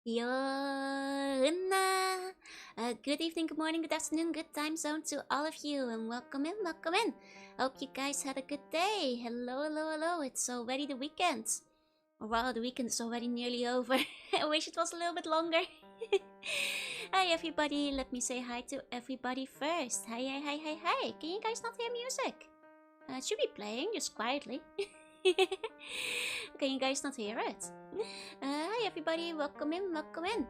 Jorunna. Good evening, good morning, good afternoon, good time zone to all of you, and welcome in, welcome in. Hope you guys had a good day. Hello, hello, hello. It's already the weekend. Or rather, the weekend is already nearly over. I wish it was a little bit longer. Hi, everybody. Let me say hi to everybody first. Hi, hi, hi, hi, hi. Can you guys not hear music? It should be playing, just quietly. Can you guys not hear it? Hi everybody, welcome in, welcome in.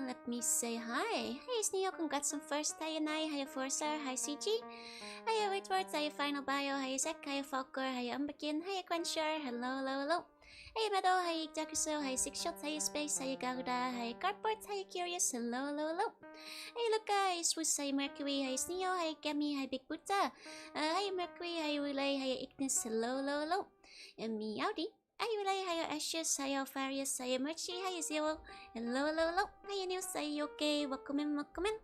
Let me say hi. Hi Sneo, congrats on first. Hi Nai, hi Forza, hi CG. Hi Whitworth, hi Final Bio, hi Zek, hi Falcor, hi Umberkin, hi Quencher, hello, hello, hello. Hi Meadow, hi Jakuso, hi Sixshot, hi Space, hi Garuda, hi Cardboard, hi Curious, hello, hello, hello. Hey look guys, Swiss, hi Mercury, hi Sneo, hi Kemi, hi Big Buddha. Hi Mercury, hi Relay, hi Ignis, hello, hello, hello. And Meowdy. Hi Relay, hi Ashes, hi Alfarius, hi Merchi, hi Zero. Hello, hello, hello. Hi News, hi okay, welcome in, welcome in.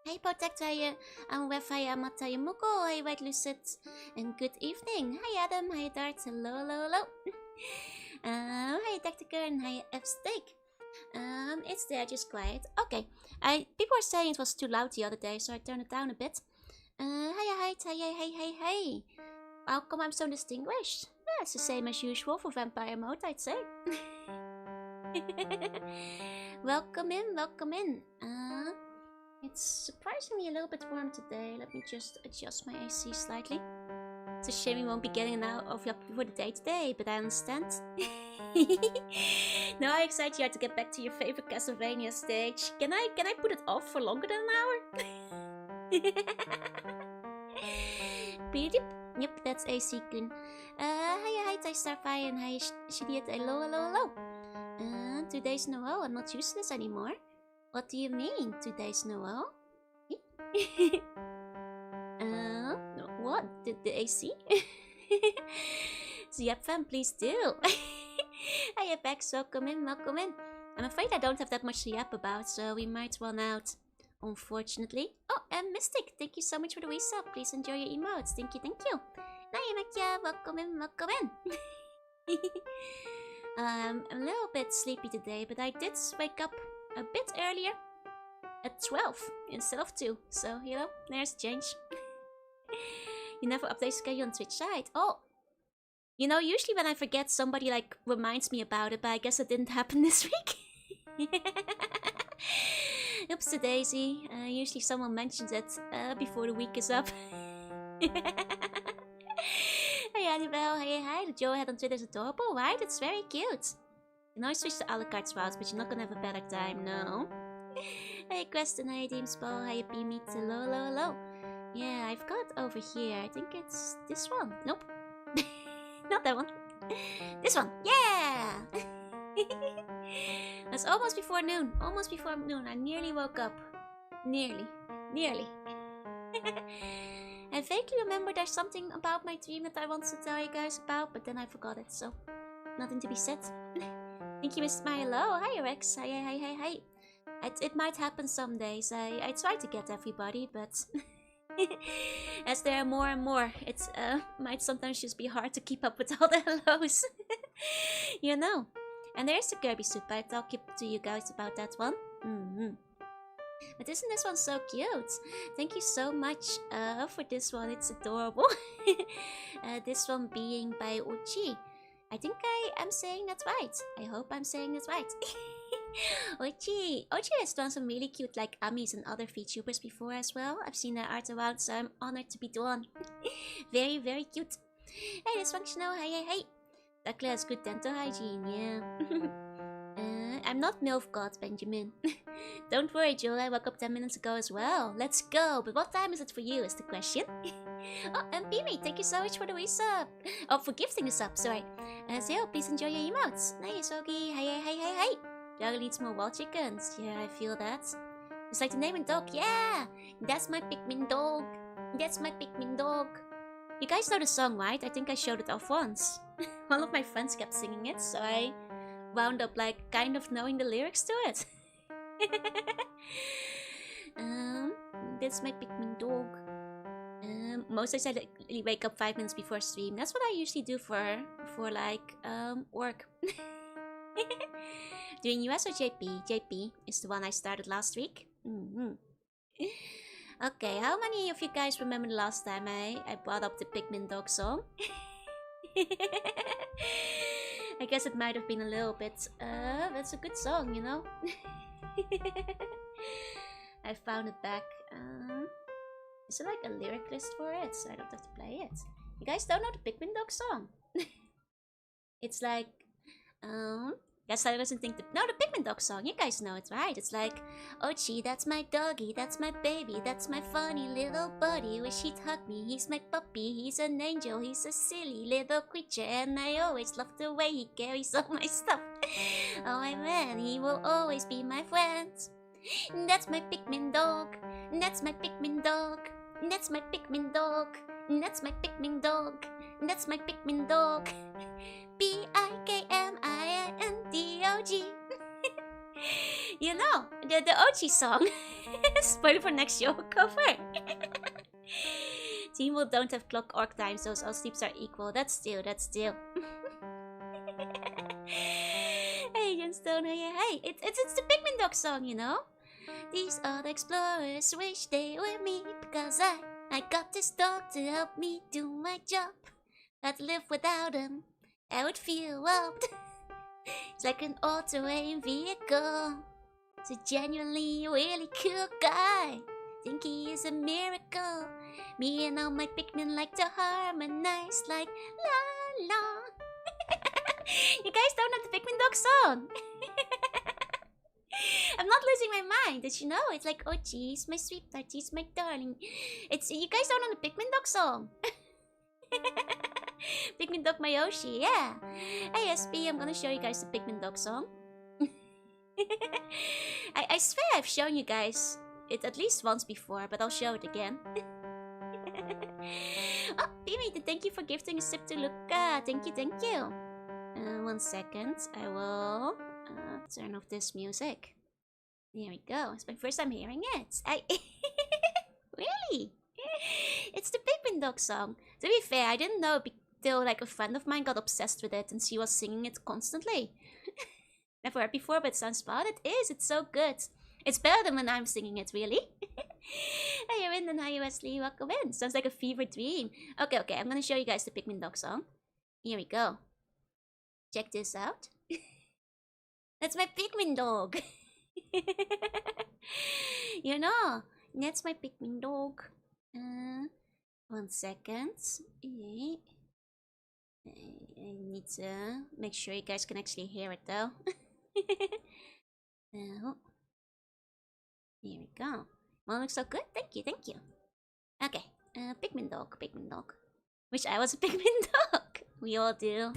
Hi Protect, hi Wef, hi Amat, hi Muko, hi White Lucid, and good evening. Hi Adam, hi Dart, hello, hello, hello. Hi Tactiker and hi F-Steak. It's there, just quiet. Okay, people were saying it was too loud the other day, so I turned it down a bit. Hi, hey. How come I'm so distinguished? Yeah, it's the same as usual for vampire mode, I'd say. Welcome in, welcome in. It's surprisingly a little bit warm today. Let me just adjust my AC slightly. It's a shame we won't be getting an hour of you before the day today, but I understand. Now I excite you to get back to your favorite Castlevania stage. Can I put it off for longer than an hour? Beep. Yep, that's AC Kun. Hi, Starfire, and hi, Shidiat, hello, hello, hello. 2 days in a row, I'm not useless anymore. What do you mean, 2 days in a row? What? The AC? So, yep, fam, please do. Hi, Bex, welcome in, welcome in. I'm afraid I don't have that much to yap about, so we might run out. Unfortunately. Oh, and Mystic, thank you so much for the resub. Please enjoy your emotes. Thank you, thank you. Naya, welcome in, welcome in. I'm a little bit sleepy today, but I did wake up a bit earlier at 12 instead of 2. So, you know, there's change. You never update schedule on Twitch side. Oh, you know, usually when I forget, somebody like reminds me about it, but I guess it didn't happen this week. Oops to daisy. Usually someone mentions it before the week is up. Hey Annabelle, hi. The Joe head on Twitter is adorable, right? It's very cute. You know, I switched to a la carte routes, but you're not gonna have a better time, no. Hey Queston, hi Deemspo, hi Beamy, hello, hello, hello. Yeah, I've got over here. I think it's this one. Nope. Not that one. This one. Yeah! It's almost before noon. Almost before noon. I nearly woke up. Nearly. I vaguely remember there's something about my dream that I wanted to tell you guys about, but then I forgot it, so nothing to be said. Thank you, Mr. Hello. Hi, Rex. Hi. It might happen some days. I try to get everybody, but as there are more and more, it might sometimes just be hard to keep up with all the hellos. You know. And there's the Kirby soup. I'll talk to you guys about that one. But isn't this one so cute? Thank you so much for this one. It's adorable. This one being by Uchi. I think I am saying that right. I hope I'm saying that right. Uchi has done some really cute like Amis and other VTubers before as well. I've seen their art around, so I'm honored to be drawn. Very, very cute. Hey, dysfunctional. Hey. Dracula has good dental hygiene, yeah. I'm not MILF God, Benjamin. Don't worry, Joel, I woke up 10 minutes ago as well. Let's go, but what time is it for you is the question. Oh, and Beamy, thank you so much for the resub. Oh, for gifting the sub, sorry. Zero, please enjoy your emotes. Nice, Sogi, hey. Juggle needs more wild chickens. Yeah, I feel that. It's like the name and dog, yeah! That's my Pikmin dog. You guys know the song, right? I think I showed it off once. One of my friends kept singing it, so I wound up like kind of knowing the lyrics to it. That's my Pikmin dog. Most days I wake up 5 minutes before stream. That's what I usually do for like work. Doing US or JP? JP is the one I started last week. Okay, how many of you guys remember the last time I brought up the Pikmin Dog song? I guess it might have been a little bit, that's a good song, you know? I found it back. Is there like a lyric list for it? So I don't have to play it. You guys don't know the Pikmin Dog song? It's like, guess I wasn't think no, the Pikmin Dog song. You guys know it, right? It's like, oh gee, that's my doggy, that's my baby, that's my funny little buddy. Wish he'd hug me, he's my puppy, he's an angel, he's a silly little creature, and I always love the way he carries all my stuff. Oh my man, he will always be my friend. That's my Pikmin Dog, that's my Pikmin Dog, that's my Pikmin Dog, that's my Pikmin Dog, that's my Pikmin Dog. Pikmindog. You know, the OG song. Spoiler for next show cover. Team will don't have clock orc time, so all sleeps are equal. That's still. Hey, Gemstone, hey, it's the Pikmin Dog song, you know? These other explorers wish they were me, because I got this dog to help me do my job. I'd live without him, I would feel wild. It's like an all-terrain vehicle. It's a genuinely really cool guy. Think he is a miracle. Me and all my Pikmin like to harmonize like la la. You guys don't know the Pikmin Dog song. I'm not losing my mind. Did you know? It's like, oh geez, my sweetheart, he's my darling. It's you guys don't know the Pikmin Dog song. Pikmin Dog Mayoshi, yeah. Hey SP, I'm gonna show you guys the Pikmin Dog song. I swear I've shown you guys it at least once before, but I'll show it again. Oh, Pimi, thank you for gifting a sip to Luca. Thank you. 1 second. I will turn off this music. There we go. It's my first time hearing it. Really? It's the Pikmin Dog song. To be fair, I didn't know till like a friend of mine got obsessed with it and she was singing it constantly. Never heard before, but it sounds fun. It is. It's so good. It's better than when I'm singing it, really. Hey, you're in, and hi, Wesley. Welcome in. Sounds like a fever dream. Okay. I'm gonna show you guys the Pikmin Dog song. Here we go. Check this out. That's my Pikmin Dog. You know, that's my Pikmin Dog. 1 second. I need to make sure you guys can actually hear it though. Here we go. Well, looks so good. Thank you. Okay, Pikmin Dog. Wish I was a Pikmin Dog. We all do.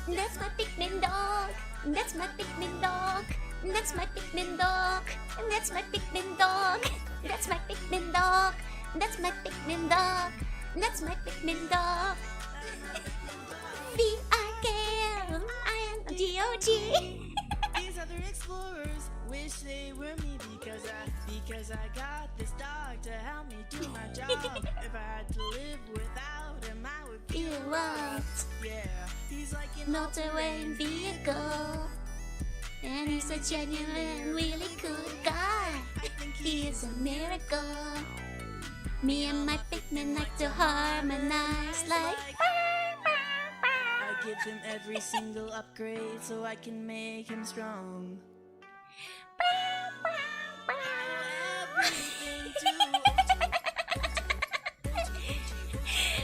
That's my Pikmin Dog. That's my Pikmin Dog. That's my Pikmin Dog. That's my Pikmin Dog. That's my Pikmin Dog. That's my Pikmin Dog. That's my Pikmin Dog. Pikmindog. These other explorers wish they were me because I got this dog to help me do my job. If I had to live without him, I would feel lost. Yeah, he's like an all-terrain vehicle, and he's a genuine, really cool guy. He is a miracle. Me and my Pikmin like to harmonize like. I give him every single upgrade so I can make him strong.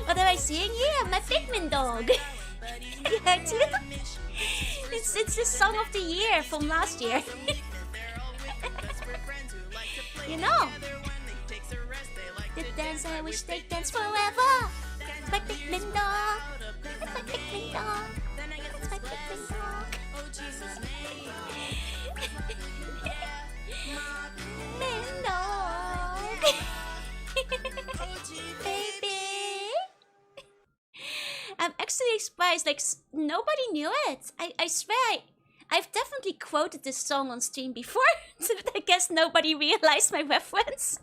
What am I seeing here? My Pikmin Dog. Yeah, it's the song of the year from last year. You know, the dance I wish they dance forever. My Pikmin Dog. My Pikmin Dog. My Pikmin Dog. Pikmin Dog. Baby. I'm actually guys, like, nobody knew it. I swear, I've definitely quoted this song on stream before, but I guess nobody realized my reference.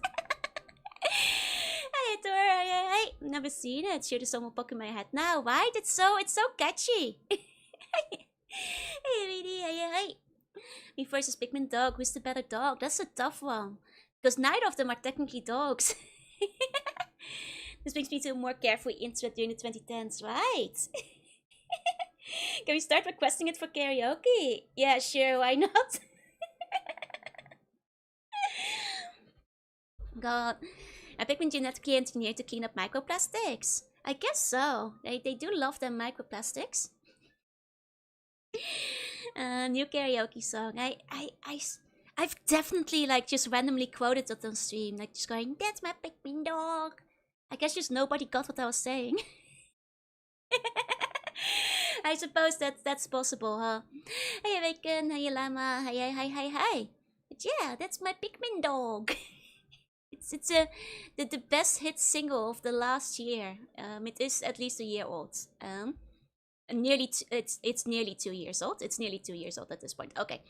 I adore I never seen it. Sure, the song will pop in my head now. Right? It's so catchy. Me versus Pikmin dog. Who's the better dog? That's a tough one. Because neither of them are technically dogs. This brings me to a more careful intro during the 2010s, right? Can we start requesting it for karaoke? Yeah, sure, why not? God. Are Pikmin genetically engineered to clean up microplastics? I guess so. They do love them microplastics. New karaoke song. I've definitely like just randomly quoted it on stream, like just going, "That's my Pikmin dog." I guess just nobody got what I was saying. I suppose that's possible, huh? Hey Bacon, hey Llama, hi. But yeah, that's my Pikmin dog. It's the best hit single of the last year. It is at least a year old. It's nearly 2 years old. It's nearly 2 years old at this point. Okay.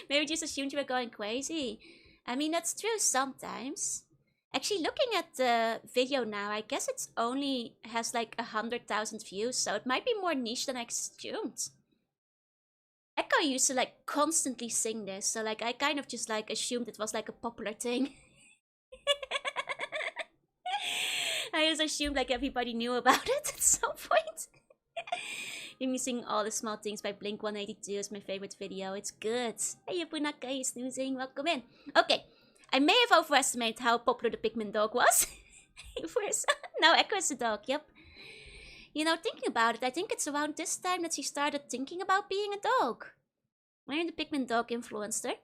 Maybe just assumed you were going crazy. I mean, that's true sometimes. Actually, looking at the video now, I guess it's only has like 100,000 views, so it might be more niche than I assumed. Echo used to like constantly sing this, so like I kind of just like assumed it was like a popular thing. I just assumed like everybody knew about it at some point. Me singing All the Small Things by Blink-182 is my favorite video. It's good. Hey, Punaka, you snoozing. Welcome in. Okay, I may have overestimated how popular the Pikmin dog was. Now Echo is a dog, yep. You know, thinking about it, I think it's around this time that she started thinking about being a dog. When the Pikmin dog influenced her.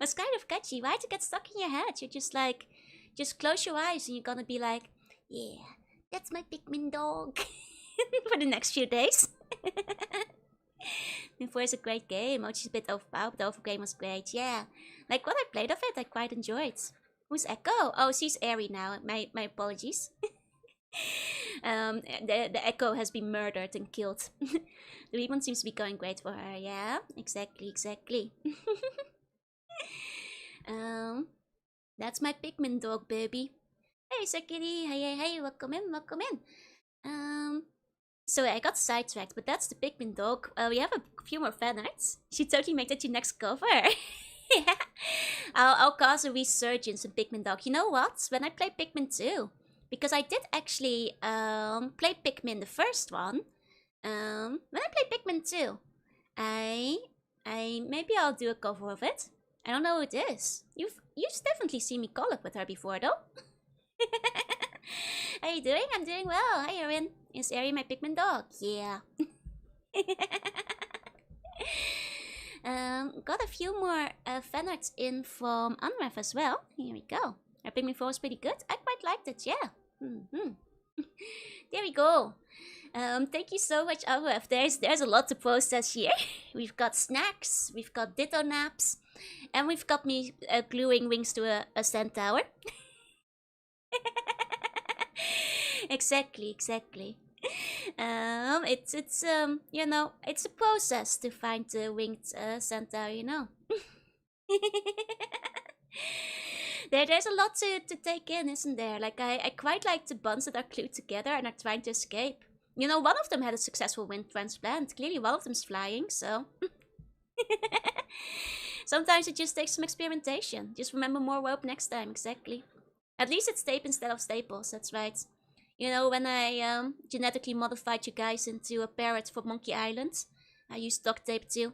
Was kind of catchy. Why'd it get stuck in your head? You're just like, just close your eyes and you're gonna be like, yeah, that's my Pikmin dog. For the next few days. Before it's a great game. Oh, she's a bit overpowered, but the overgame was great. Yeah. Like what I played of it, I quite enjoyed. Who's Echo? Oh, she's Airy now. My apologies. The Echo has been murdered and killed. The rebound seems to be going great for her. Yeah, exactly. That's my Pikmin dog, baby. Hey, Sakiri. Hey, welcome in. So I got sidetracked, but that's the Pikmin dog. We have a few more fan arts. Should totally make that your next cover. Yeah. I'll cause a resurgence in Pikmin dog. You know what? When I play Pikmin 2, because I did actually play Pikmin the first one. When I play Pikmin 2, I maybe I'll do a cover of it. I don't know who it is. You've definitely seen me collab with her before, though. How you doing? I'm doing well. Hi, Erin. Is Ari my Pikmin dog? Yeah. Got a few more fan arts in from Unref as well. Here we go. Our Pikmin 4 was pretty good. I quite liked it, yeah. There we go. Thank you so much, Unref. There's a lot to process here. We've got snacks, we've got ditto naps, and we've got me gluing wings to a sand tower. Exactly. It's you know, it's a process to find the winged sand tower, you know. There's a lot to take in, isn't there? Like I quite like the buns that are glued together and are trying to escape. You know, one of them had a successful wind transplant. Clearly one of them's flying, so sometimes it just takes some experimentation. Just remember more rope next time, exactly. At least it's tape instead of staples, that's right. You know, when I genetically modified you guys into a parrot for Monkey Island, I used duct tape too.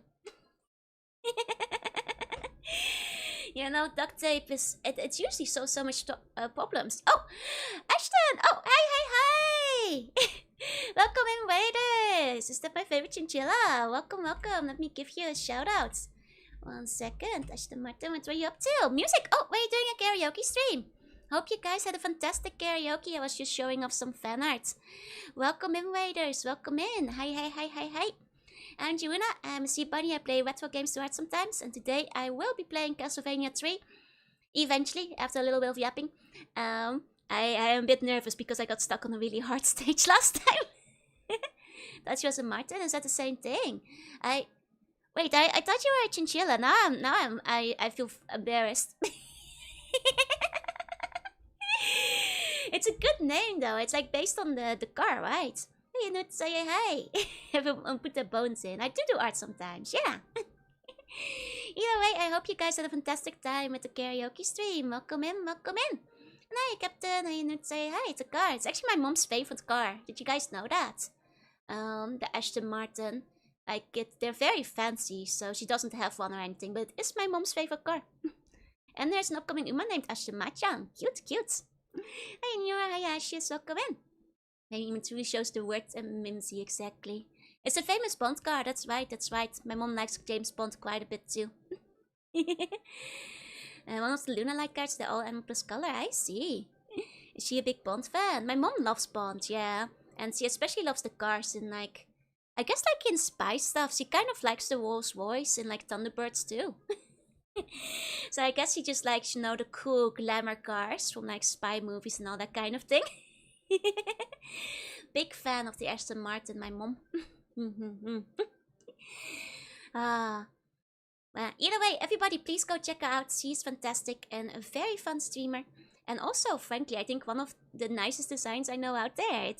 You know, duct tape is, it's usually so much problems. Oh, Ashton! Oh, hi! Welcome in, waiters! Is that my favorite chinchilla? Welcome. Let me give you a shout out. 1 second. Ashton Martin, what were you up to? Music! Oh, we're doing a karaoke stream. Hope you guys had a fantastic karaoke. I was just showing off some fan art. Welcome in, waiters. Welcome in. Hi. I'm Jorunna. I'm a sea bunny. I play retro games to art sometimes. And today I will be playing Castlevania 3. Eventually, after a little bit of yapping. I am a bit nervous because I got stuck on a really hard stage last time. Thought she was a marten. Is that the same thing? Wait. I thought you were a chinchilla. I feel embarrassed. It's a good name though. It's like based on the car, right? Hey, not say hey. Everyone put their bones in. I do art sometimes. Yeah. Either way, I hope you guys had a fantastic time with the karaoke stream. Welcome in. And hi, Captain. I not say hi. It's a car. It's actually my mom's favorite car. Did you guys know that? The Aston Martin. They're very fancy, so she doesn't have one or anything, but it's my mom's favorite car. And there's an upcoming Uma named Ashton Machan. Cute. Hey, Nura, hi, Ashes, welcome in. Maybe even truly shows the word mimsy exactly. It's a famous Bond car, that's right. My mom likes James Bond quite a bit too. And one of the Luna Light cards, they're all M plus color, I see. Is she a big Bond fan? My mom loves Bond, yeah. And she especially loves the cars in like, I guess like in spy stuff. She kind of likes the Rolls Royce and like Thunderbirds too. So I guess she just likes, you know, the cool glamour cars from like spy movies and all that kind of thing. Big fan of the Aston Martin, my mom. Well, either way, everybody please go check her out. She's fantastic and a very fun streamer. And also, frankly, I think one of the nicest designs I know out there.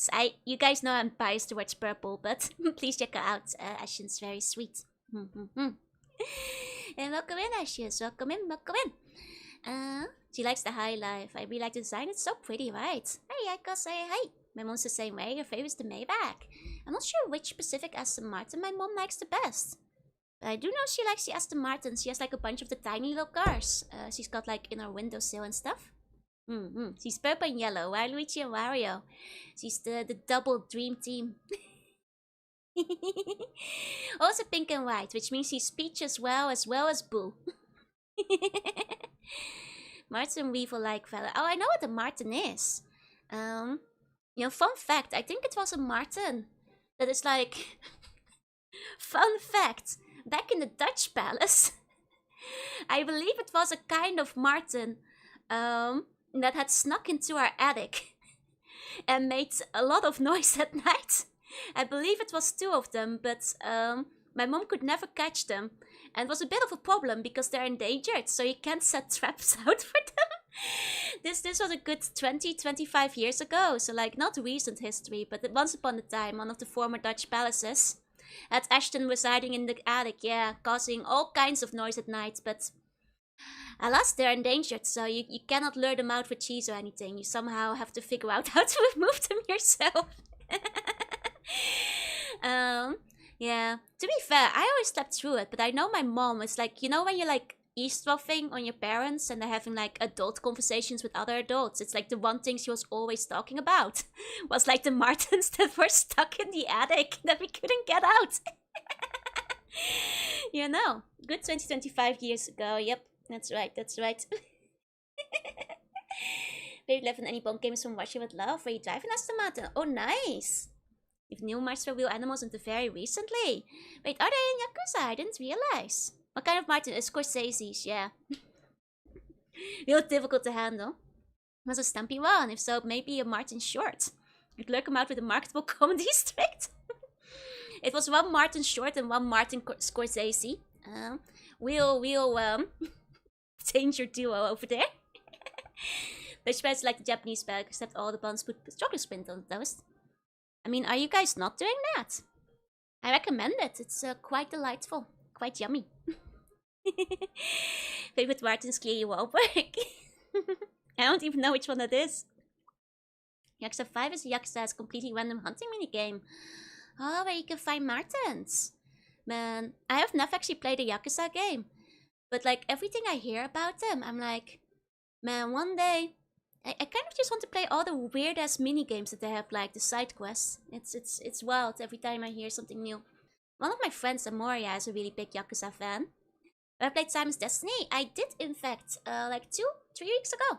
You guys know I'm biased towards purple, but please check her out. Ashen's very sweet. And welcome in, Ashes. Welcome in. She likes the high life. I really like the design. It's so pretty, right? Hey, I gotta say hey. My mom's the same way. Her favorite's the Maybach. I'm not sure which specific Aston Martin my mom likes the best. But I do know she likes the Aston Martin. She has like a bunch of the tiny little cars. She's got like in her windowsill and stuff. She's purple and yellow. Waluigi and Wario. She's the double dream team. Also pink and white, which means she's Peach as well as Boo. Martin Weevil like fella. Oh, I know what a Martin is. You know, fun fact, I think it was a Martin that is like fun fact, back in the Dutch palace, I believe it was a kind of Martin that had snuck into our attic and made a lot of noise at night. I believe it was 2 of them, but my mom could never catch them. And it was a bit of a problem because they're endangered, so you can't set traps out for them. This was a good 20-25 years ago, so like not recent history, but once upon a time, one of the former Dutch palaces had Ashton residing in the attic, yeah, causing all kinds of noise at night, but alas, they're endangered, so you cannot lure them out for cheese or anything. You somehow have to figure out how to remove them yourself. Yeah, to be fair, I always slept through it, but I know my mom is like, you know when you're like eavesdropping on your parents and they're having like adult conversations with other adults, it's like the one thing she was always talking about was like the Martins that were stuck in the attic that we couldn't get out. You know, good 20-25 years ago. Yep, that's right. Maybe 11 any bomb games from Russia with love where you drive an Aston Martin. Oh, nice. You've new marks for real animals until very recently. Wait, are they in Yakuza? I didn't realize. What kind of Martin? Scorsese's, yeah. Real difficult to handle. Was a stumpy one. If so, maybe a Martin short. You'd lurk him out with a marketable comedy strict. It was one Martin short and one Martin Scorsese. We'll danger duo over there. Which is like the Japanese bag, except all the buns put chocolate sprint on the toast. I mean, are you guys not doing that? I recommend it. It's quite delightful. Quite yummy. Favorite Martin's clearly Wahlberg. I don't even know which one that is. Yakuza 5 is a Yakuza's completely random hunting minigame. Oh, where you can find Martins. Man, I have never actually played a Yakuza game. But like everything I hear about them, I'm like, man, one day I kind of just want to play all the weird ass mini games that they have, like the side quests. It's wild every time I hear something new. One of my friends, Amoria, is a really big Yakuza fan. I played Simon's Destiny. I did, in fact, like 2-3 weeks ago.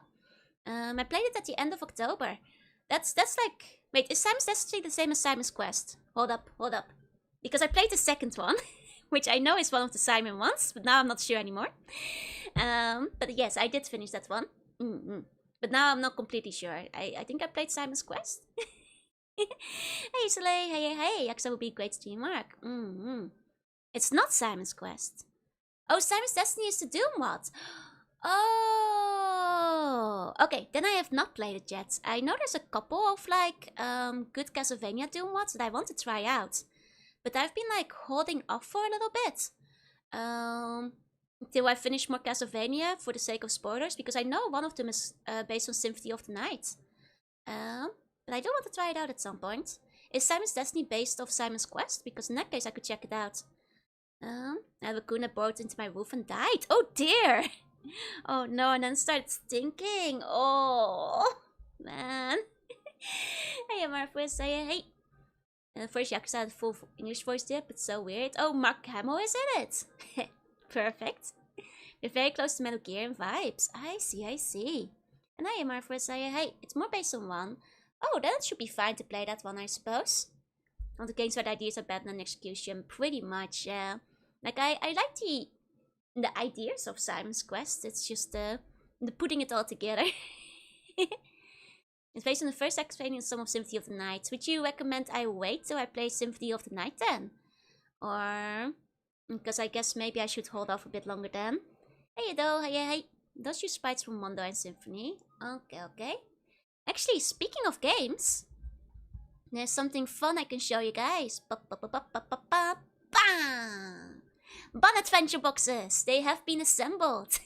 I played it at the end of October. That's like, wait, is Simon's Destiny the same as Simon's Quest? Hold up. Because I played the second one, which I know is one of the Simon ones, but now I'm not sure anymore. But yes, I did finish that one. But now I'm not completely sure. I think I played Simon's Quest. Hey Soleil, hey, Yaxa would be a great streamer. It's not Simon's Quest. Oh, Simon's Destiny is the Doom mod. Oh, okay, then I have not played it yet. I know there's a couple of like good Castlevania Doom mods that I want to try out. But I've been like holding off for a little bit. Until I finish more Castlevania for the sake of spoilers, because I know one of them is based on Symphony of the Night. But I do want to try it out at some point. Is Simon's Destiny based off Simon's Quest? Because in that case I could check it out. A raccoon that burrowed into my roof and died. Oh dear! Oh no, and then started stinking. Oh, man. Hey, Marfus, hey. And the first Yakuza had a full English voice there, but so weird. Oh, Mark Hamill is in it. Perfect. They're very close to Metal Gear in vibes. I see. And I am Marfus, hey. It's more based on one. Oh, then it should be fine to play that one, I suppose. All the games where the ideas are better than execution. Pretty much, yeah. Like, I like the ideas of Simon's Quest. It's just the putting it all together. It's based on the first explaining some of Symphony of the Night. Would you recommend I wait till I play Symphony of the Night then? Or... because I guess maybe I should hold off a bit longer then. Hey, though, hey. Those use sprites from Mondo and Symphony. Okay. Actually, speaking of games, there's something fun I can show you guys. Bun Adventure boxes! They have been assembled.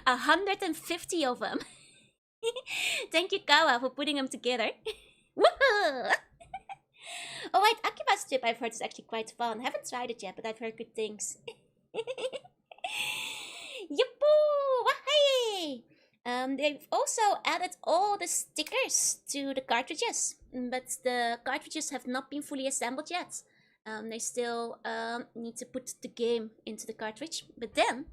150 of them. Thank you, Kawa, for putting them together. Woohoo! Oh wait, Akiba's chip I've heard is actually quite fun. Haven't tried it yet, but I've heard good things. Yippoo! Wahey! They've also added all the stickers to the cartridges, but the cartridges have not been fully assembled yet. They still need to put the game into the cartridge, but then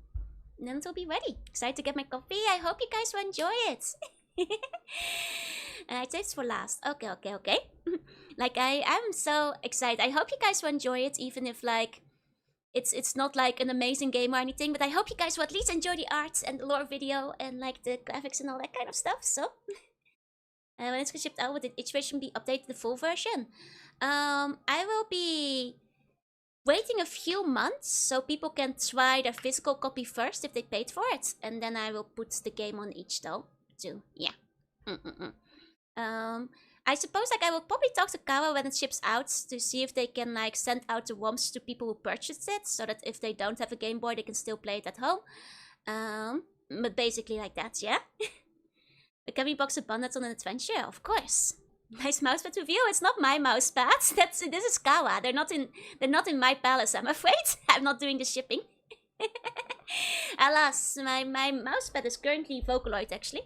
it will be ready. Excited to get my copy. I hope you guys will enjoy it. I taste for last. Okay. Like I'm so excited. I hope you guys will enjoy it, even if like it's not like an amazing game or anything. But I hope you guys will at least enjoy the art and the lore video and like the graphics and all that kind of stuff. So when it's shipped out, will the iteration be updated to the full version? I will be waiting a few months so people can try their physical copy first if they paid for it, and then I will put the game on each though too. Yeah. I suppose like I will probably talk to Kawa when it ships out to see if they can like send out the ROMs to people who purchased it, so that if they don't have a Game Boy they can still play it at home. But basically like that, yeah. Can we box a bundle on an adventure? Of course. Nice mousepad review. It's not my mousepad. This is Kawa. They're not in my palace, I'm afraid. I'm not doing the shipping. Alas, my mousepad is currently Vocaloid actually.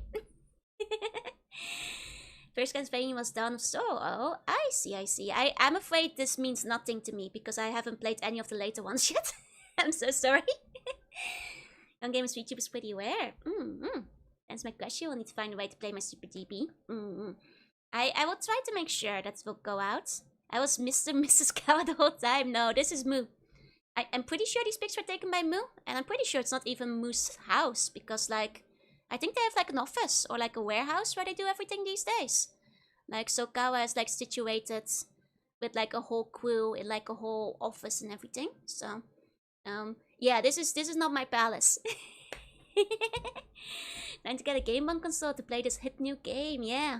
First Castlevania was done so. Oh, I see. I'm afraid this means nothing to me because I haven't played any of the later ones yet. I'm so sorry. Young Gamers VTuber is pretty rare. That's my question. We'll need to find a way to play my Super DB. I will try to make sure that will go out. I was Mr. and Mrs. Kawa the whole time. No, this is Moo. I'm pretty sure these pics were taken by Moo. And I'm pretty sure it's not even Moo's house. Because, like, I think they have, like, an office or, like, a warehouse where they do everything these days. Like, so Kawa is, like, situated with, like, a whole crew in, like, a whole office and everything. So, yeah, this is not my palace. Trying to get a Game on console to play this hit new game, yeah.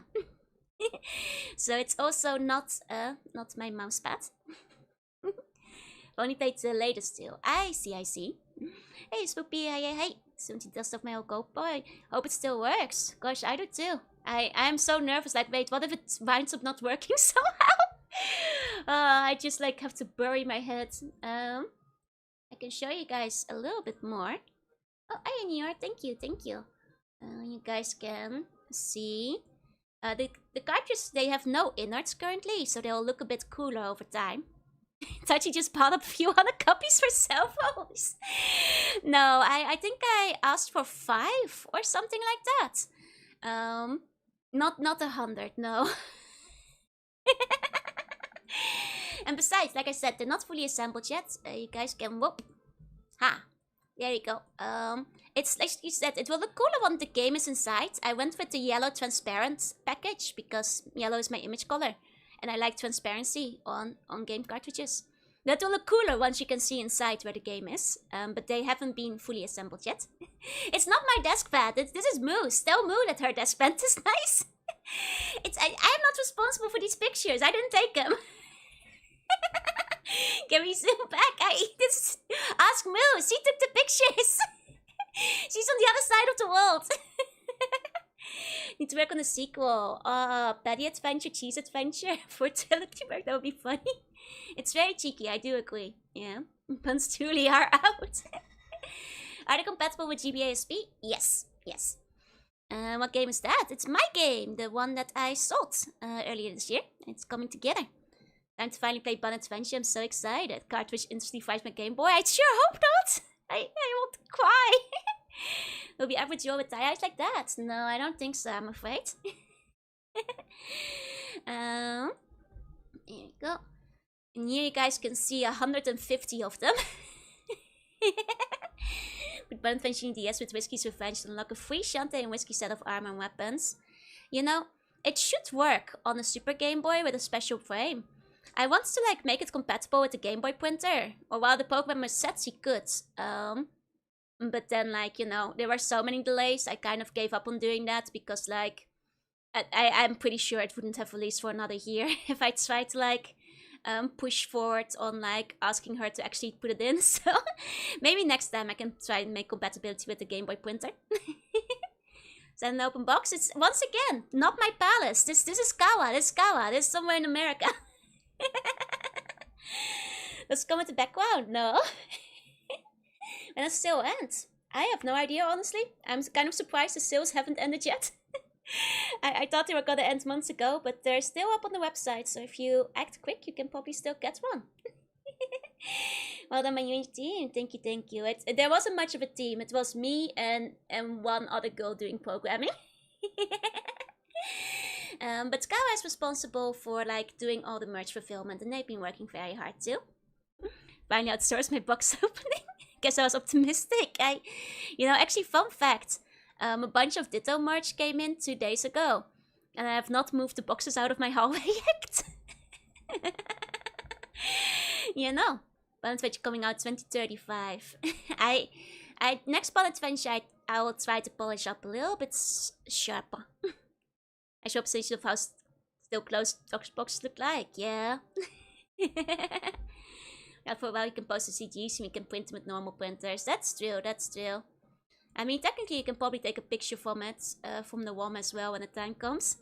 So it's also not my mousepad. Only played the latest too. I see. Hey Spoopy, hey. Soon to dust off my old Go Boy. Hope it still works. Gosh, I do too. I'm so nervous. Like, wait, what if it winds up not working somehow? I just like have to bury my head. I can show you guys a little bit more. Oh, hi Nior, thank you. You guys can see. The cartridges, they have no innards currently, so they'll look a bit cooler over time. Tachi just bought up a few hundred copies for cell phones. No, I think I asked for 5 or something like that. Not 100, no. And besides, like I said, they're not fully assembled yet. You guys can whoop. Ha! There you go. It's like you said, it will look cooler when the game is inside. I went with the yellow transparent package because yellow is my image color. And I like transparency on game cartridges. That will look cooler once you can see inside where the game is. But they haven't been fully assembled yet. It's not my desk pad. This is Moose. Tell Moo that her desk pad is nice. I'm not responsible for these pictures. I didn't take them. Can we zoom back? Ask Moose. She took the pictures. She's on the other side of the world. Need to work on a sequel. Paddy Adventure, Cheese Adventure, Fertility Work. That would be funny. It's very cheeky, I do agree. Yeah. Puns truly are out. Are they compatible with GBA SP? Yes. Yes. What game is that? It's my game. The one that I sold earlier this year. It's coming together. Time to finally play Bun Adventure. I'm so excited. Cartridge instantly fries my Game Boy. I sure hope not. I want to cry. Will be average Joe with tie eyes like that? No, I don't think so, I'm afraid. Here you go. And here you guys can see 150 of them. With Bun Adventure DS with Whiskey's Revenge to unlock a free Shantae and Whiskey set of armor and weapons. You know, it should work on a Super Game Boy with a special frame. I want to like make it compatible with the Game Boy printer. Or while the programmer said he could. But then like, you know, there were so many delays. I kind of gave up on doing that because like, I'm pretty sure it wouldn't have released for another year if I tried to like push forward on like asking her to actually put it in. So maybe next time I can try and make compatibility with the Game Boy printer. Send an open box. It's once again not my palace. This is Kawa. This is Kawa. This is somewhere in America. Does it come with the background? No. And it still ends. I have no idea, honestly. I'm kind of surprised the sales haven't ended yet. I thought they were gonna end months ago, but they're still up on the website. So if you act quick, you can probably still get one. Well done, my new team. Thank you, thank you. There wasn't much of a team. It was me and one other girl doing programming. But Skawa is responsible for like doing all the merch fulfillment, and they've been working very hard too. Finally outsourced my box opening. Guess I was optimistic. Actually, fun fact. A bunch of Ditto merch came in 2 days ago. And I have not moved the boxes out of my hallway yet. You know, Bun Adventure coming out 2035. Next Bun Adventure, I will try to polish up a little bit sharper. I show up of how still closed boxes look like, yeah. For a while you can post the CGs and we can print them with normal printers. That's true, that's true. I mean, technically you can probably take a picture from it, from the WOM as well when the time comes.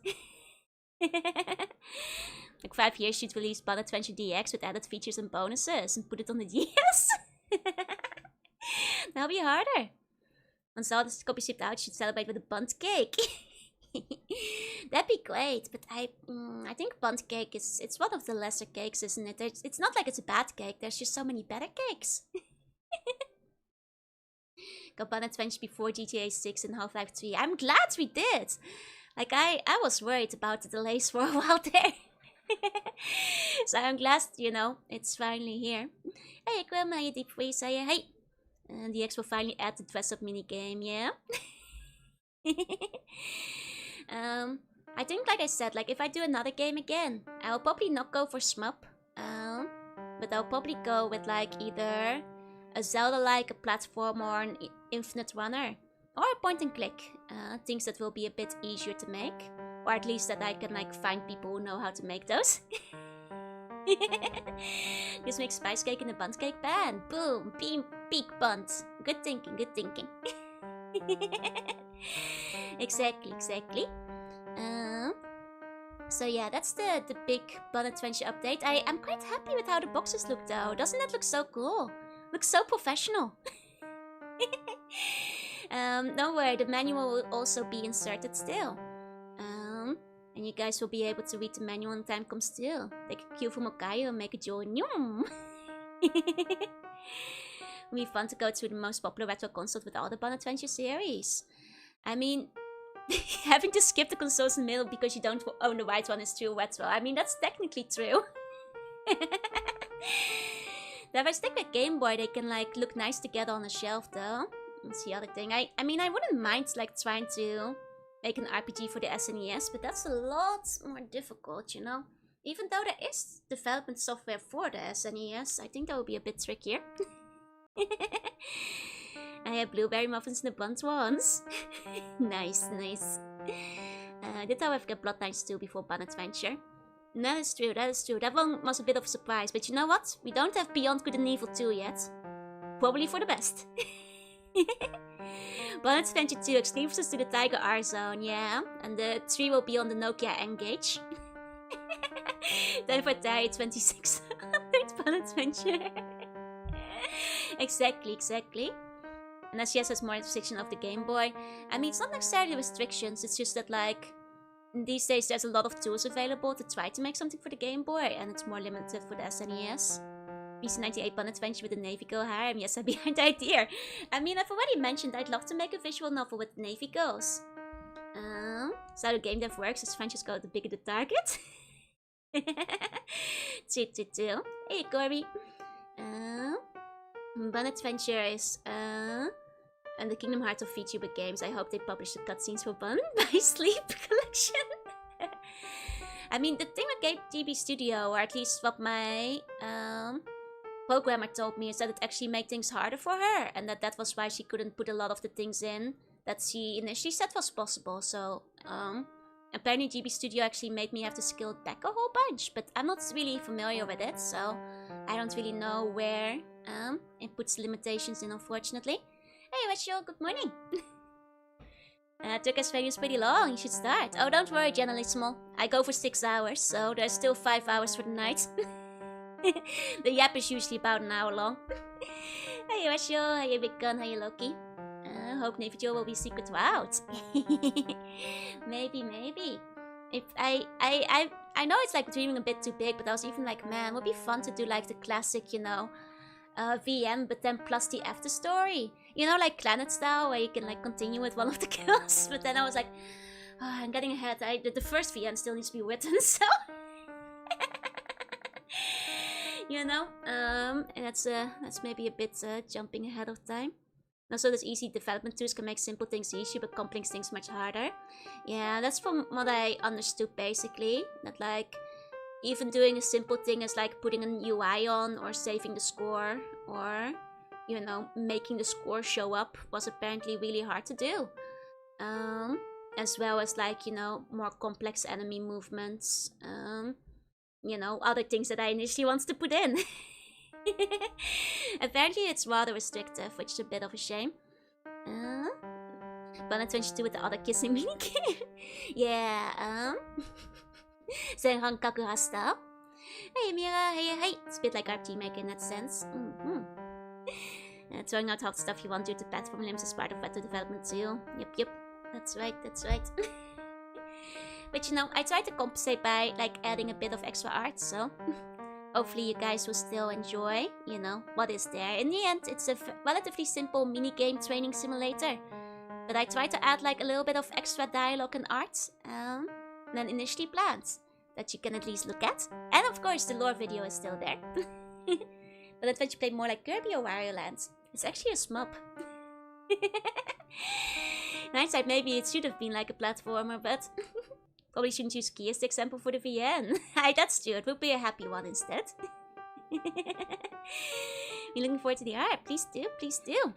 Like 5 years you'd release Bun Adventure DX with added features and bonuses and put it on the DS. That'll be harder. Once all this copy shipped out, you should celebrate with a bundt cake. That'd be great, but I think bundt cake it's one of the lesser cakes, isn't it? It's not like it's a bad cake, there's just so many better cakes. Got Bun Adventure before GTA 6 and Half-Life 3. I'm glad we did! Like, I was worried about the delays for a while there. So I'm glad, you know, it's finally here. Hey, Grandma, you deep freeze, hey! And the X will finally add the dress-up minigame, yeah? I think, like I said, like if I do another game again, I'll probably not go for shmup. But I'll probably go with like either a Zelda-like, a platform, or an infinite runner. Or a point and click. Things that will be a bit easier to make. Or at least that I can like find people who know how to make those. Just make spice cake in a bundt cake pan. Boom! Beam! Peak bundt. Good thinking, good thinking. Exactly. So yeah, that's the big Bun Adventure update. I'm quite happy with how the boxes look though. Doesn't that look so cool? Looks so professional. Don't worry, the manual will also be inserted still. And you guys will be able to read the manual when time comes too. Take a cue from Okayo and make a Jorunna. It'll be fun to go through the most popular retro consoles with all the Bun Adventure series. I mean, having to skip the consoles in the middle because you don't own the right one is true retro. I mean, that's technically true. If I stick with Game Boy, they can like look nice together on a shelf though. That's the other thing. I mean, I wouldn't mind like trying to make an RPG for the SNES, but that's a lot more difficult, you know? Even though there is development software for the SNES, I think that would be a bit trickier. I had blueberry muffins in the buns once. Nice, nice. Did however get Bloodlines 2 before Bun Adventure. That is true, that is true. That one was a bit of a surprise, but you know what? We don't have Beyond Good and Evil 2 yet. Probably for the best. Bun Adventure 2 exclusives to the Tiger R Zone, yeah. And the 3 will be on the Nokia N-Gage. Then for Terry 2600 Bun Adventure. Exactly, exactly. And as yes, has more restriction of the Game Boy. I mean, it's not necessarily restrictions, it's just that like, these days there's a lot of tools available to try to make something for the Game Boy, and it's more limited for the SNES. PC98 Bun Adventure with the Navy Girl harem, yes, I'm behind the idea. I mean, I've already mentioned I'd love to make a visual novel with Navy Girls. So how the game dev works is franchise go the bigger the target. 2. Hey, Corby. Bun Adventure is, and the Kingdom Hearts of VTuber games. I hope they publish the cutscenes for Bun by Sleep collection. I mean, the thing with GB Studio, or at least what my programmer told me, is that it actually made things harder for her, and that was why she couldn't put a lot of the things in that she initially said was possible. So, apparently GB Studio actually made me have to scale back a whole bunch, but I'm not really familiar with it, so I don't really know where it puts limitations in, unfortunately. Hey, Rachel, good morning. Turkish video is pretty long, you should start. Oh, don't worry, Generalissimo. I go for 6 hours, so there's still 5 hours for the night. The yap is usually about an hour long. Hey, Rachel, hey, Big Gun, hey, Loki. Hope Navy Joe will be secret out. Maybe. If I know it's like dreaming a bit too big, but I was even like, man, it would be fun to do like the classic, you know, VM, but then plus the after story. You know, like Planet style, where you can like continue with one of the kills. But then I was like, oh, I'm getting ahead. The first VM still needs to be written, so you know, and that's maybe a bit jumping ahead of time. Also, those easy development tools can make simple things easier, but complex things much harder. Yeah, that's from what I understood basically. That like, even doing a simple thing as like putting an UI on or saving the score or, you know, making the score show up was apparently really hard to do. As well as like, you know, more complex enemy movements. You know, other things that I initially wanted to put in. Apparently it's rather restrictive, which is a bit of a shame. Bun Adventure 2 with the other kissing minigame. Yeah, Senrankaku style. Hey Mira, hey. It's a bit like our teammate in that sense. Throwing out half the stuff you want due to platform limbs is part of better development too. Yep. That's right. But you know, I try to compensate by like adding a bit of extra art, so hopefully you guys will still enjoy, you know, what is there. In the end, it's a relatively simple minigame training simulator. But I try to add like a little bit of extra dialogue and art than initially planned. That you can at least look at. And of course, the lore video is still there. But Adventure played more like Kirby or Wario Land. It's actually a shmup. In hindsight, maybe it should have been like a platformer, but probably shouldn't use Key as the example for the VN. That's true, it would be a happy one instead. You're looking forward to the art? Please do.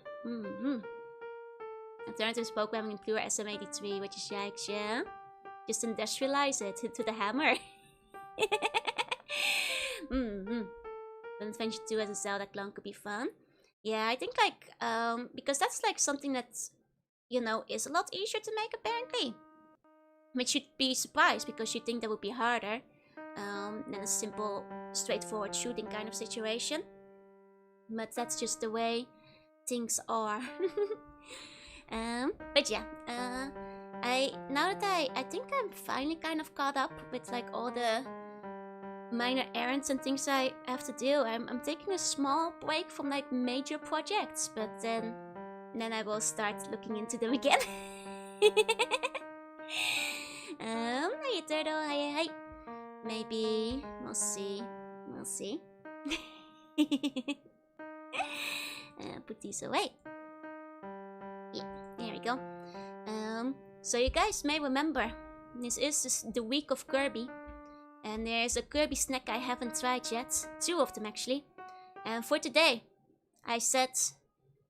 Alternatives programming in pure SM83, which is yikes, yeah? Just industrialize it into the hammer. But Adventure 2 as a Zelda clone could be fun. Yeah, I think like, because that's like something that, you know, is a lot easier to make apparently. Which you'd be surprised because you'd think that would be harder than a simple, straightforward shooting kind of situation. But that's just the way things are. But yeah, now that I think I'm finally kind of caught up with like all the minor errands and things I have to do. I'm taking a small break from like major projects, but then I will start looking into them again. Hey Turtle, hey. Maybe we'll see. Put these away. Yeah, there we go. So you guys may remember, this is the week of Kirby. And there's a Kirby snack I haven't tried yet. 2 of them actually. And for today, I said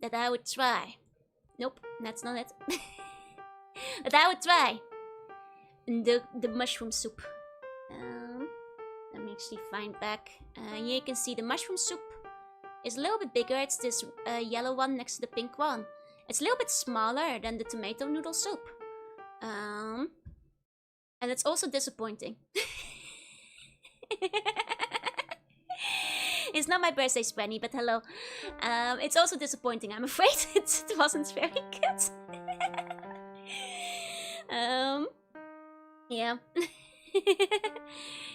that I would try. Nope, that's not it. That I would try the mushroom soup. Let me actually find back. Here you can see the mushroom soup is a little bit bigger. It's this yellow one next to the pink one. It's a little bit smaller than the tomato noodle soup. And it's also disappointing. It's not my birthday, Spenny, but hello. It's also disappointing, I'm afraid. It wasn't very good. Yeah.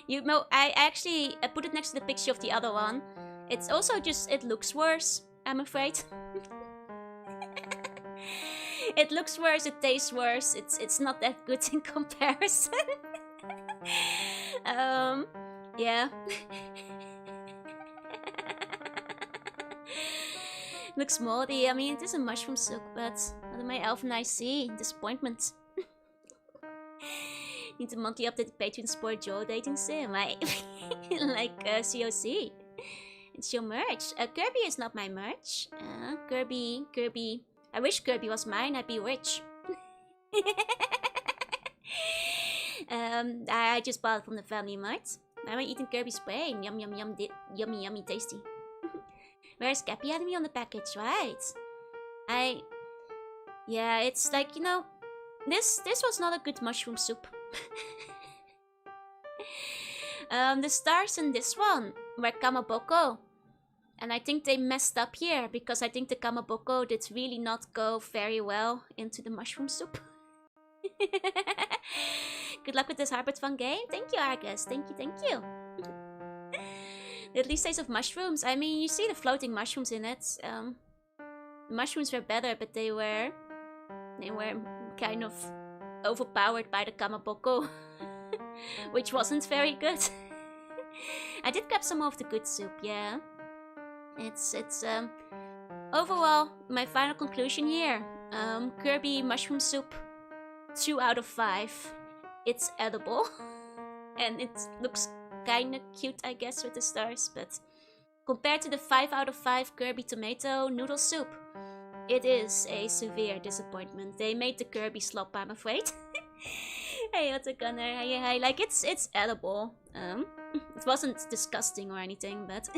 You know, I actually put it next to the picture of the other one. It's also just, it looks worse, I'm afraid. It looks worse, it tastes worse. It's not that good in comparison. Yeah. Looks moldy. I mean, it is a mushroom soup, but what am I elf and I see? Disappointment. Need a monthly updated Patreon support Joe dating sim. Like COC. It's your merch. Kirby is not my merch. Kirby. I wish Kirby was mine. I'd be rich. I just bought it from the family mart. Am I eating Kirby's brain? Yum yum yum, yummy yummy tasty. Where's Cappy Enemy on the package, right? Yeah, it's like, you know, this was not a good mushroom soup. The stars in this one were Kamaboko. And I think they messed up here, because I think the Kamaboko did really not go very well into the mushroom soup. Good luck with this hybrid fun game. Thank you, Argus. Thank you. At least taste of mushrooms. I mean, you see the floating mushrooms in it. The mushrooms were better, but they were kind of overpowered by the Kamaboko, which wasn't very good. I did grab some of the good soup, yeah. It's overall my final conclusion here. Kirby mushroom soup, 2 out of 5. It's edible, and it looks kinda cute, I guess, with the stars, but compared to the 5 out of 5 Kirby tomato noodle soup, it is a severe disappointment. They made the Kirby slop, I'm afraid. Hey, what's a gunner? Hey, like, it's edible. It wasn't disgusting or anything, but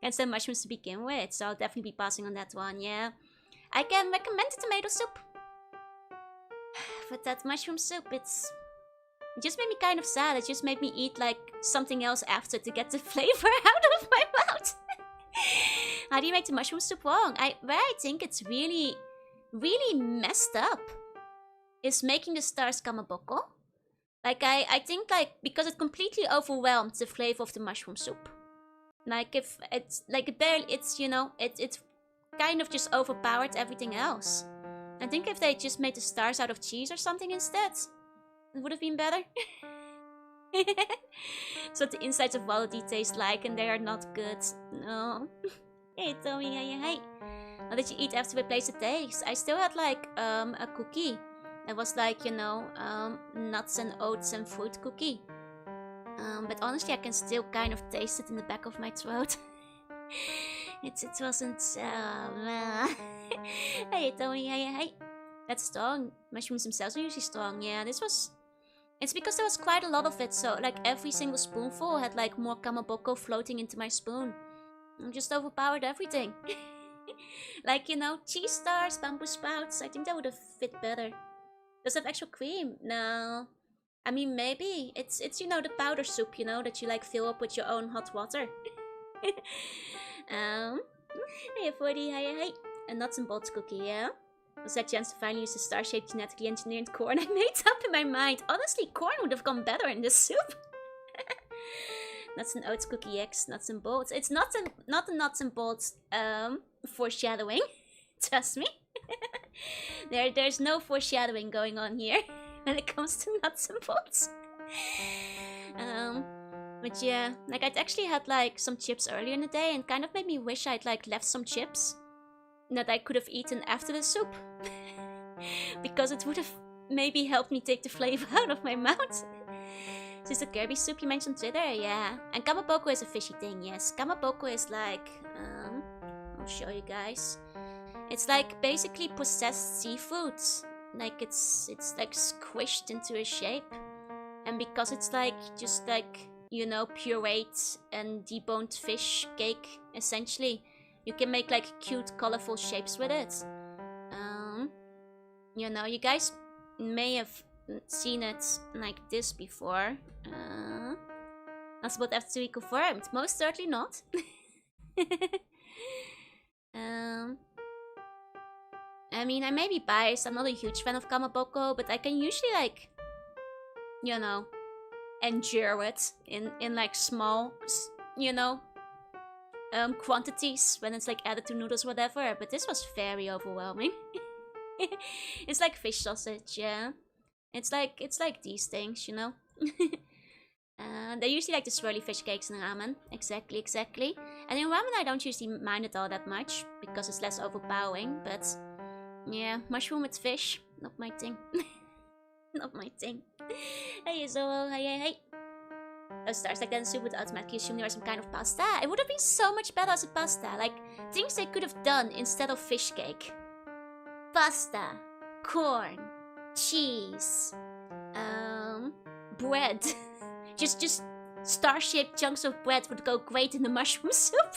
can't stand mushrooms to begin with, so I'll definitely be passing on that one, yeah. I can recommend the tomato soup, but that mushroom soup, it just made me kind of sad. It just made me eat like something else after to get the flavor out of my mouth. How do you make the mushroom soup wrong? Where I think it's really, really messed up is making the stars Kamaboko. Like, I think, like, because it completely overwhelmed the flavor of the mushroom soup. Like, if it's, like, it's, you know, it kind of just overpowered everything else. I think if they just made the stars out of cheese or something instead, it would have been better. That's what the insides of Wallaby taste like, and they are not good. No. Hey, Tommy, hey. What did you eat after we placed the taste? I still had, like, a cookie. It was like, you know, nuts and oats and fruit cookie. But honestly, I can still kind of taste it in the back of my throat. It wasn't, Hey, Tony, hey. That's strong. Mushrooms themselves are usually strong. Yeah, this was... It's because there was quite a lot of it, so, like, every single spoonful had, like, more Kamaboko floating into my spoon. I just overpowered everything. Like, you know, cheese stars, bamboo sprouts, I think that would have fit better. Does it have actual cream? No. I mean, maybe. It's you know, the powder soup, you know, that you, like, fill up with your own hot water. Hey, 40, hey. A nuts and bolts cookie, yeah? Was that chance to finally use the star-shaped genetically engineered corn I made up in my mind? Honestly, corn would have gone better in this soup. Nuts and oats cookie X, nuts and bolts. It's not the nuts and bolts foreshadowing. Trust me. There's no foreshadowing going on here when it comes to nuts and bolts. But yeah, like I'd actually had like some chips earlier in the day and kind of made me wish I'd like left some chips that I could have eaten after the soup. Because it would have maybe helped me take the flavor out of my mouth. Is this the Kirby soup you mentioned on Twitter? Yeah. And kamaboko is a fishy thing, yes. Kamaboko is like, I'll show you guys. It's like basically processed seafood. Like it's like squished into a shape. And because it's like just like, you know, pureed and deboned fish cake, essentially, you can make like cute, colorful shapes with it. You know, you guys may have seen it like this before. That's what have to be confirmed. Most certainly not. I mean, I may be biased. I'm not a huge fan of kamaboko, but I can usually like, you know, endure it in like small, you know, quantities when it's like added to noodles, whatever. But this was very overwhelming. It's like fish sausage, yeah. It's like these things, you know. They usually like the swirly fish cakes in ramen. Exactly. And in ramen I don't usually mind it all that much because it's less overpowering. But yeah, mushroom with fish, not my thing. Not my thing. Hey Zoe, hey. Those stars like that in soup would automatically assume they were some kind of pasta. It would have been so much better as a pasta. Like things they could have done instead of fish cake. Pasta, corn, cheese, bread. just star-shaped chunks of bread would go great in the mushroom soup.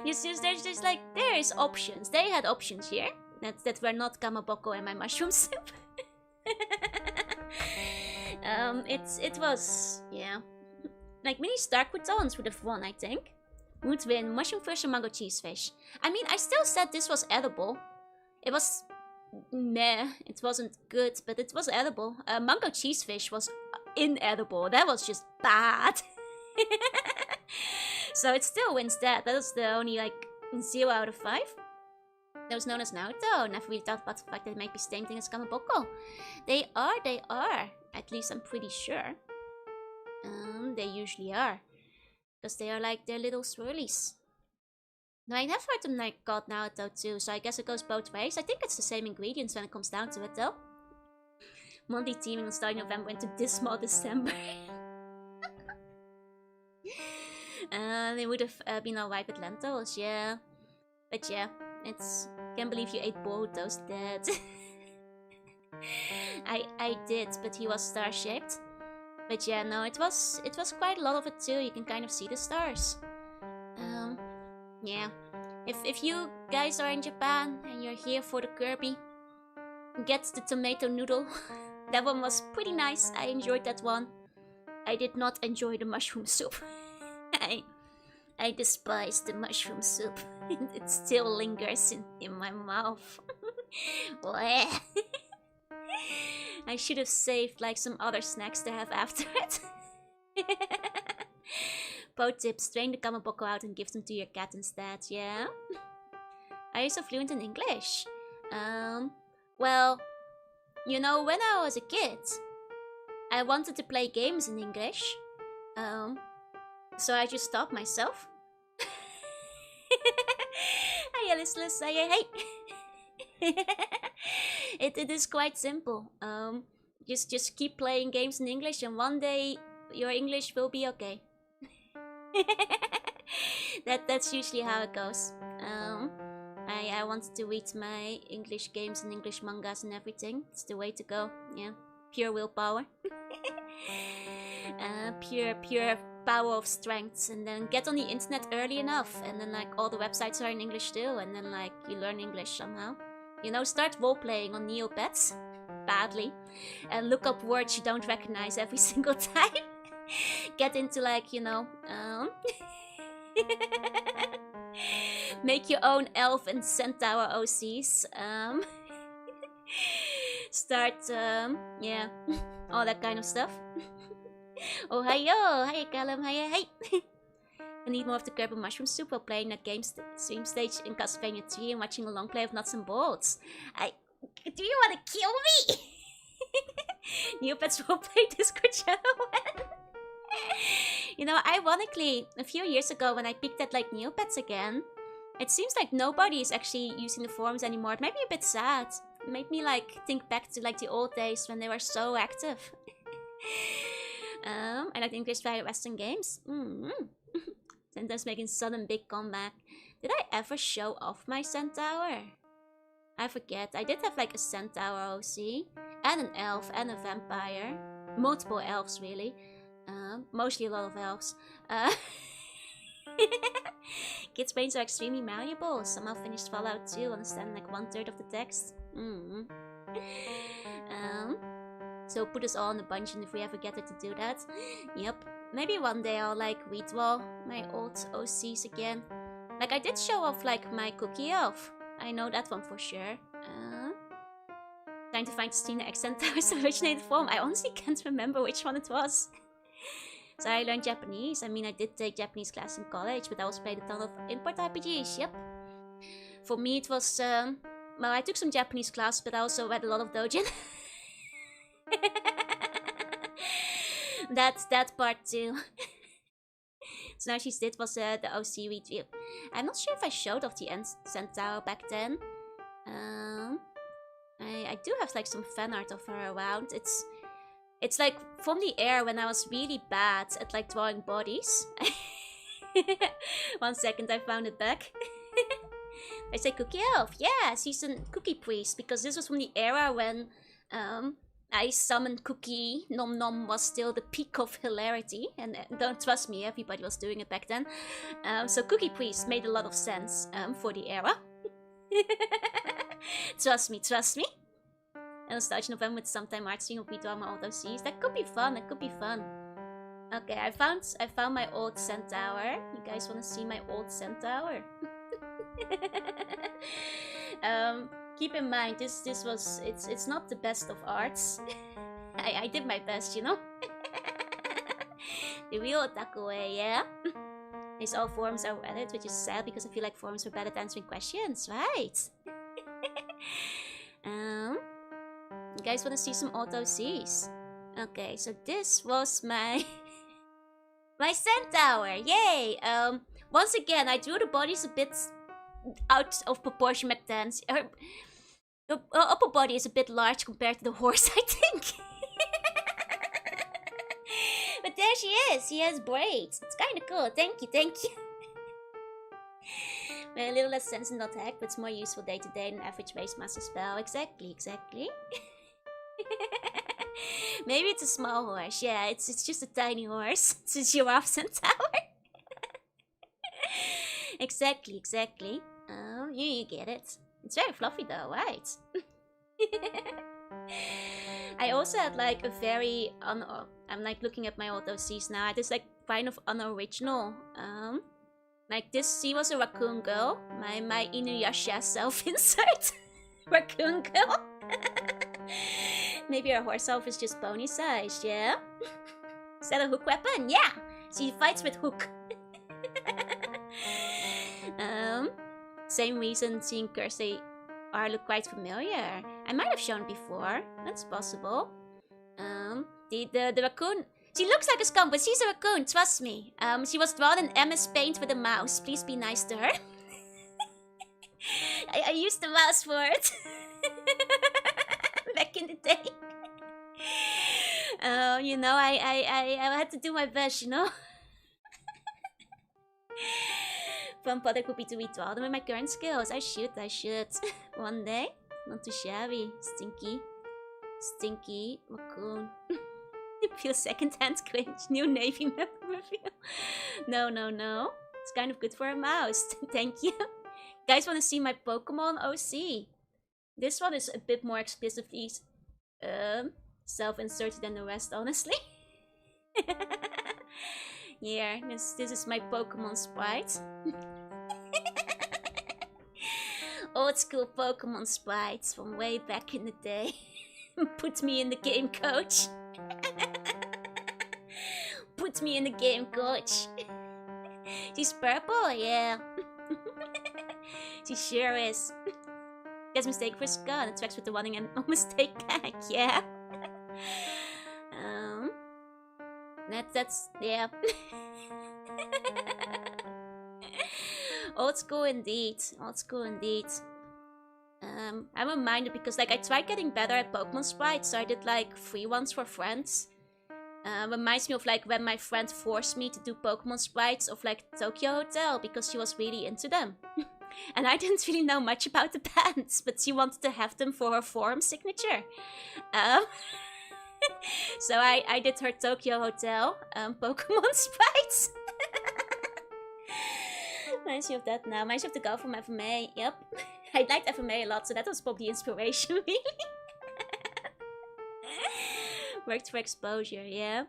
There's options. They had options here that were not kamaboko and my mushroom soup. It was, yeah. Like mini star croutons would have won, I think. Would win mushroom fish and mango cheese fish. I mean, I still said this was edible. It was meh. It wasn't good, but it was edible. Mango cheese fish was inedible. That was just bad. So it still wins that. That was the only like 0 out of 5. That was known as Naruto. Never really thought about the fact that it might be same thing as kamaboko. They are. At least I'm pretty sure. They usually are. Because they are like their little swirlies. No, I never heard them like called Naruto too, so I guess it goes both ways. I think it's the same ingredients when it comes down to it though. Monthly teaming will start in November into dismal December. They would have been alright with lentils, yeah. But yeah, it's... Can't believe you ate Boruto's dead. I did, but he was star-shaped. But yeah, no, it was quite a lot of it too. You can kind of see the stars. Yeah. If you guys are in Japan and you're here for the Kirby, get the tomato noodle. That one was pretty nice. I enjoyed that one. I did not enjoy the mushroom soup. I despise the mushroom soup. It still lingers in my mouth. I should have saved like some other snacks to have after it. Pro tip, strain the kamaboko out and give them to your cat instead, yeah? Are you so fluent in English? Well, you know, when I was a kid, I wanted to play games in English. So I just stopped myself. Hi, Alice, hey. It is quite simple. Just keep playing games in English and one day your English will be okay. That's usually how it goes. I wanted to read my English games and English mangas and everything. It's the way to go. Yeah, pure willpower. Pure power of strength. And then get on the internet early enough, and then like all the websites are in English too, and then like you learn English somehow. You know, start role playing on Neopets badly, and look up words you don't recognize every single time. Get into like, you know, make your own elf and centaur OCs. Start, yeah, all that kind of stuff. Oh, hi Callum, hi. I need more of the Kirby mushroom soup while playing that stream stage in Castlevania 3 and watching a long play of Nuts and Bolts. Do you want to kill me? Neopets roleplay Discord channel. You know, ironically, a few years ago when I peeked at like Neopets again, it seems like nobody is actually using the forums anymore. It made me a bit sad. It made me like think back to like the old days when they were so active. I like the English via Western games. Centaur's making sudden big comeback. Did I ever show off my centaur? I forget. I did have like a centaur OC, and an elf, and a vampire. Multiple elves, really. Mostly a lot of elves. Kids' brains are extremely malleable. Somehow finished Fallout 2, understanding like 1/3 of the text. So put us all in a bunch, and if we ever get it to do that, yep. Maybe one day I'll like redraw my old OCs again. Like I did show off like my cookie elf. I know that one for sure. Trying to find Stina X Centaur's originated form. I honestly can't remember which one it was. So I learned Japanese. I mean, I did take Japanese class in college, but I also played a ton of import RPGs. Yep. For me, it was well, I took some Japanese class, but I also read a lot of doujin. That part too. So now she did was the OC review. I'm not sure if I showed off the Centaur back then. I do have like some fan art of her around. It's like from the air when I was really bad at like drawing bodies. 1 second, I found it back. I say Cookie Elf. Yeah, she's a cookie priest because this was from the era when I summoned Cookie Nom Nom was still the peak of hilarity, and don't trust me, everybody was doing it back then. So Cookie Priest made a lot of sense for the era. Trust me, trust me. I'll start in November with sometime art stream of redrama all those C's. That could be fun, that could be fun. Okay, I found my old centaur. You guys wanna see my old centaur? Keep in mind, this was it's not the best of arts. I did my best, you know. The real otaku way, yeah. These all forums are Reddit, which is sad because I feel like forums were better at answering questions, right? You guys want to see some auto C's? Okay, so this was my my centaur, yay! Once again, I drew the bodies a bit out of proportion back then. The upper body is a bit large compared to the horse, I think. But there she is. She has braids. It's kind of cool. Thank you, thank you. A little less sense in that hack, but it's more useful day to day than average race master spell. Exactly, exactly. Maybe it's a small horse. Yeah, it's just a tiny horse. It's a giraffe centaur. Exactly, exactly. Oh, you get it. It's very fluffy though, right? I also had like a very I'm like looking at my old OCs now. It's like kind of unoriginal. Like this C was a raccoon girl. My Inuyasha self-insert. Raccoon girl. Maybe our horse elf is just pony sized, yeah? Is that a hook weapon? Yeah! She fights with hook. Same reason seeing Cursey R look quite familiar. I might have shown before. That's possible. The raccoon. She looks like a skunk, but she's a raccoon, trust me. She was drawn in MS Paint with a mouse. Please be nice to her. I used the mouse for it. Back in the day. You know, I had to do my best, you know? Fun product would be to redraw them with my current skills. I should. One day. Not too shabby. Stinky raccoon. Feel second-hand cringe. New Navy member reveal. No. It's kind of good for a mouse. Thank you. Guys want to see my Pokemon OC? This one is a bit more explicitly self-inserted than the rest, honestly. Yeah, this is my Pokemon sprite. Old school Pokemon sprites from way back in the day. Put me in the game, coach. Put me in the game, coach. She's purple, yeah. She sure is. Gets mistake for Scott. It tracks with the running and no mistake back, yeah. That's yeah. Old school indeed. Old school indeed. I'm reminded because like I tried getting better at Pokemon sprites, so I did like free ones for friends. Reminds me of like when my friend forced me to do Pokemon sprites of like Tokyo Hotel because she was really into them. And I didn't really know much about the bands, but she wanted to have them for her forum signature. So I did her Tokyo Hotel Pokemon sprites. Reminds me of that now. Reminds me of the girl from FMA. Yep. I liked FMA a lot, so that was probably inspiration, really. Worked for exposure, yeah.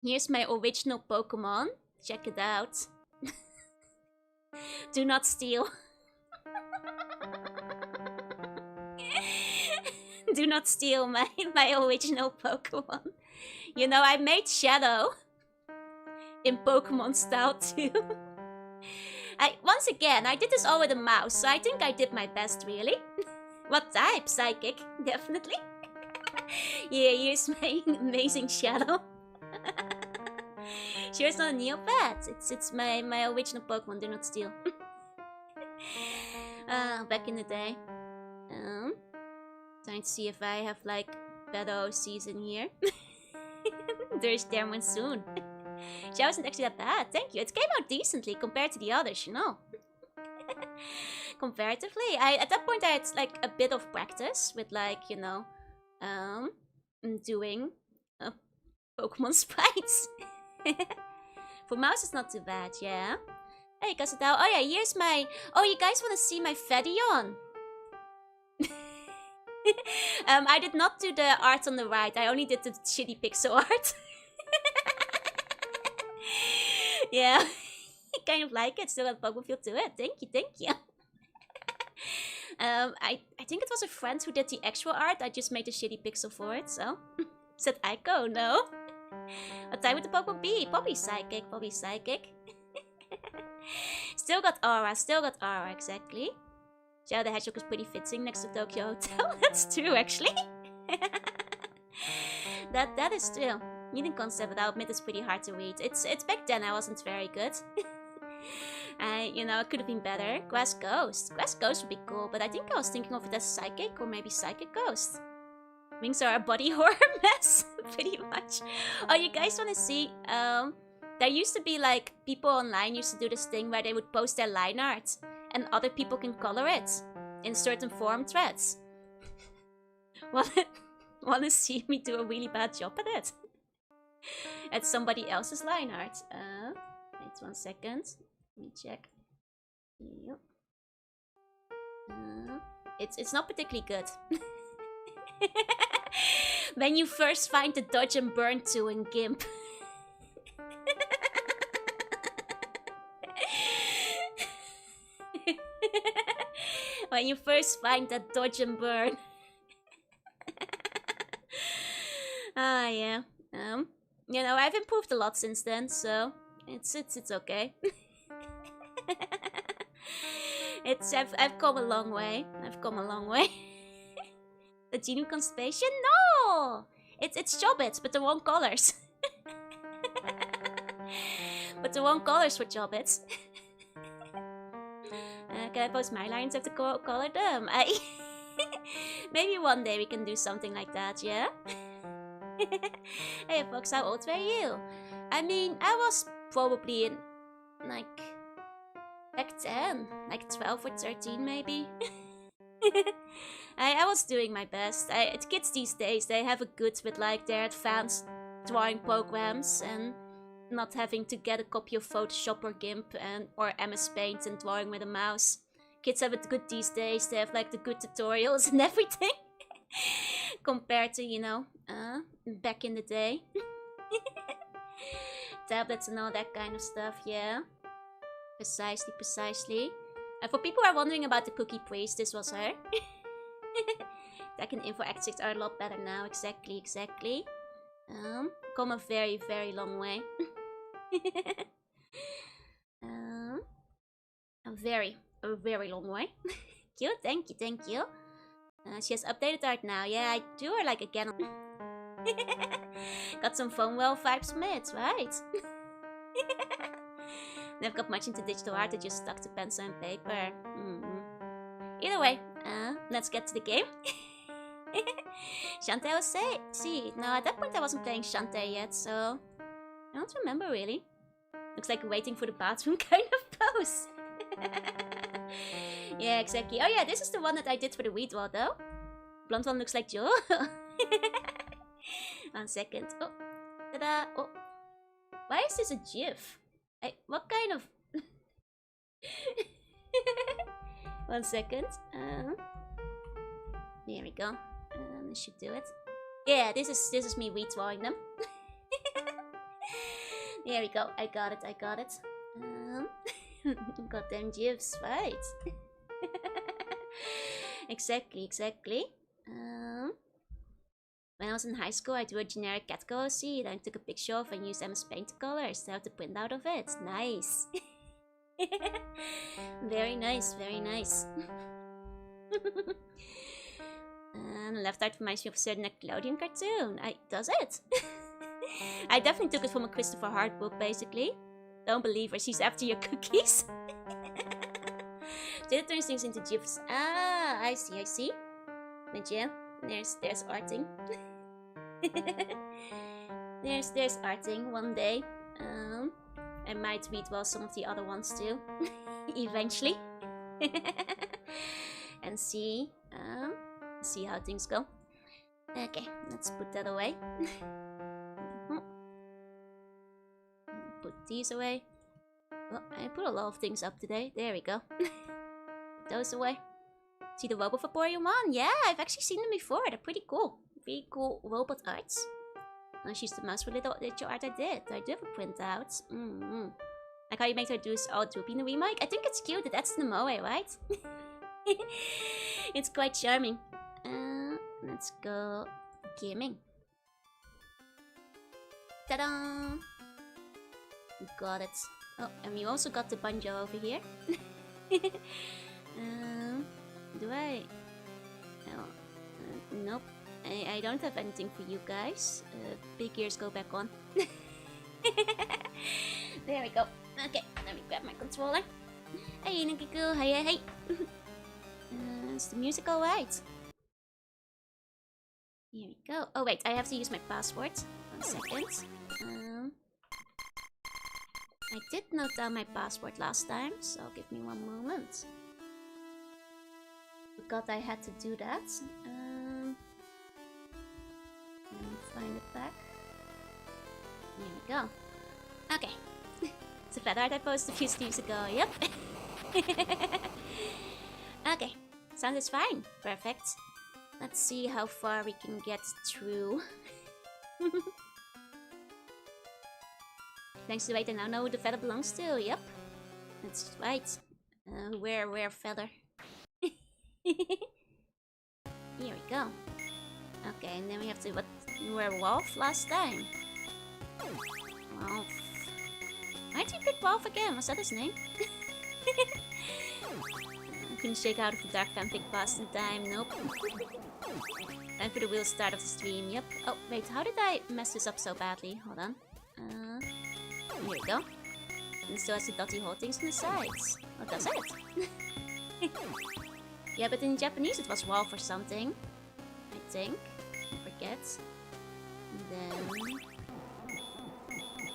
Here's my original Pokemon. Check it out. Do not steal. Do not steal my original Pokemon. You know, I made Shadow in Pokemon style too. Once again, I did this all with a mouse, so I think I did my best, really. What type? Psychic, definitely. Yeah, here's my amazing Shadow. Sure, it's not a Neopet. It's my original Pokemon. Do not steal. Back in the day. Trying to see if I have like better OCs in here. There's Derwin soon. She wasn't actually that bad. Thank you. It came out decently compared to the others, you know. Comparatively, at that point I had like a bit of practice with like, you know, doing Pokemon sprites. For mouse it's not too bad, yeah. Hey, Castlevania. Oh yeah, here's my... Oh, you guys want to see my Fedion? I did not do the art on the right. I only did the shitty pixel art. Yeah. I kind of like it. Still got Pokemon feel to it. Thank you, thank you. I think it was a friend who did the actual art. I just made a shitty pixel for it, so... Said Aiko, no? What type would the Pokemon be? Probably Psychic, probably Psychic. Still got Aura, exactly. Shadow the Hedgehog is pretty fitting next to Tokyo Hotel. That's true, actually. That is true. Meeting concept, I'll admit, is pretty hard to read. It's back then I wasn't very good. You know, it could have been better. Grass Ghost. Grass Ghost would be cool, but I think I was thinking of it as Psychic or maybe Psychic Ghost. Wings are a body horror mess, pretty much. Oh, you guys want to see? There used to be like people online used to do this thing where they would post their line art and other people can color it in certain forum threads. Want to see me do a really bad job at it? At somebody else's line art. Wait 1 second. Let me check. Yep. It's not particularly good. When you first find the dodge and burn tool in GIMP. When you first find that dodge and burn. Yeah. You know, I've improved a lot since then, so it's okay. I've come a long way. The Genu Constipation? No! It's Chobbits, but the wrong colors. But the wrong colors for Chobbits. Can I post my lines? I have to color them. Maybe one day we can do something like that, yeah? Hey folks, how old were you? I mean, I was probably in, like, back then, like 12 or 13 maybe. I was doing my best. Kids these days, they have a good with like their advanced drawing programs and not having to get a copy of Photoshop or GIMP or MS Paint and drawing with a mouse. Kids have it good these days. They have like the good tutorials and everything. Compared to, you know, back in the day. Tablets and all that kind of stuff, yeah. Precisely. And for people who are wondering about the Cookie Priest, this was her. Tech and info extracts are a lot better now, exactly. Come a very, very long way. A very long way. Cute, thank you. She has updated art now. Yeah, I do her like again. Got some fun well vibes from it, right? Never got much into digital art, I just stuck to pencil and paper. Either way, let's get to the game. Shantae was see, no, at that point I wasn't playing Shantae yet, so I don't remember really. Looks like a waiting for the bathroom kind of pose. Yeah, exactly. Oh yeah, this is the one that I did for the weed wall though. Blonde one looks like Joe. 1 second. Oh, ta-da! Oh, why is this a GIF? What kind of? 1 second. There we go. This should do it. Yeah, this is me retweeting them. There we go. I got it. Goddamn GIFs, right? Exactly. When I was in high school, I drew a generic cat color seed and took a picture of and used MS Paint colors to have the printout of it. Nice. Very nice. And left art reminds me of a certain Nickelodeon cartoon. Does it? I definitely took it from a Christopher Hart book, basically. Don't believe her, she's after your cookies. Did it turn things into GIFs? Ah, I see. But yeah, there's arting. there's arting one day. I might read well some of the other ones too. Eventually. And see how things go. Okay, let's put that away. Put these away. Oh, I put a lot of things up today. There we go. Put those away. See the robot Vaporeon one? Yeah, I've actually seen them before. They're pretty cool. Pretty cool robot arts. And she's the most little art I did. I do have a printout. Like how you make her do is all droopy in the remake. I think it's cute. That's the Moe, right? It's quite charming. Let's go gaming. Ta-da! Got it. Oh, and we also got the banjo over here. Do I? No. Nope. I don't have anything for you guys. Big ears go back on. There we go. Okay, let me grab my controller. Hey, Nikiku. Hey. Is the music alright? Here we go. Oh wait, I have to use my password. 1 second. I did note down my password last time, so give me 1 moment. Forgot I had to do that. Let me find it back. Here we go. Okay. It's a flat art I posted a few streams ago, yep. Okay, sounds fine. Perfect. Let's see how far we can get through. Thanks to wait, I now know who the feather belongs to. Yep, that's right. Where feather? Here we go. Okay, and then we have to where Wolf last time. Wolf. Why'd you pick Wolf again? Was that his name? I couldn't shake out of the dark fanfic past in time. Nope. Time for the real start of the stream. Yep. Oh wait, how did I mess this up so badly? Hold on. Here we go. And it still has the dotty hole things on the sides. Oh, does it? Yeah, but in Japanese it was Wolf or something. I think. I forget. And then...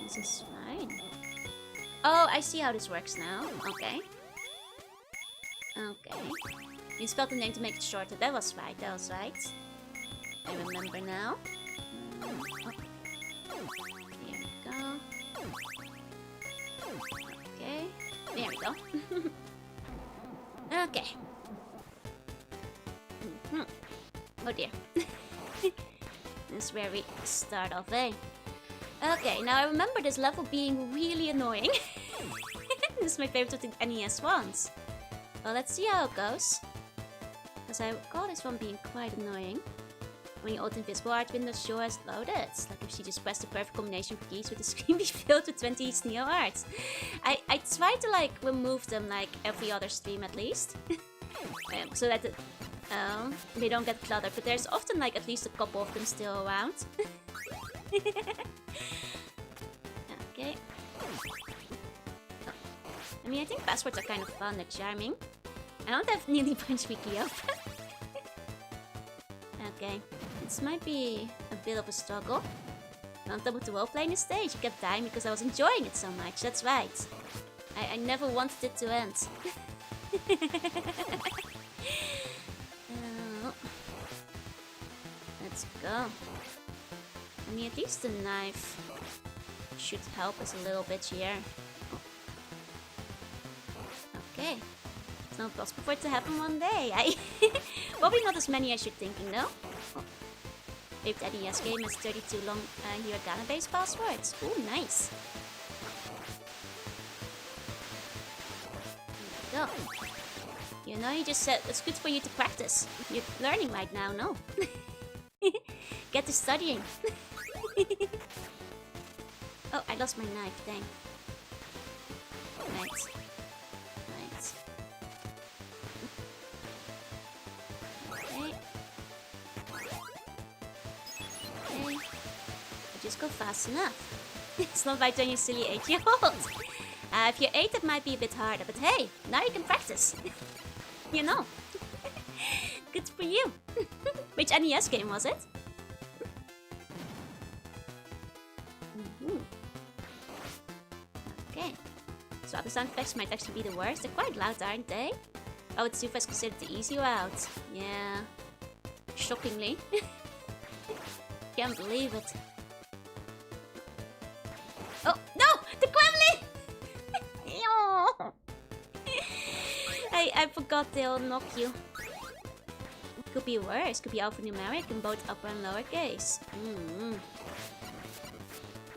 this is fine. Oh, I see how this works now. Okay. Okay. You spelled the name to make it shorter. That was right. I remember now. Oh. Here we go. Okay. There we go. Okay. Oh dear. This is where we start off, eh? Okay, now I remember this level being really annoying. This is my favorite of the NES ones. Well, let's see how it goes. Because I recall this one being quite annoying. When you open invisible art window, sure has loaded. Like if she just pressed the perfect combination of keys, with the screen be filled with 20 Neo arts. I try to like remove them like every other stream at least. So that Oh, they don't get cluttered, but there's often like at least a couple of them still around. Okay. Oh. I mean, I think passwords are kind of fun, they're charming. I don't have nearly Punch Wiki open. Okay, this might be a bit of a struggle. On top of the role-playing stage, I kept dying because I was enjoying it so much, that's right. I never wanted it to end. Let's go. I mean, at least the knife should help us a little bit here. Okay. It's not possible for it to happen one day. Probably not as many as you're thinking, though. Oh. Favorite NES game has 32 long hiragana-based passwords. Ooh, nice. There we go. You know, you just said it's good for you to practice. You're learning right now, no? Get to studying. Oh, I lost my knife, dang. Right. Right. Okay. Okay. Just go fast enough. It's not by turning you silly 8-year-old. If you're 8, it might be a bit harder, but hey, now you can practice. You know. Good for you. Which NES game was it? Okay. So other sound effects might actually be the worst. They're quite loud, aren't they? Oh, Vtuber is considered the easy route. Yeah. Shockingly. Can't believe it. Oh, no! The gremlin! I forgot they'll knock you. Could be worse. Could be alphanumeric in both upper and lower case.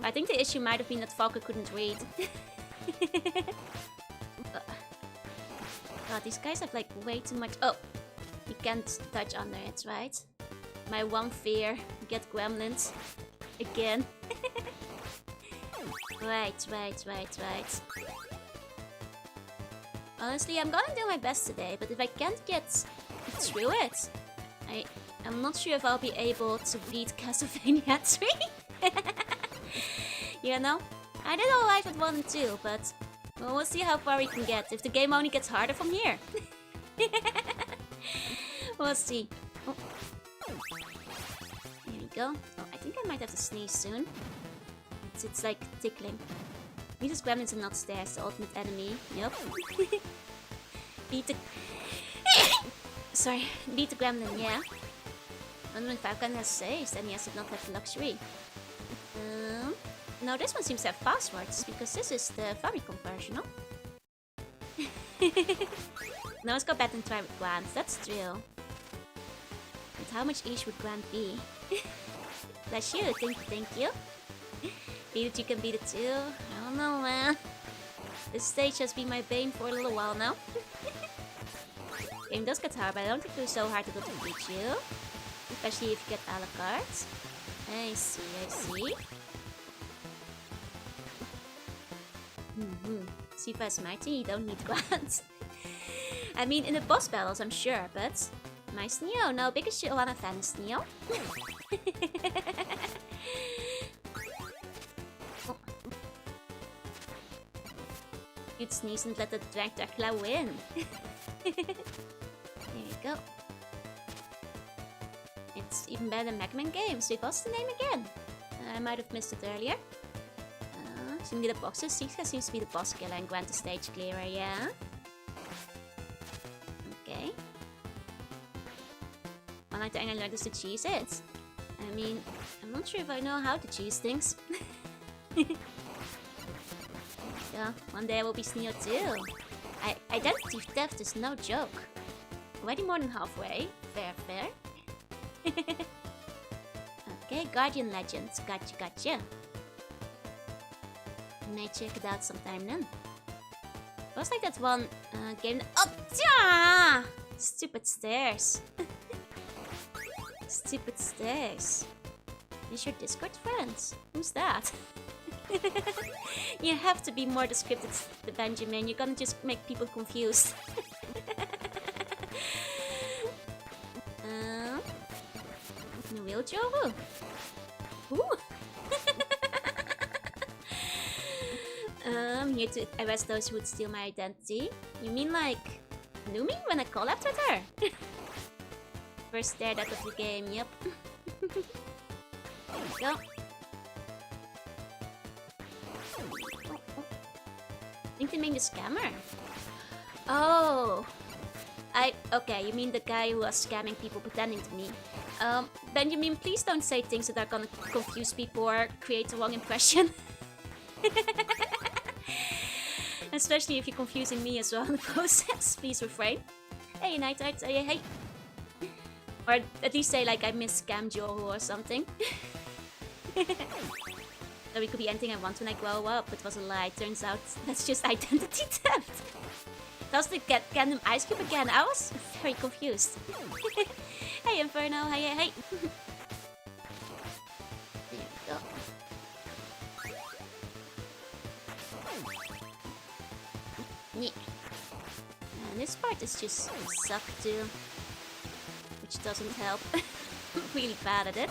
I think the issue might have been that Falker couldn't read. God, these guys have like way too much. Oh, you can't touch under it, right? My one fear: get gremlins again. Right. Honestly, I'm gonna do my best today, but if I can't get through it, I'm not sure if I'll be able to beat Castlevania 3. You know? I did alright with 1 and 2, but well, we'll see how far we can get, if the game only gets harder from here. We'll see. Oh. Here we go. Oh, I think I might have to sneeze soon. It's like tickling. These gremlins are not stairs, the ultimate enemy. Yup. Beat the... Sorry. Beat the gremlin, yeah. And when Falcon has saves, then he has to not have the luxury. No, this one seems to have passwords, because this is the Famicom version, no? Now let's go back and try with Grant, that's true. And how much each would Grant be? Bless you, thank you. Beat it, you can beat it too. I don't know, man. This stage has been my bane for a little while now. Game does get hard, but I don't think it was so hard to beat you. Especially if you get a la carte. I see. Sifa is mighty, you don't need Grant. I mean, in the boss battles, I'm sure, but... My Neo, no, biggest Jorunna fan is Neo. You'd sneeze and let the Dracula win. There you go. It's even better than Mega Man games. So what's the name again? I might have missed it earlier. Seems to be the boxes. Sika seems to be the boss killer and Grant the stage clearer, yeah? Okay. One like thing I learned is to cheese it. I mean, I'm not sure if I know how to cheese things. Yeah, one day I will be Sneo too. Identity theft is no joke. Already more than halfway. Fair. Okay, Guardian Legends. Gotcha. May check it out sometime then. It was like that one game. Oh, yeah! Stupid stairs. Stupid stairs. Is your Discord friends? Who's that? You have to be more descriptive, Benjamin. You're gonna just make people confused. The real Joru. Ooh. Here to arrest those who would steal my identity. You mean like Numi when I collabed with her? First stared out of the game, yep. There we go. I think they mean the scammer. Oh. Okay, you mean the guy who was scamming people pretending to me. Benjamin, please don't say things that are gonna confuse people or create a wrong impression. Especially if you're confusing me as well in the process. Please refrain. Hey, Nighthawk, hey. Or at least say like I mis-scammed Joru or something. So it could be anything I want when I grow up. It was a lie. Turns out that's just identity theft. Does the Gundam Ice Cube again? I was very confused. Hey Inferno, hey. There we go. Yeah. And this part is just suck too. Which doesn't help. Really bad at it.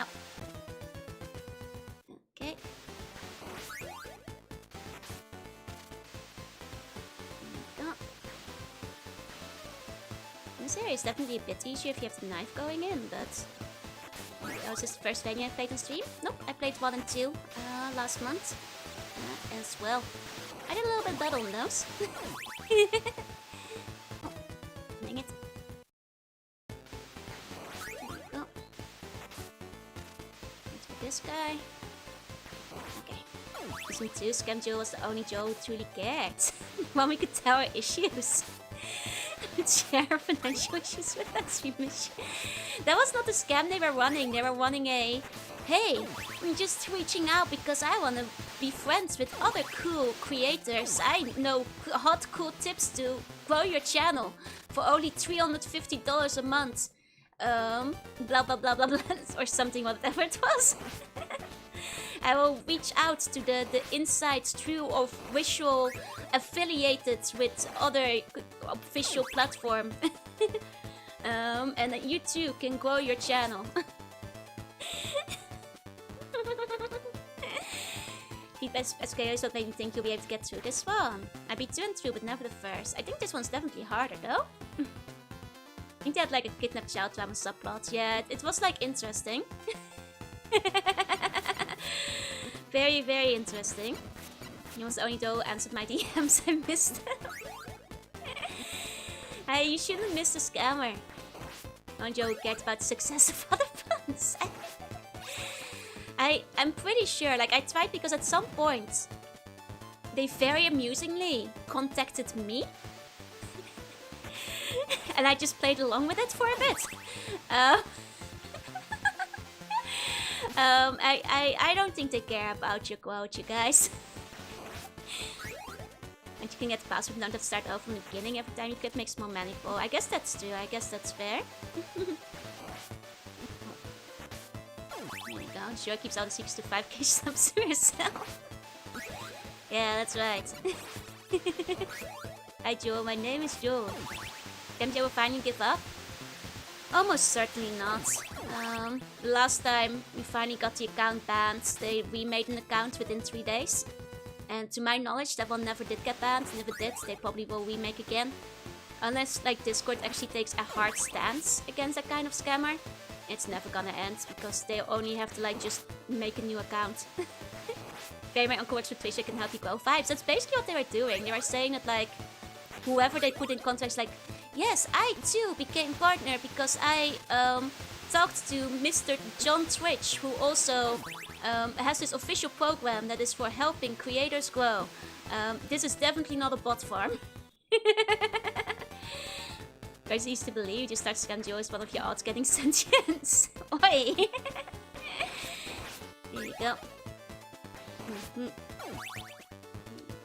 Ow. Okay. This area is definitely a bit easier if you have the knife going in, but... That was just the first Vania I played on stream. Nope, I played 1 and 2 last month as well. I did a little bit better on those. Oh, dang it. There we go. Let's put this guy. Okay. Season 2, Scam Joe was the only Joe who truly cared. Well, we could tell our issues. Share financial issues with us. That was not a scam they were running. They were running a, hey, I'm just reaching out because I want to be friends with other cool creators. I know hot cool tips to grow your channel for only $350 a month. Blah blah blah blah blah or something, whatever it was. I will reach out to the inside through of visual affiliated with other official platform. And that you too can grow your channel. SKO is what made me think you'll be able to get through this one. I beat 2 and 3, but never the first. I think this one's definitely harder though. I think they had like a kidnapped child drama subplot. Yeah, it was like interesting. Very, very interesting. He was the only though who answered my DMs. I missed them. Hey, you shouldn't miss the scammer. Don't you get about the success of other funds? I'm pretty sure, like I tried because at some point they very amusingly contacted me. And I just played along with it for a bit. I don't think they care about your quote, you guys. And you can get the password, don't have to start over from the beginning every time you get makes more manageable. I guess that's true, I guess that's fair. There we go, sure keeps all the secrets to 5k subs to yourself. Yeah, that's right. Hi Joe, my name is Joe. Can Joe finally give up? Almost certainly not. The last time we finally got the account banned, they remade an account within 3 days. And to my knowledge, that one never did get banned. And if it did, they probably will remake again. Unless like Discord actually takes a hard stance against that kind of scammer, it's never gonna end because they only have to like just make a new account. Okay, my uncle works with Twitch, I can help you grow vibes. That's basically what they were doing. They were saying that like whoever they put in contact, like, yes, I too became partner because I talked to Mr. John Twitch, who also has this official program that is for helping creators grow. This is definitely not a bot farm. Guys, easy to believe. You just start to scam Joe is one of your odds getting sentience. Oi! There you go. There you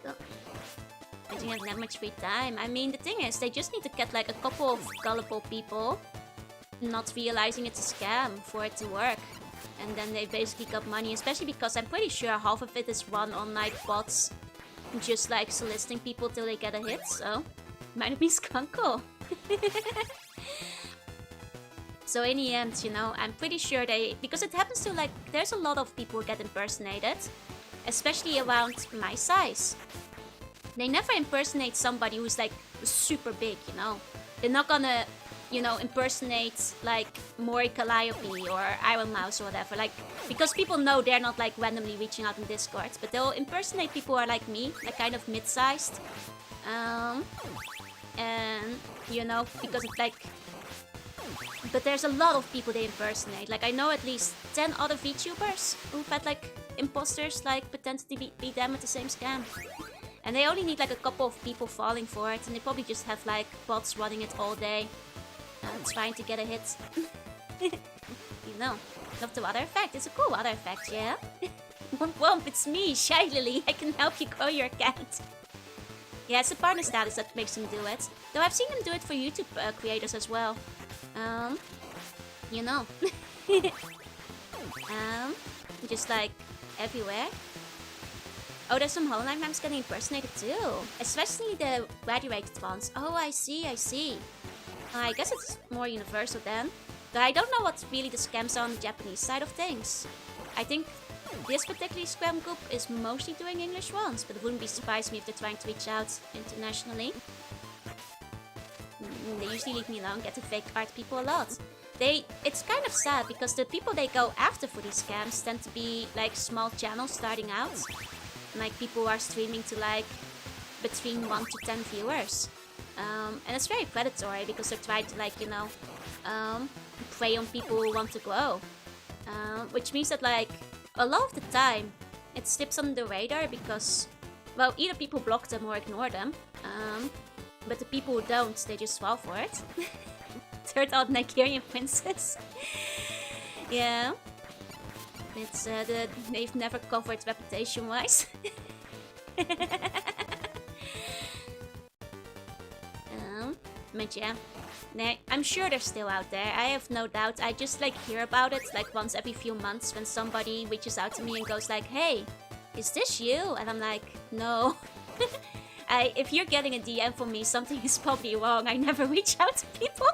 go. I don't have that much free time. I mean, the thing is, they just need to get like a couple of gullible people not realizing it's a scam for it to work. And then they basically got money, especially because I'm pretty sure half of it is run on like bots. Just like soliciting people till they get a hit, so might have been Skunkle. So in the end, you know, I'm pretty sure because it happens to like, there's a lot of people who get impersonated, especially around my size. They never impersonate somebody who's like super big, you know. They're not gonna, you know, impersonate like Mori Calliope or Iron Mouse or whatever. Like, because people know they're not like randomly reaching out in Discord, but they'll impersonate people who are like me, like kind of mid-sized. And, you know, because it's like... But there's a lot of people they impersonate. Like, I know at least 10 other VTubers who've had like imposters like pretend to be them at the same scam. And they only need like a couple of people falling for it, and they probably just have like bots running it all day, trying to get a hit. You know, love the water effect. It's a cool water effect, yeah? Womp womp, it's me, Shy Lily. I can help you grow your account. Yeah, it's the partner status that makes them do it. Though I've seen them do it for YouTube creators as well. You know. Just like everywhere. Oh, there's some Hollow Knight memes getting impersonated too. Especially the graduated ones. Oh, I see, I see. I guess it's more universal then. But I don't know what really the scams are on the Japanese side of things. I think this particular scam group is mostly doing English ones, but it wouldn't be surprised me if they're trying to reach out internationally. They usually leave me alone, get to fake art people a lot. It's kind of sad because the people they go after for these scams tend to be like small channels starting out. Like people who are streaming to like between 1 to 10 viewers. And it's very predatory because they're trying to like, you know, prey on people who want to grow. Which means that like a lot of the time it slips on the radar because, well, either people block them or ignore them. But the people who don't, they just fall for it. Third out Nigerian princess. Yeah. It's they've never covered reputation-wise. But yeah, I'm sure they're still out there. I have no doubt. I just like hear about it like once every few months when somebody reaches out to me and goes like, "Hey, is this you?" And I'm like, "No." If you're getting a DM from me, something is probably wrong. I never reach out to people.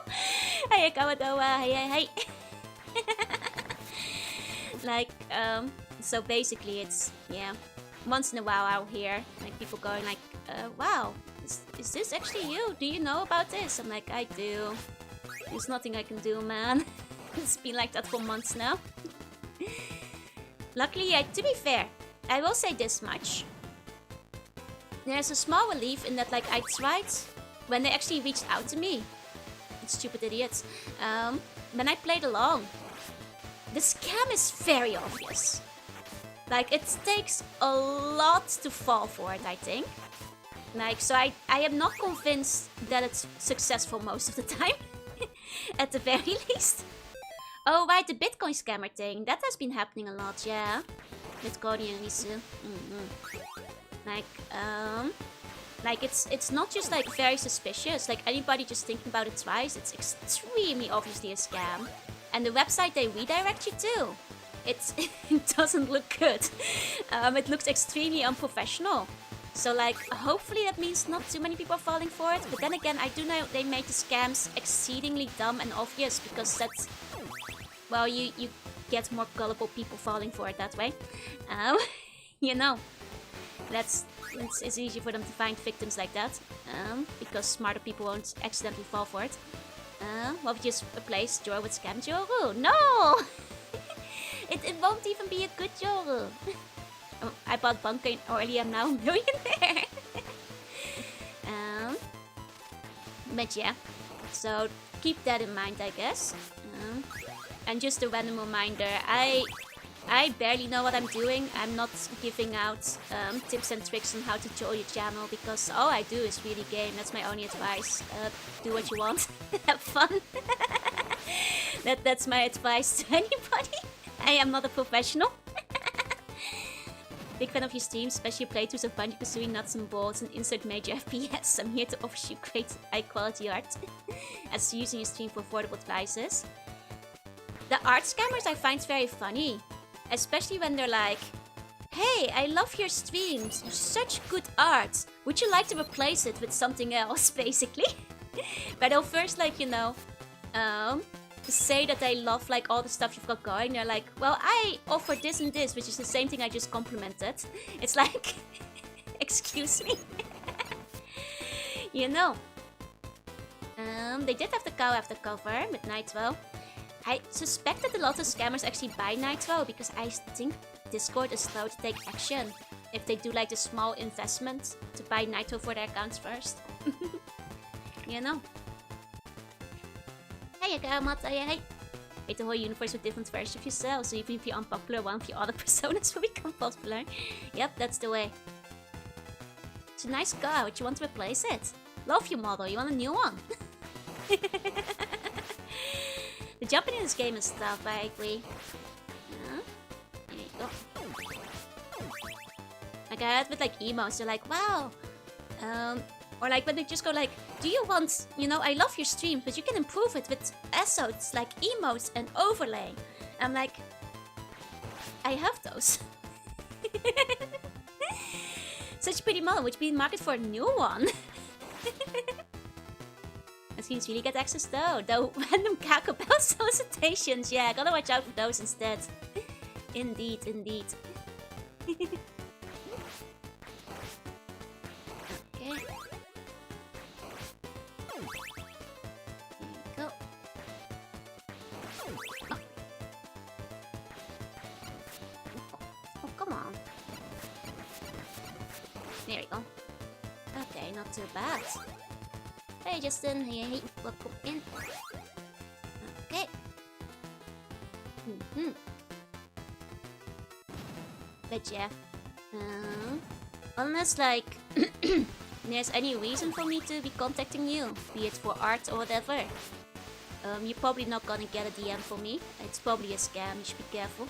Hey, hey. Like, so basically it's, yeah, once in a while I'll hear like people going like, wow, is this actually you? Do you know about this? I'm like, I do. There's nothing I can do, man. It's been like that for months now. Luckily, to be fair, I will say this much. There's a small relief in that, like, I tried when they actually reached out to me. Stupid idiots. When I played along, the scam is very obvious. Like, it takes a lot to fall for it, I think. Like, so I am not convinced that it's successful most of the time. At the very least. Oh, right, the Bitcoin scammer thing. That has been happening a lot, yeah. Bitcoin and Risu. Like it's not just like very suspicious, like anybody just thinking about it twice, it's extremely obviously a scam. And the website they redirect you to, it doesn't look good. It looks extremely unprofessional. So like, hopefully that means not too many people are falling for it, but then again, I do know they make the scams exceedingly dumb and obvious because that's, well, you get more gullible people falling for it that way. You know. It's easy for them to find victims like that, because smarter people won't accidentally fall for it. What if you just replace Joru with Scam Joru? No! it won't even be a good Joru. I bought Bunker earlier, I'm now a millionaire. But yeah, so keep that in mind, I guess. And just a random reminder, I barely know what I'm doing. I'm not giving out tips and tricks on how to troll your channel because all I do is really game. That's my only advice. Do what you want. Have fun. That's my advice to anybody. I am not a professional. Big fan of your streams, especially your playthroughs of Banjo-Kazooie, Nuts and Bolts, and insert major FPS. I'm here to offer you great high-quality art. As using your stream for affordable devices. The art scammers I find very funny. Especially when they're like, "Hey, I love your streams, such good art. Would you like to replace it with something else?" Basically. But they'll first, like, you know, say that they love like all the stuff you've got going. They're like, well, I offer this and this, which is the same thing I just complimented. It's like, excuse me. You know. They did have the cow after cover with Nitro. I suspect that a lot of scammers actually buy Nitro because I think Discord is slow to take action if they do like the small investment to buy Nitro for their accounts first. You know. Hey, Akamat, hey. Wait, the whole universe with different versions of yourself, so even if you're unpopular, one of your other personas will become popular. Yep, that's the way. It's a nice car, but you want to replace it. Love your model, you want a new one. The jumping in this game is tough, I agree. There you go. Like I had with like emotes, they're like, wow. Or like when they just go like, do you want, you know, I love your stream, but you can improve it with esodes, like emotes and overlay. I'm like, I have those. Such a pretty model, would you be in the market for a new one? Skins really get access though. Though random Cacobell solicitations, yeah, gotta watch out for those instead. Indeed, indeed. Okay. There you go. Oh, come on. There we go. Okay, not too bad. Hey Justin, hey, welcome in. Okay. But yeah. Unless like there's any reason for me to be contacting you, be it for art or whatever, you're probably not gonna get a DM from me. It's probably a scam, you should be careful.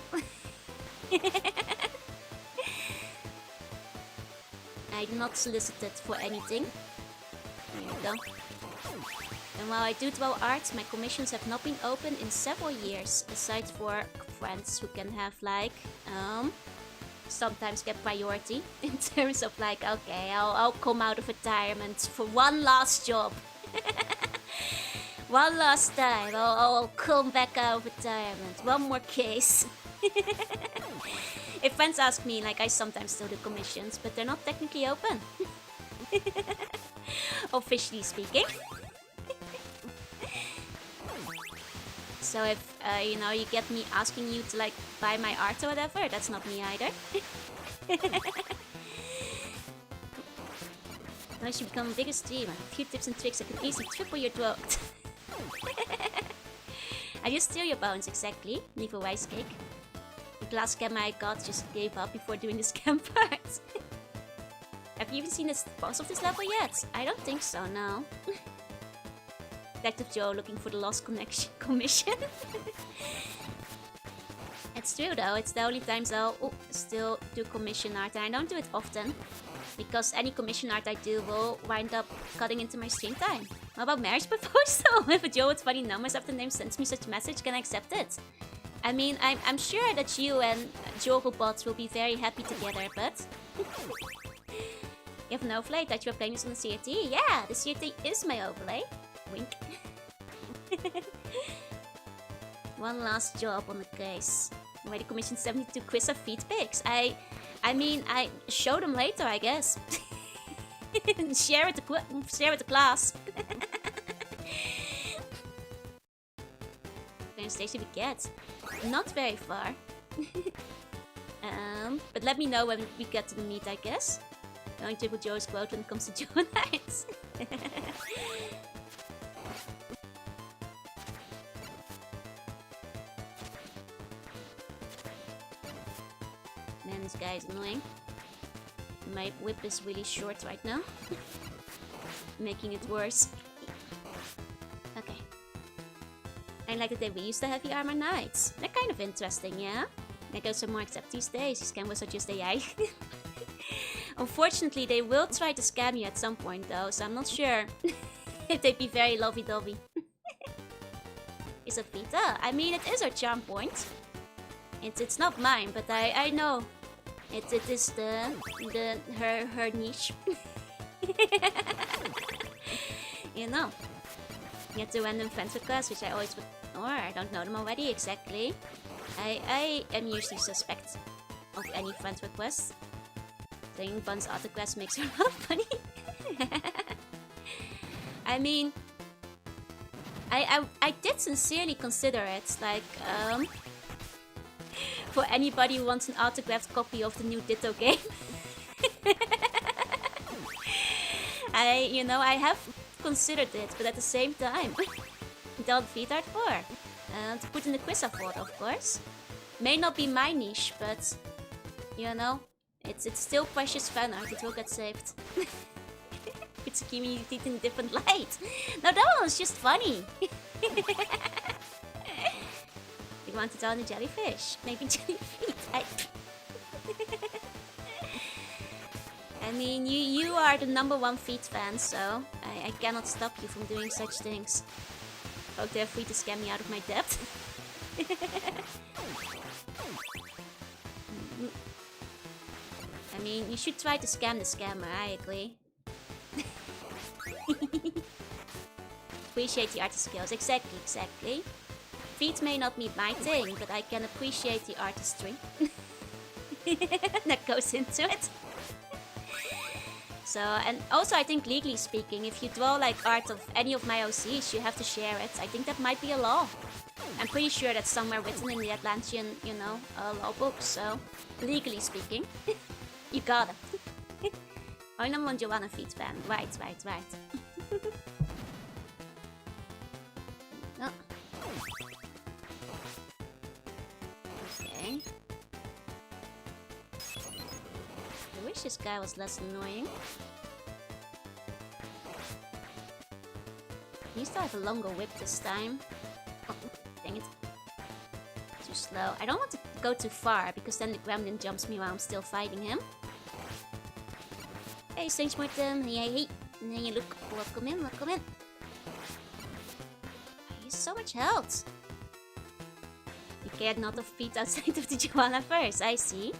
I'm not solicited for anything. There you go. And while I do dwell art, my commissions have not been open in several years, aside for friends who can have like, sometimes get priority in terms of like, okay, I'll come out of retirement for one last job. One last time, I'll come back out of retirement. One more case. If friends ask me, like I sometimes still do commissions, but they're not technically open. Officially speaking. So if, you know, you get me asking you to like buy my art or whatever, that's not me either. Once you become a bigger streamer, a few tips and tricks that can easily triple your growth. I just steal your bones, exactly. Leave a rice cake. The last scam I got just gave up before doing the scam part. Have you even seen the boss of this level yet? I don't think so, no. Detective Joe looking for the lost commission. It's true though, it's the only times I'll still do commission art, and I don't do it often. Because any commission art I do will wind up cutting into my stream time. What about marriage proposal? If a Joe with funny numbers after name sends me such a message, can I accept it? I mean, I'm sure that you and Jorobot will be very happy together, but... You have an overlay that you are playing this on the CRT? Yeah, the CRT is my overlay. Wink. One last job on the case. Already commissioned 72 quiz of feed pics. I mean, I show them later, I guess. share with the class. Where station we get? Not very far. But let me know when we get to the meet, I guess. Going to Joe's quote when it comes to Joe Nights. Man, this guy is annoying. My whip is really short right now. Making it worse. Okay. I like that they reuse the heavy armor knights. They're kind of interesting, yeah? That goes some more accept these days. These cameras are just AI. Unfortunately, they will try to scam you at some point though, so I'm not sure if they'd be very lovey-dovey. Is it Vita? I mean, it is her charm point. It's not mine, but I know. It is her niche. You know. You get the random friends request, which I always would Or I don't know them already exactly. I am usually suspect of any friend request. Saying Bun's autographs makes her a lot funny. I mean, I did sincerely consider it, like, for anybody who wants an autographed copy of the new Ditto game. I have considered it, but at the same time, don't feed art for. To put in the quiz award, of course. May not be my niche, but, it's still precious fan art, it will get saved. It's community in a different light. No, that one was just funny. You want to draw the jellyfish? Maybe jellyfish. I mean, you are the #1 feet fan, so I cannot stop you from doing such things. Hope they're free to scam me out of my debt. I mean, you should try to scam the scammer, I agree. Appreciate the artist skills, exactly. Feet may not be my thing, but I can appreciate the artistry. That goes into it. So, and also I think legally speaking, if you draw like art of any of my OCs, you have to share it. I think that might be a law. I'm pretty sure that's somewhere written in the Atlantean, law book, so legally speaking, you got it. I'm #1 Jorunna feet fan. Right. Oh. Okay. I wish this guy was less annoying. He used to have a longer whip this time. Oh, dang it. Too slow. I don't want to go too far, because then the gremlin jumps me while I'm still fighting him. Hey, Saint Martin. Hey. Hey, look. Welcome in. He's so much health. You cared not of feet outside of the Jorunnaverse, I see.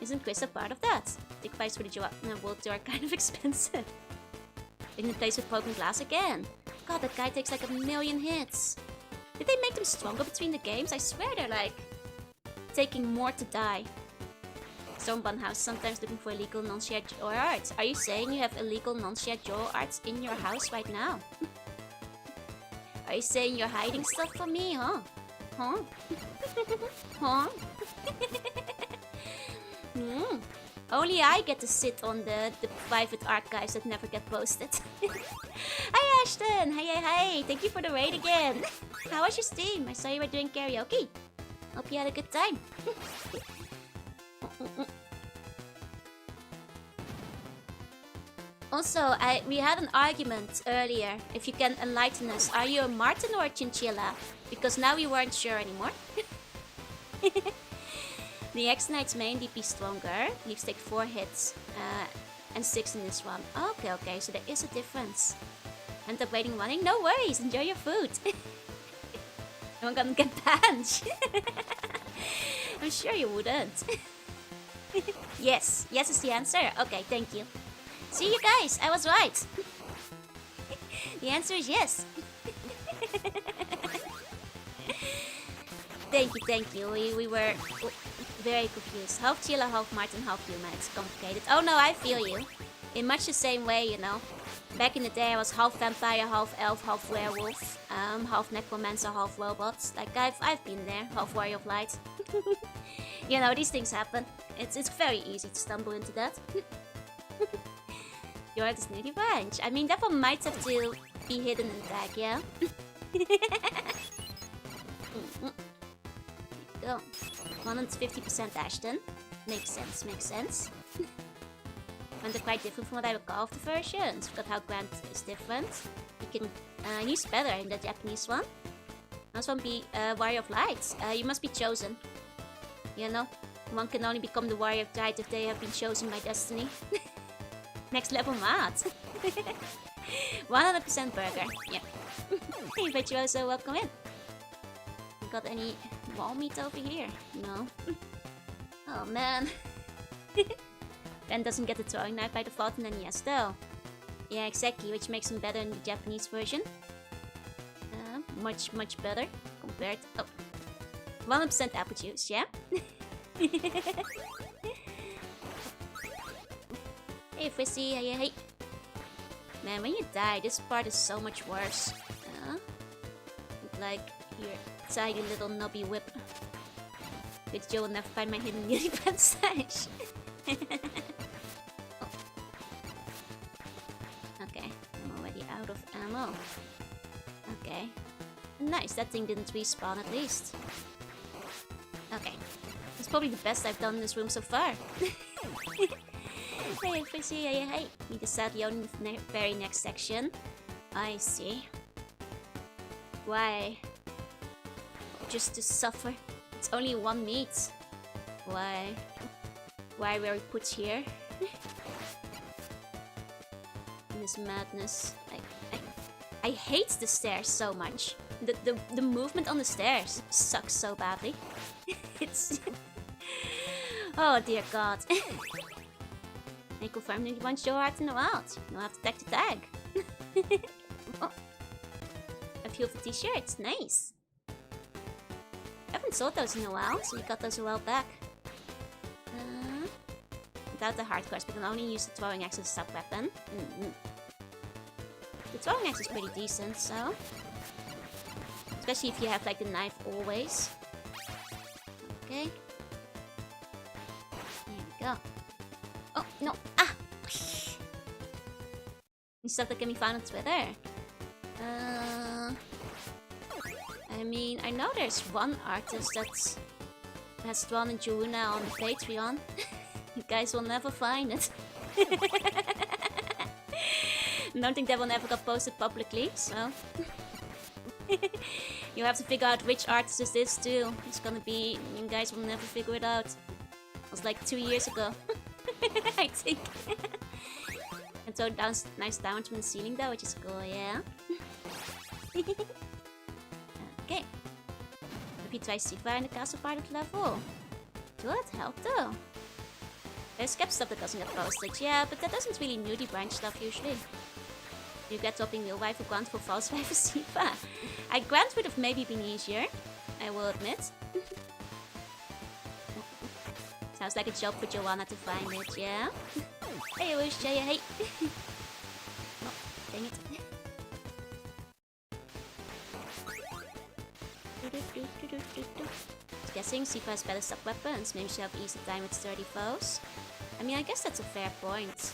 Isn't Chris a part of that? Tick fights for the Jorunna World Tour are kind of expensive. In the place with broken glass again. God, that guy takes like 1,000,000 hits. Did they make them stronger between the games? I swear they're like taking more to die. Stormbun house, sometimes looking for illegal non-shared draw arts. Are you saying you have illegal non-shared draw arts in your house right now? Are you saying you're hiding stuff from me, huh? Huh? Only I get to sit on the private archives that never get posted. Hi Ashton! Hey! Thank you for the raid again! How was your stream? I saw you were doing karaoke. Hope you had a good time. Also, we had an argument earlier. If you can enlighten us, are you a marten or a chinchilla? Because now we weren't sure anymore. The X-Knight's main DP stronger. Leaves take 4 hits and 6 in this one. Okay, so there is a difference. End up waiting running? No worries, enjoy your food. I'm gonna get punched. I'm sure you wouldn't. Yes is the answer. Okay, thank you. See you guys, I was right. The answer is yes. Thank you. We were very confused. Half Chilla, half Martin, half Yuma. It's complicated. Oh no, I feel you. In much the same way, you know. Back in the day, I was half vampire, half elf, half werewolf, half necromancer, half robot. Like I've been there. Half warrior of light. You know, these things happen. It's very easy to stumble into that. You're at this nitty ranch. I mean, that one might have to be hidden in the bag, yeah? Go. 150% Ashton. Makes sense. And they're quite different from what I recall of the versions. Forgot how Grant is different. He's better in the Japanese one. Must one be Warrior of Light. You must be chosen. You know? One can only become the Warrior of Light if they have been chosen by destiny. Next level mod. 100% burger. Yeah. Hey, Virtuoso, welcome in. Got any wall meat over here? No. Oh man. Ben doesn't get the throwing knife by default, and then yes, though. Yeah, exactly, which makes him better in the Japanese version. much better compared. Oh, 100% apple juice, yeah. Hey, Frizzy, hey. Man, when you die, this part is so much worse. Like your tiny little knobby whip. Which you will never find my hidden beauty plant stash. Oh. Okay, I'm already out of ammo. Okay. Nice, that thing didn't respawn at least. Okay. That's probably the best I've done in this room so far. Hey, Frizzy, hey. Need to start the very next section. I see. Why? Just to suffer. It's only one meat. Why? Why were we put here? In this madness. I hate the stairs so much. The movement on the stairs sucks so badly. It's... Oh dear god. I confirmed that you want your heart in the wild. You'll have to tag to tag. Oh. A few of the t-shirts, nice. I haven't sold those in a while, so you got those a while back. Without the hard quest, we can only use the throwing axe as a sub-weapon. The throwing axe is pretty decent, so... Especially if you have like the knife always. Okay. There we go. Oh, no! Ah! Stuff that can be found on Twitter. I mean, I know there's one artist that has drawn a Jorunna on Patreon. You guys will never find it. I don't think that one ever got posted publicly, so... You have to figure out which artist this is too. It's gonna be... You guys will never figure it out. It was like 2 years ago. I think. And so down, nice down from the ceiling though, which is cool, yeah. Okay. If you try Siva in the castle part of the level. Will it help though? There's kept stuff that doesn't get posted, yeah, but that doesn't really nudie branch stuff usually. You get topping real wife for Grant for false wife for Siva. Grant would have maybe been easier, I will admit. Sounds like a job for Jorunna to find it, yeah? Hey, Whoosh, hey. Oh, dang it. Guessing Siva has better sub-weapons, maybe she'll have easy time with sturdy foes. I mean, I guess that's a fair point.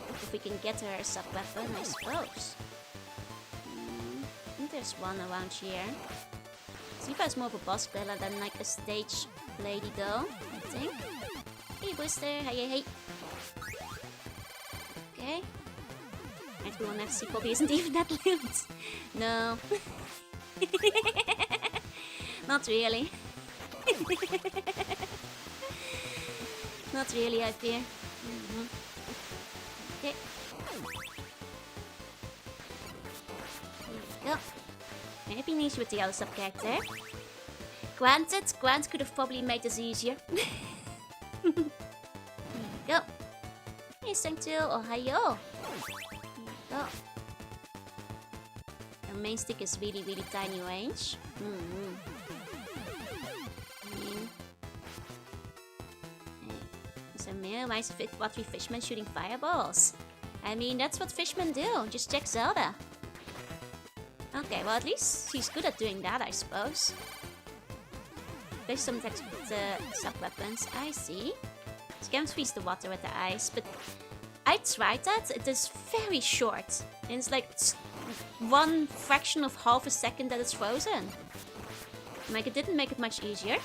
If we can get her a sub-weapon, I suppose. I think there's one around here. Siva is more of a boss killer than like a stage lady though, I think. Hey Booster, hey. Okay. And we will never see Poppy isn't even that loot. No. Not really. Not really, I fear. Okay. There we go. Maybe an issue with the other sub-character. Granted, Grant could have probably made this easier. There we go. Hey, Sanctil, Ohio. There we go. Our main stick is really tiny range. There's a mirror. Why is watery fishman shooting fireballs? I mean, that's what fishmen do. Just check Zelda. Okay, well at least he's good at doing that, I suppose. There's some attacks with sub-weapons, I see. Scams freeze the water with the ice, but I tried that. It is very short. And it's like one fraction of half a second that it's frozen. Like, it didn't make it much easier.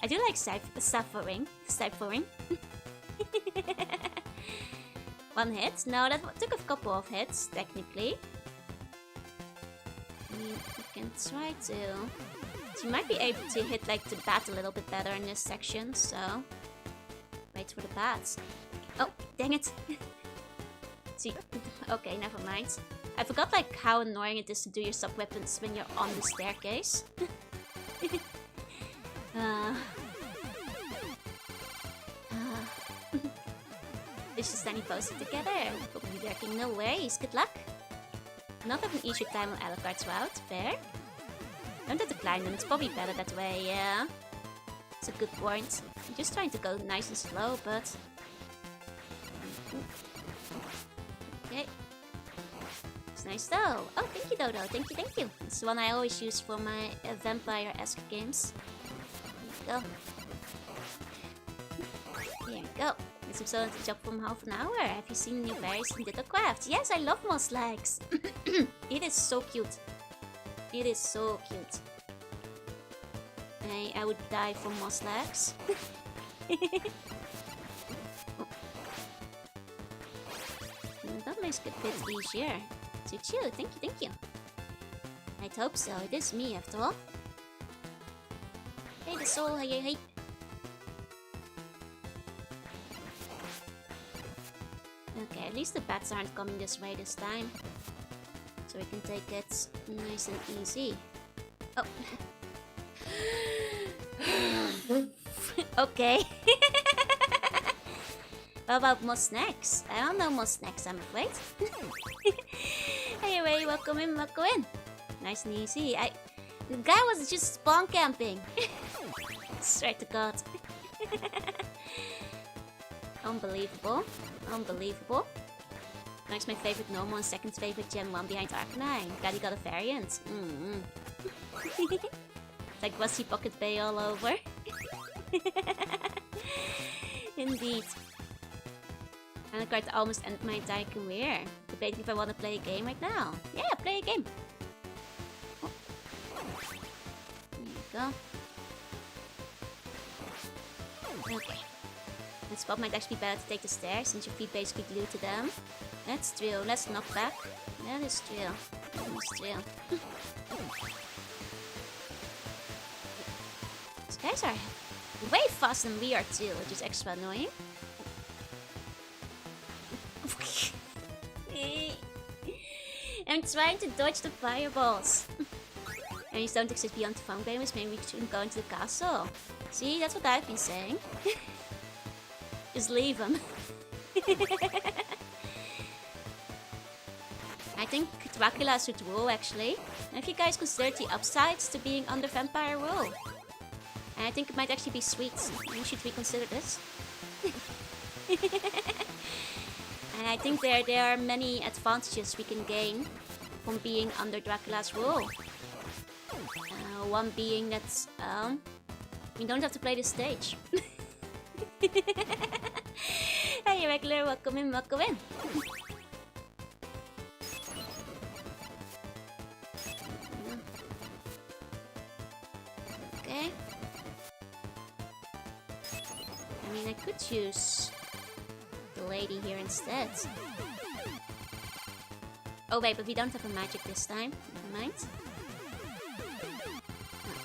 I do like suffering. One hit? No, that took a couple of hits, technically. We can try to... So you might be able to hit like the bat a little bit better in this section, so... Wait for the bats. Oh, dang it! See, okay, never mind. I forgot like how annoying it is to do your sub-weapons when you're on the staircase. Let's just stand posted together. Probably working, no worries. Good luck. Not have an easier time on Alucard's route. Fair. Don't have to climb them. It's probably better that way, yeah. It's a good point. I'm just trying to go nice and slow, but... Okay. It's nice though. Oh, thank you, Dodo. Thank you, thank you. It's the one I always use for my vampire-esque games. There you go. Here we go. It's also a job from half an hour. Have you seen the new berries in Ditto Craft? Yes, I love moss legs. It is so cute. It is so cute. I would die for moss legs. That makes it a bit easier. To chew. Thank you, thank you. I'd hope so. It is me after all. Hey, the soul. Hey, hey. Okay, at least the bats aren't coming this way this time. So we can take it nice and easy. Oh. Okay. What about more snacks? I don't know more snacks, I'm afraid. Hey Ray, welcome in, welcome in. Nice and easy. The guy was just spawn camping. Swear to God. Unbelievable. Unbelievable. Next, my favorite normal and second favorite Gen 1 behind Arcanine. Glad he got a variant. Like Rusty Pocket Bay all over. Indeed. And I got to almost end my entire career. Debating if I want to play a game right now. Yeah, play a game. Oh. There you go. Okay. This spot might actually be better to take the stairs since your feet basically glued to them. That's true. Let's knock back. That is true. That is true. These guys are way faster than we are too, which is extra annoying. I'm trying to dodge the fireballs. Enemies don't exist beyond the phone gamers. Maybe we shouldn't go into the castle. See, that's what I've been saying. Just leave them. I think Dracula should rule, actually. And if you guys consider the upsides to being under vampire rule, and I think it might actually be sweet. You should reconsider this. And I think there are many advantages we can gain from being under Dracula's rule. One being that we don't have to play this stage. Hey regular, welcome in, welcome in. Okay. I mean, I could choose the lady here instead. Oh wait, but we don't have a magic this time. Never mind.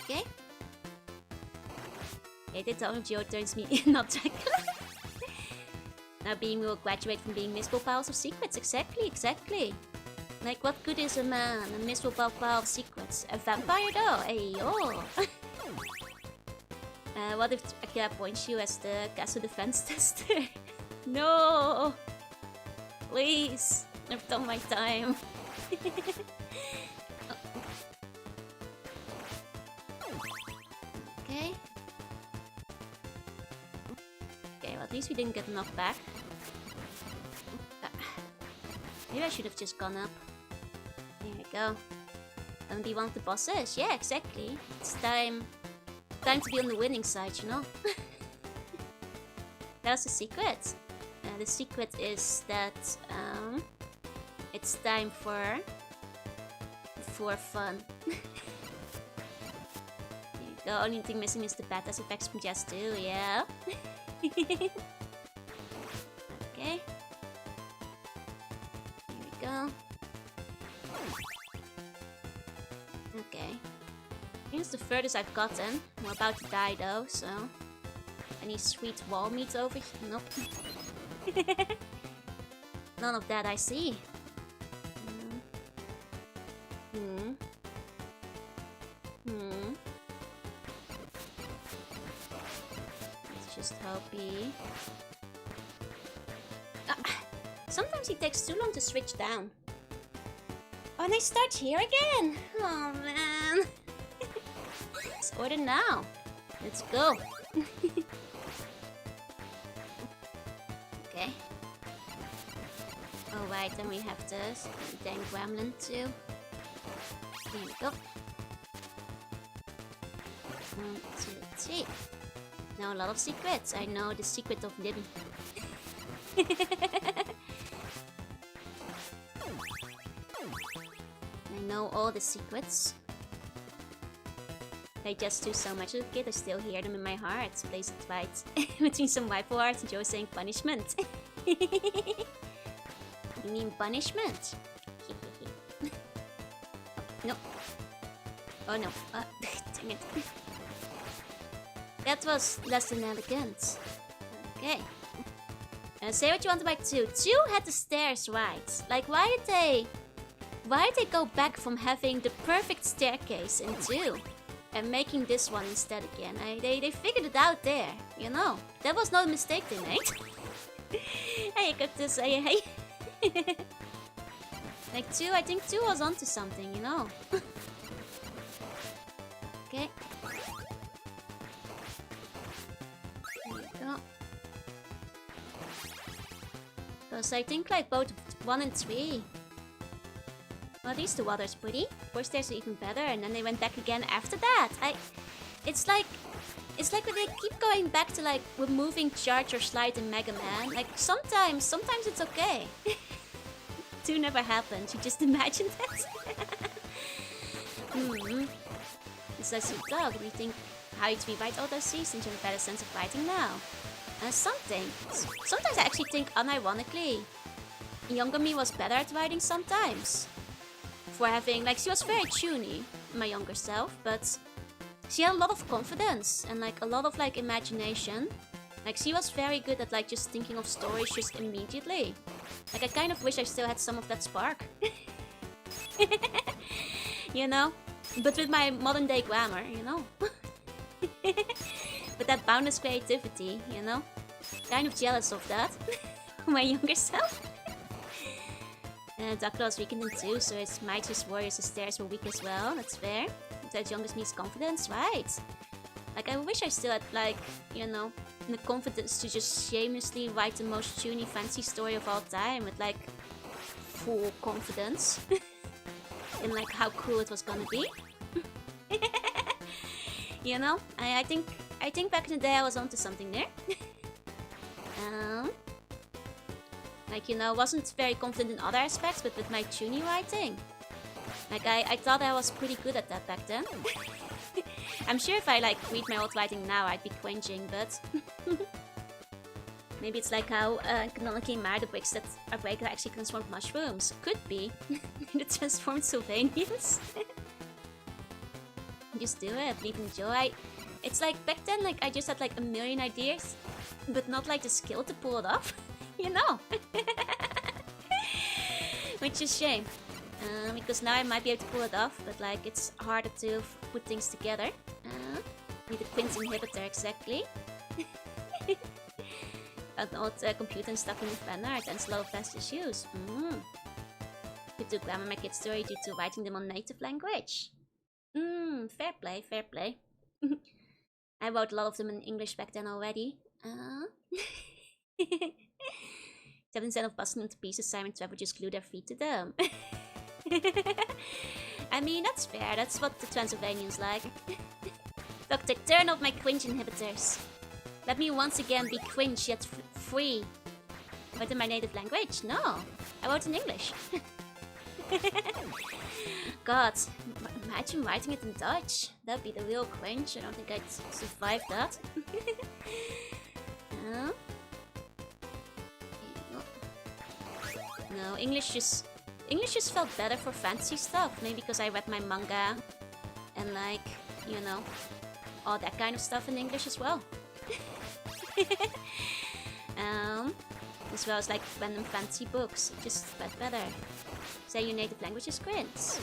Okay. Yeah, they told me Geo turns me not Dracula. Now being will graduate from being miserable piles of secrets. Exactly, exactly. Like, what good is a man? A miserable pile of secrets. A vampire though? Hey, yo. What if Dracula appoints you as the castle defense tester? No! Please! I've done my time. Okay. Okay, well at least we didn't get knocked back. Maybe I should have just gone up. There we go. And be one of the bosses. Yeah, exactly. It's time to be on the winning side, you know? That was the secret. The secret is that it's time for fun. There you go. Only thing missing is the badass effects from Jazz 2, yeah. Okay. Here we go. Okay. Here's the furthest I've gotten. I'm about to die though, so... Any sweet wall meat over here? Nope. None of that I see. Let's just hope he... Sometimes it takes too long to switch down. Oh, and I start here again. Oh man. Let's order now. Let's go. Okay. Oh right, then we have this dang gremlin too. Here we go. 1, 2, 3. Now a lot of secrets. I know the secret of living. I know all the secrets. I just do so much of it, I still hear them in my heart. Plays it right between some rifle arts and Joe saying punishment. You mean punishment? No. Oh no. Dang it. That was less than elegant. Okay. Say what you want about 2. 2 had the stairs right. Like, why did they go back from having the perfect staircase in 2 and making this one instead again? They figured it out there, you know. That was not a mistake they made. Hey, I got this. Hey. Like 2, I think 2 was onto something, you know. Okay. There we go. Because I think like both 1 and 3. Well, at least the water's pretty. 4 stairs are even better, and then they went back again after that. It's like when they keep going back to like removing charge or slide in Mega Man. Like sometimes it's okay. 2 never happened. You just imagined it. It's like your dog. Do you think how you rewrite all those scenes since you have a better sense of writing now? Sometimes I actually think unironically, younger me was better at writing sometimes. For having, like, she was very tuney, my younger self, but she had a lot of confidence and like a lot of like imagination. Like she was very good at like just thinking of stories just immediately. Like I kind of wish I still had some of that spark. You know? But with my modern day grammar, you know? With that boundless creativity, you know? Kind of jealous of that. My younger self. Dracula was weakened in 2, so his mightiest warriors' stairs were weak as well. That's fair. That youngest needs confidence, right? Like I wish I still had like, you know, the confidence to just shamelessly write the most tuny fancy story of all time with like full confidence in like how cool it was gonna be. You know, I think back in the day I was onto something there. Like, you know, wasn't very confident in other aspects, but with my tuny writing, like I thought I was pretty good at that back then. I'm sure if I like read my old writing now, I'd be cringing, but maybe it's like how canonically Mario bricks that are breaker actually transformed mushrooms. Could be. The transformed Sylvanians. Just do it, leave enjoy. It's like back then, like I just had like a million ideas, but not like the skill to pull it off. You know. Which is a shame. Because now I might be able to pull it off, but like it's harder to put things together. Need a quint inhibitor exactly. An old computer and stuck in a banner tends a lot of fast issues. Could do grammar my kids' story due to writing them on native language. Fair play, fair play. I wrote a lot of them in English back then already. 7% of busting them to pieces, Simon Trevor just glued their feet to them. I mean, that's fair. That's what the Transylvanians like. Doctor, turn off my cringe inhibitors. Let me once again be cringe yet free. But in my native language? No. I wrote in English. God, imagine writing it in Dutch. That'd be the real cringe. I don't think I'd survive that. No, English just felt better for fancy stuff. Maybe because I read my manga and like, you know, all that kind of stuff in English as well. As well as like random fancy books. It just read better. Say your native language is cringe.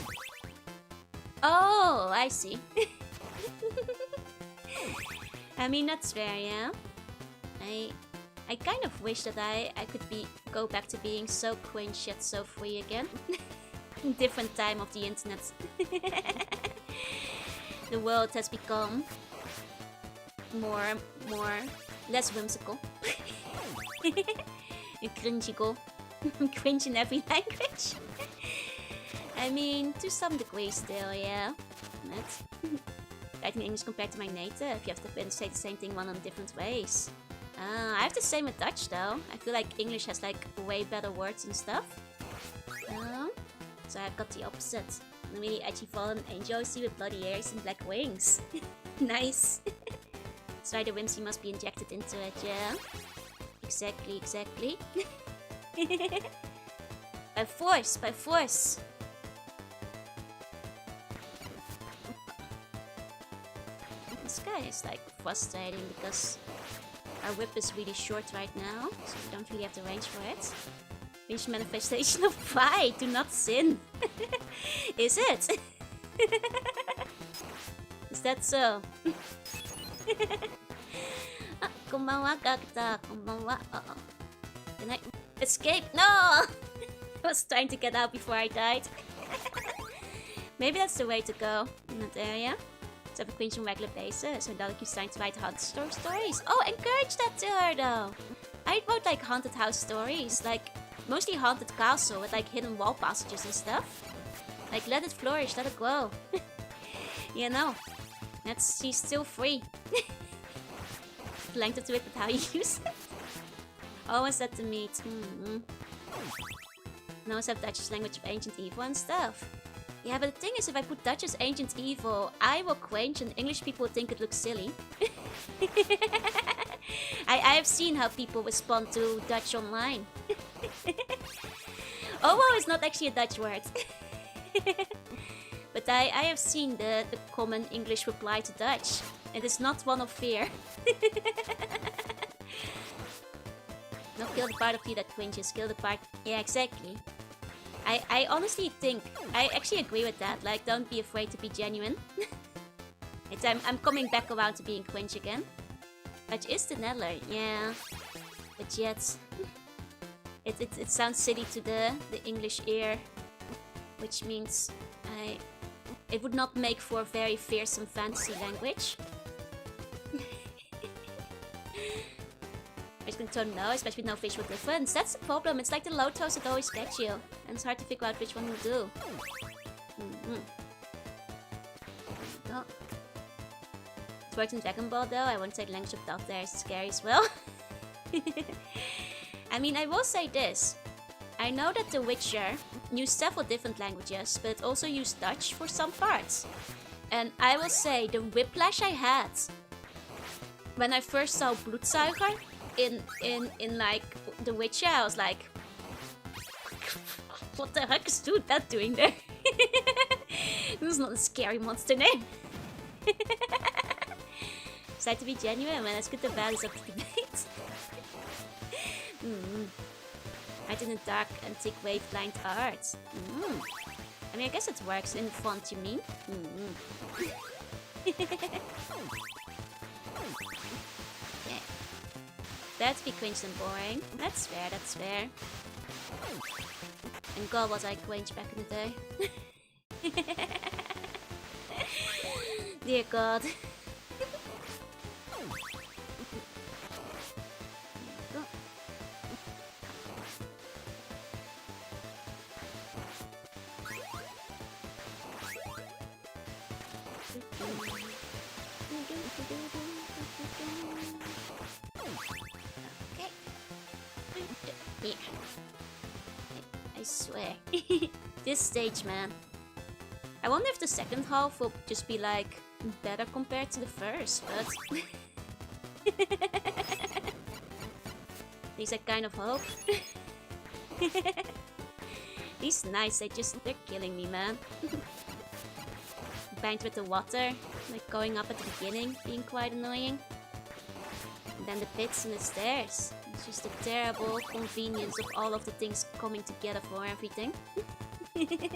Oh, I see. I mean, that's fair, yeah. I kind of wish that I could go back to being so cringe yet so free again. different time of the internet. The world has become less whimsical. Cringical. Cringe in every language. I mean, to some degree still, yeah. Writing English compared to my native, you have to say the same thing 100 different ways. I have the same with Dutch though. I feel like English has like way better words and stuff. So I've got the opposite. A really edgy fallen angel with bloody ears and black wings. Nice. That's why the whimsy must be injected into it, yeah. Exactly. By force. This guy is like frustrating because our whip is really short right now, so we don't really have the range for it. Which manifestation of pride, do not sin. Is it? Is that so? Konbanwa, Gakta. Konbanwa. Can I escape? No! I was trying to get out before I died. Maybe that's the way to go in that area. To have a queen on a regular basis, so that you starting to write haunted stories. Oh, encourage that to her though. I wrote like haunted house stories, like mostly haunted castle with like hidden wall passages and stuff. Like let it flourish, let it grow. You know, she's still free. Length of the whip with how you use it. Always set the meat. Knows have Dutch's language of ancient evil and stuff. Yeah, but the thing is, if I put Dutch as ancient evil, I will cringe and English people will think it looks silly. I have seen how people respond to Dutch online. Owo is not actually a Dutch word. But I have seen the common English reply to Dutch. It is not one of fear. Not kill the part of you that cringes, kill the part... Yeah, exactly. I honestly think... I actually agree with that. Like, don't be afraid to be genuine. I'm coming back around to being cringe again. Dutch is the Netherlands, yeah. But yet... It sounds silly to the English ear. Which means... It would not make for a very fearsome fantasy language. I just don't know, especially with no visual difference. That's the problem. It's like the low toes that always get you. And it's hard to figure out which one will do. Oh. It works in Dragon Ball though. I won't say the language of Dot there is scary as well. I mean, I will say this. I know that The Witcher used several different languages, but it also used Dutch for some parts. And I will say, the whiplash I had when I first saw Bloedzuiger in like The Witcher, I was like, what the heck is that doing there? This is not a scary monster name. Decide to be genuine, man. Let's get the values up to debate. Art in the dark, antique wave blind art. I mean, I guess it works in the font, you mean? Yeah. That'd be cringe and boring. That's fair, that's fair. And god, was I cringe back in the day. Dear god. Yeah. I swear. This stage, man. I wonder if the second half will just be like better compared to the first, but at least I kind of hope. These knights, they're killing me, man. Bind with the water, like going up at the beginning, being quite annoying. And then the pits and the stairs. It's just the terrible convenience of all of the things coming together for everything. Okay.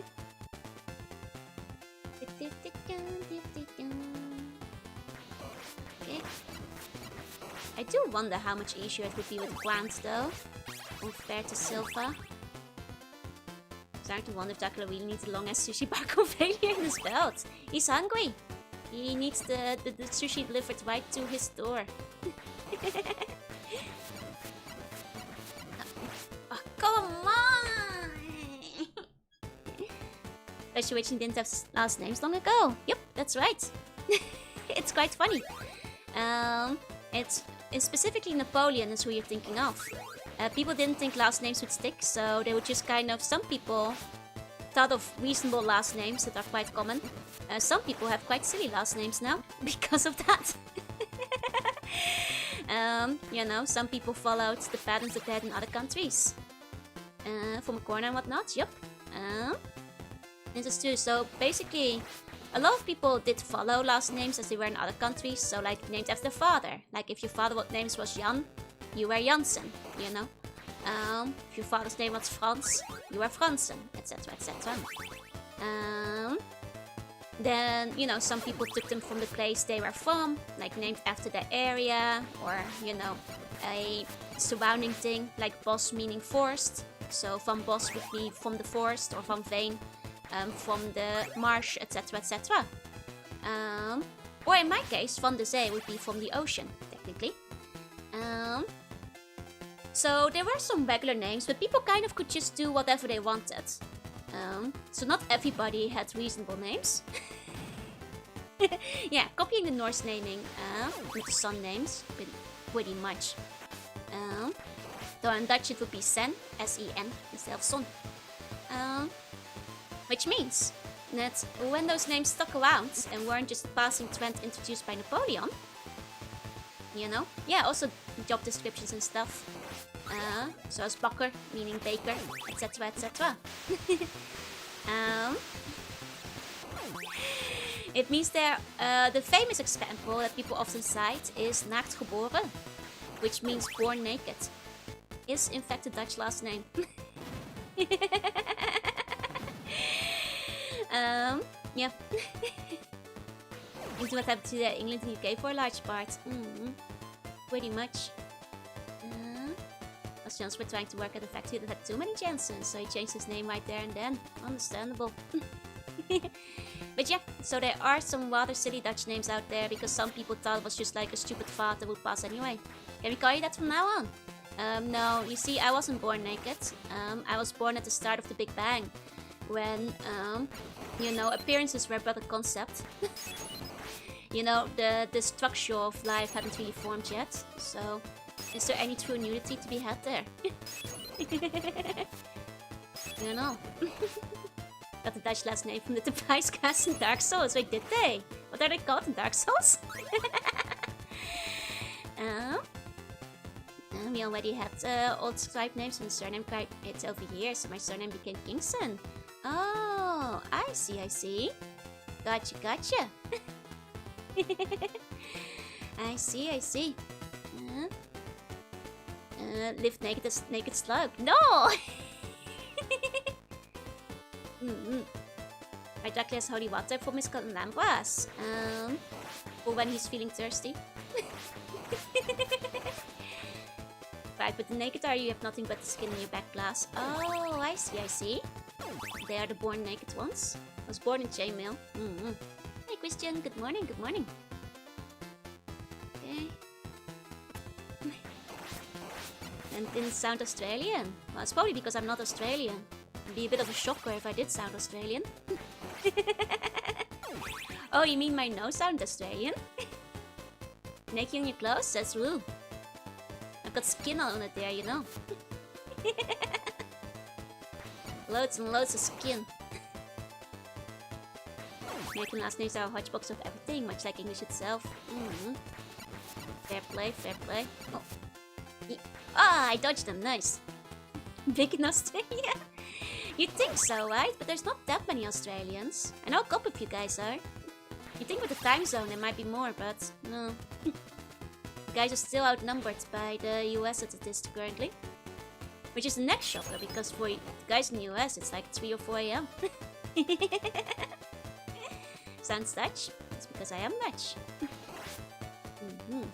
I do wonder how much easier it would be with Grant though, compared to Silva. Starting to wonder if Dracula really needs a long-ass sushi bar conveyor in his belt. He's hungry. He needs the sushi delivered right to his door. Oh, come on! Graduation didn't have last names long ago. Yep, that's right. It's quite funny. It's specifically Napoleon is who you're thinking of. People didn't think last names would stick, so they would just kind of... Some people thought of reasonable last names that are quite common. Some people have quite silly last names now because of that. You know, some people followed the patterns that they had in other countries. From a corner and whatnot, yep. This is true. So basically, a lot of people did follow last names as they were in other countries. So like named after father. Like if your father's name was Jan, you were Jansen, you know. If your father's name was Frans, you were Fransen, etc, etc. Then, you know, some people took them from the place they were from, like named after the area, or, you know, a surrounding thing, like bos meaning forest. So van bos would be from the forest, or van veen, from the marsh, etc, etc. Or in my case, van de zee would be from the ocean, technically. So there were some regular names, but people kind of could just do whatever they wanted. So not everybody had reasonable names. Yeah, copying the Norse naming with the sun names, pretty much. Though in Dutch it would be Sen, S-E-N, instead of Son. Which means that when those names stuck around and weren't just a passing trend introduced by Napoleon, you know, yeah, also job descriptions and stuff. So as bakker, meaning baker, etc, etc. It means there, the famous example that people often cite is naakt geboren, which means born naked. Is in fact a Dutch last name. Yeah. This is what happened to England and UK for a large part. Pretty much. As Jans were trying to work at a factory that had too many Jansons, so he changed his name right there and then. Understandable. But yeah, so there are some rather silly Dutch names out there because some people thought it was just like a stupid fart that would pass anyway. Can we call you that from now on? No, you see, I wasn't born naked. I was born at the start of the Big Bang, when, you know, appearances were but a concept. You know, the structure of life hadn't really formed yet, so is there any true nudity to be had there? You know. Got the Dutch last name from the device cast in Dark Souls. Wait, did they? What are they called in Dark Souls? We already had old scribe names and surname cried it over here, so my surname became Kingston. Oh, I see, I see. Gotcha, gotcha. I see, I see. Live naked as naked slug. No! My Dracula has holy water for Miss Cotton Lambras. For when he's feeling thirsty. Right, but the naked are you have nothing but the skin in your back glass. Oh, I see, I see. They are the born naked ones. I was born in chainmail. Hey Christian, good morning, good morning. Okay. And didn't sound Australian. Well, it's probably because I'm not Australian. It'd be a bit of a shocker if I did sound Australian. Oh, you mean my nose sound Australian? Naked in your clothes? That's rude. I've got skin on it there, you know. Loads and loads of skin. American last names are a hodgepodge of everything, much like English itself. Fair play, fair play. Oh. Ah, I dodged them, nice. Big in Australia? You'd think so, right? But there's not that many Australians. I know a couple of you guys are. You'd think with the time zone there might be more, but no. You guys are still outnumbered by the US as it is currently. Which is the next shocker, because for guys in the US it's like 3 or 4 AM. Sounds Dutch? It's because I am Dutch.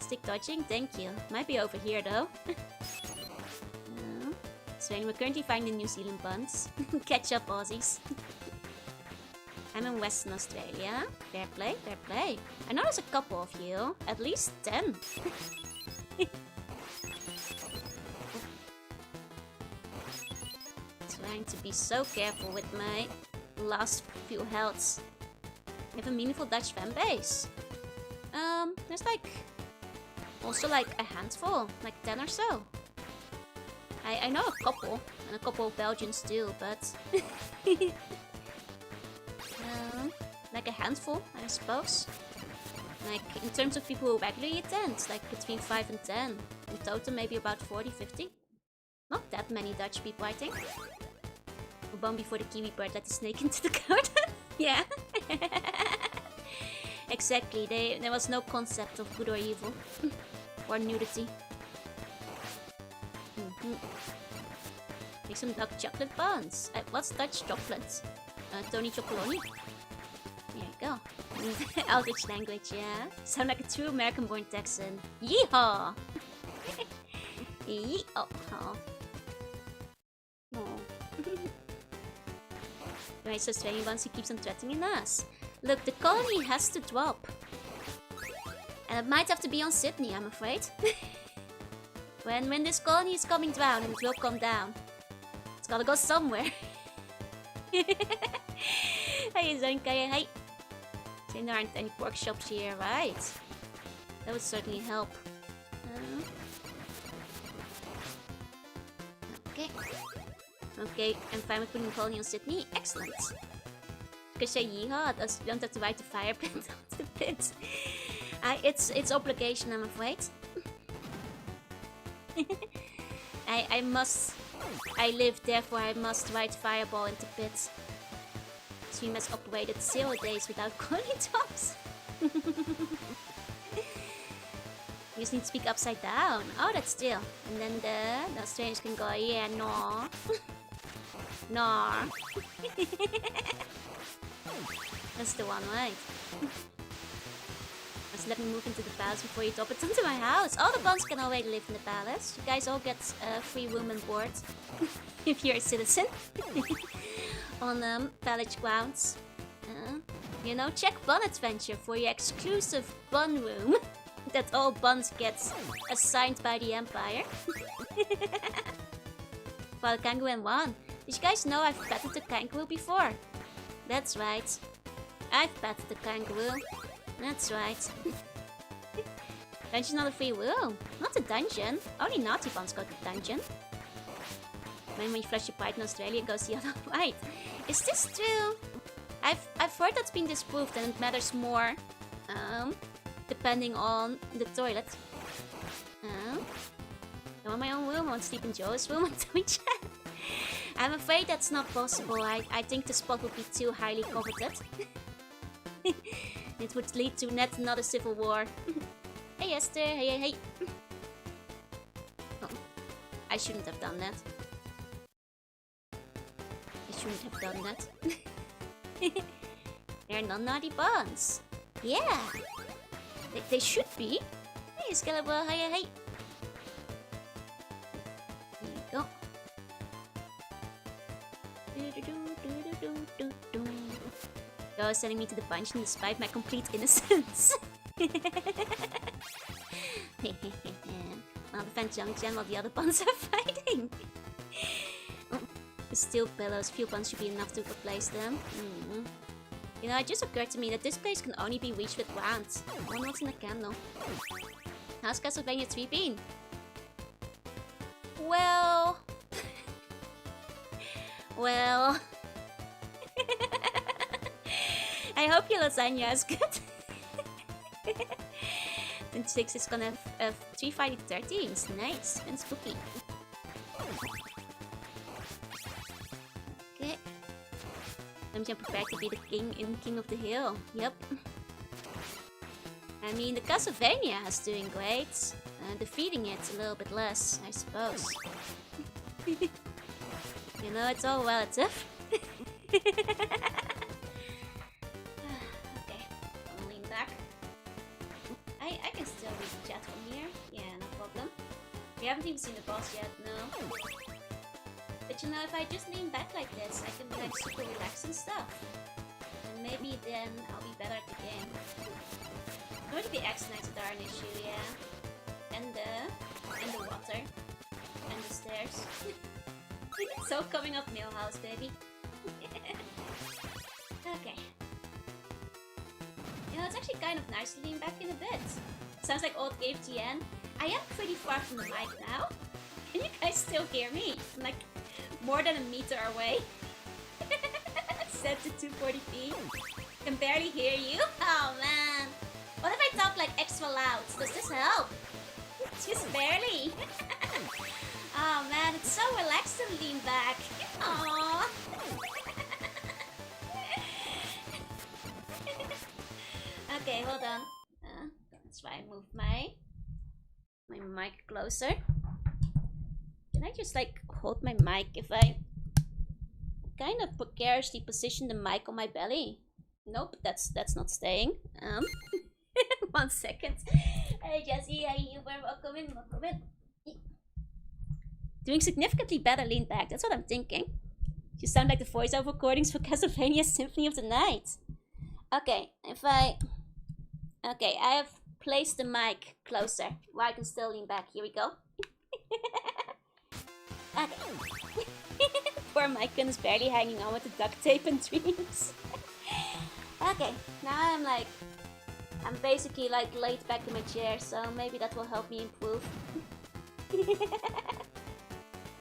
Stick dodging, thank you. Might be over here though. Let's Australia. We're currently finding New Zealand buns. Catch up, Aussies. I'm in Western Australia. Fair play, fair play. I know there's a couple of you. At least 10. Trying to be so careful with my last few healths. I have a meaningful Dutch fan base. There's like... also like a handful. Like 10 or so. I know a couple. And a couple of Belgians too, but... like a handful, I suppose. Like, in terms of people who regularly attend, like between 5 and 10. In total, maybe about 40, 50. Not that many Dutch people, I think. A bomb before the kiwi bird let the snake into the garden. Yeah. Exactly, there was no concept of good or evil. Or nudity. Make some dark chocolate buns. What's Dutch chocolate? Tony Chocoloni. There you go. Eldritch language, yeah. Sound like a true American-born Texan. Yeehaw! Yeehaw! Right, so Australian buns, he keeps on threatening us. Look, the colony has to drop. And it might have to be on Sydney, I'm afraid. when this colony is coming down, and it will come down, it's gotta go somewhere. Hey, Zonka, hey. There aren't any workshops here, right? That would certainly help. Okay. Okay, I'm fine with putting a colony on Sydney. Excellent. You can say yeehaw, you don't have to ride the fire pit onto the pit. It's obligation, I'm afraid. I live, therefore I must ride fireball into pits. Stream has operated 0 days without colony tops. You just need to speak upside down. Oh, that's still. And then the Australians can go, yeah, no. No. That's the one, right? Just let me move into the palace before you drop it onto my house. All the buns can already live in the palace. You guys all get free room and board. If you're a citizen. On palace grounds. You know, check Bun Adventure for your exclusive bun room. That all buns get assigned by the Empire. Well, the kangaroo and one. Did you guys know I've petted the kangaroo before? That's right. I've petted the kangaroo. That's right. Dungeon's not a free room. Not a dungeon. Only naughty buns go to the dungeon. When you flush your pipe in Australia, it goes the other way. Is this true? I've heard that's been disproved and it matters more. Depending on the toilet. I want my own room. I want to sleep in Joe's room on Twitch. I'm afraid that's not possible. I think the spot would be too highly coveted. It would lead to net another civil war. Hey Esther, hey. Oh, I shouldn't have done that. They're non-naughty buns. Yeah. They should be. Hey Skeletor, hey. There you go. You're sending me to the dungeon despite my complete innocence. I'll defend Junction while the other buns are fighting. The steel pillows, few buns should be enough to replace them. You know, it just occurred to me that this place can only be reached with wands. One what's in a candle. How's Castlevania 3 been? Well... I hope your lasagna is good. And 6 is gonna have 3 fighting 13s. Nice and spooky. Okay. I'm just prepared to be the king in King of the Hill. Yep. I mean, the Castlevania is doing great. Defeating it a little bit less, I suppose. You know, it's all relative. Okay, I'll lean back. I can still read the chat from here. Yeah, no problem. We haven't even seen the boss yet, no. But you know, if I just lean back like this, I can be like super relaxed and stuff. And maybe then I'll be better at the game. Maybe the X-Knights are an issue, yeah. And the water. And the stairs. So coming up Millhouse, baby. Okay. You know, it's actually kind of nice to lean back in a bit. Sounds like old Game GN. I am pretty far from the mic now. Can you guys still hear me? I'm like more than a meter away. Set to 240p. Can barely hear you. Oh man. What if I talk like extra loud? Does this help? Just barely. Oh man, it's so relaxed to lean back. Aww. Okay, hold on. Let's try and move my mic closer. Can I just like hold my mic if I kind of precariously position the mic on my belly? Nope, that's not staying. 1 second. Hey Jessie, hey Uber, welcome in, welcome in. Doing significantly better lean back, that's what I'm thinking. You sound like the voiceover recordings for Castlevania Symphony of the Night. Okay, Okay, I have placed the mic closer, where I can still lean back. Here we go. Okay. Poor Mike is barely hanging on with the duct tape and dreams. Okay, now I'm basically like laid back in my chair, so maybe that will help me improve.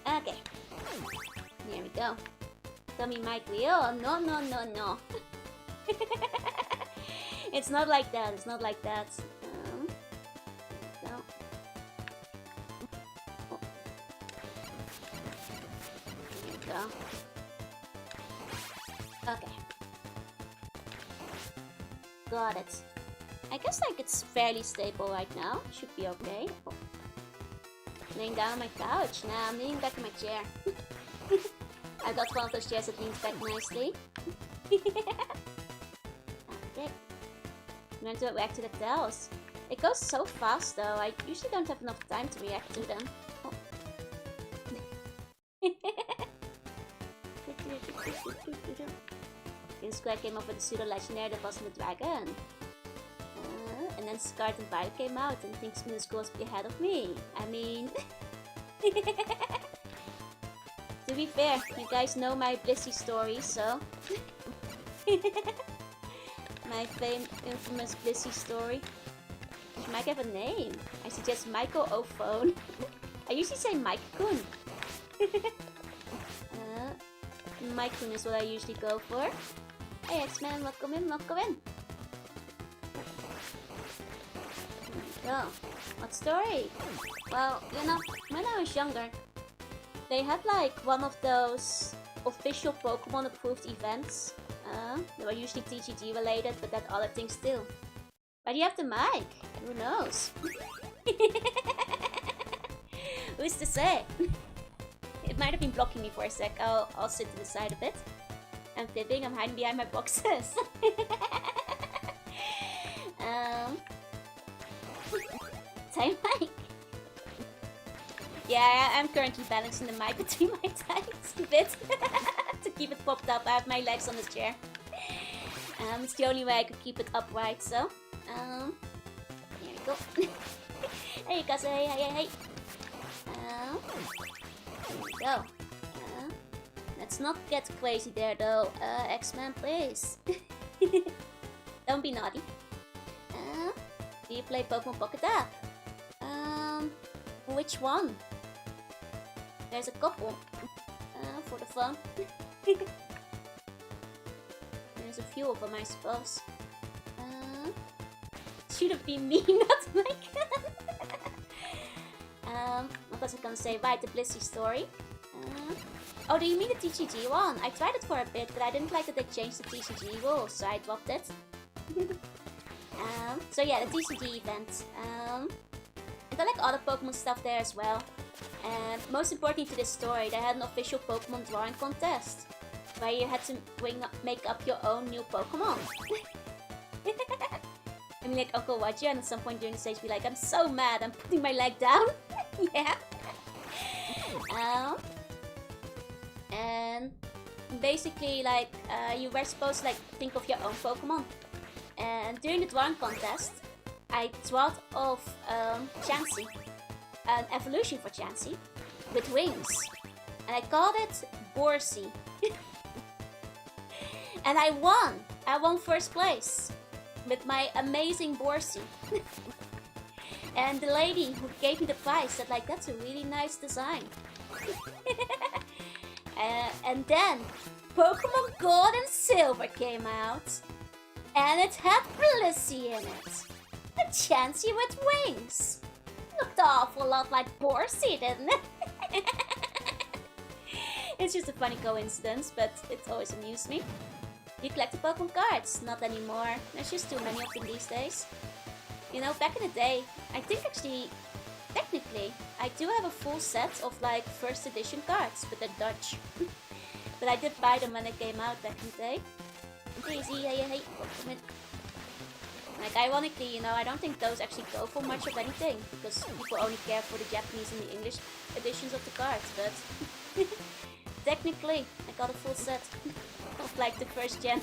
Okay. Here we go. Tell me Mike wheel. No, no, no, no. It's not like that. It's not like that. No. Oh. Here we go. Okay. Got it. I guess like it's fairly stable right now. Should be okay. Oh. Laying down on my couch. Nah, I'm leaning back in my chair. I got one of those chairs that leans back nicely. Okay. I'm going to react to the tells. It goes so fast though, I usually don't have enough time to react to them. Oh. Green Square came up with a pseudo-legendary that wasn't a dragon. And then Scarlet and Violet came out and thinks Moose goes ahead of me. I mean... To be fair, you guys know my Blissey story, so... My infamous Blissey story. She might have a name. I suggest Michael O'Phone. I usually say Mike Kun. Mike Kun is what I usually go for. Hey X-Men, welcome in, welcome in. So, what story? Well, you know, when I was younger, they had like one of those official Pokemon approved events. They were usually TCG related, but that other things too. But you have the mic. Who knows? Who's to say? It might have been blocking me for a sec. I'll sit to the side a bit. I'm fibbing. I'm hiding behind my boxes. Time mic. Yeah, I'm currently balancing the mic between my thighs a bit to keep it popped up. I have my legs on the chair. It's the only way I could keep it upright. So, here we go. Hey, guys! Hey, hey, hey, hey. Here we go. Let's not get crazy there, though. X-Men, please. Don't be naughty. Do you play Pokemon Pocket App? Which one? There's a couple. For the fun. There's a few of them, I suppose. Should have been me, not Mike. What was I gonna say? Right, the Blissey story. Oh, do you mean the TCG one? I tried it for a bit, but I didn't like that they changed the TCG rules, so I dropped it. So yeah, the TCG event. And I like other Pokemon stuff there as well. And most importantly to this story, they had an official Pokemon drawing contest where you had to make up your own new Pokemon. I mean, like Uncle Roger, and at some point during the stage, be like, I'm so mad, I'm putting my leg down. Yeah. basically, like, you were supposed to like think of your own Pokemon. And during the drawing contest, I drawed of Chansey, an evolution for Chansey, with wings. And I called it Borsey. And I won! I won first place with my amazing Borsey. And the lady who gave me the prize said like, that's a really nice design. And then Pokemon Gold and Silver came out. And it had Blissey in it. A Chansey with wings. Looked an awful lot like Borsey, didn't it? It's just a funny coincidence, but it always amused me. You collected Pokemon cards? Not anymore. There's just too many of them these days. You know, back in the day, I think actually, technically, I do have a full set of like first edition cards, but they're Dutch. But I did buy them when they came out back in the day. Daisy, hey. Like, ironically, you know, I don't think those actually go for much of anything, because people only care for the Japanese and the English editions of the cards, but technically, I got a full set of like the first gen.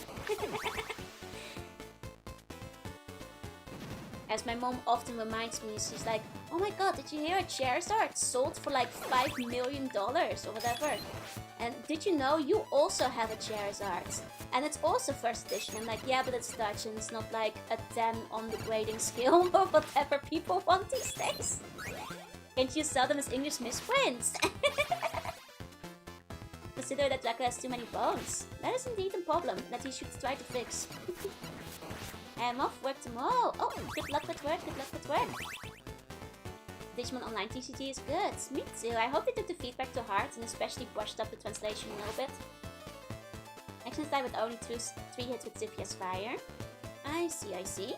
As my mom often reminds me, she's like, oh my god, did you hear a Charizard sold for like $5 million or whatever? And did you know you also have a Charizard? And it's also first edition. I'm like, yeah, but it's Dutch and it's not like a 10 on the grading scale or whatever people want these days. Can't you sell them as English misprints? Consider that Dracula has too many bones. That is indeed a problem that he should try to fix. I'm off work tomorrow. Oh, good luck with work, good luck with work. Digimon Online TCG is good. Me too. I hope they took the feedback to heart and especially brushed up the translation a little bit. Action style with only 3 hits with Zipia's Fire. I see.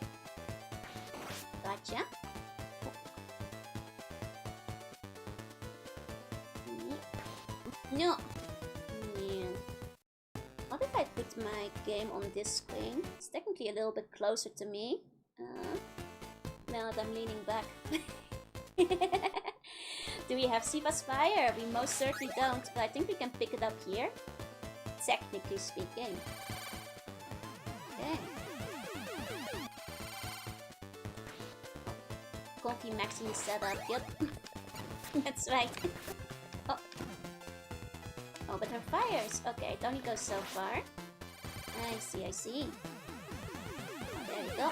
Gotcha. No. What if I put my game on this screen? It's technically a little bit closer to me. Now that I'm leaning back. Do we have Siva's Fire? We most certainly don't, but I think we can pick it up here. Technically speaking. Okay. Coffee maxing the setup, yep. That's right. Oh, but her fires. Okay, it only goes so far. I see. There we go.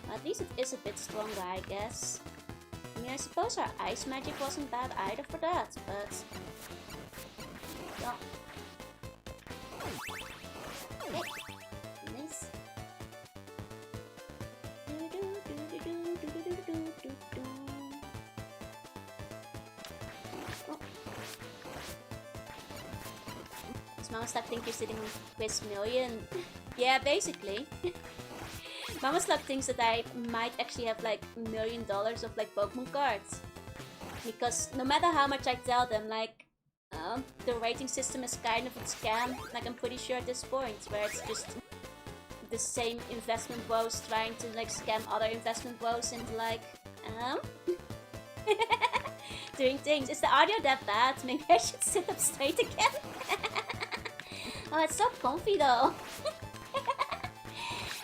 Well, at least it is a bit stronger, I guess. I mean, I suppose our ice magic wasn't bad either for that, but... Yeah. Okay. Nice. Mama's Luck think you're sitting on Quiz Million. Yeah, basically. Mama's Luck thinks that I might actually have like $1 million of like Pokemon cards. Because no matter how much I tell them, like, the rating system is kind of a scam. Like, I'm pretty sure at this point, where it's just the same investment bros trying to like scam other investment bros into like, doing things. Is the audio that bad? Maybe I should sit up straight again. Oh, it's so comfy though.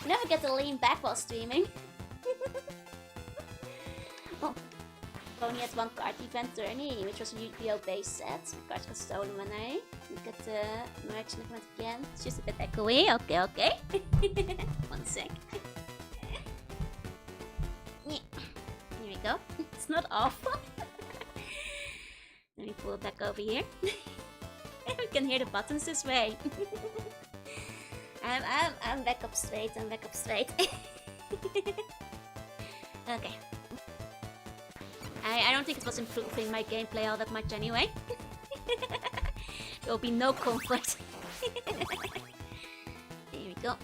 Never get to lean back while streaming. Oh, only had one card event tourney, which was a Yu-Gi-Oh base set. My cards got stolen when I look at the merch and look again. It's just a bit echoey. Okay. 1 sec. Here we go. It's not awful. Let me pull it back over here. We can hear the buttons this way. I'm back up straight. Okay. I don't think it was improving my gameplay all that much anyway. There will be no conflict. There we go.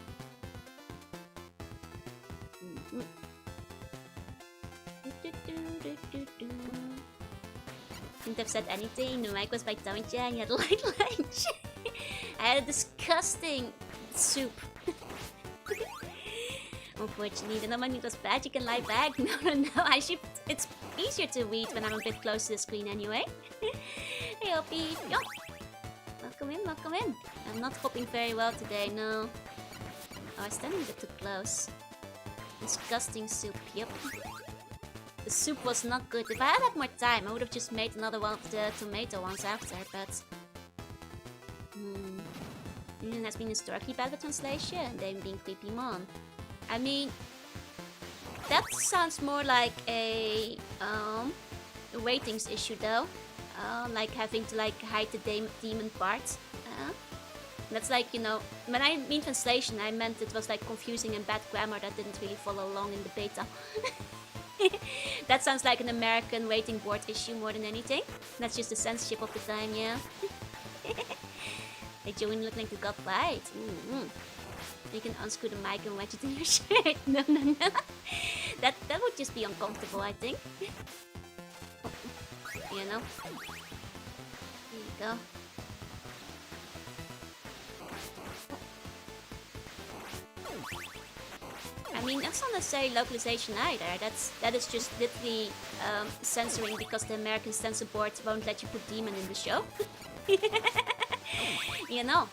Couldn't have said anything. The mic was by Tonja and you had light lunch. I had a disgusting soup. Unfortunately, the number was bad. You can lie back. No. It's easier to read when I'm a bit close to the screen anyway. Hey, Opie. Yo. Welcome in, welcome in. I'm not coping very well today, no. Oh, I'm standing a bit too close. Disgusting soup, yep. The soup was not good. If I had more time, I would have just made another one of the tomato ones after, but... It has been historically bad with translation, and them being creepy mom. I mean... That sounds more like a ratings issue though. Like having to like hide the demon part. That's like, you know, when I mean translation, I meant it was like confusing and bad grammar that didn't really follow along in the beta. That sounds like an American rating board issue more than anything. That's just the censorship of the time, yeah. Hey, Joey, look like you got light. You can unscrew the mic and wedge it in your shirt. No, no, no. That would just be uncomfortable, I think. You know? There you go. I mean, that's not necessarily localization either. That is just literally censoring because the American censor board won't let you put demon in the show. You know.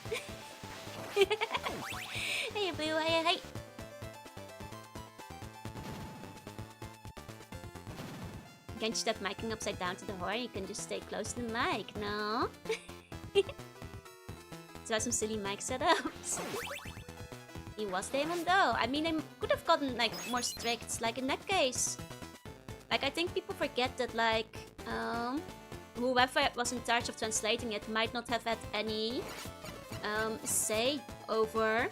Hey, boo, hey. Can't you stop micing upside down to the horror? You can just stay close to the mic, no? So some silly mic setups. He was Damon though. I mean, I could have gotten like more strict, like in that case. Like, I think people forget that like, whoever was in charge of translating it might not have had any say over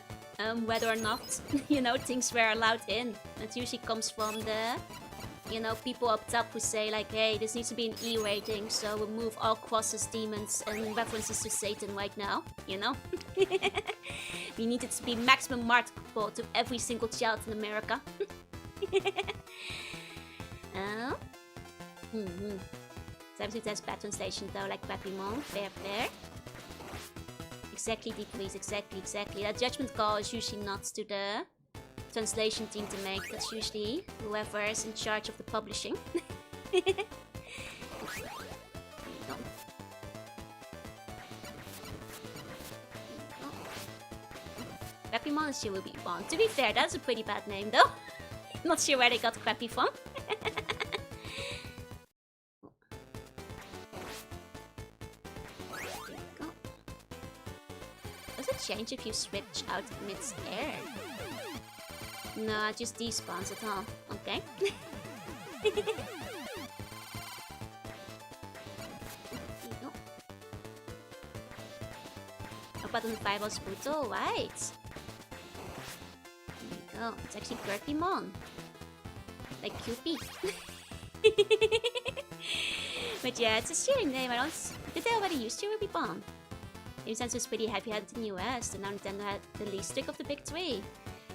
whether or not, you know, things were allowed in. It usually comes from the, you know, people up top who say like, hey, this needs to be an E rating, so remove all crosses, demons, and references to Satan right now, you know? We need it to be maximum marketable to every single child in America. Sometimes there's bad translation though, like Crappy Mom, fair. Exactly, Decrease, exactly. That judgment call is usually not to the translation team to make. That's usually whoever is in charge of the publishing. Crappy Monster will be fun. To be fair, that's a pretty bad name though. Not sure where they got Crappy from. Does it change if you switch out mid-air? No, it just despawns it, huh? Okay. Oh, button 5 was brutal, right? There you go. It's actually Kirby Mon. Like QP. But yeah, it's a steering name. Did they already use Ruby Bomb? Nintendo was pretty happy had it in the US, and now Nintendo had the least trick of the big three.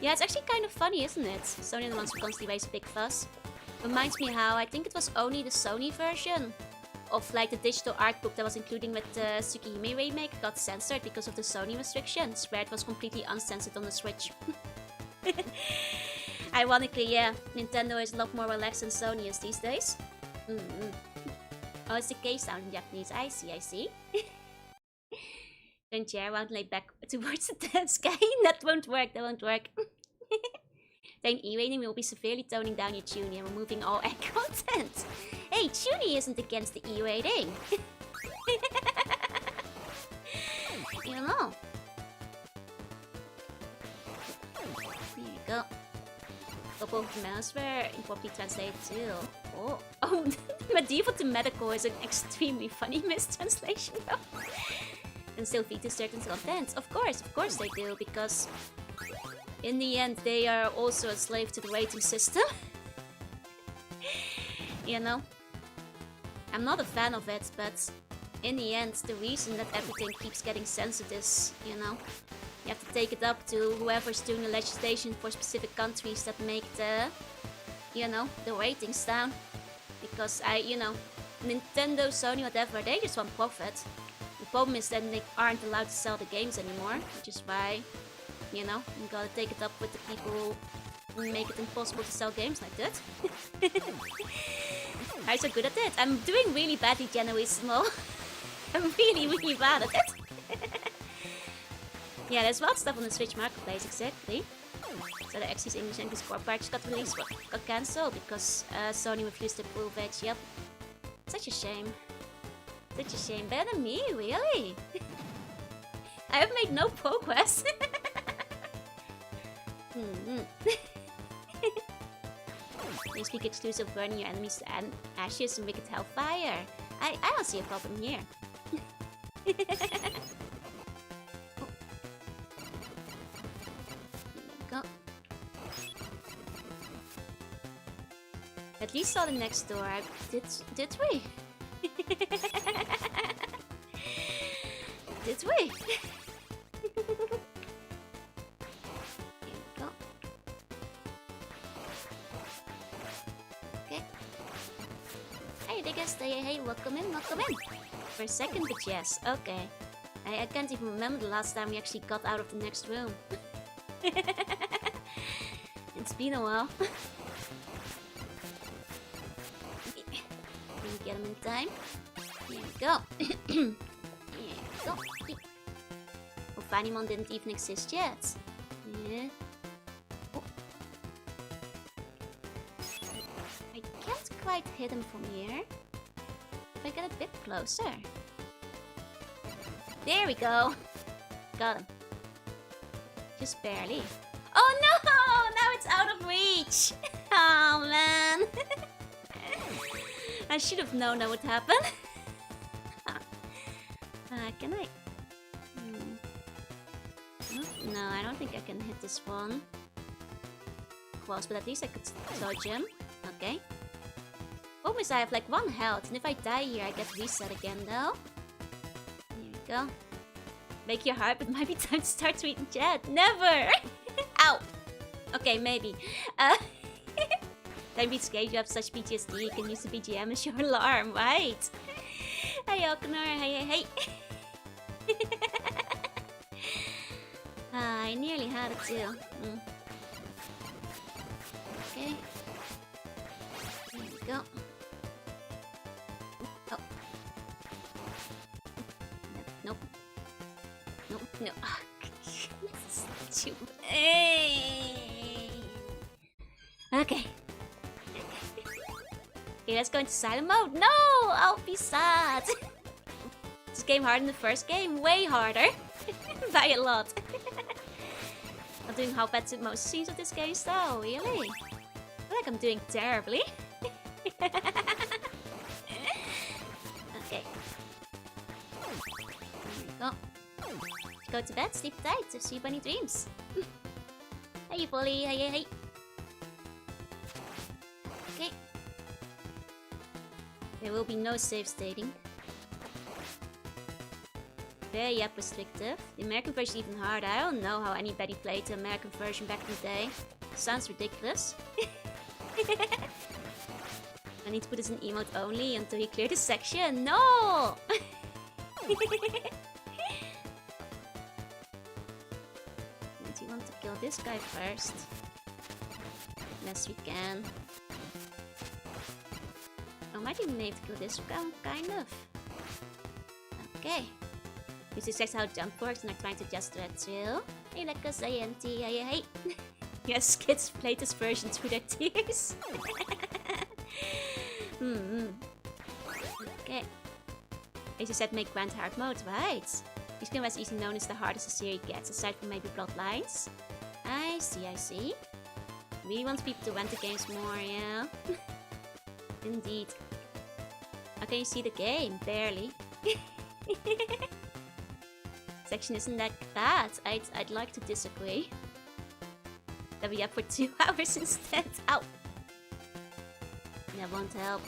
Yeah, it's actually kind of funny, isn't it? Sony are the ones who constantly raise a big fuss. Reminds me how I think it was only the Sony version of like the digital art book that was including with the Tsukihime remake got censored because of the Sony restrictions, where it was completely uncensored on the Switch. Ironically, yeah, Nintendo is a lot more relaxed than Sony is these days. Oh, it's the K sound in Japanese. I see. Turn chair around, lay back towards the desk. That won't work. Then E-rating will be severely toning down your tuning and removing all egg content. Hey, Tuning isn't against the E-rating. You know. There you go. Couple of commands were improperly translated too. Oh, medieval to medical is an extremely funny mistranslation though. And still feed to certain content. Of course they do, because in the end they are also a slave to the rating system. You know? I'm not a fan of it, but in the end the reason that everything keeps getting censored is, you know, you have to take it up to whoever's doing the legislation for specific countries that make the, you know, the ratings down. Because you know, Nintendo, Sony, whatever, they just want profit. The problem is that they aren't allowed to sell the games anymore, which is why, you know, you gotta take it up with the people who make it impossible to sell games like that. I'm so good at it. I'm doing really badly, Genoese Small. I'm really bad at it. Yeah, there's a lot of stuff on the Switch Marketplace, exactly. So the X's English and Discord part just got released, got cancelled because Sony refused to approve it. Yep. Such a shame. Such a shame. Better than me, really? I have made no progress. You speak exclusive burning your enemies to ashes and wicked hellfire. I don't see a problem here. Go. At least saw the next door. Did we? Did we? Go. Okay. Hey, they guess they hey, welcome in. For a second, but yes, okay. I can't even remember the last time we actually got out of the next room. It's been a while. Can we get him in time? Here we go. Here we go. Well, Fanimon didn't even exist yet. Yeah. Oh. I can't quite hit him from here. If I get a bit closer. There we go. Got him. Just barely. Oh no! Now it's out of reach! Oh man! I should have known that would happen. Can I? No, I don't think I can hit this one. Close, but at least I could dodge him. Okay. Problem is I have like 1 health, and if I die here, I get reset again though. Here we go. Make your heart, but might be time to start tweeting chat. Never! Ow! Okay, maybe. Don't be scared, you have such PTSD, you can use the BGM as your alarm, right? Hey, Oknor, hey. I nearly had it too. Okay. Here we go. Oh. Nope. No. Hey. Okay. Okay, let's go into silent mode. No! I'll be sad. This game harder than the first game? Way harder. By a lot. I'm doing how bad to most scenes of this game though, really? I feel like I'm doing terribly. Okay. There we go. Go to bed, sleep tight, to see bunny dreams. Hey, bully, hey. Okay. There will be no save stating. Very restrictive. The American version is even harder. I don't know how anybody played the American version back in the day. Sounds ridiculous. I need to put this in emote only until you clear this section. No! Do you want to kill this guy first? Yes, we can. I might even need to kill this guy, kind of. Okay. This is exactly how jump works, and I'm trying to adjust to that too. Hey, like us, hey. Yes, kids played this version through their tears. Okay. As you said, make grand hard mode, right? This game was easily known as the hardest the series gets, aside from maybe Bloodlines. I see. Really want people to rent the games more, yeah? Indeed. How can you see the game? Barely. Section isn't that bad. I'd like to disagree. That we up for 2 hours instead. Ow! That won't help.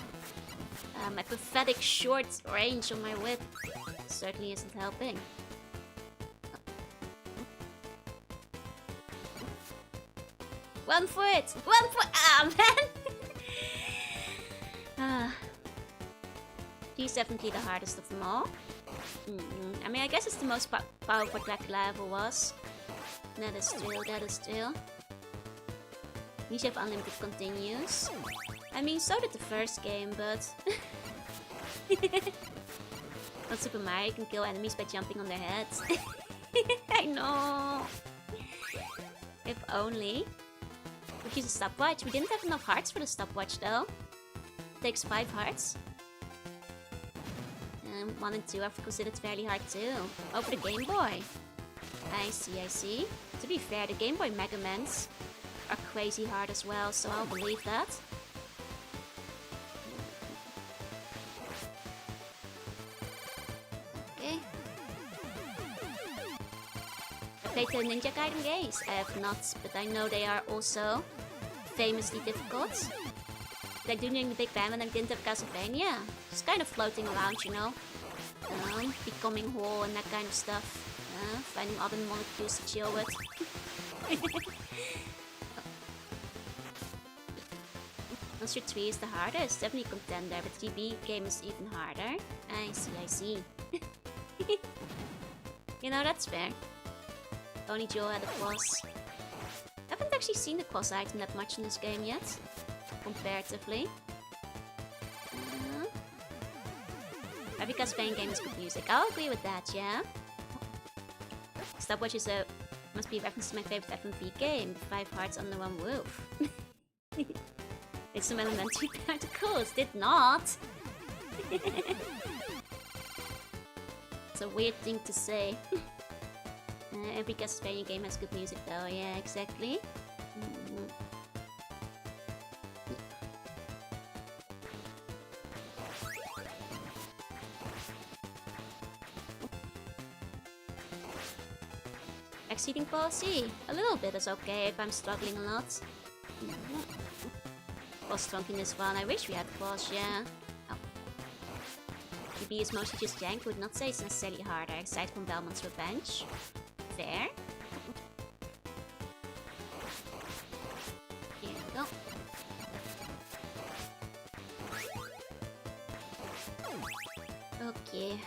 My pathetic short range on my whip certainly isn't helping. One foot! Ah, man! He's definitely the hardest of them all. I mean, I guess it's the most powerful Dracula ever was. That is true. You should have unlimited continues. I mean, so did the first game, but... On Super Mario, you can kill enemies by jumping on their heads. I know. If only. We use a stopwatch. We didn't have enough hearts for the stopwatch though. It takes 5 hearts. 1 and 2 are considered fairly hard too. Oh, for the Game Boy. I see, I see. To be fair, the Game Boy Mega Mans are crazy hard as well, so I'll believe that. Okay. I played the Ninja Gaiden games. I have not, but I know they are also famously difficult. Like doing the Big Bang and I didn't have Castlevania. Just kind of floating around, you know. Becoming whole and that kind of stuff. Finding other molecules to chill with. Monster 3 is the hardest. Definitely contender, but the GB game is even harder. I see, I see. You know, that's fair. Only Joe had a cross. I haven't actually seen the cross item that much in this game yet. Comparatively. Every Castlevania game is good music. I'll agree with that, yeah. Stopwatch is must be a reference to my favorite FMV game, 5 Hearts Under One Roof. It's some elementary particles, did not. It's a weird thing to say. Every Castlevania game has good music though, yeah, exactly. Exceeding policy. A little bit is okay if I'm struggling a lot. Boss strong in this one. I wish we had boss, yeah. Oh. GB is mostly just jank, would not say it's necessarily harder, aside from Belmont's Revenge. Fair. Here we go. Okay.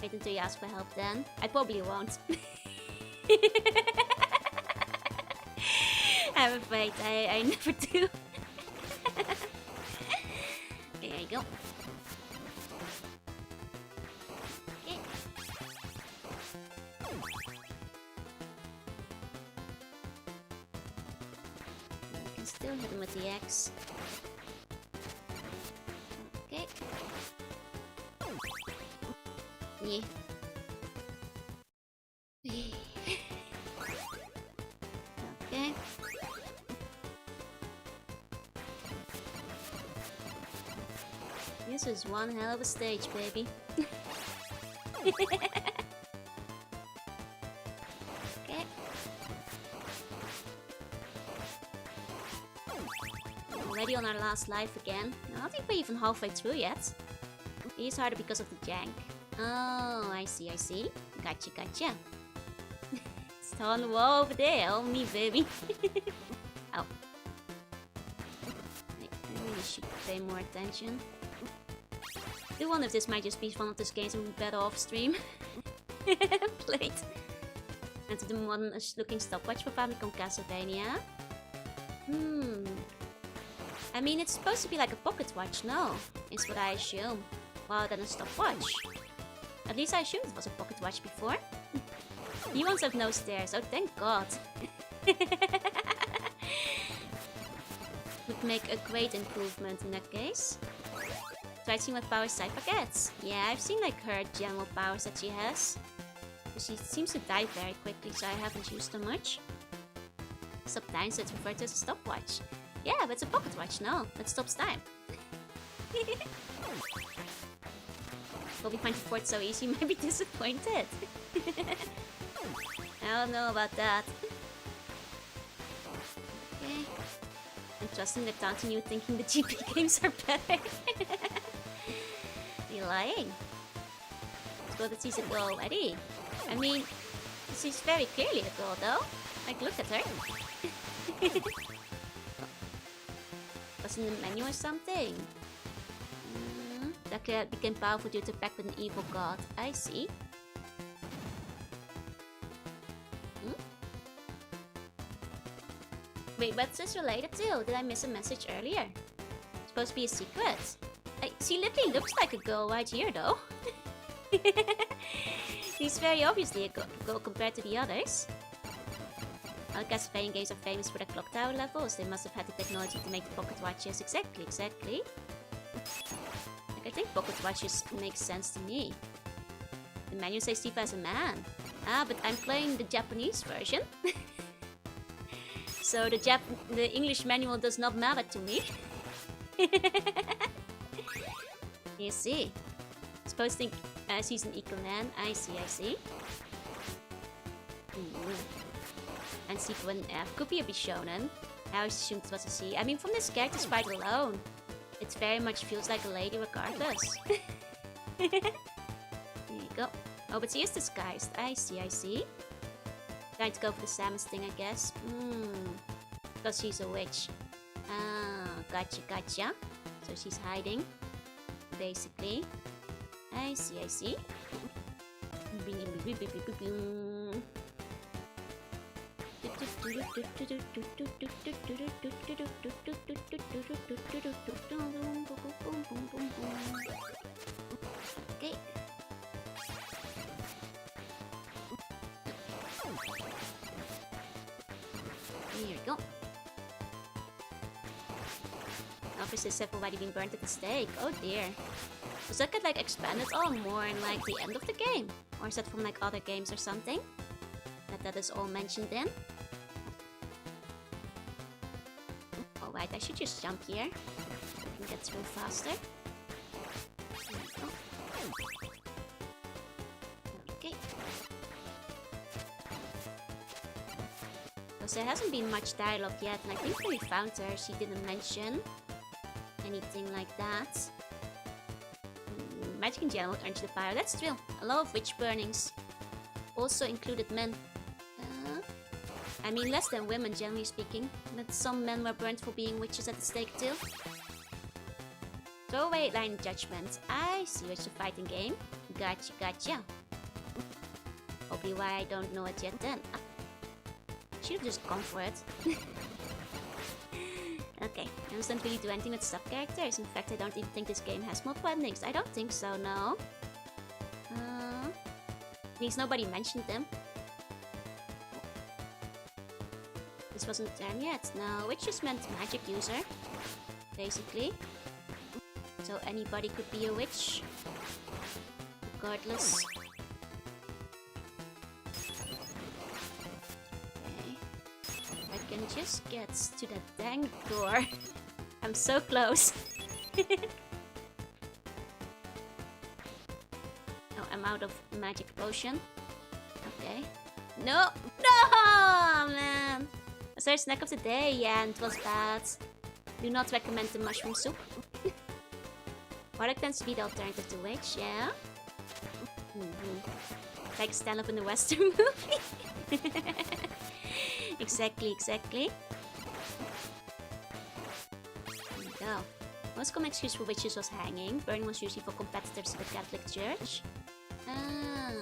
Wait until you ask for help then. I probably won't. I'm afraid I never do. There you go. Okay. You can still hit him with the axe. Okay. Yeah. Okay. This is one hell of a stage, baby. Okay. Already on our last life again. I don't think we're even halfway through yet. He's harder because of the jank. Oh, I see, I see. Gotcha, gotcha. It's on the wall over there. Oh, me, baby. Ow. I really should pay more attention. I do wonder if this might just be one of those games that would be better off stream. Played. And the modern looking stopwatch for Famicom Castlevania. I mean, it's supposed to be like a pocket watch, no? Is what I assume. Rather than a stopwatch. At least I assumed it was a pocket watch before. You ones have no stairs, oh thank god. Would make a great improvement in that case. Tried seeing what powers Cypher gets. Yeah, I've seen like her general powers that she has. But she seems to die very quickly, so I haven't used her much. Sometimes it's referred to as a stopwatch. Yeah, but it's a pocket watch, no. That stops time. Probably find the fort so easy, you might be disappointed. I don't know about that. Okay. I'm trusting the taunting you thinking the GP games are better. Are you lying? Let's go that she's a girl already. I mean, she's very clearly a girl though. Like, look at her. Was in the menu or something? Dracula became powerful due to pact with an evil god. I see. Wait, what's this related to? Did I miss a message earlier? It's supposed to be a secret. She literally looks like a girl right here, though. He's very obviously a go compared to the others. All Castlevania games are famous for their clock tower levels. They must have had the technology to make the pocket watches. Exactly. Like, I think pocket watches make sense to me. The menu says Steve as a man. Ah, but I'm playing the Japanese version. So the English manual does not matter to me. You see. Supposed to think she's an equal man. I see. And Stephen F. Could be a Bishonen. I always assumed it was a C. I mean, from this character's fight alone, it very much feels like a lady regardless. There you go. Oh, but she is disguised. I see. Trying to go for the Samus thing, I guess. Because she's a witch. Ah, gotcha. So she's hiding, basically. I see. Okay. Here we go. Officers have already been burnt at the stake. Oh dear. Was that like expanded all more in like the end of the game? Or is that from like other games or something? That is all mentioned in? Oh right, I should just jump here. I can get through faster. Okay. Because there hasn't been much dialogue yet, and I think when we found her, she didn't mention anything like that. Magic in general earns the fire. That's true. A lot of witch burnings also included men. I mean, less than women, generally speaking. But some men were burnt for being witches at the stake too. Throwaway line judgment. I see it's a fighting game. Gotcha. Probably why I don't know it yet then. Should've just gone for it. Okay, I don't really do anything with sub-characters. In fact, I don't even think this game has multiple endings. I don't think so, no. At least nobody mentioned them. This wasn't done yet. No, which just meant magic user, basically. So anybody could be a witch, regardless. I can just get to that dang door. I'm so close. Oh, I'm out of magic potion. Okay. No! Man! So snack of the day, yeah, and it was bad. Do not recommend the mushroom soup. Warlock tends to be the alternative to witch, yeah? Like stand up in the Western movie. Exactly. There we go. Most common excuse for witches was hanging. Burning was usually for competitors to the Catholic Church. Ah,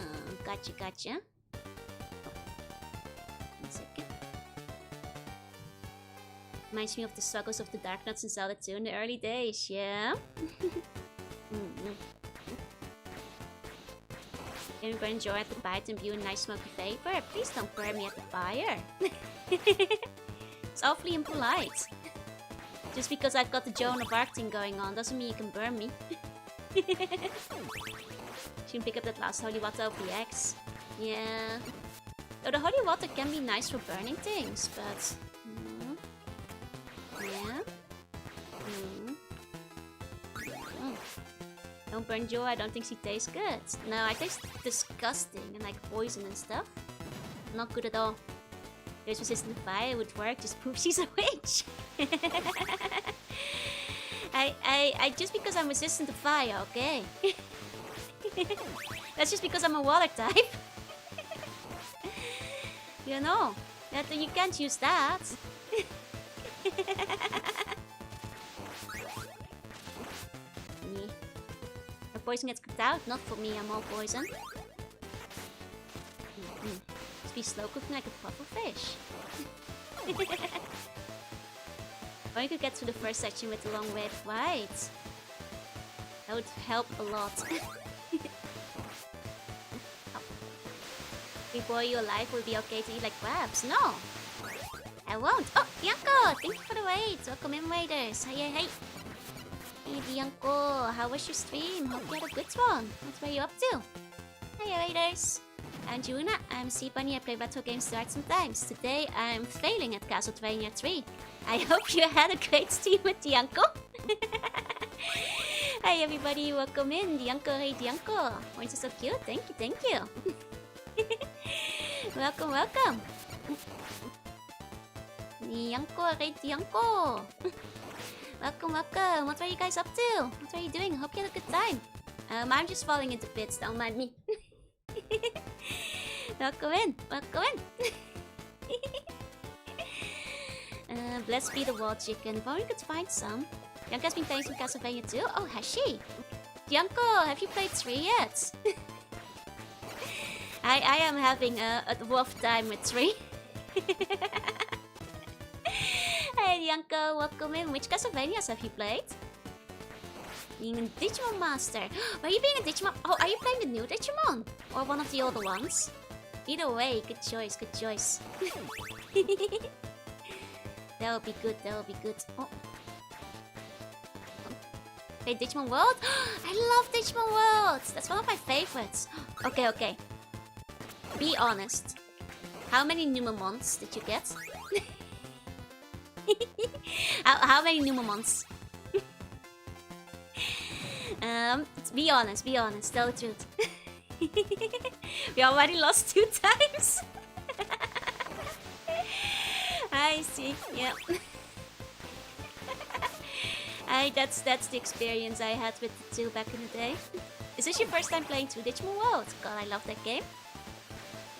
gotcha. One second. Reminds me of the struggles of the Dark Knights in Zelda 2 in the early days, yeah? Can we enjoy at the bite and view a nice smoky vapor? Please don't burn me at the fire. It's awfully impolite. Just because I've got the Joan of Arc thing going on doesn't mean you can burn me. Shouldn't pick up that last holy water over the eggs. Yeah. Though the holy water can be nice for burning things, but... Yeah. Don't burn Joe, I don't think she tastes good. No, I taste disgusting and like poison and stuff. Not good at all. There's resistant to fire would work, just prove she's a witch. I just because I'm resistant to fire, okay? That's just because I'm a water type. You know, that you can't use that. The poison gets cooked out, not for me, I'm all poison. Must be slow cooking like a proper fish. Or you could get through the first section with a long way of white. That would help a lot. before your life will be okay to eat like crabs. No, I won't. Oh, Bianco, thank you for the raid. Welcome in, raiders. Hey. Hey, Bianco, how was your stream? Hope you had a good one. What were you up to? Hey, raiders. I'm Jorunna. I'm Sea Bunny. I play retro games quite sometimes. Today, I'm failing at Castlevania 3. I hope you had a great stream with Bianco. Hi, everybody. Welcome in. Bianco, hey, Bianco. Orange is so cute. Thank you. Welcome. Bianco, hey, Bianco. Welcome. What are you guys up to? What are you doing? Hope you had a good time. I'm just falling into pits. Don't mind me. Welcome in. Blessed be the wild chicken. If only we could find some. Bianca's been playing some Castlevania too. Oh, has she? Bianco, have you played 3 yet? I am having a rough time with 3. Hey, Bianco, welcome in. Which Castlevanias have you played? Being a Digimon master. Are you being a Digimon? Oh, are you playing the new Digimon? Or one of the older ones? Either way, good choice. That'll be good. Oh. Hey, Digimon World? I love Digimon World! That's one of my favorites. Okay. Be honest. How many Numamons did you get? How many Numamons? Be honest. Tell the truth. We already lost 2 times. I see. Yeah. That's the experience I had with the 2 back in the day. Is this your first time playing 2 Digimon World? God, I love that game.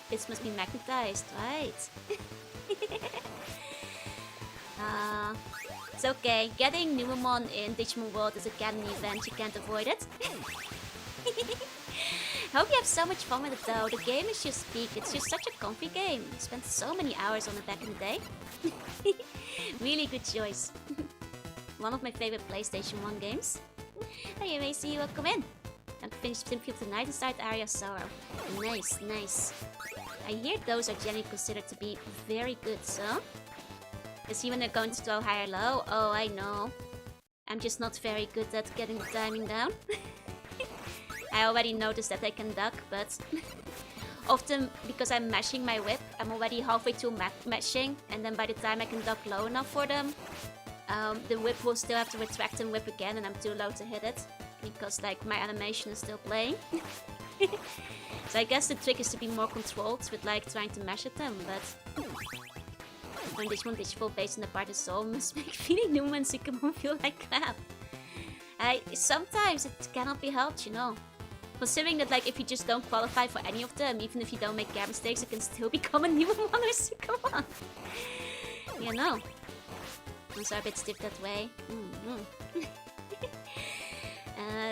This must be magnetized, right? It's okay. Getting Numamon in Digimon World is a canon event. You can't avoid it. Hope you have so much fun with it though. The game is just peak. It's just such a comfy game. I spent so many hours on it back in the day. Really good choice. One of my favorite PlayStation 1 games. Hey, Macy, welcome in. I finished Simfield tonight and start Area of Sorrow. Nice. I hear those are generally considered to be very good, so... Is he when they're going to throw high or low? Oh, I know. I'm just not very good at getting the timing down. I already noticed that I can duck, but... often, because I'm mashing my whip, I'm already halfway through mashing, and then by the time I can duck low enough for them, the whip will still have to retract and whip again, and I'm too low to hit it. Because, like, my animation is still playing. So I guess the trick is to be more controlled with, like, trying to mash at them, but... When Digimon Digital based on the part of soul must make feeling Numa and Sukamon feel like crap. Sometimes it cannot be helped, you know. Considering that, like, if you just don't qualify for any of them, even if you don't make game mistakes, it can still become a Numamon or Sukamon. You know. Those are a bit stiff that way.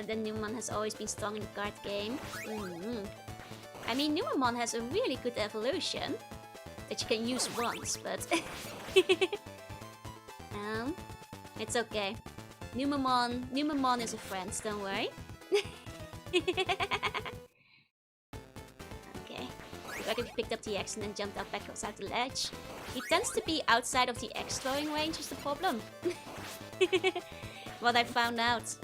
The Numamon has always been strong in the card game. I mean, Numamon has a really good evolution that you can use once, but it's okay. Numamon is a friend, don't worry. Okay. Like if you picked up the X and then jumped out back outside the ledge. He tends to be outside of the X throwing range is the problem. What I found out.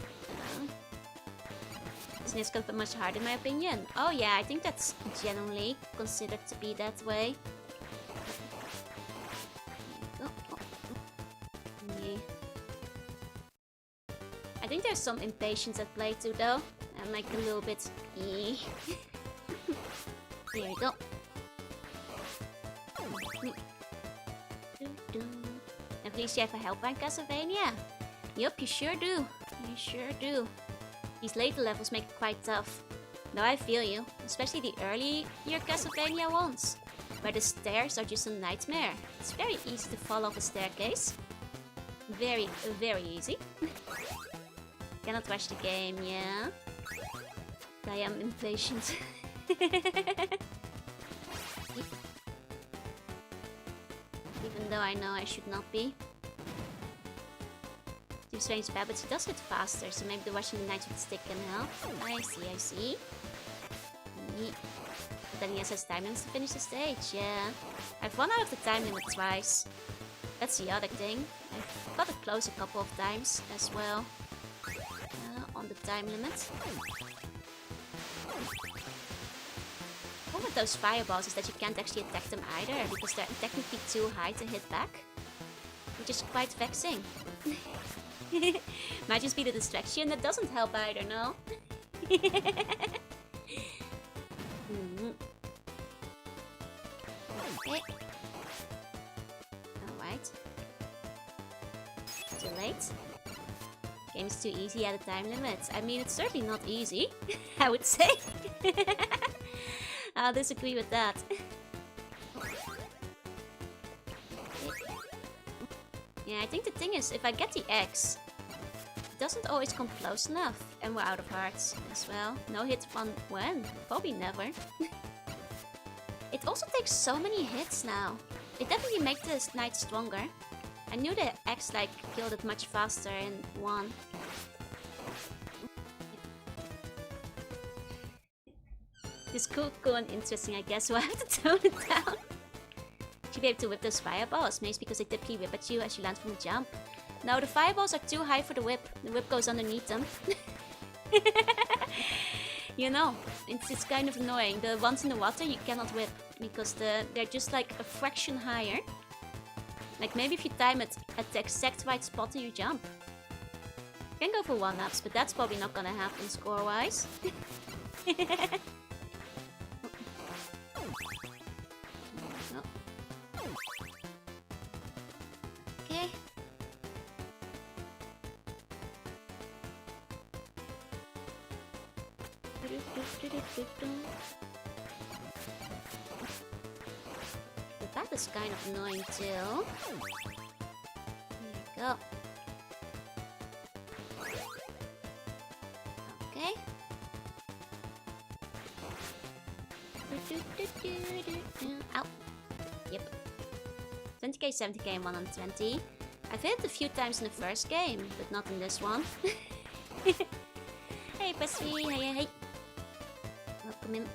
This could be much harder in my opinion. Oh yeah, I think that's generally considered to be that way. I think there's some impatience at play too though. I'm like a little bit... There we go. At least you have a helper in Castlevania. Yup, you sure do. These later levels make it quite tough. Though I feel you, especially the early year Castlevania ones, where the stairs are just a nightmare. It's very easy to fall off a staircase. Very easy. Cannot rush the game, yeah? I am impatient. Even though I know I should not be. Too strange bad, but she does hit faster, so maybe the rushing the knight with the stick can help. I see. that he has time limits to finish the stage, yeah. I've run out of the time limit twice. That's the other thing. I've got it close a couple of times as well. On the time limit. The problem with those fireballs is that you can't actually attack them either, because they're technically too high to hit back. Which is quite vexing. Might just be the distraction that doesn't help either, no? Okay. Alright. Too late. Game's too easy at a time limit. I mean, it's certainly not easy, I would say. I'll disagree with that. Yeah, I think the thing is, if I get the X, it doesn't always come close enough. And we're out of hearts as well. No hit on when? Probably never. It also takes so many hits now. It definitely makes this knight stronger. I knew the X like killed it much faster in one. It's cool and interesting, I guess, so I have to tone it down. Should be able to whip those fireballs, maybe because they typically whip at you as you land from the jump. No, the fireballs are too high for the whip. The whip goes underneath them. You know, it's kind of annoying. The ones in the water you cannot whip, because they're just like a fraction higher. Like maybe if you time it at the exact right spot and you jump. You can go for 1-ups, but that's probably not gonna happen score-wise. Okay. That is kind of annoying too. There you go. Okay. Ow. Yep. 20k, 70k, and 120. I've hit it a few times in the first game, but not in this one. Hey, Pressy, hey. Welcome in.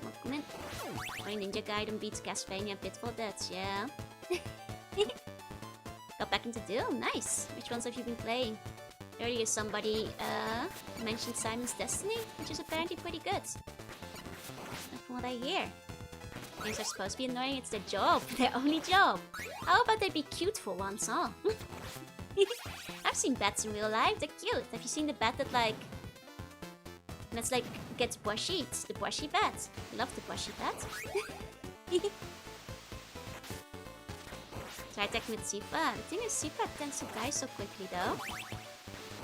My Ninja Gaiden beats Castlevania Pitfall Deaths, yeah. Got back into Doom, nice. Which ones have you been playing? Earlier somebody mentioned Simon's Destiny, which is apparently pretty good. From what I hear. Games are supposed to be annoying, it's their job. Their only job. How about they be cute for once, huh? I've seen bats in real life, they're cute. Have you seen the bat that like... That's like, gets brushy? It's the brushy bat. I love the brushy bat. Try attacking with Sifa. The thing is, Sifa tends to die so quickly though.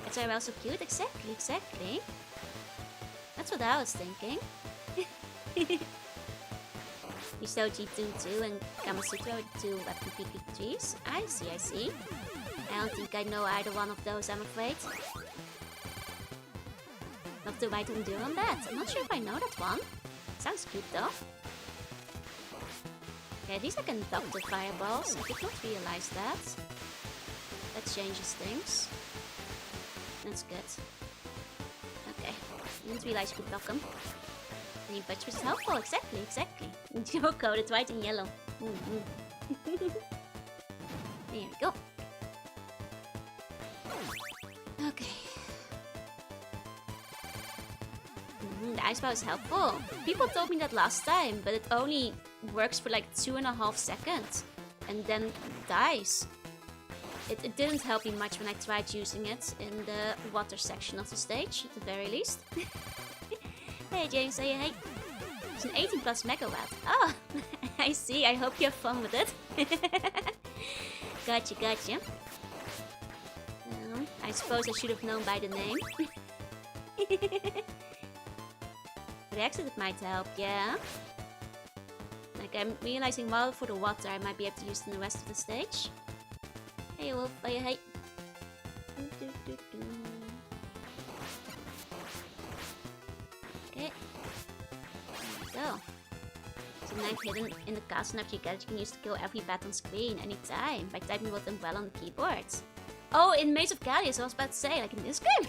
That's why we're also cute. Exactly. That's what I was thinking. Hisoji 2 and Kamasutra are 2 weapon PP3s. I see. I don't think I know either one of those, I'm afraid. Love the right undo on that. I'm not sure if I know that one. Sounds cute though. Okay, at least I can duck the fireballs. I did not realize that. That changes things. That's good. Okay, didn't realize you could duck them. Any budge which is helpful, exactly. You're coded white and yellow. There we go. Okay. The ice bow is helpful. People told me that last time, but it only works for like 2.5 seconds and then dies. It didn't help me much when I tried using it in the water section of the stage, at the very least. Hey James, hey. It's an 18 plus megawatt. Oh, I see. I hope you have fun with it. Gotcha. I suppose I should have known by the name. For the exit it might help, yeah. Like I'm realizing while for the water I might be able to use it in the rest of the stage. Hey Wolf, hey. Okay. There we go. There's a knife hidden in the castle, and after you get it, you can use to kill every bat on screen anytime by typing the word umbrella on the keyboard. Oh, in Maze of Gallius, I was about to say, like in this game.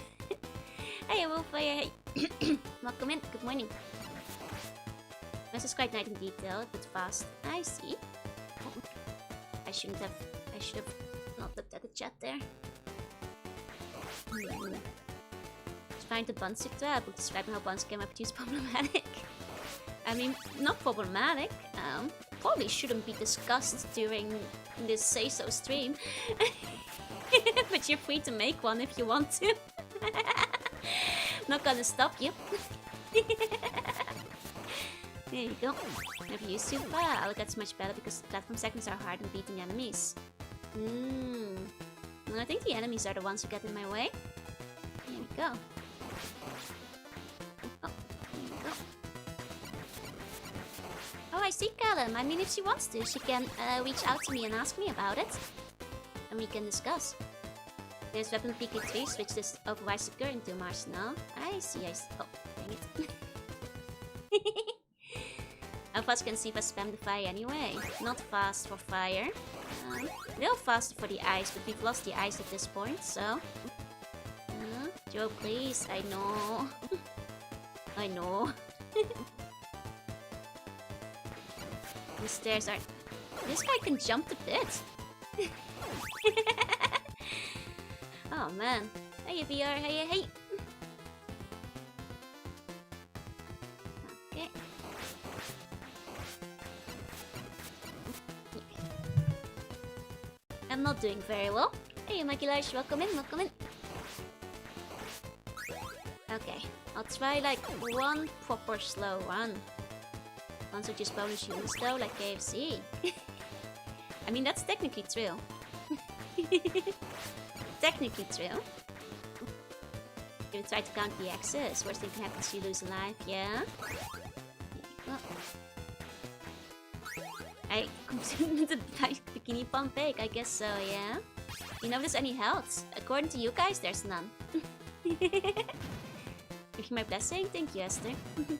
Hey Wolf, hey. Welcome in, good morning. This is quite nice in detail, but fast. I see. I should have not looked at the chat there. Find the buns book describing how buns came up to is problematic. I mean, not problematic. Probably shouldn't be discussed during this Say So stream. But you're free to make one if you want to. Not gonna stop you. There you go. Never used to. Wow, that's much better because platform segments are hard in beating enemies. Well, I think the enemies are the ones who get in my way. Here we go. Oh, here we go. Oh, I see Callum. I mean, if she wants to, she can reach out to me and ask me about it. And we can discuss. There's weapon PK3, switch this overrides the current to arsenal. I see. Oh, dang it. How fast can Siva spam the fire anyway? Not fast for fire. A little faster for the ice, but we've lost the ice at this point, so... Joe, please. I know. I know. The stairs are... This guy can jump the pit. Oh, man. Hey, VR. Hey. Okay. I'm not doing very well. Hey, Mikey Lash, welcome in. Okay, I'll try like one proper slow run. Ones with just bonus units though, like KFC. I mean, that's technically true. Technically true. You try to count the X's. Worst thing can happen is you lose a life, yeah? I consumed the bikini pump bake, I guess so, yeah? You know if there's any health? According to you guys, there's none. Give you my blessing? Thank you, Esther. Okay.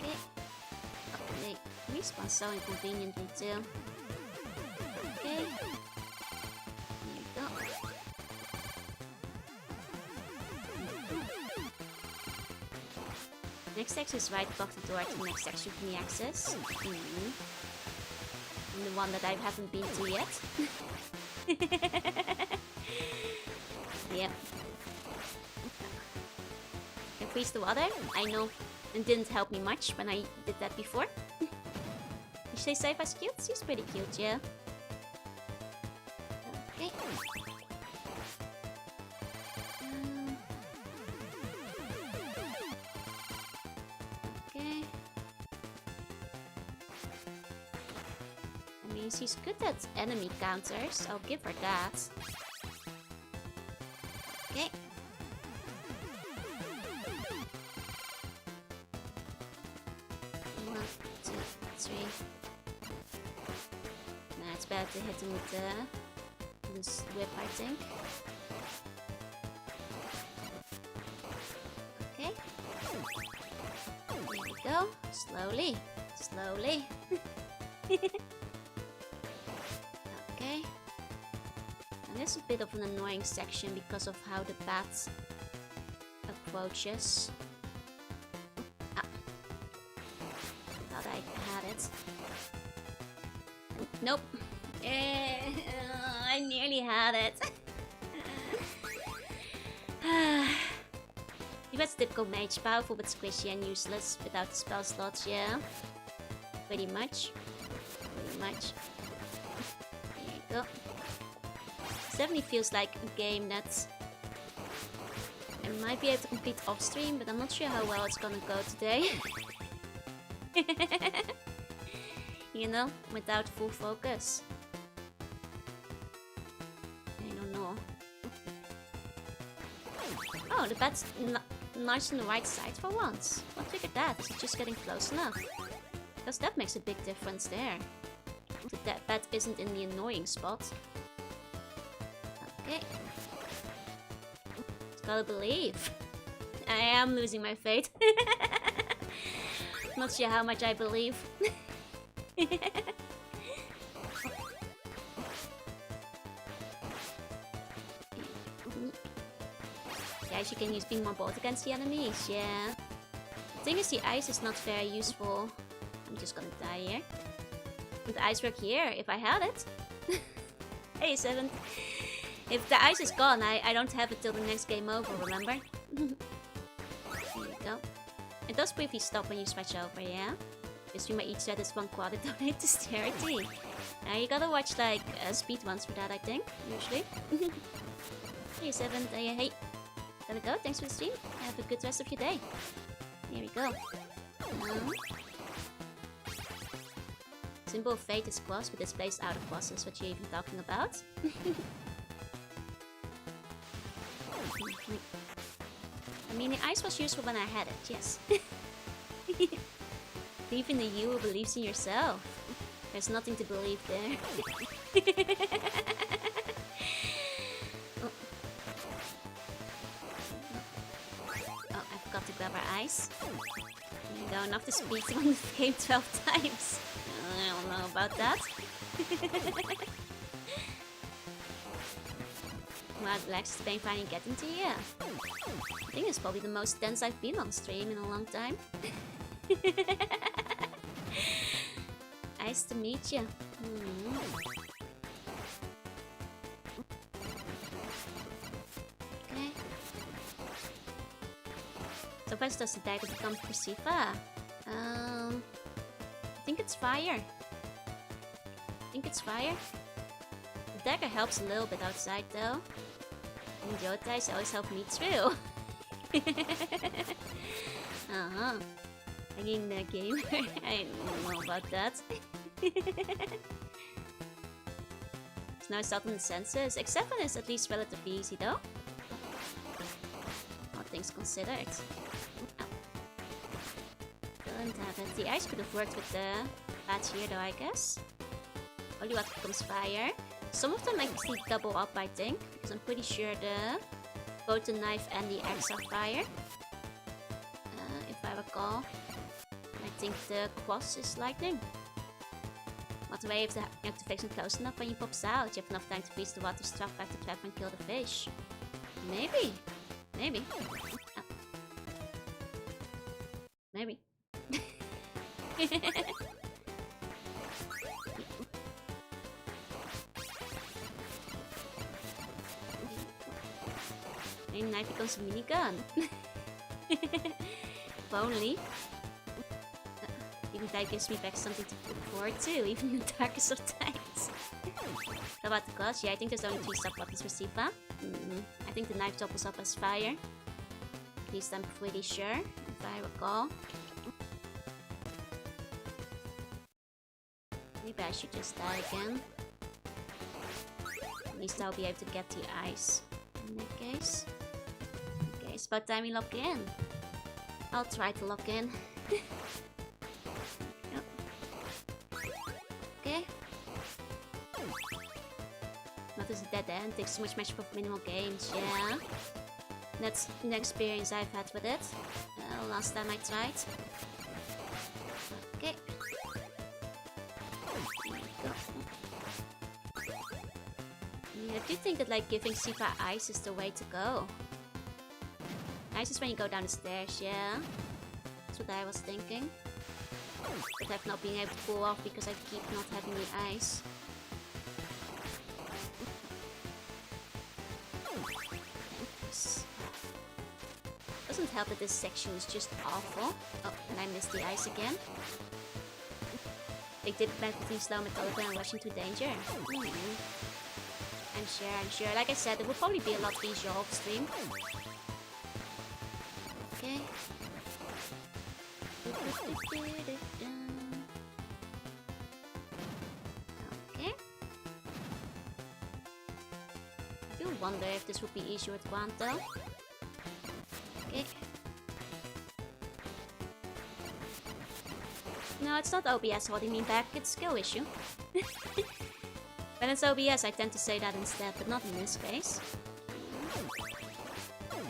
Okay. Oh, they respawn so inconveniently too. Okay. Here we go. Next X is right above the door to the next X you can access. And the one that I haven't been to yet. Yeah. Can freeze the water? I know. It didn't help me much when I did that before. You say Saifa's cute? She's pretty cute, yeah. Okay. Okay. I mean, she's good at enemy counters. I'll give her that. Okay. One, two, three. Nah, it's better to hit him with this whip, I think. Okay. There we go. Slowly. Slowly. Okay. And this is a bit of an annoying section because of how the bat approaches. Ah. Thought I had it. Nope. I nearly had it. He was typical mage, powerful but squishy and useless without the spell slots, yeah. Pretty much. Pretty much. There you go. This definitely feels like a game that I might be able to complete off stream, but I'm not sure how well it's gonna go today. You know, without full focus. I don't know. Oh, the bat's nice on the right side for once. What figured that? Is it just getting close enough? Because that makes a big difference there. That bat isn't in the annoying spot. Okay. Just gotta believe. I am losing my faith. Not sure how much I believe. Guys, you can use being more bold against the enemies, yeah. The thing is, the ice is not very useful. I'm just gonna die here. Would the ice work here if I had it? Hey, 7. If the ice is gone, I don't have it till the next game over, remember? There you go. It does briefly stop when you switch over, yeah? Because we might each set this one quality donate to charity. Now you gotta watch like speed ones for that, I think, usually. Hey, 7. Hey. Gotta go, thanks for the stream. Have a good rest of your day. Here we go. Symbol of Fate is boss, but it's placed out of bosses. What you even talking about? I mean, the ice was useful when I had it, yes. Believe in the you who believes in yourself. There's nothing to believe there. Oh, I forgot to grab our ice. There you go, enough to speed on the game 12 times. I don't know about that. Wow, Lex is pain finally getting to you. I think it's probably the most tense I've been on stream in a long time. Nice to meet you. Okay. So first does the dagger become Persifa? I think it's fire. The dagger helps a little bit outside though. And Jotais always help me too. Hanging the gamer. I don't know about that. It's no assault on the senses. Except when it's at least relatively easy though. All things considered. Oh. Don't have it. The ice could have worked with the patch here though, I guess. Holy water becomes fire. Some of them actually double up, I think, because I'm pretty sure both the knife and the axe are fire. If I recall. I think the cross is lightning. What way if the activation close enough when you pops out? You have enough time to freeze the water, strike back the trap and kill the fish. Maybe. Oh. Maybe. And knife becomes a minigun. If only. Even that gives me back something to look forward to, even in the darkest of times. How about the cost? Yeah, I think there's only 3 sub-buttons for Sifa. I think the knife doubles up as fire. At least I'm pretty sure, if I recall. Maybe I should just die again. At least I'll be able to get the ice. In that case. Okay, it's about time we lock in. I'll try to lock in. Okay. Not as a dead end, takes so much match for minimal games, yeah. That's the experience I've had with it. Last time I tried. Okay. Yeah, I do think that like giving Sifa ice is the way to go. Ice is when you go down the stairs, yeah. That's what I was thinking. But I've not been able to pull off because I keep not having the ice. Doesn't help that this section is just awful. Oh, and I missed the ice again. They did blend between slow methodical and rushing to danger. I'm sure. Like I said, it will probably be a lot easier off stream. Okay. Okay. I do wonder if this would be easier with Quanto. Okay. No, it's not OBS holding me back, it's skill issue. When it's OBS, I tend to say that instead, but not in this case.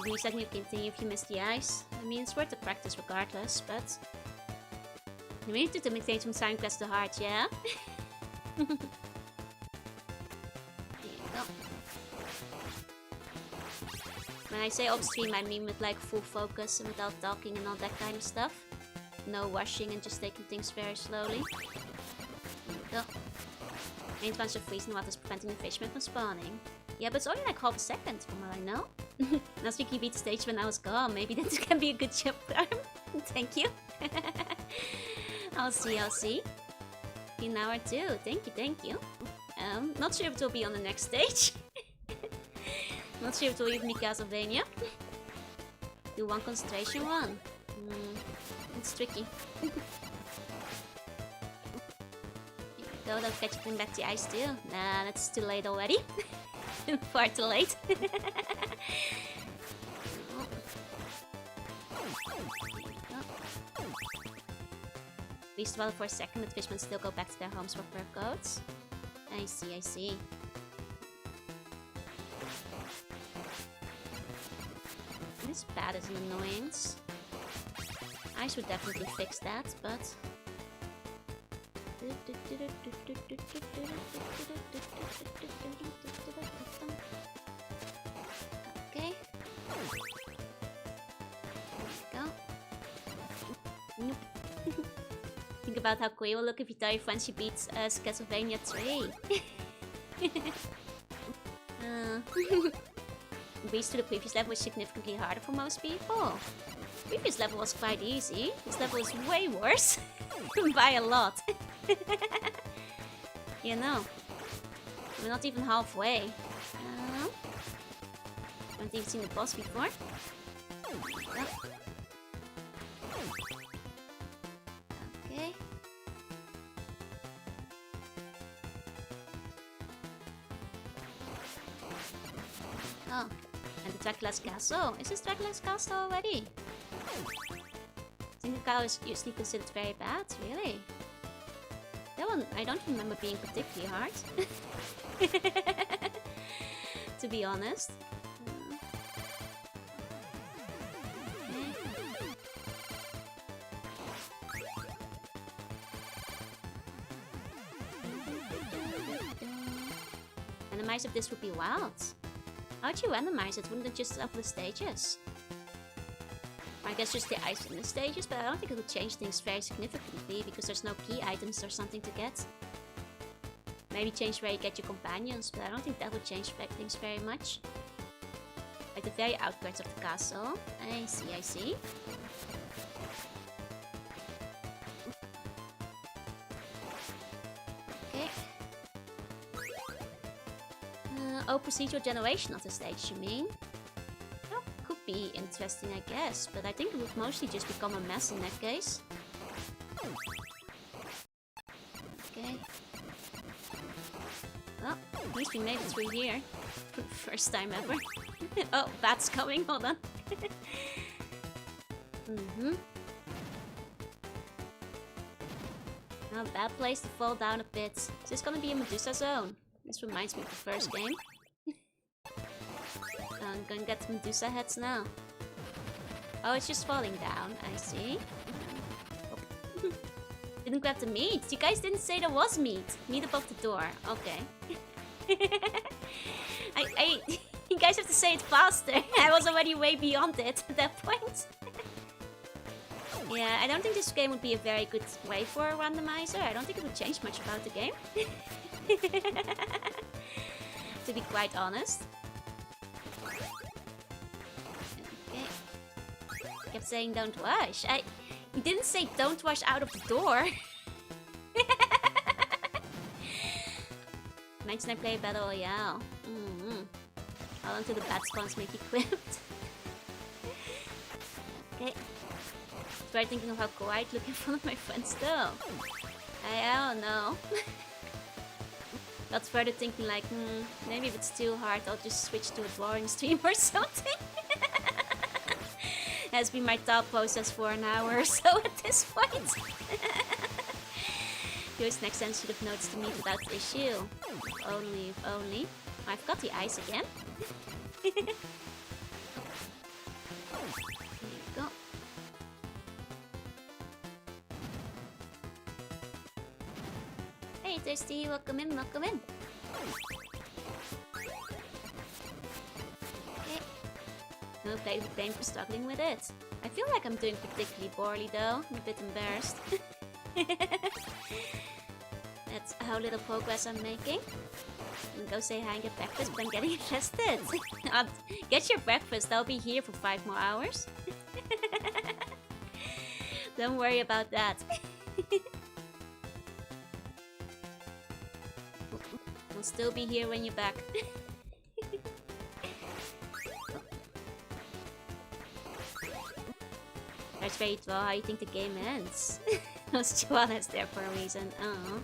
Reset you continue if you miss the ice. I mean, it's worth the practice regardless, but... We need to maintain some time quest to heart, yeah? There you go. When I say off stream, I mean with like full focus and without talking and all that kind of stuff. No rushing and just taking things very slowly. There we go. Ain't bunch of freezing water is preventing the fishman from spawning. Yeah, but it's only like half a second from what I know. Last week he beat the stage when I was gone. Maybe that can be a good job for him. Thank you. I'll see, I'll see. In an hour too. Thank you. Not sure if it will be on the next stage. Not sure if it will even be Castlevania. Do one concentration one. It's tricky. Go, don't catch it in back to ice too. Nah, that's too late already. Far too late. Least while for a second, but fishmen still go back to their homes for fur coats. I see, I see. This bat is an annoyance. Ice would definitely fix that, but... Okay. There we go. Nope. Think about how cool you will look if you tell your friend she beats Castlevania 3. Breeze to the previous level was significantly harder for most people. The previous level was quite easy. This level is way worse. By a lot. You know. We're not even halfway. Haven't even seen the boss before. Yep. Okay. Oh, and the Dracula's castle. Is this Dracula's castle already? I think the castle is usually considered very bad, really. That one I don't remember being particularly hard. To be honest. Randomize if this would be wild. How would you randomize it? Wouldn't it just up the stages? I guess just the ice in the stages, but I don't think it would change things very significantly because there's no key items or something to get. Maybe change where you get your companions, but I don't think that would change things very much. Like the very outskirts of the castle. I see, I see. Okay. Oh, procedural generation of the stage, you mean? That could be interesting, I guess, but I think it would mostly just become a mess in that case. Okay. Well, at least we made it through here. First time ever. Oh, bat's coming, hold on. Now, bad place to fall down a pit. Is this gonna be a Medusa zone? This reminds me of the first game. I'm gonna get Medusa heads now. Oh, it's just falling down, I see. Oh. Didn't grab the meat. You guys didn't say there was meat. Meat above the door. Okay. You guys have to say it faster. I was already way beyond it at that point. Yeah, I don't think this game would be a very good way for a randomizer. I don't think it would change much about the game. To be quite honest. Okay. Kept saying don't rush. You didn't say don't rush out of the door. Imagine I play Battle Royale. How long till the bat spawns make equipped? Okay. Try thinking of how cool I'd look in front of my friends though. I don't know. Got further thinking like, maybe if it's too hard, I'll just switch to a drawing stream or something. Has been my thought process for an hour or so at this point. Yours next time should have noticed to me without issue. If only. I've got the ice again. There you go. Hey, Thirsty, welcome in, welcome in. Okay. No blame for struggling with it. I feel like I'm doing particularly poorly though. I'm a bit embarrassed. That's how little progress I'm making. I'm gonna go say hi and get breakfast, but I'm getting infested. Get your breakfast, I'll be here for 5 more hours. Don't worry about that. We'll still be here when you're back. That's very draw. How you think the game ends? Those chihuahuas there for a reason. Oh.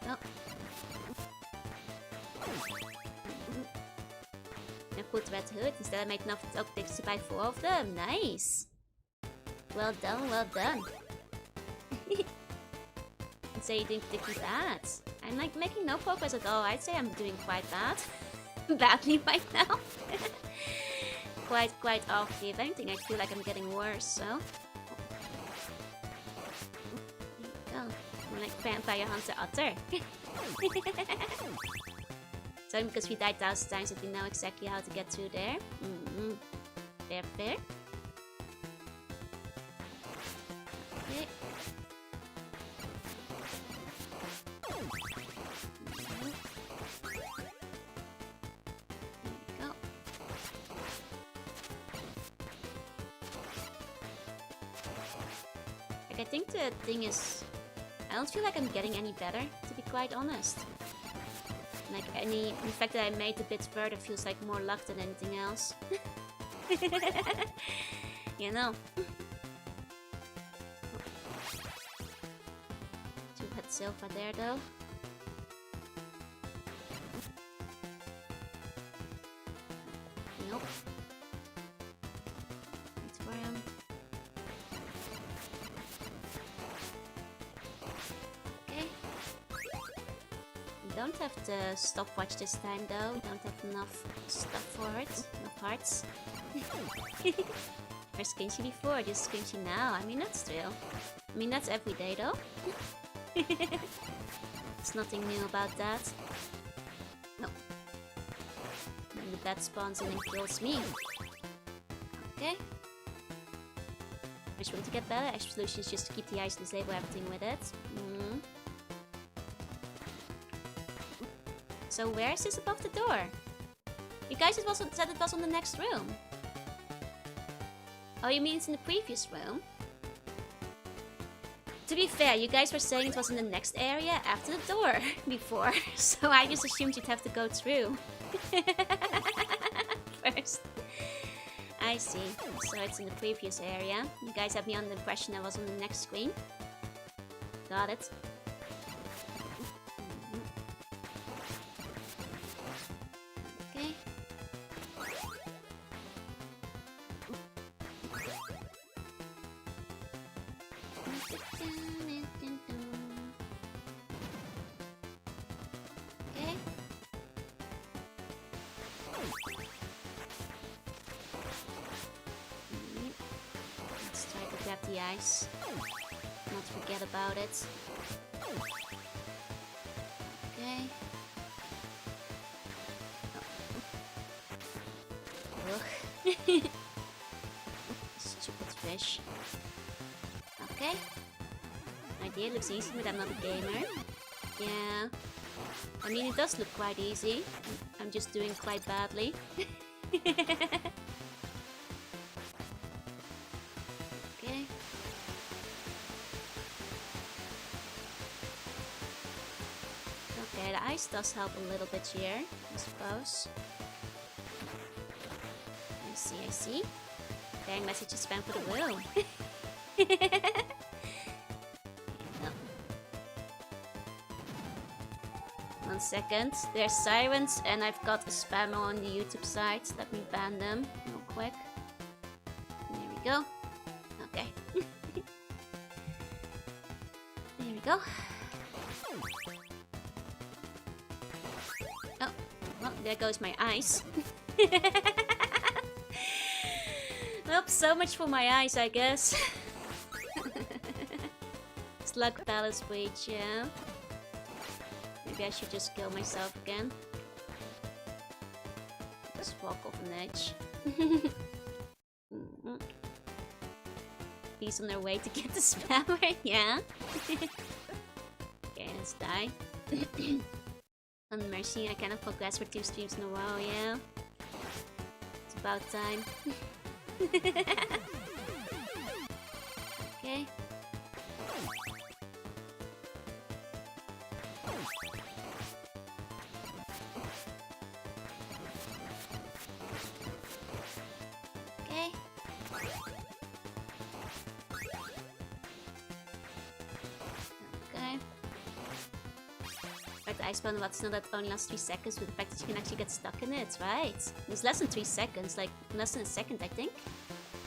Oh. I put Red Hood. Instead I made enough optics to buy 4 of them. Nice. Well done, well done. I'd say you're doing particularly bad. I'm like making no progress at all. I'd say I'm doing quite bad. Badly right now. Quite off the eventing. I feel like I'm getting worse, so. There you go. I'm like Vampire Hunter Otter. So because we died 1,000 times, that we know exactly how to get through there. Fair, fair. Okay. I think the thing is, I don't feel like I'm getting any better, to be quite honest. Like the fact that I made a bit further feels like more luck than anything else. You know. Too bad Silva there though. Nope. Wait for him. Don't have the stopwatch this time though. We don't have enough stuff for it. Enough hearts. Where's Skinchy before? Just Skinchy now. I mean, that's real. I mean, that's every day though. There's nothing new about that. No. And the bat spawns in and kills me. Okay. I just want to get better. Extra solutions just to keep the ice, disable everything with it. So where is this above the door? You guys said it was on the next room. Oh, you mean it's in the previous room? To be fair, you guys were saying it was in the next area after the door before. So I just assumed you'd have to go through. First. I see. So it's in the previous area. You guys had me on the impression I was on the next screen. Got it. The ice. Not forget about it. Okay. Oh. Stupid fish. Okay. Idea looks easy, but I'm not a gamer. Yeah. I mean, it does look quite easy. I'm just doing quite badly. Does help a little bit here, I suppose. I see. Dang, message is spam for the will. No. 1 second. There's sirens, and I've got a spammer on the YouTube side. Let me ban them real quick. There we go. Okay. There we go. There goes my eyes. Well, so much for my eyes, I guess. luck palace breach, yeah. Maybe I should just kill myself again. Just walk off an edge. He's on their way to get the spammer, yeah. Okay, let's die. On mercy, I cannot progress for 2 streams in a row, yeah. It's about time. Okay. Okay. Okay. Right, the ice bone, what's not that only lasts 3 seconds, with the fact that you can actually get stuck in it, right? It's less than 3 seconds, like less than a second, I think.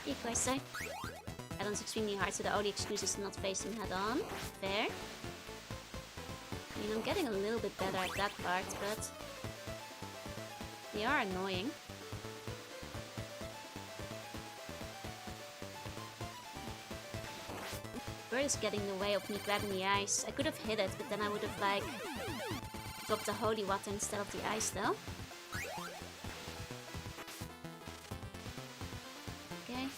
Hey, Christ, add-on's extremely hard, so the only excuse is not facing head-on. Fair. I mean, I'm getting a little bit better at that part, but they are annoying. Bird is getting in the way of me grabbing the ice. I could have hit it, but then I would have, like, dropped the holy water instead of the ice, though. Okay.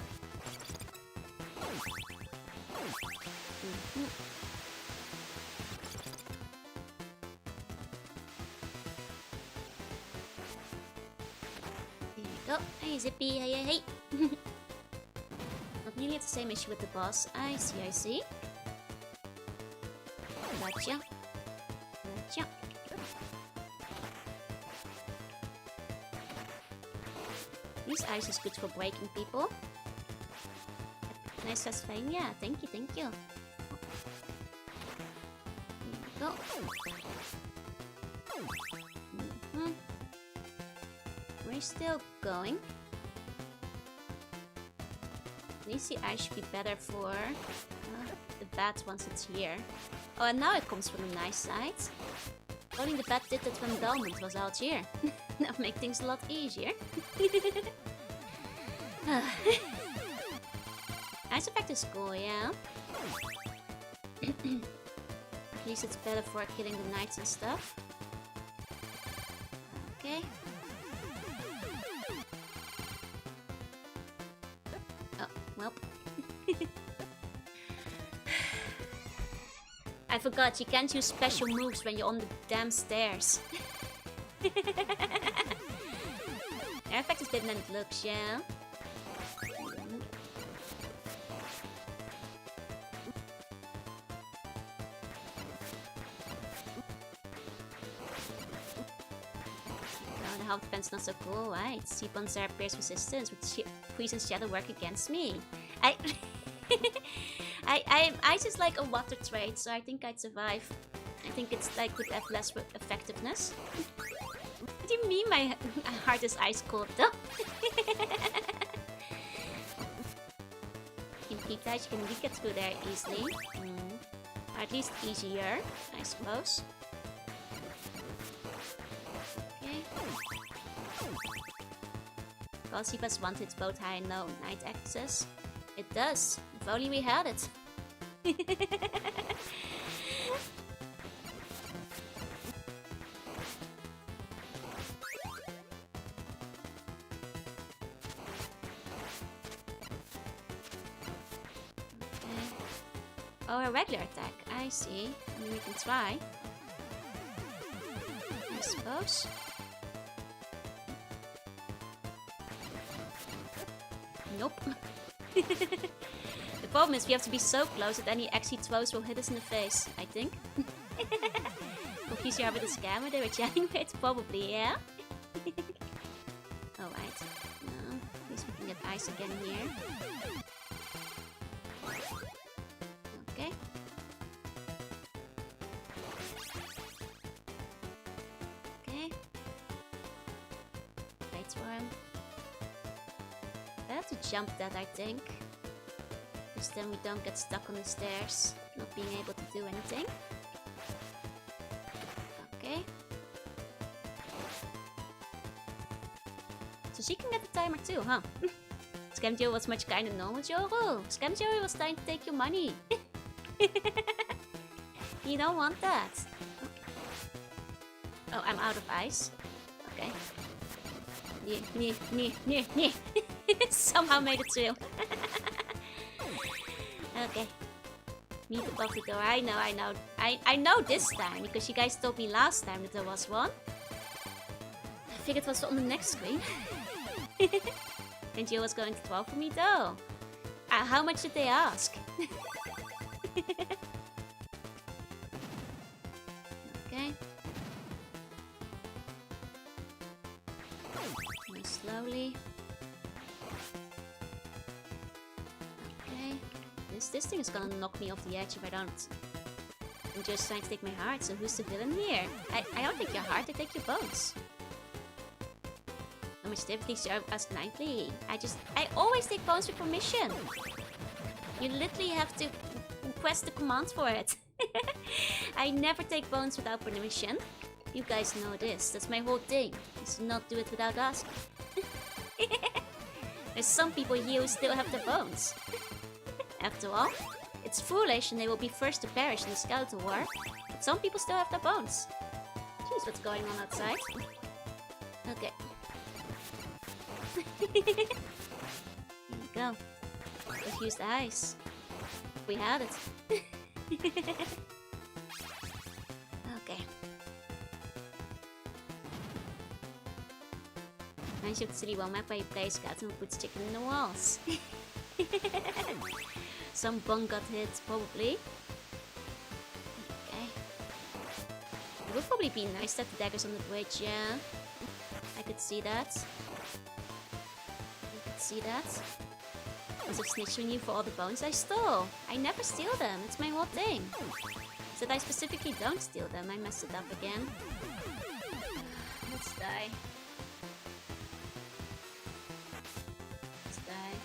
There we go. Hey, Zippy. Hey, hey, hey. Not nearly at the same issue with the boss. I see, I see. Gotcha. Gotcha. This ice is good for breaking people. Nice Castlevania. Thank you, thank you. There we go. We're still going. At least the ice should be better for the bat once it's here. Oh, and now it comes from the nice side. Only the bat did that when Belmont was out here. That would make things a lot easier. Ice effect is cool, yeah. At least it's better for killing the knights and stuff. Okay. Oh, well. I forgot, you can't use special moves when you're on the damn stairs. Air effect is better than it looks, yeah. The health defense not so cool, right? Seapon Sarah Pierce resistance with Poison's shadow work against me. I just like a water trade, so I think I'd survive. I think it's like would have less effectiveness. What do you mean my heart is ice cold though? In peak dice you can really get through there easily. Or at least easier, I suppose. Okay. Gossip wanted both high and low night access. It does. If only we had it. Oh, a regular attack. I see. I mean, we can try. I suppose. Nope. The problem is we have to be so close that any XC throws will hit us in the face, I think. Confuse you with a scammer they were chatting with? Probably, yeah? Alright. No, at least we can get ice again here. Okay. Okay. Wait for him. I have to jump that, I think. Because then we don't get stuck on the stairs, not being able to do anything. Okay. So she can get the timer too, huh? Scam Joe was much kinder than normal Joe. Scam Joe was trying to take your money. You don't want that. Oh, I'm out of ice. Okay. Somehow made it through. Okay. Meet above the door. I know. I know this time because you guys told me last time that there was one. I figured it was on the next screen. And you was going to 12 for me though. How much did they ask? Okay. Now slowly. Okay. This thing is gonna knock me off the edge if I don't. I'm just trying to take my heart, so who's the villain here? I don't take your heart, I take your bones. How much differently serve us nightly? I always take bones with permission. You literally have to request the command for it. I never take bones without permission. You guys know this. That's my whole thing. Is to not do it without asking. There's some people here who still have their bones. After all, it's foolish and they will be first to perish in the skeleton war. But some people still have their bones. Jeez, what's going on outside? Okay. Here you go. Let's use the ice. We had it. Okay. Nice of the city one map where you play skeleton who puts chicken in the walls. Some bunk got hit, probably. Okay. It would probably be nice to have the daggers on the bridge, yeah. I could see that. See that? Was I snitching you for all the bones I stole? I never steal them, it's my whole thing. Said I specifically don't steal them, I messed it up again. Let's die. Let's die.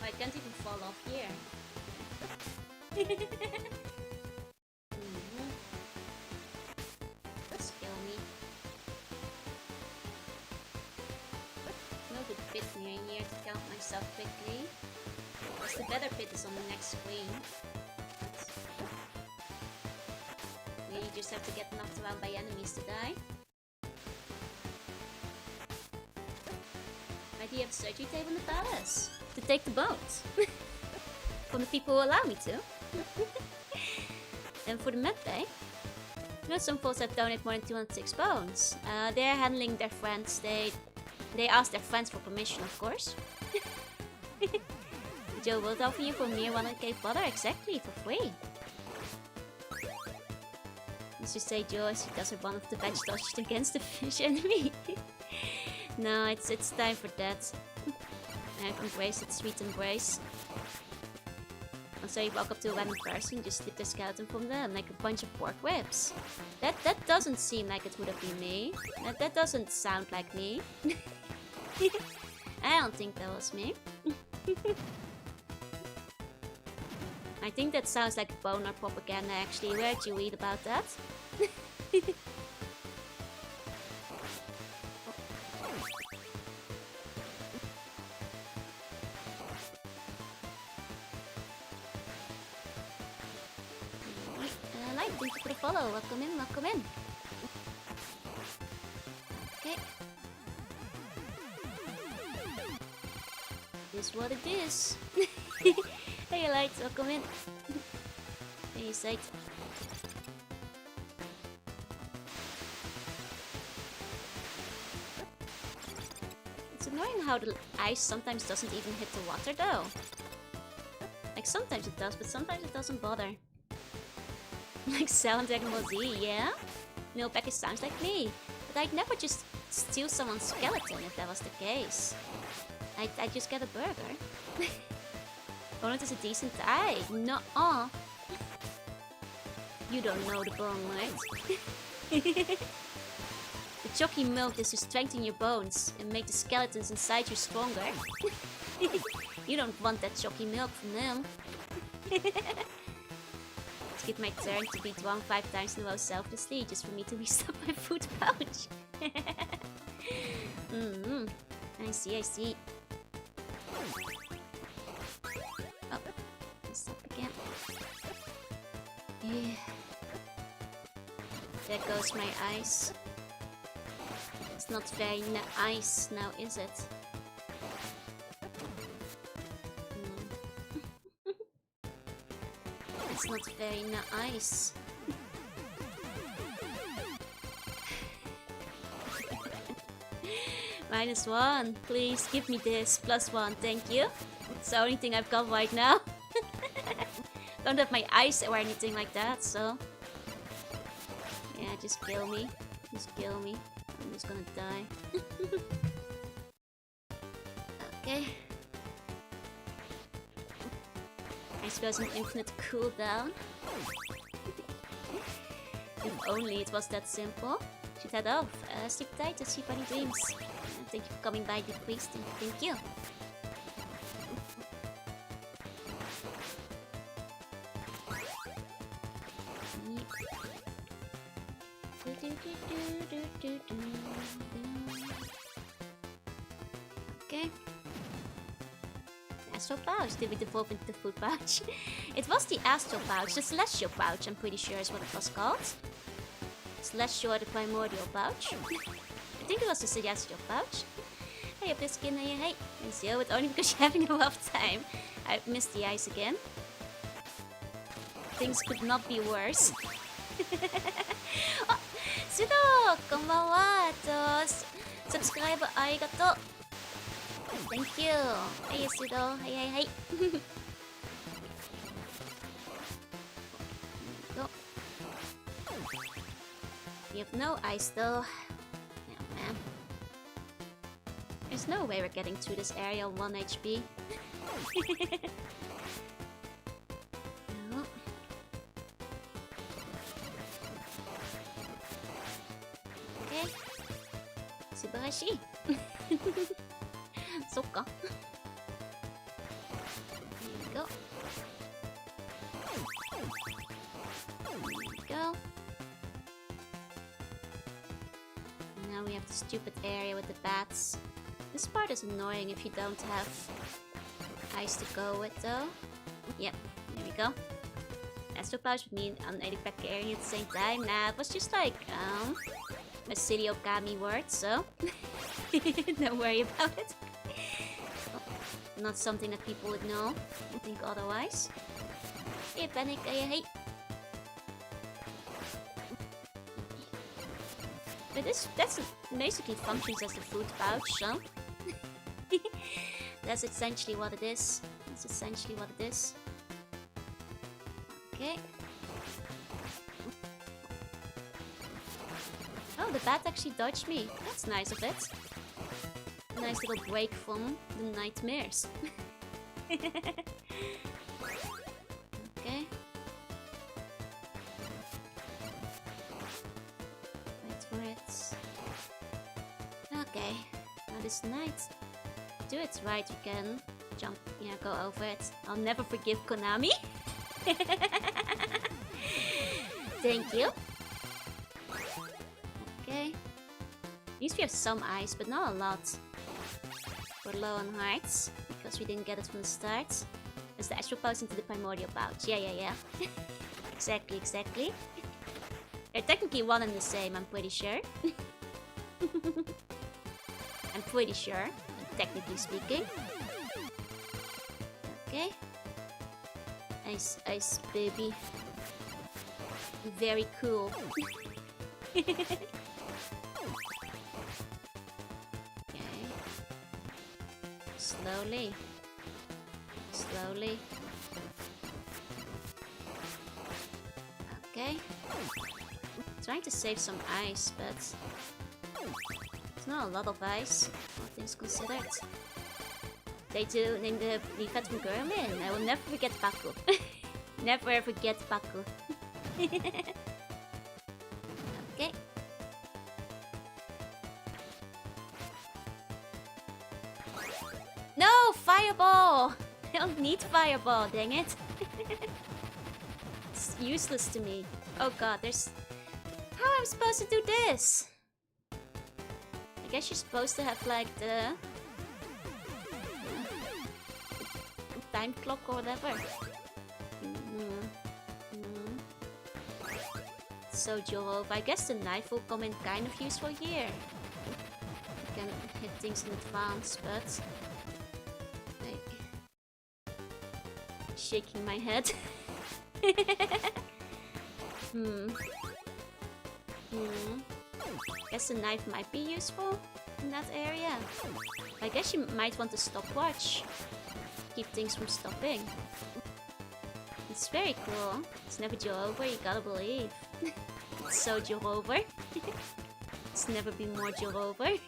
Oh, I can't even fall off here. Just kill me. No good pit near here to count myself quickly. Because the better pit is on the next screen. But you just have to get knocked around by enemies to die. Why do you have a surgery table in the palace? To take the bones. From the people who allow me to. And for the med bay, you know some folks have donated more than 206 bones. They're handling their friends. They ask their friends for permission, of course. Joe will offer you for mere 100k fodder, exactly, for free. Let's just say Joe as he does one of the badge dodges against the fish enemy. No, it's time for that. I've embraced it, sweet embrace. Also, you walk up to a random person, just slip the skeleton from them, like a bunch of pork whips. That doesn't seem like it would have been me. That doesn't sound like me. I don't think that was me. I think that sounds like boner propaganda actually. Where'd you read about that? Light, thank you for the follow. Welcome in, welcome in. Okay. This is what it is. Hey Light, welcome in. Hey Sight. It's annoying how the ice sometimes doesn't even hit the water though. Like sometimes it does, but sometimes it doesn't bother. Like Cell and Dragon Ball Z, yeah? No, Becky sounds like me. But I'd never just steal someone's skeleton if that was the case. I'd just get a burger. Bonnet is a decent eye. Nuh-uh. You don't know the bone, right? The chalky milk is to strengthen your bones and make the skeletons inside you stronger. You don't want that chalky milk from them. Let's get my turn to be drunk 5 times in a row selflessly just for me to restock my food pouch. I see, I see. Oh, let's stop again. Yeah. There goes my ice. It's not very nice now, is it? It's not very nice. -1. Please give me this. +1. Thank you. It's the only thing I've got right now. Don't have my ice or anything like that, so... Yeah, just kill me. Just kill me. I'm just gonna die. Okay. I suppose an infinite cooldown. If only it was that simple. Should head off. Sleep tight to see funny dreams. Thank you for coming by, the priest. Thank you. Okay. Astral pouch. Did we devolve into the food pouch? It was the astral pouch, the celestial pouch, I'm pretty sure is what it was called. Celestial or the primordial pouch. I think it was the celestial pouch. Hey, up this skin, hey. And so, but only because you're having a rough time. I've missed the ice again. Things could not be worse. Oh, Sudo! Konbanwa! Subscribe, arigato! Thank you! Hey, Sudo! Hey! Go. We have no ice though. Oh man. There's no way we're getting through this area on 1 HP. No. Okay. Subarashi. そっか。There we go. There we go. Now we have the stupid area with the bats. This part is annoying if you don't have ice to go with though. Yep, there we go. Astral pouch with me on 80 pack area at the same time. Nah, it was just like a city Okami word, so don't worry about it. Not something that people would know. I think otherwise. Hey, panic, hey. But that's basically functions as the food pouch, so that's essentially what it is. That's essentially what it is. Okay. Oh, the bat actually dodged me. That's nice of it. Nice little break from the nightmares. Okay. Wait for it. Okay. Now this night. Do it right, you can jump. Yeah, go over it. I'll never forgive Konami. Thank you. Okay. At least we have some ice, but not a lot. We're low on hearts, because we didn't get it from the start. There's the astral pouch into the primordial pouch. Yeah. Exactly. They're technically one and the same, I'm pretty sure. I'm pretty sure, technically speaking. Okay. Ice, baby. Very cool. Slowly. Okay. Trying to save some ice, but it's not a lot of ice, all things considered. They do name the Fatima girl in. I will never forget Baku. Never forget Baku. Okay. No! Fireball! I don't need fireball, dang it. It's useless to me. Oh god, there's... How am I supposed to do this? I guess you're supposed to have like the time clock or whatever. So Jorov, I guess the knife will come in kind of useful here. You can hit things in advance, but... Like... Shaking my head. Guess the knife might be useful in that area. I guess you might want a stopwatch. Keep things from stopping. It's very cool. It's never Jorover, you gotta believe. It's so Jorover. It's never been more Jorover.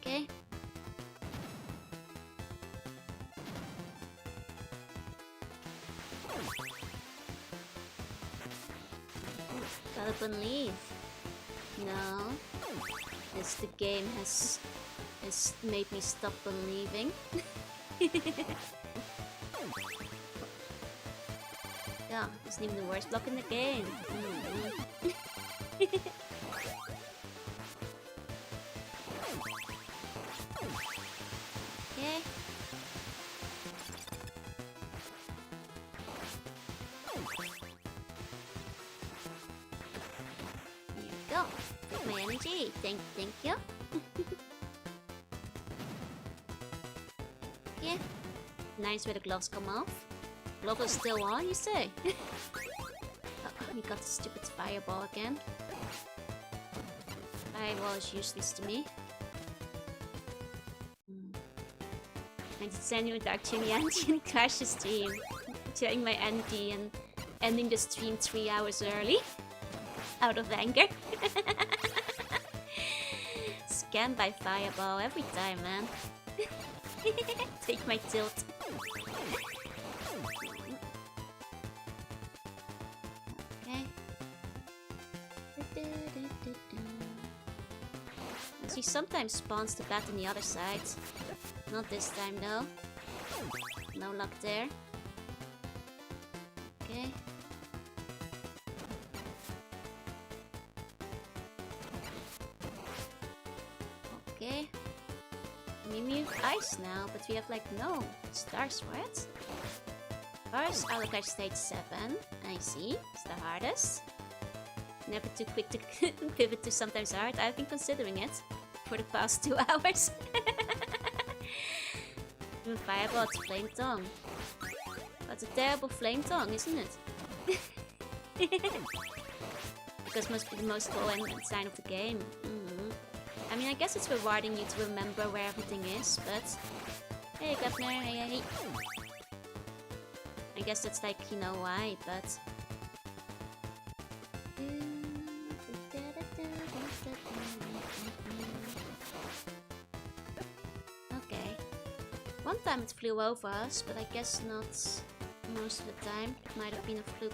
Okay. Gotta believe. No. This the game has made me stop believing. Yeah, isn't even the worst block in the game. Okay. Here we go. Take my energy. Thank you. Yeah. Nice where the gloves come off. Glove is still on, you say? We got the stupid fireball again. Fireball is useless to me. I did send you a dark Jimmy engine and crash the stream. Sharing my energy and ending the stream 3 hours early. Out of anger. Scanned by fireball every time, man. Take my tilt. Okay. She sometimes spawns the bat on the other side. Not this time though. No luck there. Okay. Okay. We have ice now, but we have like no stars for it. First, Alucard stage 7. I see. It's the hardest. Never too quick to pivot to sometimes hard. I've been considering it for the past 2 hours. Even Fireball, it's Flame Tongue. That's a terrible Flame Tongue, isn't it? Because it must be the most cool sign of the game. I mean, I guess it's rewarding you to remember where everything is, but... Hey, Gluffner, hey. I guess that's like, you know why, but... Okay. One time it flew over us, but I guess not most of the time. It might have been a fluke.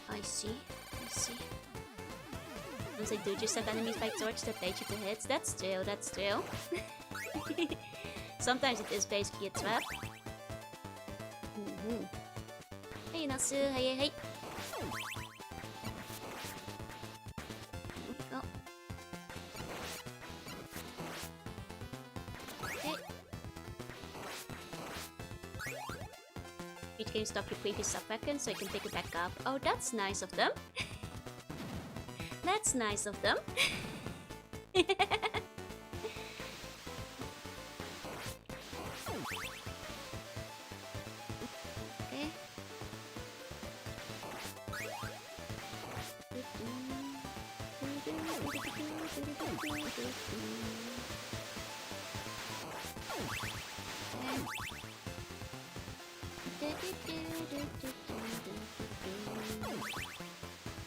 I see. Once I do just set enemies by torch that bait you to hit. That's true. Sometimes it is basically a trap. Hey Nasu, hey. Oh. Okay. Each game stop your previous sub-weapon so you can pick it back up. Oh, that's nice of them. That's nice of them. Okay.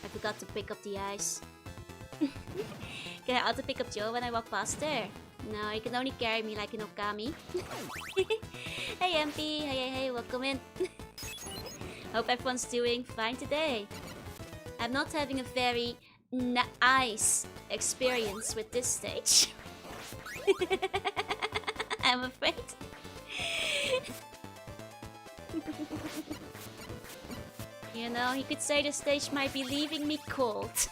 I forgot to pick up the ice. Can I auto pick up Joe when I walk past there? No, you can only carry me like an Okami. Hey MP, hey, welcome in. Hope everyone's doing fine today. I'm not having a very nice experience with this stage. I'm afraid. You know, you could say the stage might be leaving me cold.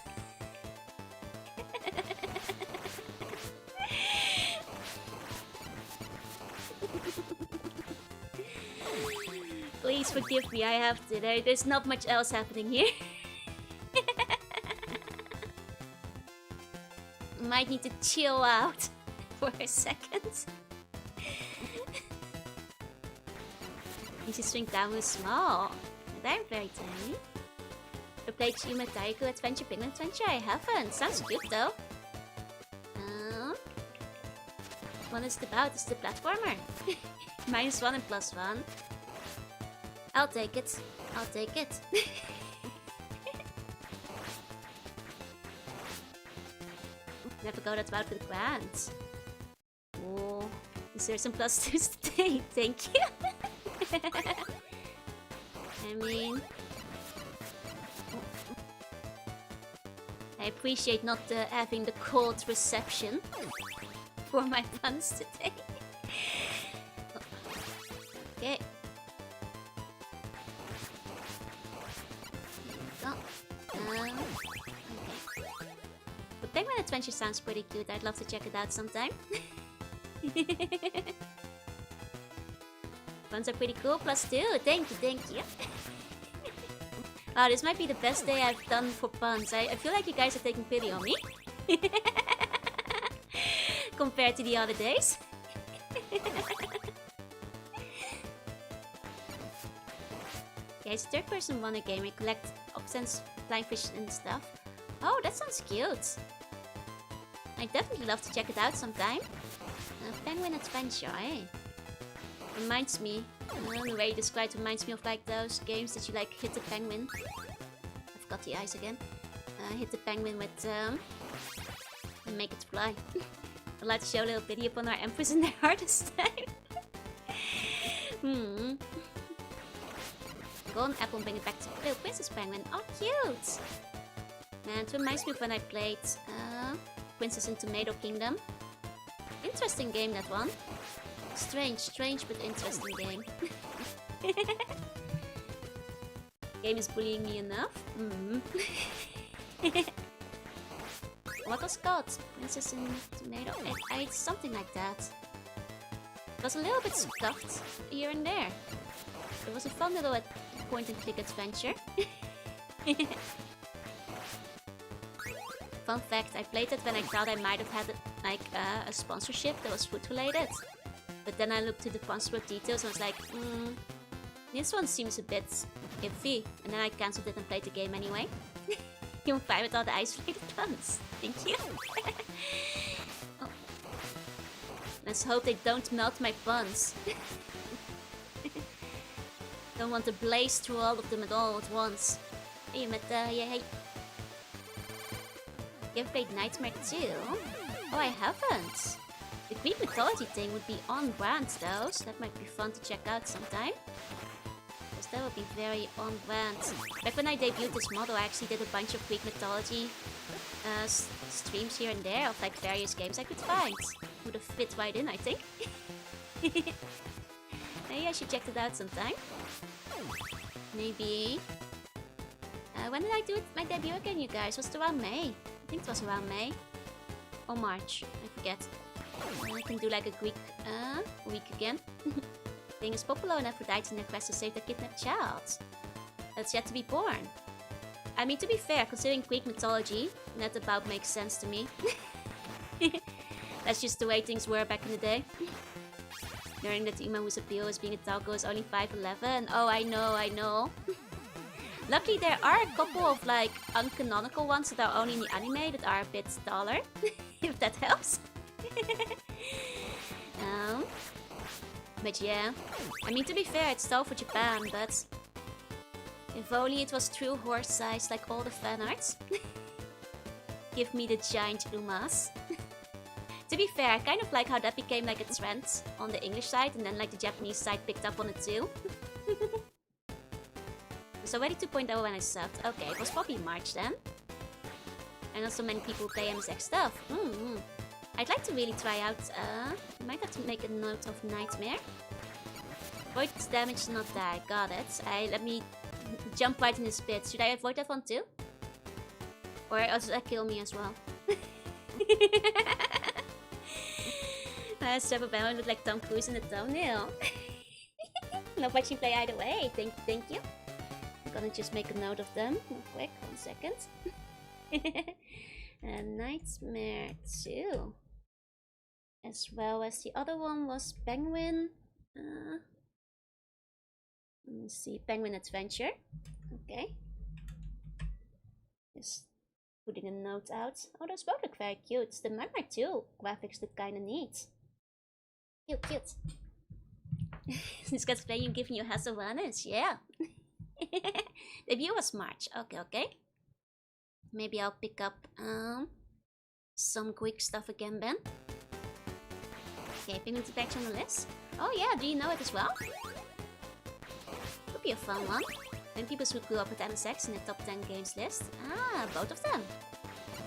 Guys, forgive me, I have to. There's not much else happening here. Might need to chill out for a second. You should shrink down with small. They're very tiny. I played Shima Taiku Adventure, Penguin Adventure. I haven't. Sounds good though. What is it about? It's the platformer. -1 and +1. I'll take it. I'll take it. Never got that about with grants. Oh, is there some +2s today? Thank you. I mean, I appreciate not having the cold reception for my puns today. Okay. Okay. But Penguin Adventure sounds pretty cute. I'd love to check it out sometime. Puns are pretty cool. +2. Thank you, thank you. Oh, this might be the best day I've done for puns. I feel like you guys are taking pity on me. Compared to the other days. Yeah, it's a third-person Wonder game. We collect options, flying fish and stuff. Oh, that sounds cute. I'd definitely love to check it out sometime. Penguin Adventure, eh? Reminds me, the way you described reminds me of like those games that you like hit the penguin. I've got the eyes again. Hit the penguin with and make it fly. I'd like to show a little pity upon our empress in their hardest time. Golden apple and bring it back to little princess penguin. Oh, cute! Man, it reminds me of when I played Princess in Tomato Kingdom. Interesting game, that one. Strange but interesting game. Game is bullying me enough. What was it called? Princess in Tomato? It's something like that. It was a little bit scuffed here and there. It was a fun little point-and-click adventure. Fun fact, I played it when I thought I might have had a sponsorship that was food-related. But then I looked to the sponsorship details and I was like, this one seems a bit iffy. And then I cancelled it and played the game anyway. You're fine with all the ice-related puns. Thank you. Oh. Let's hope they don't melt my puns. Don't want to blaze through all of them at all at once. Hey, hey. You ever played Nightmare 2? Oh, I haven't. The Greek mythology thing would be on brand though, so that might be fun to check out sometime. Because that would be very on brand. Back when I debuted this model, I actually did a bunch of Greek mythology streams here and there of like various games I could find. Would have fit right in, I think. Maybe I should check it out sometime. Maybe. When did I do my debut again, you guys? Was it around May? I think it was around May. Or March, I forget. I can do like a Greek week again. Thing is Popolo and Aphrodite in their quest to save the kidnapped child. That's yet to be born. I mean, to be fair, considering Greek mythology, that about makes sense to me. That's just the way things were back in the day. Learning that Ima whose appeal as being a taco is only 5'11". Oh, I know. Luckily, there are a couple of like uncanonical ones that are only in the anime that are a bit taller. If that helps. But yeah, I mean, to be fair, it's tough for Japan, but if only it was true horse size like all the fan arts. Give me the giant Umas. To be fair, I kind of like how that became like a trend on the English side, and then like the Japanese side picked up on it too. I was already 2.0 when I subbed. Okay, it was probably March then. And not so many people play MSX stuff. I'd like to really try out, I might have to make a note of Nightmare. Avoid damage, not die. Got it. Let me jump right in this pit. Should I avoid that one too? Or does that kill me as well? Strap a banner look like Tom Cruise in the thumbnail. Love watching play either way. Thank you, thank you. I'm gonna just make a note of them real quick. 1 second. And Nightmare 2. As well as the other one was Penguin. Let me see. Penguin Adventure. Okay. Just putting a note out. Oh, those both look very cute. The Nightmare 2 graphics look kinda neat. Cute, cute. This guy's playing, giving you Castlevania. Yeah. Debut was March. Okay, okay. Maybe I'll pick up some quick stuff again, Ben. Okay, Penguin back on the list. Oh yeah, do you know it as well? Could be a fun one. When people who grew up with MSX in the top 10 games list. Ah, both of them.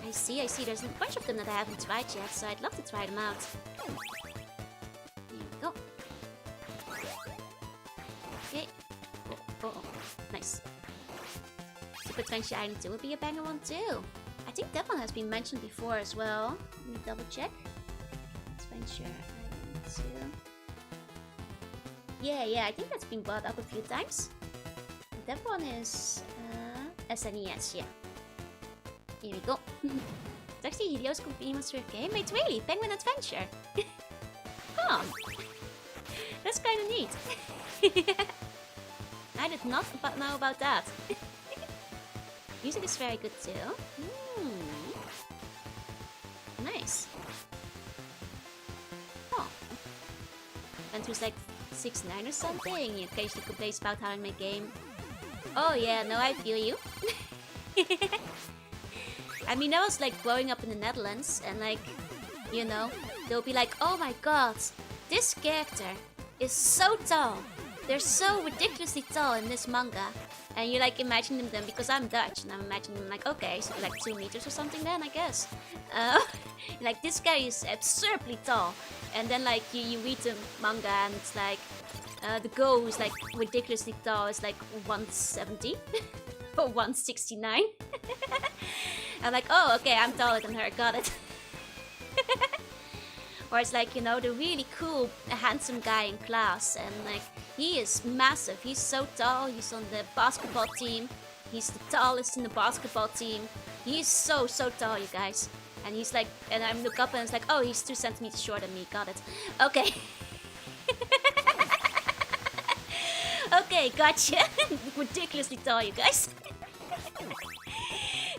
I see, I see. There's a bunch of them that I haven't tried yet, so I'd love to try them out. Here we go. Okay. Oh, nice. Super Adventure Island 2 would be a banger one too. I think that one has been mentioned before as well. Let me double check. Adventure Island 2. Yeah, I think that's been brought up a few times. That one is SNES, yeah. Here we go. It's actually Hideo's companion for a game. Wait, really? Penguin Adventure? Huh. That's kinda neat. I did not know about that. Music is very good too. Nice. Oh. And who's like 6'9" or something. You occasionally complains about how I make game. Oh yeah, no, I feel you. I mean, I was like growing up in the Netherlands and like, you know, they'll be like, oh my god, this character is so tall. They're so ridiculously tall in this manga. And you like imagine them because I'm Dutch and I'm imagining them like, okay, so like 2 meters or something then, I guess. Like this guy is absurdly tall. And then like you read the manga and it's like, the girl who's like ridiculously tall is like 170 or 169. I'm like, oh, okay, I'm taller than her, got it. Or it's like, you know, the really cool, handsome guy in class, and like, he is massive. He's so tall. He's on the basketball team. He's the tallest in the basketball team. He's so tall, you guys. And he's like, and I look up and it's like, oh, he's 2 centimeters shorter than me. Got it. Okay. Okay, gotcha. Ridiculously tall, you guys.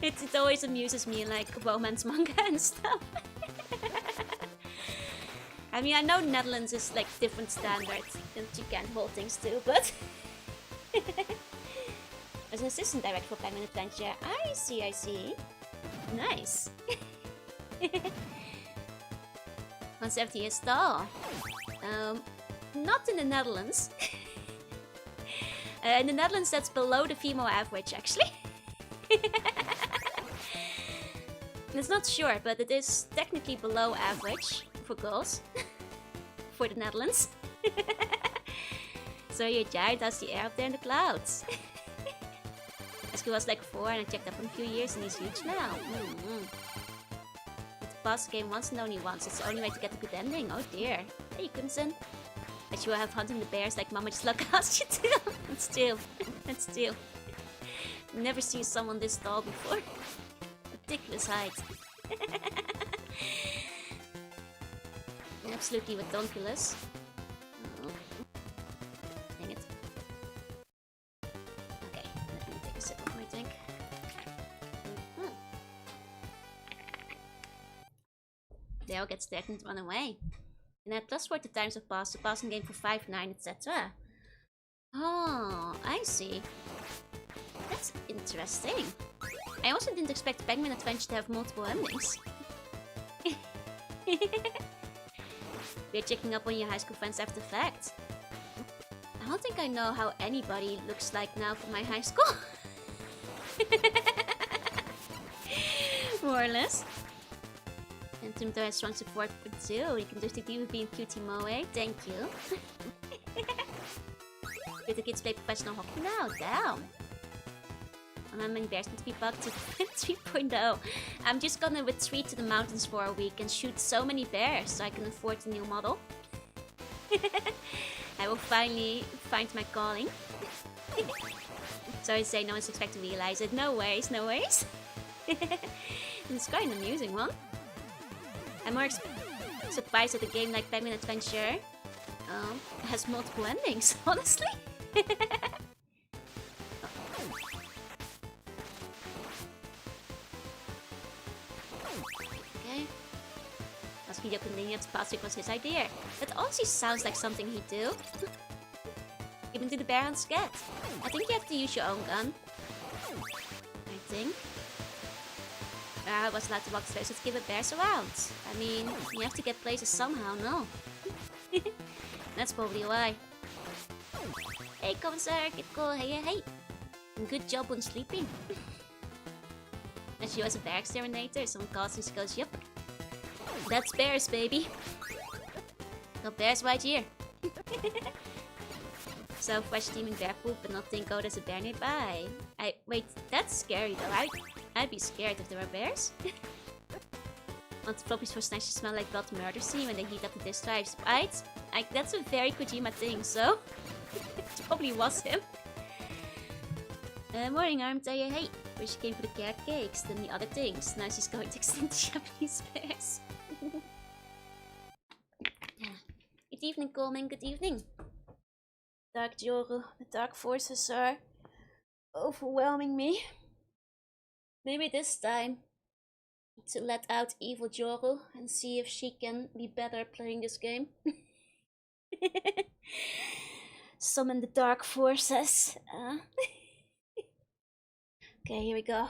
It always amuses me in like romance manga and stuff. I mean, I know Netherlands is like different standards that you can't hold things to, but as an assistant director for Penguin Adventure, I see. Nice. 170 years tall. Not in the Netherlands. In the Netherlands, that's below the female average, actually. It's not sure, but it is technically below average for girls. For the Netherlands. So your giant has the air up there in the clouds. As he was like 4 and I checked up in a few years and he's huge now. But to pass the game once and only once, it's the only way to get a good ending. Oh dear. Hey, Kunsen. I sure have hunting the bears like Mama just luck asked you to. And still. Never seen someone this tall before. Ridiculous height. Absolutely redonkulous. Oh. Dang it. Okay, let me take a sip of my drink. They all get stacked and run away. And add plus 40 times of pass, the passing game for 5-9, etc. Oh, I see. That's interesting. I also didn't expect Penguin Adventure to have multiple endings. We're checking up on your high school friends after the fact. I don't think I know how anybody looks like now from my high school. More or less. And Tim has strong support for too. You can just agree with being cutie moe. Thank you. Did the kids play professional hockey now? Damn. I'm embarrassed to be bugged to 3.0. I'm just gonna retreat to the mountains for a week and shoot so many bears so I can afford the new model. I will finally find my calling. Sorry to say, no one's expected to realize it. No worries, no worries. It's quite an amusing one. I'm more surprised that a game like Penguin Adventure has multiple endings, honestly. Okay. As video continued, Patrick was his idea. That honestly sounds like something he'd do. Even to the bear on scat. I think you have to use your own gun. I think. I was allowed to walk through, so to give it bears around. I mean, you have to get places somehow, no? That's probably why. Hey, Commissar, get cool, hey. And good job on sleeping. And she was a bear exterminator, someone calls and she goes, yep. That's bears, baby. Got bears right here. So fresh steaming bear poop, but not think, oh, there's a bear nearby. Wait, that's scary though. I'd be scared if there were bears. Want floppies for snacks to smell like blood murder scene when they heat up the disk drives, right? That's a very Kojima thing, so it probably was him. Morning, Armtae, hey. First she came for the carrot cakes, then the other things. Now she's going to extend the Japanese bears. Good evening, Coleman, good evening. Dark Joru, the dark forces are overwhelming me. Maybe this time to let out evil Joru and see if she can be better playing this game. Summon the dark forces. Okay, here we go.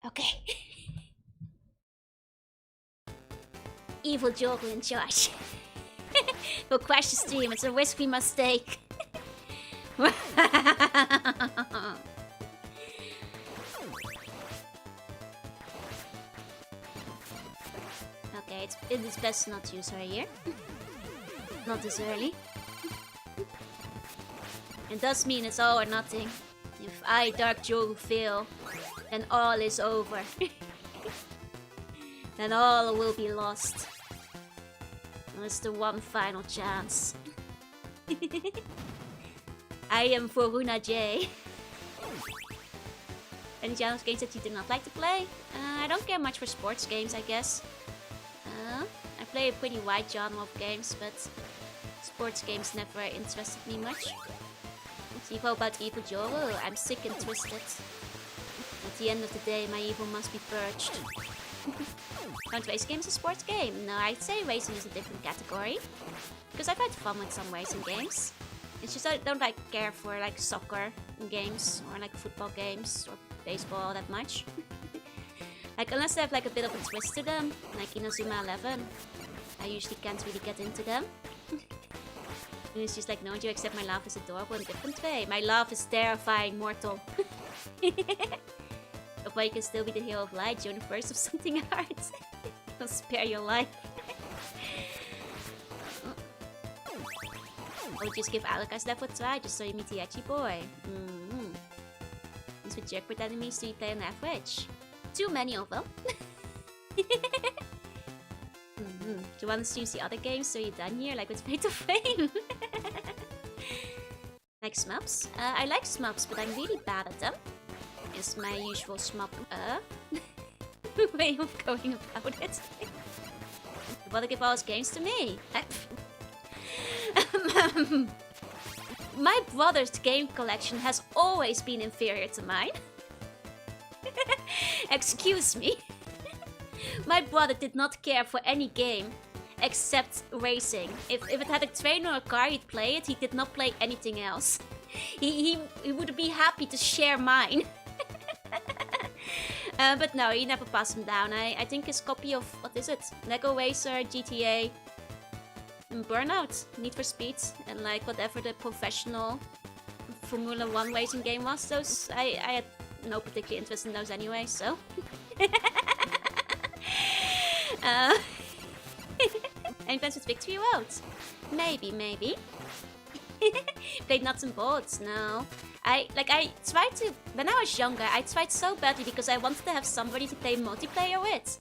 Okay. Evil Joru in charge. He'll crash the stream, it's a risk we must take. Okay, it is best not to use her here. Not this early. It does mean it's all or nothing. If I, Dark Joru, fail, then all is over. Then all will be lost. It's the one final chance. I am Jorunna J. Any challenge games that you do not like to play? I don't care much for sports games, I guess. I play a pretty wide genre of games, but sports games never interested me much. So you go about Evil Joru, I'm sick and twisted. At the end of the day, my evil must be purged. Don't race games a sports game? No, I'd say racing is a different category. Because I've had fun with some racing games. It's just I don't like care for like soccer games or like football games or baseball that much. Like unless they have like a bit of a twist to them, like Inazuma 11, I usually can't really get into them. And it's just like, no, you accept my laugh is adorable in a different way. My laugh is terrifying, mortal. But you can still be the hero of light, join the first of something hard. I'll spare your life. Or just give Alaka's level a try, just so you meet the edgy boy. It's with jackpot enemies do you play on average? Too many of them. Do you want to choose the other games so you're done here, like with Fate of Fame? Like Smups? I like Smups, but I'm really bad at them. Is my usual Smup way of going about it. You wanna give all his games to me? My brother's game collection has always been inferior to mine. Excuse me. My brother did not care for any game except racing. If it had a train or a car, he'd play it. He did not play anything else. He would be happy to share mine. But no, he never passed him down. I think his copy of, what is it? Lego Racer, GTA, and Burnout, Need for Speed, and like whatever the professional Formula 1 racing game was, those, I had no particular interest in those anyway, so... Any plans with Victory Road? Maybe. Played Nuts and Bolts? No. I tried to, when I was younger, I tried so badly because I wanted to have somebody to play multiplayer with.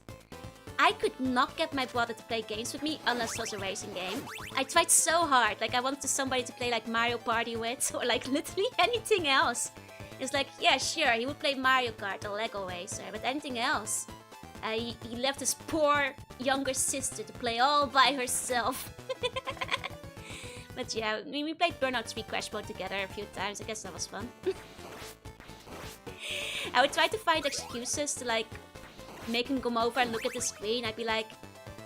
I could not get my brother to play games with me unless it was a racing game. I tried so hard. Like, I wanted somebody to play like Mario Party with, or like literally anything else. It's like, yeah, sure, he would play Mario Kart or Lego Racer, but anything else. He left his poor younger sister to play all by herself. But yeah, we played Burnout 3 Crash Mode together a few times. I guess that was fun. I would try to find excuses to like make him come over and look at the screen. I'd be like,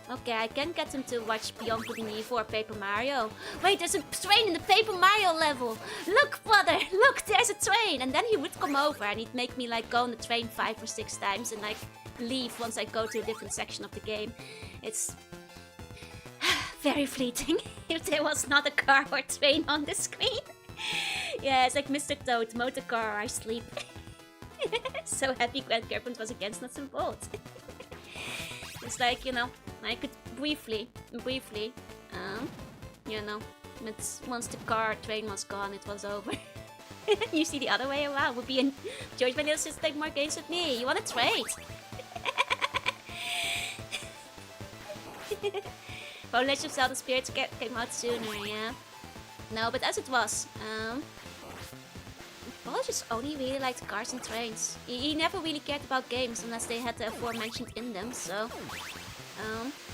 okay, I can get him to watch Beyond Good and Evil or Paper Mario. Wait, there's a train in the Paper Mario level. Look, brother, look, there's a train. And then he would come over and he'd make me like go on the train 5 or 6 times and like leave once I go to a different section of the game. It's very fleeting if there was not a car or train on the screen. Yeah, it's like Mr. Toad, motor car or I sleep. So happy Grand Girlfriend was against nuts and bolts. It's like, you know, I could briefly, you know, but once the car train was gone, it was over. You see the other way around would be George, my little sister, take more games with me. You want to trade? But Legend of Zelda Spirits came out sooner, yeah. No, but as it was, Paul just only really liked cars and trains. He never really cared about games unless they had the aforementioned in them, so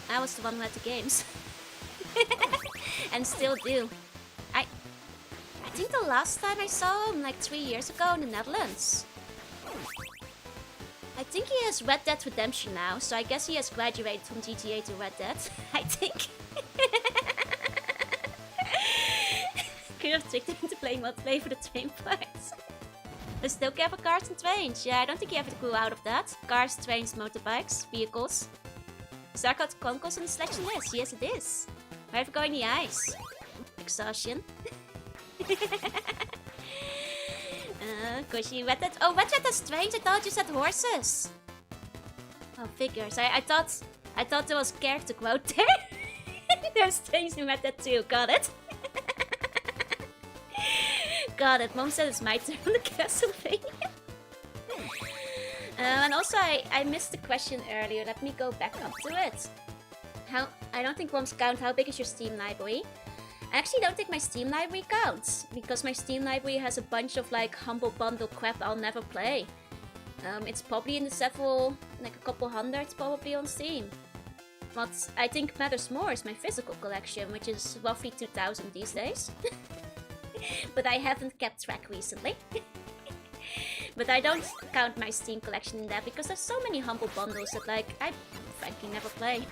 I was the one who had the games. And still do. I think the last time I saw him, like 3 years ago in the Netherlands. I think he has Red Dead Redemption now, so I guess he has graduated from GTA to Red Dead, I think. Could have tricked him to play multiplayer for the train parts. I still care for cars and trains. Yeah, I don't think he ever grew out of that. Cars, trains, motorbikes, vehicles. Starcraft Chronicles on the selection list. Yes, it is. Where go in the ice? Exhaustion. Cushy, Red Dead. Oh, Red Dead has trains. I thought you said horses. Oh, figures. I thought there was character quote there. There's trains in Red Dead too. Got it. Got it. Mom said it's my turn on the Castlevania. And also, I missed the question earlier. Let me go back up to it. I don't think Moms count. How big is your Steam library? I actually don't think my Steam library counts, because my Steam library has a bunch of like Humble Bundle crap I'll never play. It's probably in the several, like a couple hundreds probably on Steam. What I think matters more is my physical collection, which is roughly 2,000 these days. But I haven't kept track recently. But I don't count my Steam collection in that, because there's so many Humble Bundles that like I frankly never play.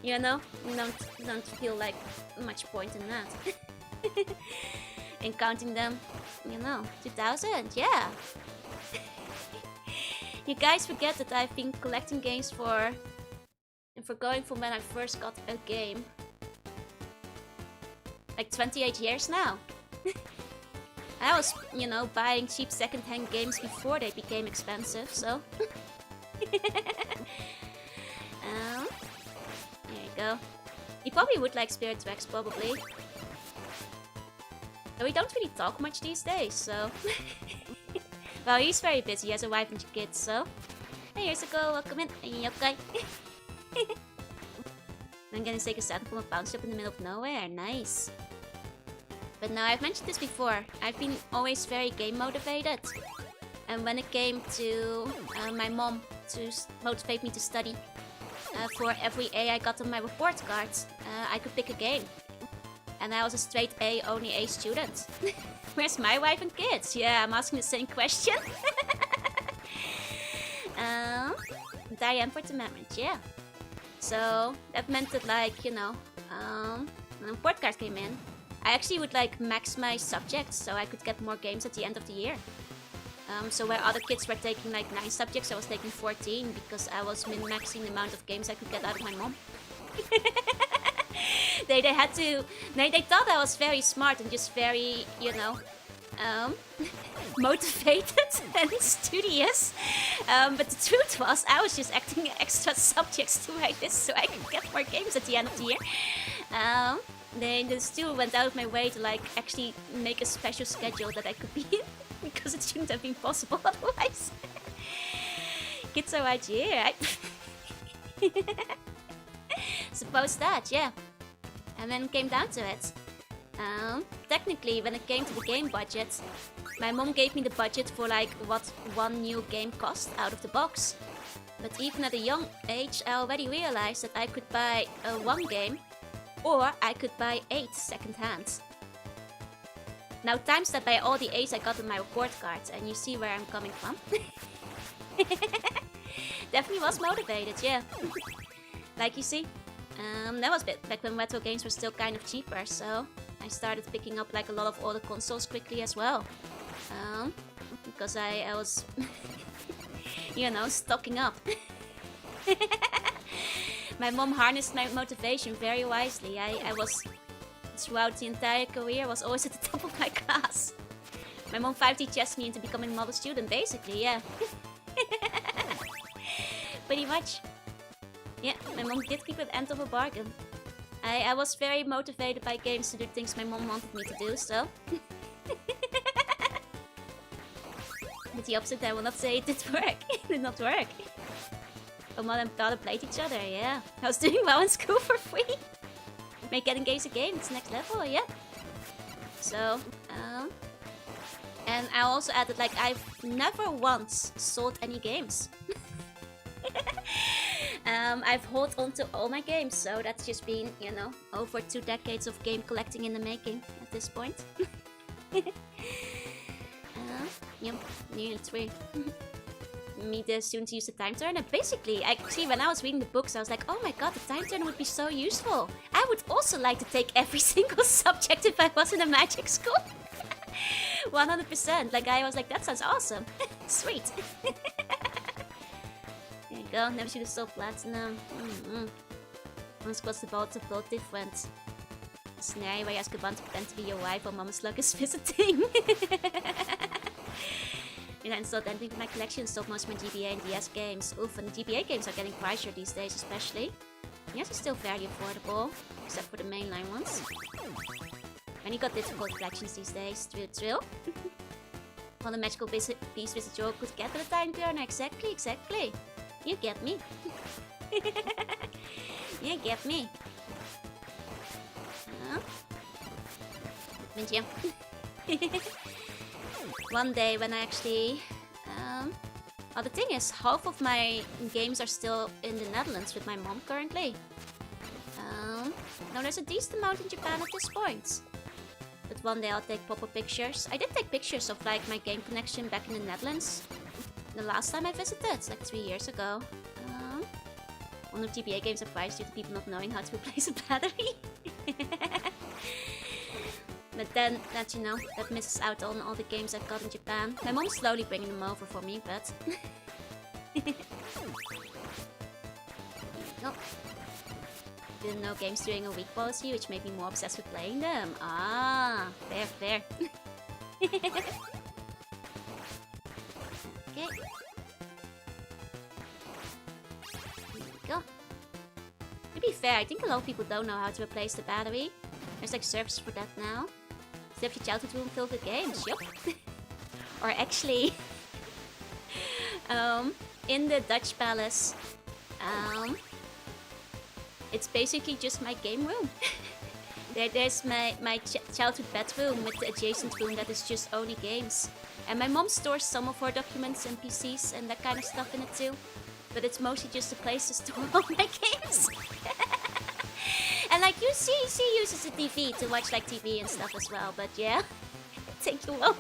You know, don't feel like much point in that. And counting them, you know, 2,000, yeah. You guys forget that I've been collecting games for going from when I first got a game. Like 28 years now. I was, you know, buying cheap second-hand games before they became expensive, so... There you go. You probably would like Spirit Tracks, probably. Though we don't really talk much these days, so... Well, he's very busy, he has a wife and kids, so... Hey, here's a girl, welcome in. Hey, okay. I'm gonna take a stand from a bounce up in the middle of nowhere, nice. But now, I've mentioned this before, I've been always very game motivated. And when it came to my mom to motivate me to study, for every A I got on my report card, I could pick a game. And I was a straight A, only A student. Where's my wife and kids? Yeah, I'm asking the same question. And I am for the amendment, yeah. So, that meant that, like, you know, when the report card came in, I actually would like max my subjects so I could get more games at the end of the year. So where other kids were taking like 9 subjects, I was taking 14 because I was min-maxing the amount of games I could get out of my mom. They thought I was very smart and just very, you know, motivated and studious. But the truth was, I was just acting extra subjects to write this so I could get more games at the end of the year. They still went out of my way to like actually make a special schedule that I could be in, because it shouldn't have been possible otherwise. Kids are right here. Suppose that, yeah. And then it came down to it. Technically, when it came to the game budget, my mom gave me the budget for like what one new game cost out of the box. But even at a young age, I already realized that I could buy one game, or I could buy 8 second-hand. Now times that by all the A's I got on my report card, and you see where I'm coming from. Definitely was motivated, yeah. Like you see, that was back when retro games were still kind of cheaper, so I started picking up like a lot of older consoles quickly as well. Because I was, you know, stocking up. My mom harnessed my motivation very wisely. I was, throughout the entire career, was always at the top of my class. My mom 5D chessed me into becoming a model student, basically, yeah. Pretty much. Yeah, my mom did keep at the end of a bargain. I was very motivated by games to do things my mom wanted me to do, so... But the opposite, I will not say it did work. It did not work. My mother and daughter played each other, yeah. I was doing well in school for free. Make getting games a game, it's next level, yeah. So, and I also added, like, I've never once sold any games. I've held on to all my games, so that's just been, you know, over 2 decades of game collecting in the making at this point. Yep, nearly 3. Me, the students use the time turner. Basically, actually, when I was reading the books, I was like, oh my god, the time turner would be so useful. I would also like to take every single subject if I was in a magic school. 100%. Like, I was like, that sounds awesome. Sweet. There you go. Never should have sold platinum. Once was the both of both different. A scenario where you ask a bunch pretend to be your wife while Mama Slug is visiting. And I installed anything in my collection, installed most of my GBA and DS games. Oof, and the GBA games are getting pricier these days, especially. Yes, it's still fairly affordable, except for the mainline ones. And you got difficult collections these days, thrill. All the magical beast with a joke could get to the time turner, exactly. You get me. You get me. But yeah. One day when I actually... well, the thing is, half of my games are still in the Netherlands with my mom currently. No, there's a decent amount in Japan at this point. But one day I'll take proper pictures. I did take pictures of like my game connection back in the Netherlands. The last time I visited, like 3 years ago. One of GBA games applies due to people not knowing how to replace a battery. But then, that you know, that misses out on all the games I've got in Japan. My mom's slowly bringing them over for me, but... Oh. Didn't know games doing a week policy, which made me more obsessed with playing them. Ah, fair. Okay. Here we go. To be fair, I think a lot of people don't know how to replace the battery. There's like services for that now. Still have your childhood room filled with games, yup. Or actually, in the Dutch Palace, it's basically just my game room. There's my childhood bedroom with the adjacent room that is just only games. And my mom stores some of her documents and PCs and that kind of stuff in it too. But it's mostly just a place to store all my games. And like you see, she uses a TV to watch like TV and stuff as well, but yeah. Thank you, Mom.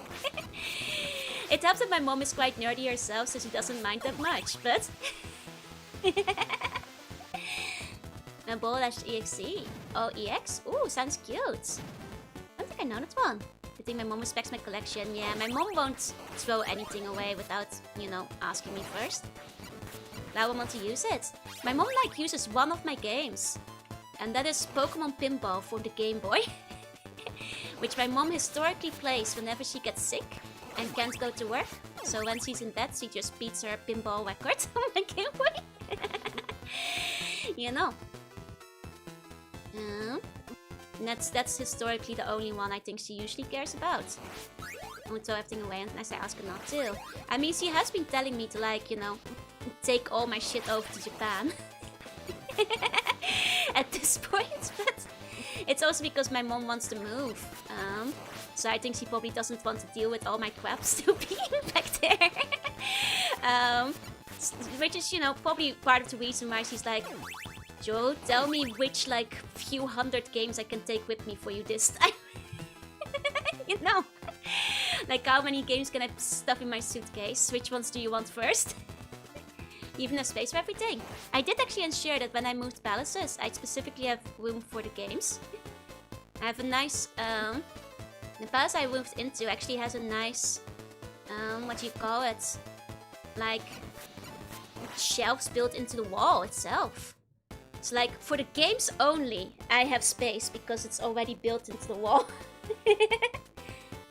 It helps that my mom is quite nerdy herself, so she doesn't mind that much, but... Mabol-exe. Oh, EX? Ooh, sounds cute. I don't think I know that one. I think my mom respects my collection. Yeah, my mom won't throw anything away without, you know, asking me first. Now I want to use it. My mom like uses one of my games. And that is Pokemon Pinball for the Game Boy. Which my mom historically plays whenever she gets sick and can't go to work. So when she's in bed, she just beats her pinball record on my Game Boy. You know. And that's historically the only one I think she usually cares about. I would throw everything away unless I ask her not to. I mean, she has been telling me to, like, you know, take all my shit over to Japan. At this point, but it's also because my mom wants to move. So I think she probably doesn't want to deal with all my crap still being back there. Which is, you know, probably part of the reason why she's like, Joe, tell me which, like, few hundred games I can take with me for you this time. You know? Like, how many games can I stuff in my suitcase? Which ones do you want first? Even have space for everything. I did actually ensure that when I moved palaces, I specifically have room for the games. I have a nice, the palace I moved into actually has a nice, what do you call it? Like, shelves built into the wall itself. So, like, for the games only, I have space because it's already built into the wall.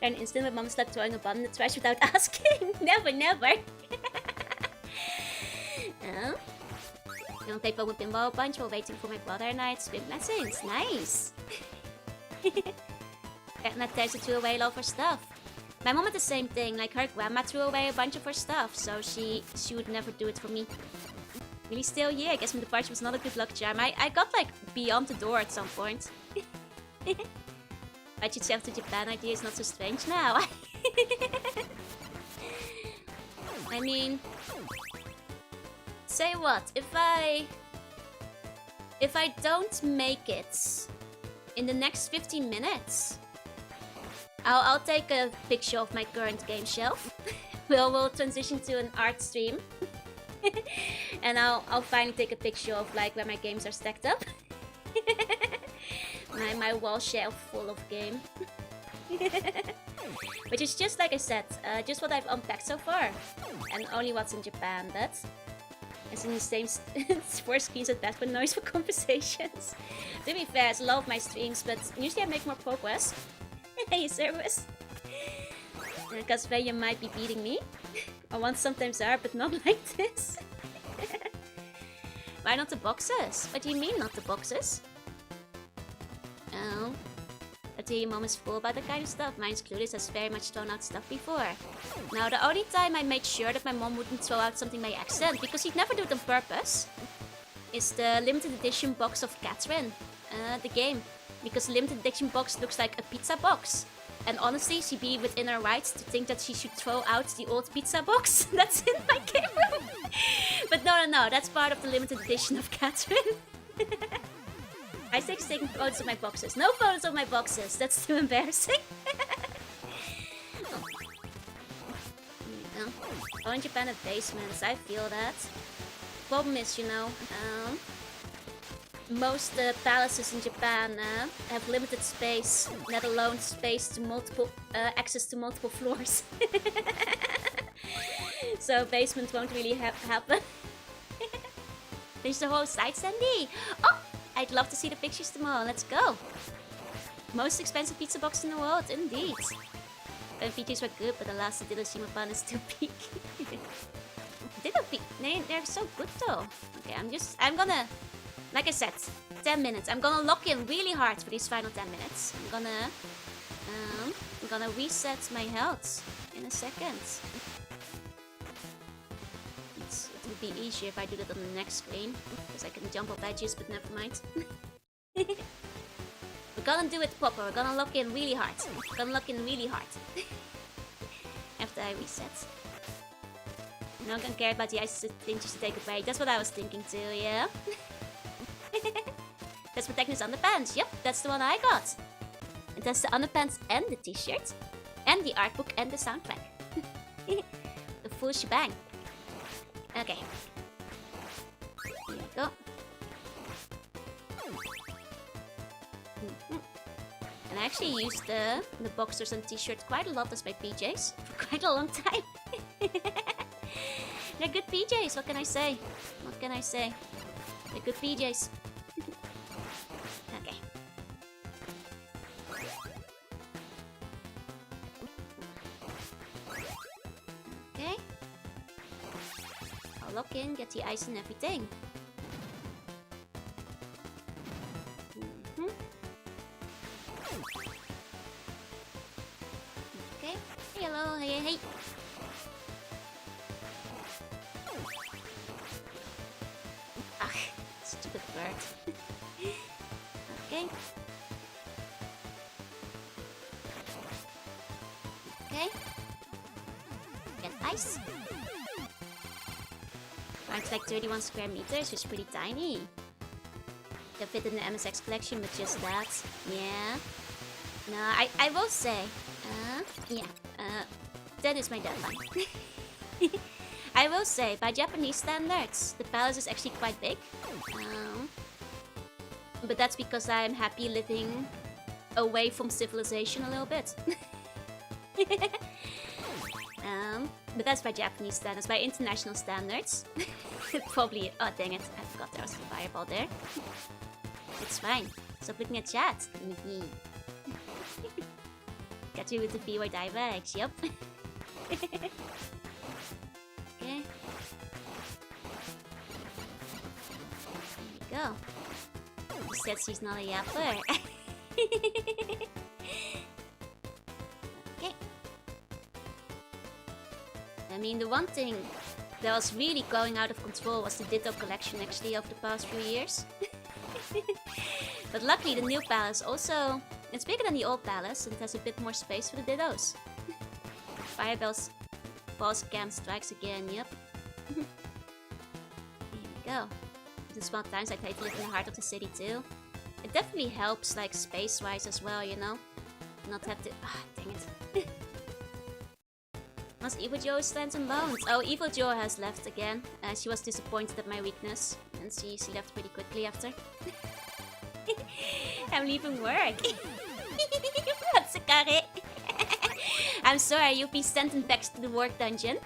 An instant my mom started throwing a bun in the trash without asking. Never, never. I'll play phone with Bimbo a bunch while waiting for my brother and I to swim lessons. Nice. Edna Teresa threw away all of her stuff. My mom had the same thing. Like, her grandma threw away a bunch of her stuff, so she would never do it for me. Really still, yeah, I guess my departure was not a good luck charm. I got, like, beyond the door at some point. But your travel to Japan idea is not so strange now. I mean, say what? If I don't make it in the next 15 minutes, I'll take a picture of my current game shelf. We'll transition to an art stream. And I'll finally take a picture of, like, where my games are stacked up. My wall shelf full of game. Which is just like I said, just what I've unpacked so far. And only what's in Japan, but it's in the same 4 screens with background noise for conversations. To be fair, it's a lot of my streams, but usually I make more progress. Hey, service. Because you might be beating me. Or ones sometimes are, but not like this. Why not the boxes? What do you mean not the boxes? Oh. I tell you, mom is full about that kind of stuff. Mine's clueless, has very much thrown out stuff before. Now, the only time I made sure that my mom wouldn't throw out something by accident, because she'd never do it on purpose, is the limited edition box of Catherine, the game. Because the limited edition box looks like a pizza box. And honestly, she'd be within her rights to think that she should throw out the old pizza box that's in my game room. But no, that's part of the limited edition of Catherine. I take taking photos of my boxes. No photos of my boxes. That's too embarrassing. Oh, in Japan have basements. I feel that. Problem is, you know, most palaces in Japan have limited space, let alone space to multiple access to multiple floors. So basement won't really happen. Finish the whole site, Sandy. Oh, I'd love to see the pictures tomorrow. Let's go. Most expensive pizza box in the world, indeed. The features were good, but alas, the Didoshima pan is still peak. They're so good though. Okay, I'm gonna, like I said, 10 minutes. I'm gonna lock in really hard for these final 10 minutes. I'm gonna reset my health in a second. It would be easier if I do that on the next screen, because I can jump off edges, but never mind. We're gonna do it proper. We're gonna lock in really hard. We're gonna lock in really hard. After I reset. I'm not gonna care about the ice things to take a break. That's what I was thinking too, yeah? That's Protectness underpants. Yep, that's the one I got. And that's the underpants and the t-shirt. And the art book and the soundtrack. The full shebang. Okay. Here we go. And I actually used the boxers and t-shirts quite a lot as my PJs for quite a long time. They're good PJs, what can I say? What can I say? They're good PJs. Okay. Okay. I'll lock in, get the ice and everything. hello, hey, hey. Ah, stupid bird. Okay. Okay. Get ice. It's like 31 square meters, which is pretty tiny. Can fit in the MSX collection, but just that. Yeah. No, I will say. Yeah. That is my deadline. I will say, by Japanese standards, the palace is actually quite big. But that's because I'm happy living away from civilization a little bit. But that's by Japanese standards. By international standards, probably. Oh dang it! I forgot there was a fireball there. It's fine. Stop looking at chat. Got you with the B-word eye bags. Yup. Okay. There you go. Who said she's not a yapper? Okay. I mean, the one thing that was really going out of control was the Ditto collection actually over the past few years. But luckily the new palace also, it's bigger than the old palace and it has a bit more space for the Dittos. Firebell's boss cam strikes again, yep. Here we go. The small times I played to live in the heart of the city too. It definitely helps like space-wise as well, you know? Not have to... Ah, dang it. Must Evil Joe stands and bones. Oh, Evil Joe has left again. She was disappointed at my weakness. And she left pretty quickly after. I'm leaving work. Matsukare. I'm sorry, you'll be sent back to the work dungeon.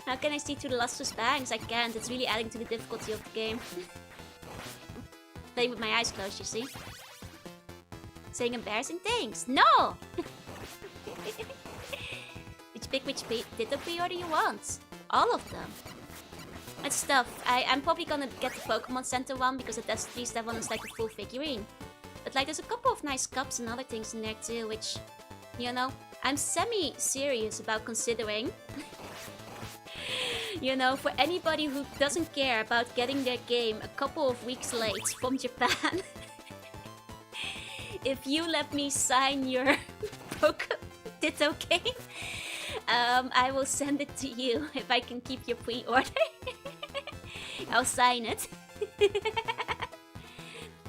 How can I see through the lustrous bangs? I can't. It's really adding to the difficulty of the game. Playing with my eyes closed, you see. Saying embarrassing things. No! Which Ditto pre-order you want? All of them. It's tough. I'm probably gonna get the Pokemon Center one because at least that one is like a full figurine. But like there's a couple of nice cups and other things in there too, which, you know, I'm semi-serious about considering. You know, for anybody who doesn't care about getting their game a couple of weeks late from Japan. If you let me sign your Ditto game, I will send it to you if I can keep your pre-order. I'll sign it.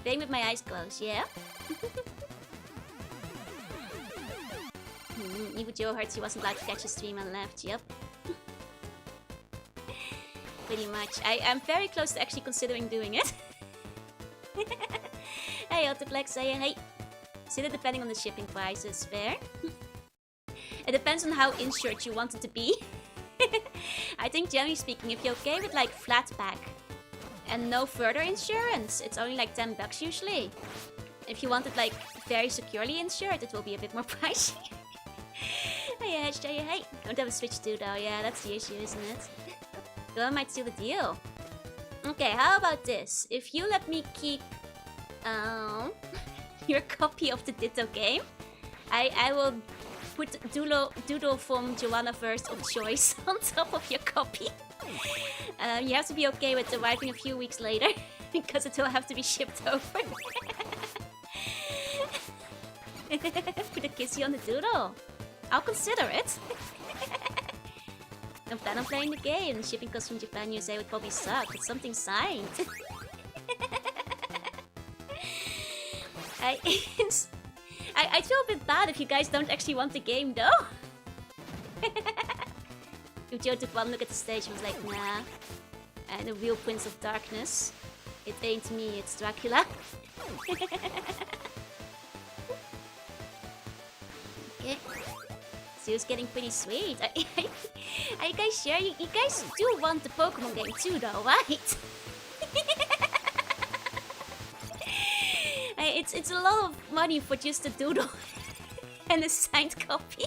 Playing with my eyes closed, yeah? Even Joe heard she wasn't allowed to catch a stream and left, yep. Pretty much. I'm very close to actually considering doing it. Hey, Autoplex, hey. Consider depending on the shipping prices, fair? It depends on how insured you want it to be. I think generally speaking, if you're okay with like flat pack and no further insurance, it's only like 10 bucks usually. If you want it like very securely insured, it will be a bit more pricey. Hey. Don't have a Switch 2 though, yeah, that's the issue, isn't it? So I might steal the deal. Okay, how about this? If you let me keep your copy of the Ditto game, I will put Doodle from Jorunna first of choice on top of your copy. You have to be okay with arriving a few weeks later, because it will have to be shipped over. Put a kissy on the Doodle. I'll consider it. I plan on playing the game. Shipping costs from Japan, USA would probably suck, but something signed. I feel a bit bad if you guys don't actually want the game, though. Ujo took one look at the stage and was like, nah. And the real Prince of Darkness. It ain't me, it's Dracula. Okay. So it's getting pretty sweet. Are you guys sure? You guys do want the Pokemon game too, though, right? It's a lot of money for just a doodle and a signed copy.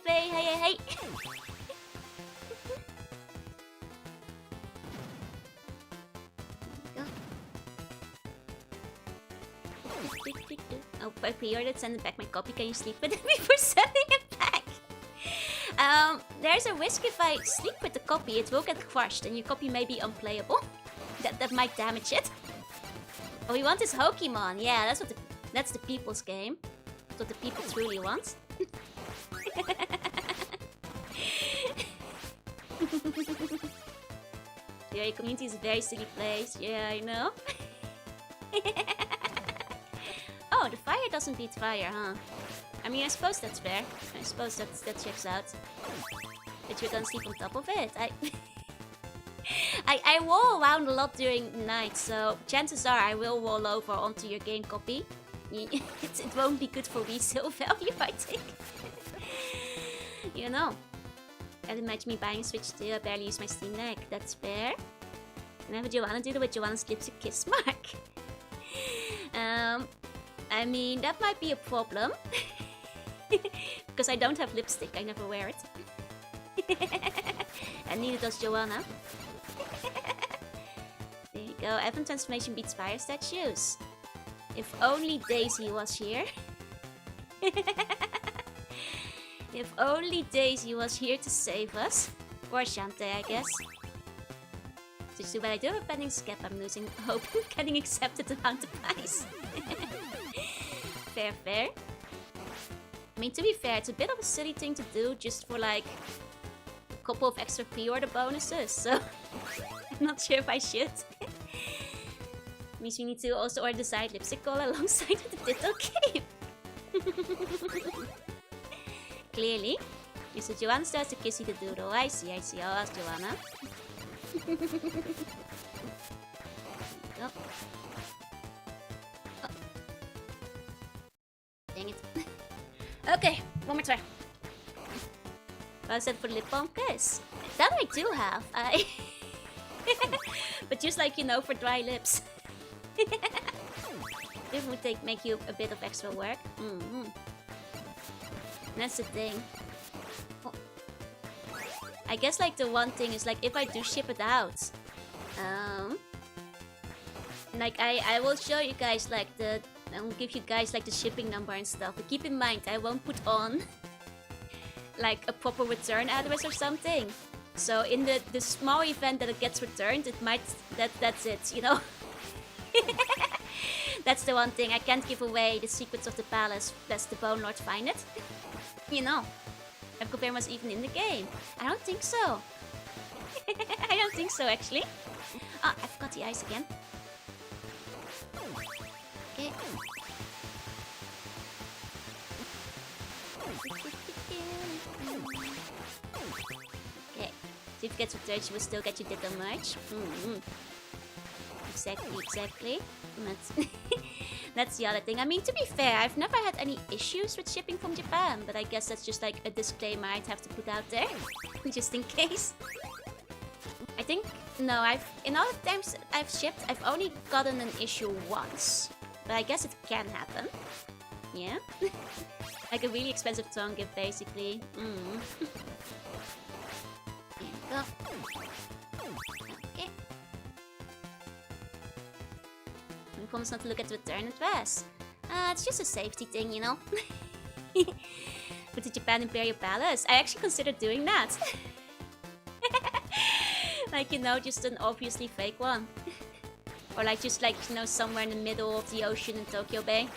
Hey. Oh, I pre-ordered, send it back my copy. Can you sleep with it before sending it back? There's a risk if I sleep with the copy, it will get crushed and your copy may be unplayable. that might damage it. What we want is Pokemon. Yeah, that's the people's game. That's what the people truly want. Yeah, your community is a very silly place. Yeah, I know. Oh, the fire doesn't beat fire, huh? I mean, I suppose that's fair. I suppose that checks out. But you're gonna sleep on top of it. I wall around a lot during the night, so chances are I will wall over onto your game copy. It won't be good for resale value, I think. You know. Can't imagine me buying a Switch too. I barely use my Steam Deck. That's fair. Whenever Joanna do it with Joanna's lipstick kiss mark. I mean, that might be a problem. Because I don't have lipstick, I never wear it. And neither does Joanna. There you go, Evan transformation beats fire statues. If only Daisy was here. If only Daisy was here to save us. Or Shantae, I guess. It's too bad I do have a pending skep. I'm losing hope of getting accepted around the price. Fair, fair. I mean, to be fair, it's a bit of a silly thing to do just for like a couple of extra pre-order bonuses, so I'm not sure if I should. Means we need to also order the side lipstick color alongside with the Ditto cape. Clearly. So Joanna starts to kissy the doodle. I see. I'll ask Joanna. Oh. Oh. Dang it. Okay, one more try. I said for lip balm kiss. That I do have. But just like, you know, for dry lips. It would make you a bit of extra work. That's the thing. Oh. I guess like the one thing is like if I do ship it out, like I will show you guys like I will give you guys like the shipping number and stuff. But keep in mind I won't put on like a proper return address or something. So in the small event that it gets returned, it might that's it, you know. That's the one thing. I can't give away the secrets of the palace lest the Bone Lord find it. You know. Have Copermus even in the game? I don't think so. I don't think so actually. Oh, I forgot the ice again. Okay. Okay. So if you get returned, she will still get you Ditto merch. Exactly. That's the other thing. I mean, to be fair, I've never had any issues with shipping from Japan, but I guess that's just like a disclaimer I'd have to put out there, just in case. I think, no, in all the times I've shipped, I've only gotten an issue once. But I guess it can happen. Yeah? Like a really expensive tongue gift, basically. There you go. Okay. We promise not to look at the return address. It's just a safety thing, you know? With the Japan Imperial Palace. I actually considered doing that. Like, you know, just an obviously fake one. Or like just like, you know, somewhere in the middle of the ocean in Tokyo Bay.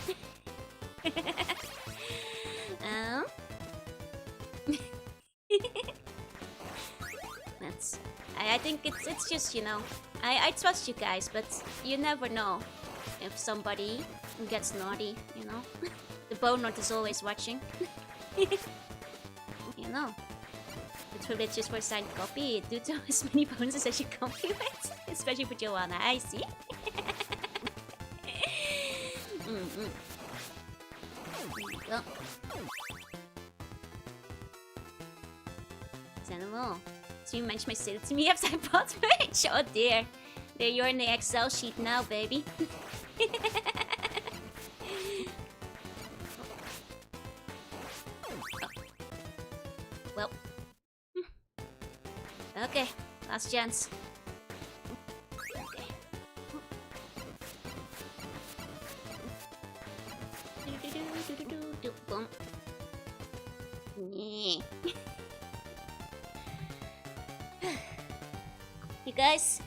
I think it's just, you know, I trust you guys, but you never know if somebody gets naughty, you know. The Bone Lord is always watching. You know. The privilege is for a signed copy. Do to as many bonuses as you copy with. Especially for Joanna, I see. Go. Send them all. So you mentioned my city to me after I bought merch. Oh dear. There you're in the Excel sheet now, baby. Well. Okay, last chance. Okay. Boom. Yeah. You guys,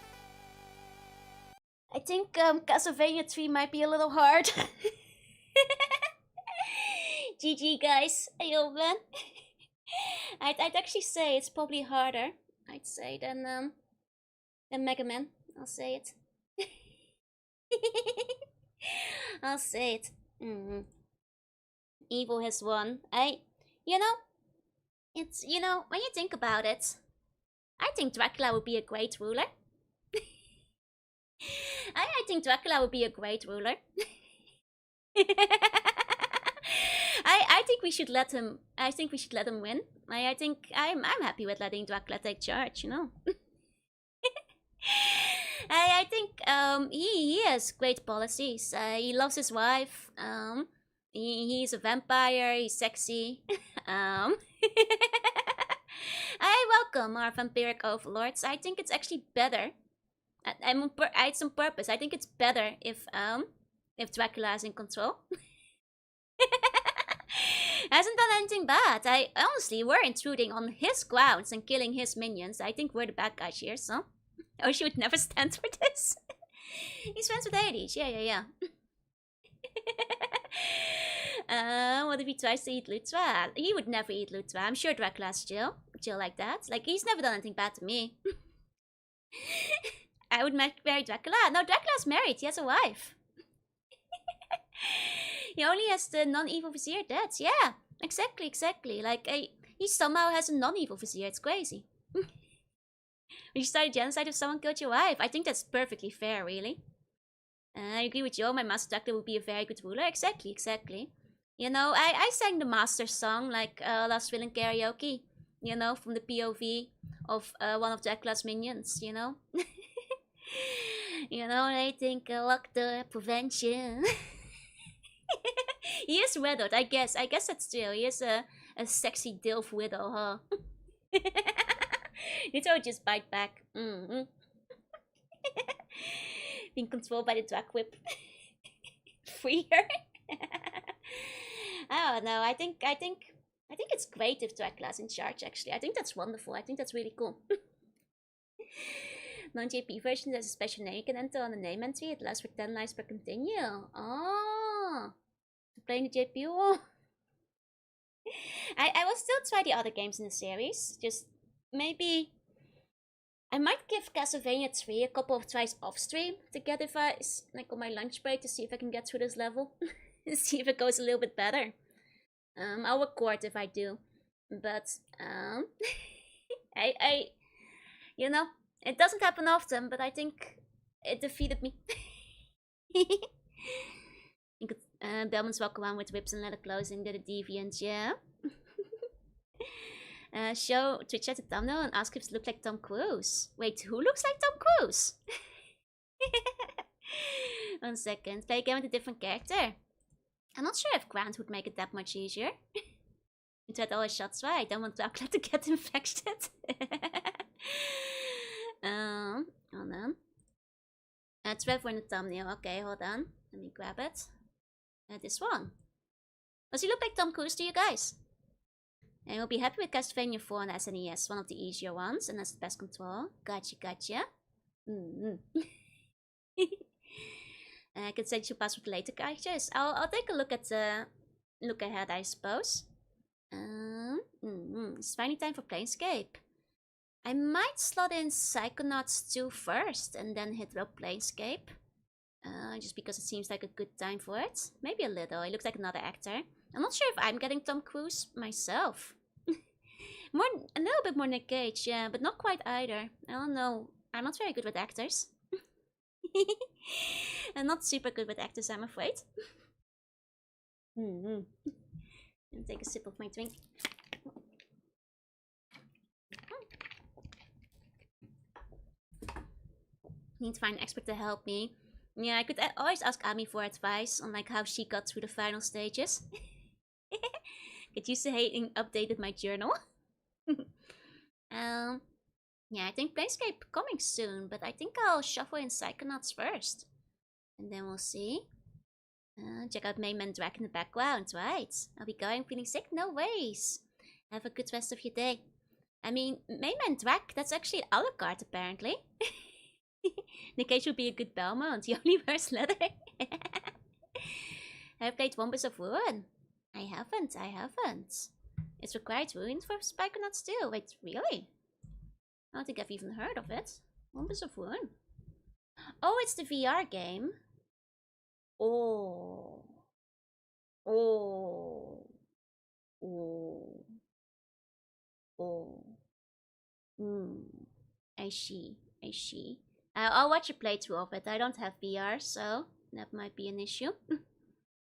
I think Castlevania 3 might be a little hard. GG guys, ayo man. I'd actually say it's probably harder, I'd say, than Mega Man. I'll say it. I'll say it. Evil has won. You know, it's, when you think about it, I think Dracula would be a great ruler. I think Dracula would be a great ruler. I think we should let him. I think we should let him win. I think I'm happy with letting Dracula take charge. I think he has great policies. He loves his wife. He's a vampire. He's sexy. I welcome our vampiric overlords. I think it's actually better. It's on purpose. I think it's better if Dracula is in control. Hasn't done anything bad. Honestly, we're intruding on his grounds and killing his minions. I think we're the bad guys here, so. Oh, she would never stand for this. He's friends with Hades. Yeah. What if he tries to eat Lutra? He would never eat Lutra. I'm sure Dracula's chill like that. Like, he's never done anything bad to me. I would marry Dracula. No, Dracula's married. He has a wife. He only has the non-evil vizier dead. Yeah, exactly. Like, he somehow has a non-evil vizier. It's crazy. When you start a genocide if someone killed your wife, I think that's perfectly fair, really. I agree with Joe. My master Dracula would be a very good ruler. Exactly. I sang the master song, like, Last Villain Karaoke. From the POV of one of Dracula's minions, They think lock the prevention. He is widowed, I guess. I guess that's true. He is a sexy DILF widow, huh? You don't just bite back. Being controlled by the drag whip. Free her. I don't know. I think it's great if Dracula's in charge, actually. I think that's wonderful. I think that's really cool. Non-JP version, there's a special name you can enter on the name entry. It lasts for 10 lives per continue. Oh. Playing the JP. Oh. I will still try the other games in the series. Just maybe I might give Castlevania 3 a couple of tries off stream to get if like on my lunch break to see if I can get through this level. See if it goes a little bit better. I'll record if I do. But it doesn't happen often, but I think it defeated me. You could Bellman's walk around with whips and leather clothing, they're the deviants, yeah. Show Twitch at the thumbnail and ask if it looks like Tom Cruise. Wait, who looks like Tom Cruise? 1 second. Play a game with a different character. I'm not sure if Grant would make it that much easier. You tried all his shots right. I don't want Dracula to get infected. Hold on. Trevor in the thumbnail. Okay, hold on. Let me grab it. This one. Does he look like Tom Cruise to you guys? And you'll be happy with Castlevania 4 on SNES, one of the easier ones, and that's the best control. Gotcha. I could set your password later, guys. I'll take a look ahead, I suppose. It's finally time for Planescape. I might slot in Psychonauts 2 first and then hit Rogue Planescape. Just because it seems like a good time for it. Maybe a little. He looks like another actor. I'm not sure if I'm getting Tom Cruise myself. A little bit more Nick Cage, yeah, but not quite either. I don't know. I'm not very good with actors. I'm not super good with actors, I'm afraid. Let me take a sip of my drink. Need to find an expert to help me. Yeah, I could always ask Ami for advice on like how she got through the final stages. Get used to hating updated my journal. Yeah, I think Planescape coming soon, but I think I'll shuffle in Psychonauts first. And then we'll see. Check out Main Man Drac in the background, right? I'll be going feeling sick? No worries. Have a good rest of your day. I mean, Main Man Drac, that's actually a la carte apparently. The case would be a good Belmont. He only wears leather. Have I played Wombus of Ruin? I haven't. It's required ruin for Spikenauts too. Wait, really? I don't think I've even heard of it. Wombus of Ruin. Oh, it's the VR game. Oh. Oh. Oh. Oh. I see. I'll watch a playthrough of it. I don't have VR, so that might be an issue.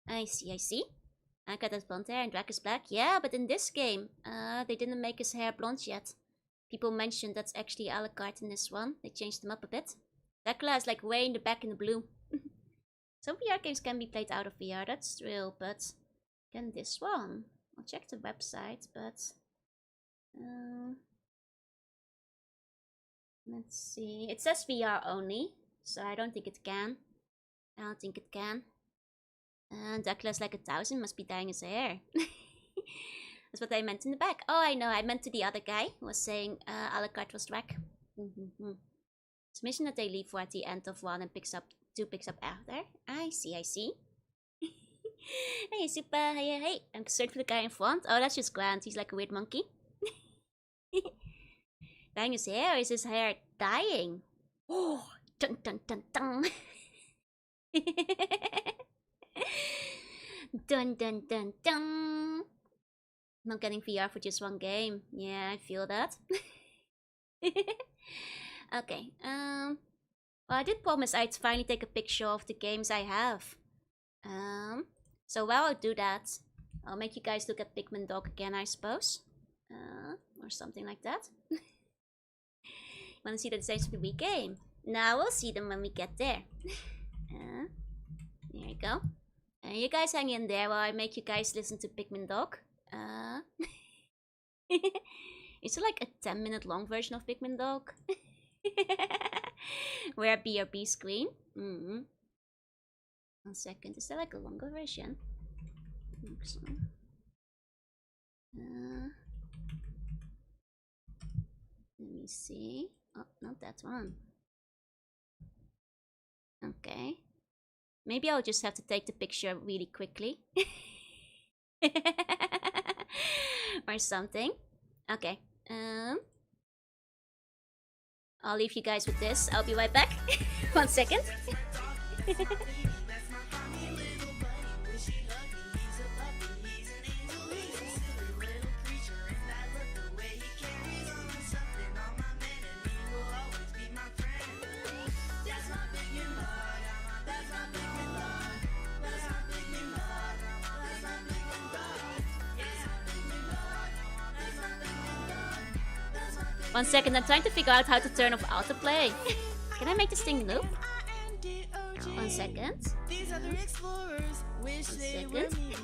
I see. I got his blonde hair and Drac is black. Yeah, but in this game, they didn't make his hair blonde yet. People mentioned that's actually a la carte in this one. They changed him up a bit. Dracula is like way in the back in the blue. Some VR games can be played out of VR, that's true, but can this one? I'll check the website, but let's see. It says VR only, so I don't think it can. And Dracula's like 1,000, must be dyeing his hair. That's what I meant in the back. Oh, I know, I meant to the other guy who was saying a la carte was Drac. It's a mission that they leave for at the end of one and picks up after. I see. Hey, super, hey. I'm concerned for the guy in front. Oh, that's just Grant. He's like a weird monkey. Dyeing his hair? Is his hair dying? Oh, dun. Dun. Not getting VR for just one game. Yeah, I feel that. Okay, well, I did promise I'd finally take a picture of the games I have. So while I do that, I'll make you guys look at Pikmin Dog again, I suppose. Or something like that. Wanna see the designs of the Wii game? Now we'll see them when we get there. There you go. You guys hang in there while I make you guys listen to Pikmin Dog. It's like a 10-minute long version of Pikmin Dog. Where BRB screen. 1 second. Is there like a longer version? Let me see. Oh, not that one. Okay. Maybe I'll just have to take the picture really quickly. Or something. Okay. I'll leave you guys with this. I'll be right back. 1 second. One second, I'm trying to figure out how to turn off autoplay. Can I make this thing loop? 1 second. These other explorers wish they were me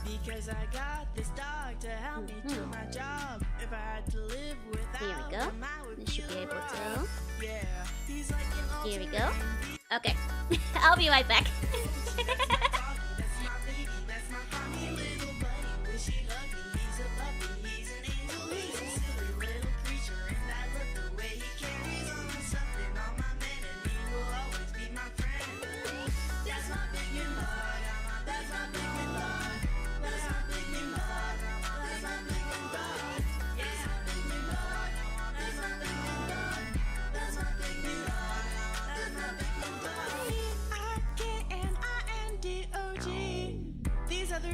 because I got this dog to help me do my job. If I had to live without Here we go. This should be able to. Yeah, he's like an Here we go. Okay. I'll be right back.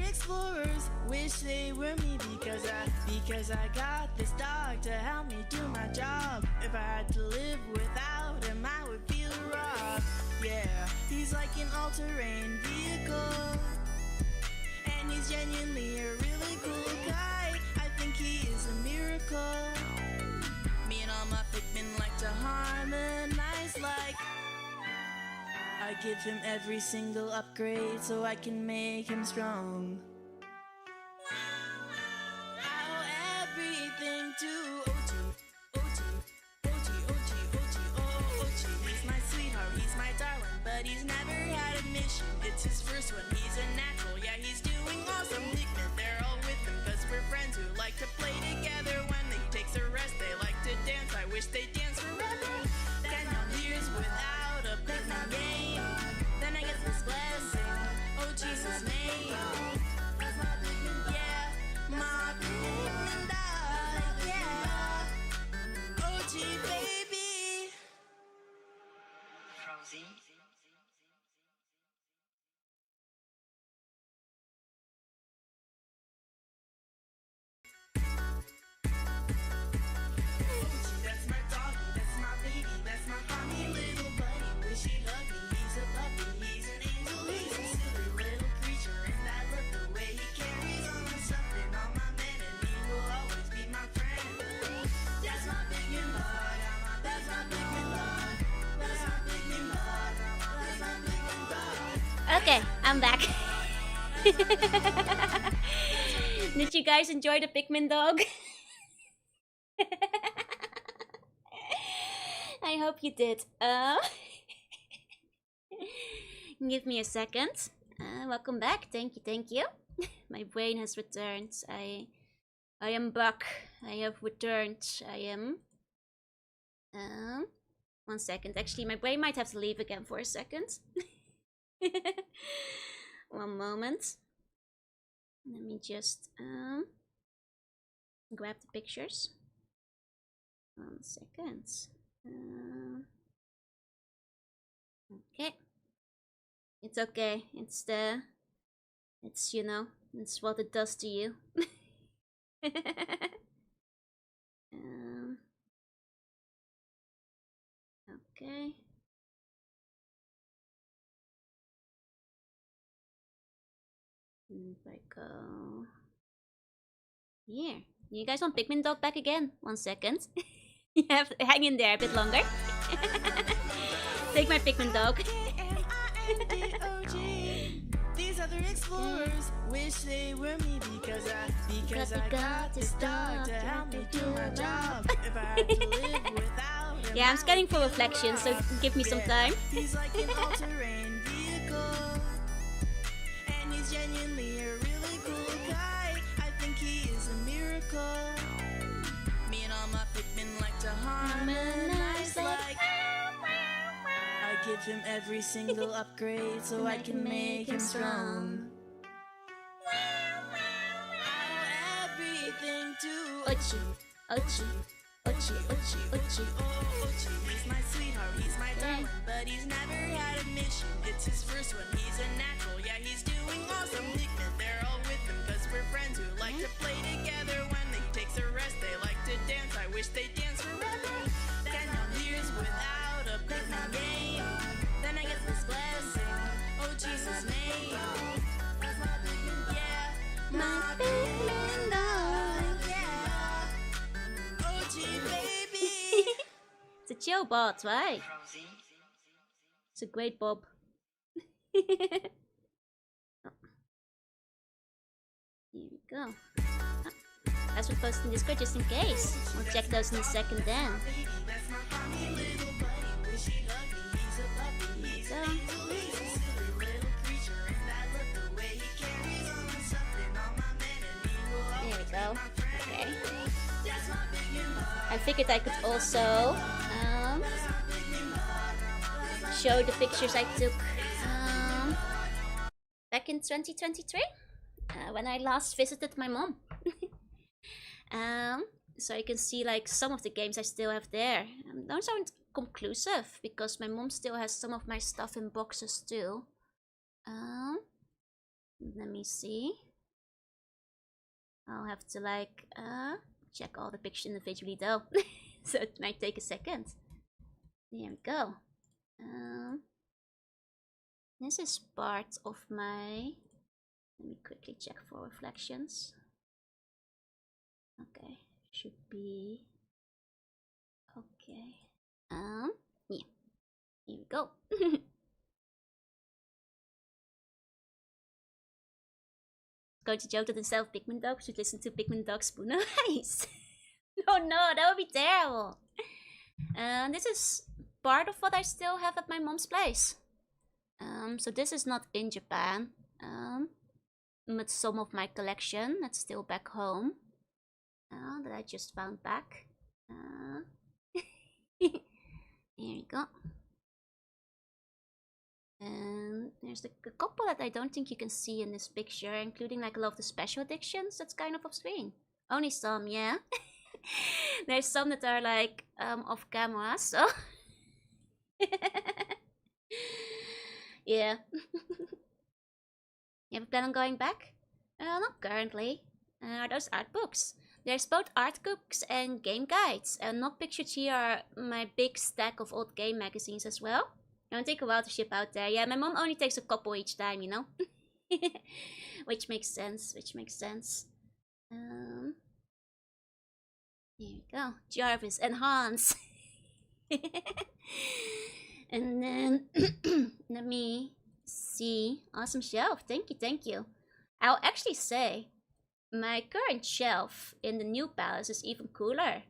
Explorers wish they were me because I got this dog to help me do my job. If I had to live without him, I would feel robbed. Yeah, he's like an all-terrain vehicle, and he's genuinely a really cool guy. I think he is a miracle. Me and all my Pikmin like to harmonize like. I give him every single upgrade so I can make him strong. Ow, everything to OG. He's my sweetheart, he's my darling, but he's never had a mission. It It's his first one, he's a natural, yeah, he's doing awesome. Pigment, they're all with him, cause we're friends who like to play together. When he takes a rest, they like to dance, I wish they dance forever. 10 years without a pigment game, then I get this blessing, oh Jesus' name. Yeah, my pigment dog, yeah, OG baby. Rosie. That's my doggy, that's my baby, that's my funny little buddy. Wish he loved me, he's a puppy, he's an angel, he's a silly little creature. And I love the way he carries on with something on my man, and he will always be my friend. That's my big dog, that's my big dog, that's my big dog, that's my big dog. Okay, I'm back. Did you guys enjoy the Pikmin dog? I hope you did. Give me a second. Welcome back. Thank you. My brain has returned. I am back. I have returned. I am. 1 second. Actually, my brain might have to leave again for a second. 1 moment. Let me just grab the pictures. 1 second. Okay. It's okay. It's you know, it's what it does to you. Okay. If I go here. You guys want Pikmin dog back again? 1 second. You have to hang in there a bit longer. Take my Pikmin dog. These other explorers wish they were me because I got this dog to help me do my job. If I had to live without him, Yeah, I'm scanning for reflections, so give me some time. He's like an all-terrain vehicle, and he's genuinely a really cool guy. I think he is a miracle. Me and all my Pikmin like to harmonize like. I give him every single upgrade so I can make him strong. Everything to Ochi, Ochi, Ochi, Ochi, Ochi. Oh, Ochi, he's my sweetheart, he's my darling, but he's never had a mission. It's his first one, he's a natural, yeah, he's doing awesome. Pigment, they're all with him, cause we're friends who like to play together. When he takes a rest, they like to dance, I wish they dance forever. 10 years without a pigment game, then I get this blessing, oh Jesus' name. Yeah, my pigment dog, yeah, OG baby. It's a chill bot, right? Rosie. It's a great bob. Oh. Here we go. As we post in Discord just in case. We'll check those in a second then. There we go. Okay. I figured I could also show the pictures I took back in 2023 when I last visited my mom. So you can see like some of the games I still have there. Those aren't conclusive because my mom still has some of my stuff in boxes too. Let me see. I'll have to like check all the pictures individually though. So it might take a second. There we go. This is part of my. Let me quickly check for reflections. Okay, should be okay. Yeah, here we go. Going to joke that instead of Pikmin Dog, should listen to Pikmin Dog Spoon. Nice. Oh no, that would be terrible. This is part of what I still have at my mom's place. So this is not in Japan. But some of my collection that's still back home. That I just found back. Here we go. And there's a couple that I don't think you can see in this picture, including like a lot of the special editions that's kind of off screen. Only some, yeah. There's some that are like off camera, so yeah. You have a plan on going back? Not currently. Are those art books? There's both art books and game guides. And not pictured here are my big stack of old game magazines as well. It'll take a while to ship out there. Yeah, my mom only takes a couple each time, you know? Which makes sense, Here we go. Jarvis and Hans. And then, let me see. Awesome shelf. Thank you. I'll actually say, my current shelf in the new palace is even cooler.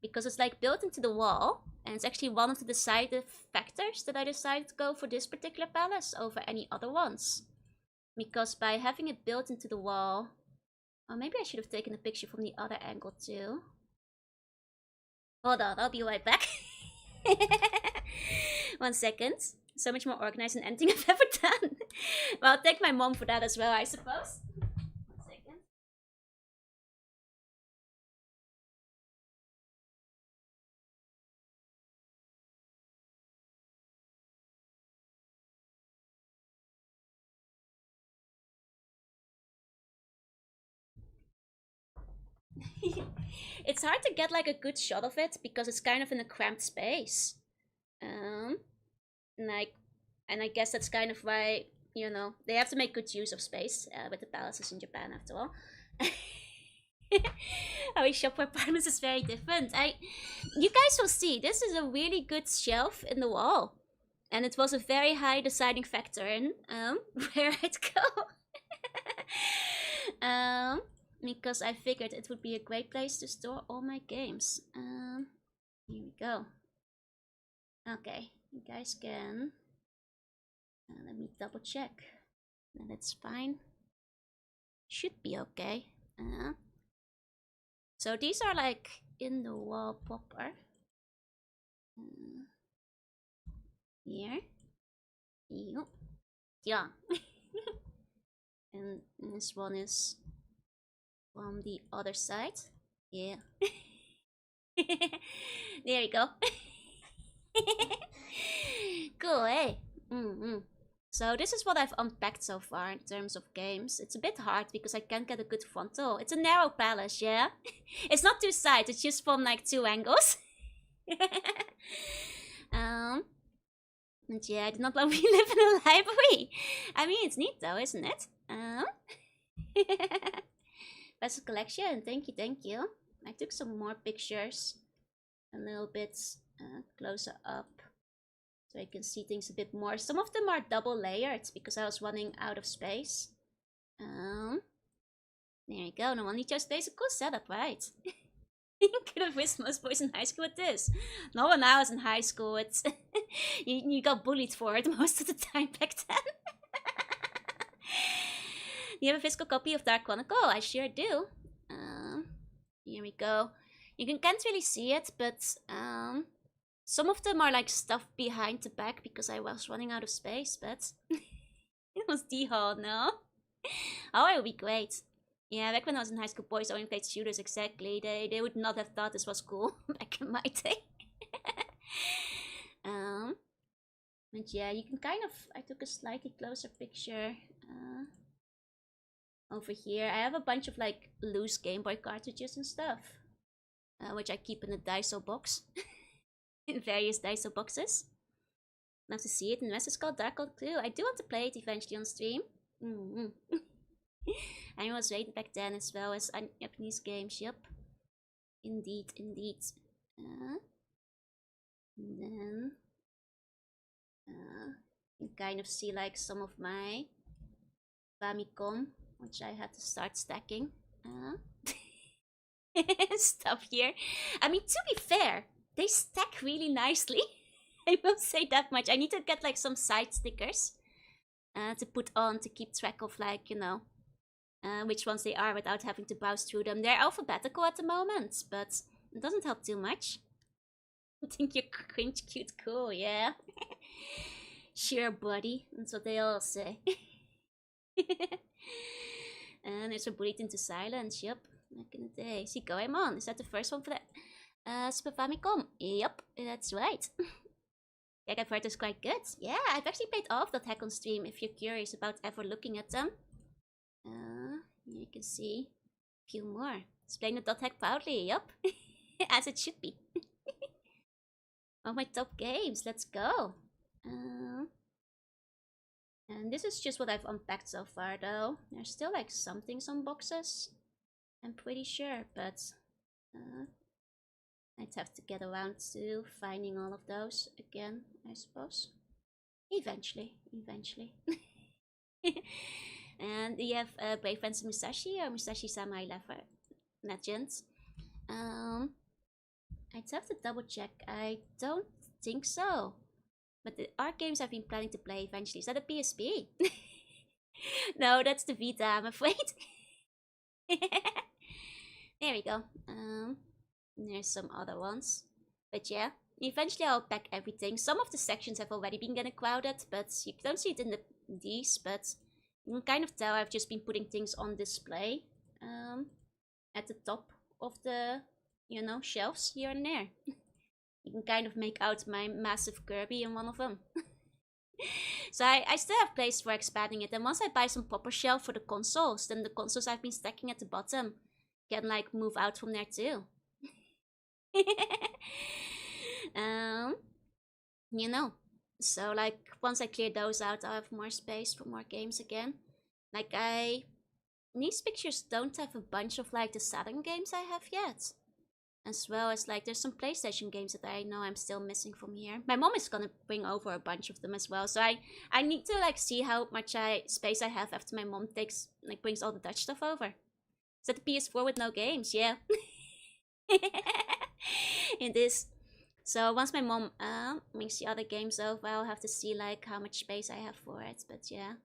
Because it's like built into the wall. And it's actually one of the decided factors that I decided to go for this particular palace over any other ones. Because by having it built into the wall... Oh, maybe I should have taken a picture from the other angle too. Hold on, I'll be right back. 1 second. So much more organized than anything I've ever done. Well, I'll thank my mom for that as well, I suppose. 1 second. It's hard to get like a good shot of it because it's kind of in a cramped space. And I guess that's kind of why, you know, they have to make good use of space with the palaces in Japan after all. How we shop for apartments is very different. You guys will see, this is a really good shelf in the wall. And it was a very high deciding factor in where I'd go. Because I figured it would be a great place to store all my games. Here we go. Okay, you guys can... let me double check. That's fine. Should be okay. So these are like in the wall proper. Here. Yeah. And this one is from the other side. Yeah. There you go. Cool, eh? So this is what I've unpacked so far in terms of games. It's a bit hard because I can't get a good frontal. It's a narrow palace, yeah? It's not 2 sides, it's just from like 2 angles. And yeah, I did not know we live in a library. I mean, it's neat though, isn't it? Best collection, thank you. I took some more pictures. A little bit closer up. So I can see things a bit more. Some of them are double layered because I was running out of space. There you go. No one need your space. A cool setup, right? You could have whisked most boys in high school with this. No one I was in high school. It's you got bullied for it most of the time back then. You have a physical copy of Dark Chronicle? I sure do. Here we go. You can't really see it, but some of them are like stuffed behind the back because I was running out of space, but it was D-Hall, no? Oh, it would be great. Yeah, back when I was in high school, boys only played shooters, exactly. They would not have thought this was cool back in my day. But yeah, you can kind of... I took a slightly closer picture over here. I have a bunch of like loose Game Boy cartridges and stuff, which I keep in a Daiso box. In various Daiso boxes. Love to see it. And the rest is called Dark Code too. I do want to play it eventually on stream. I was rated back then as well as Japanese games. Yep. Indeed. And then you kind of see like some of my Famicom, which I had to start stacking. Stuff here. I mean, to be fair, they stack really nicely. I will say that much. I need to get like some side stickers to put on to keep track of, like, you know, which ones they are without having to browse through them. They're alphabetical at the moment, but it doesn't help too much. I think you're cringe, cute, cool, yeah. Sure, buddy. That's what they all say. And it's a bullied into silence, yep. Back in the day. See, Goemon, is that the first one for that? Super Famicom? Yep, that's right. Yeah, I've heard it's quite good. Yeah, I've actually played all of that hack on stream if you're curious about ever looking at them. You can see a few more. Displaying the dot hack proudly, yup. As it should be. One of my top games, let's go. And this is just what I've unpacked so far, though. There's still like some things on boxes, I'm pretty sure, but I'd have to get around to finding all of those again, I suppose. Eventually. And you have Brave Fencer Musashi or Musashi Samurai Legends. I'd have to double check. I don't think so. But the art games I've been planning to play eventually. Is that a PSP? No, that's the Vita, I'm afraid. There we go. There's some other ones. But yeah, eventually I'll pack everything. Some of the sections have already been getting crowded, but you don't see it in these, but you can kind of tell I've just been putting things on display at the top of the, you know, shelves here and there. You can kind of make out my massive Kirby in one of them. So I still have place for expanding it, and once I buy some proper shelf for the consoles, then the consoles I've been stacking at the bottom can like move out from there too. You know, so like once I clear those out, I'll have more space for more games again. Like these pictures don't have a bunch of like the Saturn games I have yet. As well as like there's some PlayStation games that I know I'm still missing from here. My mom is gonna bring over a bunch of them as well, so I need to like see how much space I have after my mom brings all the Dutch stuff over. Is that the PS4 with no games? Yeah. It is. So once my mom brings the other games over, I'll have to see like how much space I have for it. But yeah,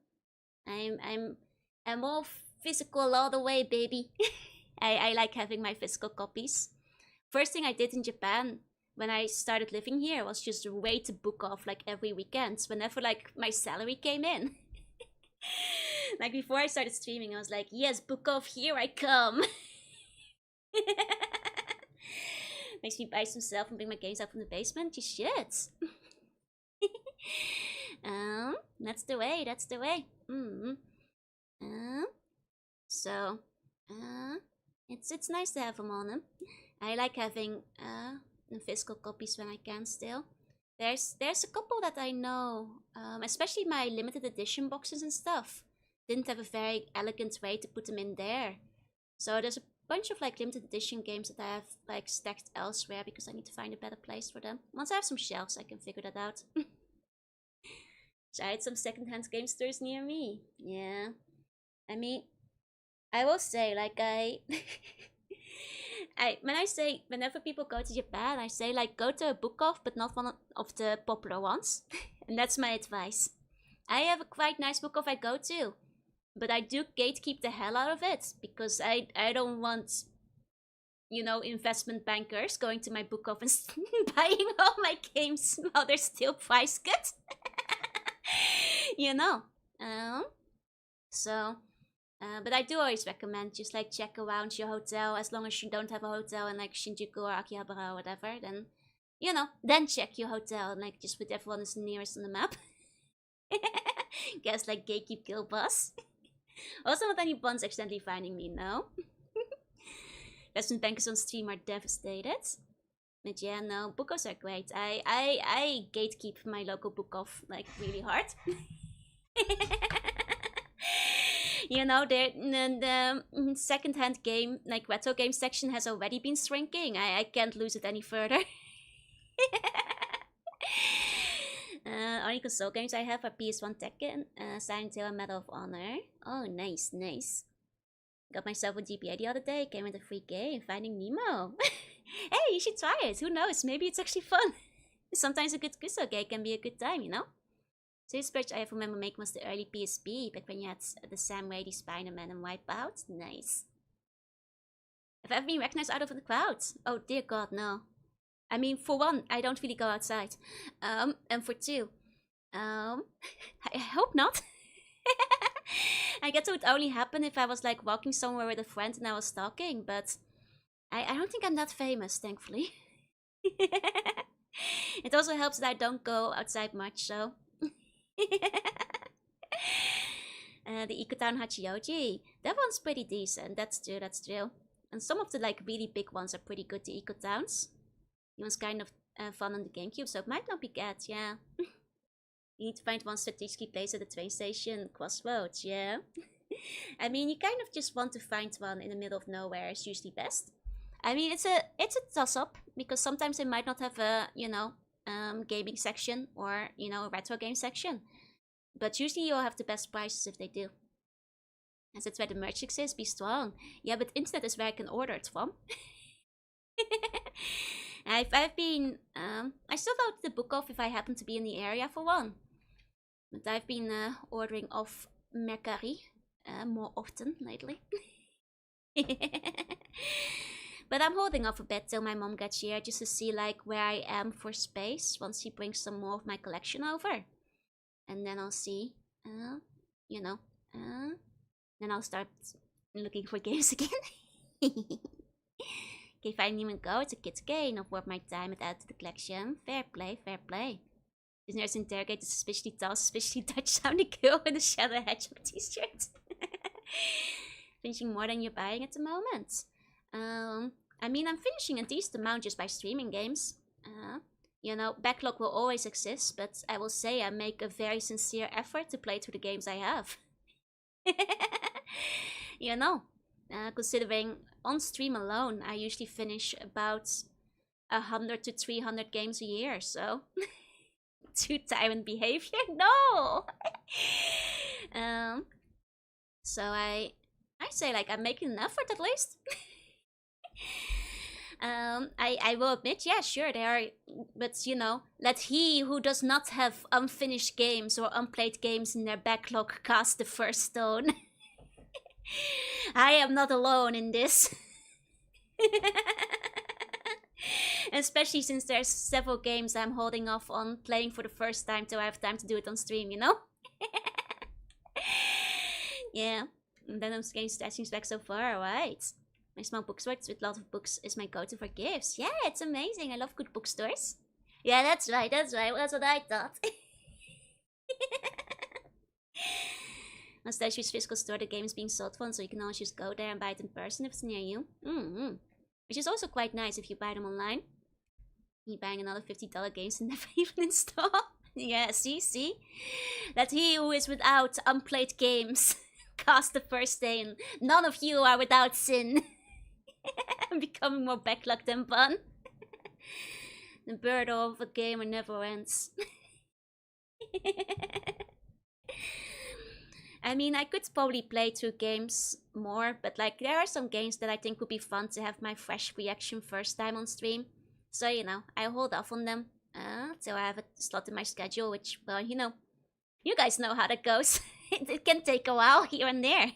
I'm all physical all the way, baby. I like having my physical copies. First thing I did in Japan when I started living here was just wait to book off like every weekend whenever like my salary came in. Like before I started streaming, I was like, yes, book off, here I come. Makes me buy some stuff and bring my games out from the basement. You should. That's the way. So, it's nice to have them on them. I like having physical copies when I can still. There's a couple that I know, especially my limited edition boxes and stuff, didn't have a very elegant way to put them in there. So there's a bunch of like limited edition games that I have like stacked elsewhere because I need to find a better place for them. Once I have some shelves, I can figure that out. Tried some secondhand game stores near me. Yeah. I mean, I will say, like, whenever people go to Japan, I say, like, go to a book off, but not one of the popular ones. And that's my advice. I have a quite nice book off I go to, but I do gatekeep the hell out of it, because I don't want, you know, investment bankers going to my book off and buying all my games while they're still price cut. You know. But I do always recommend just like check around your hotel, as long as you don't have a hotel in like Shinjuku or Akihabara or whatever, then, you know, then check your hotel and like just put everyone is nearest on the map. Guess like gatekeep kill boss. Also not any bonds accidentally finding me, no. Investment bankers on stream are devastated. But yeah, no, book offs are great. I gatekeep my local book off like really hard. You know, the second-hand game, like retro game section has already been shrinking. I can't lose it any further. Only console games I have are PS1 Tekken, Silent Hill, and Medal of Honor. Oh, nice, nice. Got myself a GBA the other day, came with a free game, Finding Nemo. Hey, you should try it. Who knows? Maybe it's actually fun. Sometimes a good Kusoge can be a good time, you know? So this purge I remember making was the early PSP, back when you had the Sam Raimi, Spider-Man and Wipeout. Nice. Have I ever been recognized out of the crowd? Oh dear god, no. I mean, for one, I don't really go outside. And for two, I hope not. I guess it would only happen if I was like walking somewhere with a friend and I was talking, but I don't think I'm that famous, thankfully. It also helps that I don't go outside much, so. The Ecotown Hachioji. That one's pretty decent, that's true, that's true. And some of the like really big ones are pretty good, the Ecotowns. It was kind of fun on the GameCube, so it might not be bad, yeah. You need to find one strategically placed at the train station, crossroads, yeah. I mean, you kind of just want to find one in the middle of nowhere is usually best. I mean, it's a toss-up, because sometimes they might not have a, you know, gaming section or, you know, a retro game section. But usually you'll have the best prices if they do. As that's where the merch exists, be strong. Yeah, but internet is where I can order it from. I've been, I still don't the book off if I happen to be in the area for one. But I've been ordering off Mercari more often lately. But I'm holding off a bit till my mom gets here, just to see like where I am for space once she brings some more of my collection over. And then I'll see, you know, then I'll start looking for games again. Okay, if I didn't even go, it's a kid's game. Not worth my time and add to the collection. Fair play, fair play. This nurse interrogated a suspiciously tall, suspiciously Dutch sounding girl in a Shadow Hedgehog t-shirt. Finishing more than you're buying at the moment. I mean, I'm finishing a decent amount just by streaming games. You know, backlog will always exist, but I will say I make a very sincere effort to play through the games I have. You know, considering on stream alone, I usually finish about 100 to 300 games a year, so... to tyrant behavior? No! So I say like I'm making an effort at least. I will admit, yeah, sure, there are, but you know, let he who does not have unfinished games or unplayed games in their backlog cast the first stone. I am not alone in this. Especially since there's several games I'm holding off on playing for the first time till I have time to do it on stream, you know? Yeah, and then I'm getting stashing back so far, right? My small bookstore with lots of books is my go-to for gifts. Yeah, it's amazing. I love good bookstores. Yeah, that's right, that's what I thought. On Statue's physical store, the game is being sold for, so you can always just go there and buy it in person if it's near you. Which is also quite nice if you buy them online. You're buying another $50 games and never even install. Yeah, see? Let he who is without unplayed games cast the first day, and none of you are without sin. I'm becoming more backlogged than fun. The bird of a gamer never ends. I mean, I could probably play through games more, but like there are some games that I think would be fun to have my fresh reaction first time on stream. So, you know, I hold off on them till I have a slot in my schedule, which, well, you know, you guys know how that goes. It can take a while here and there.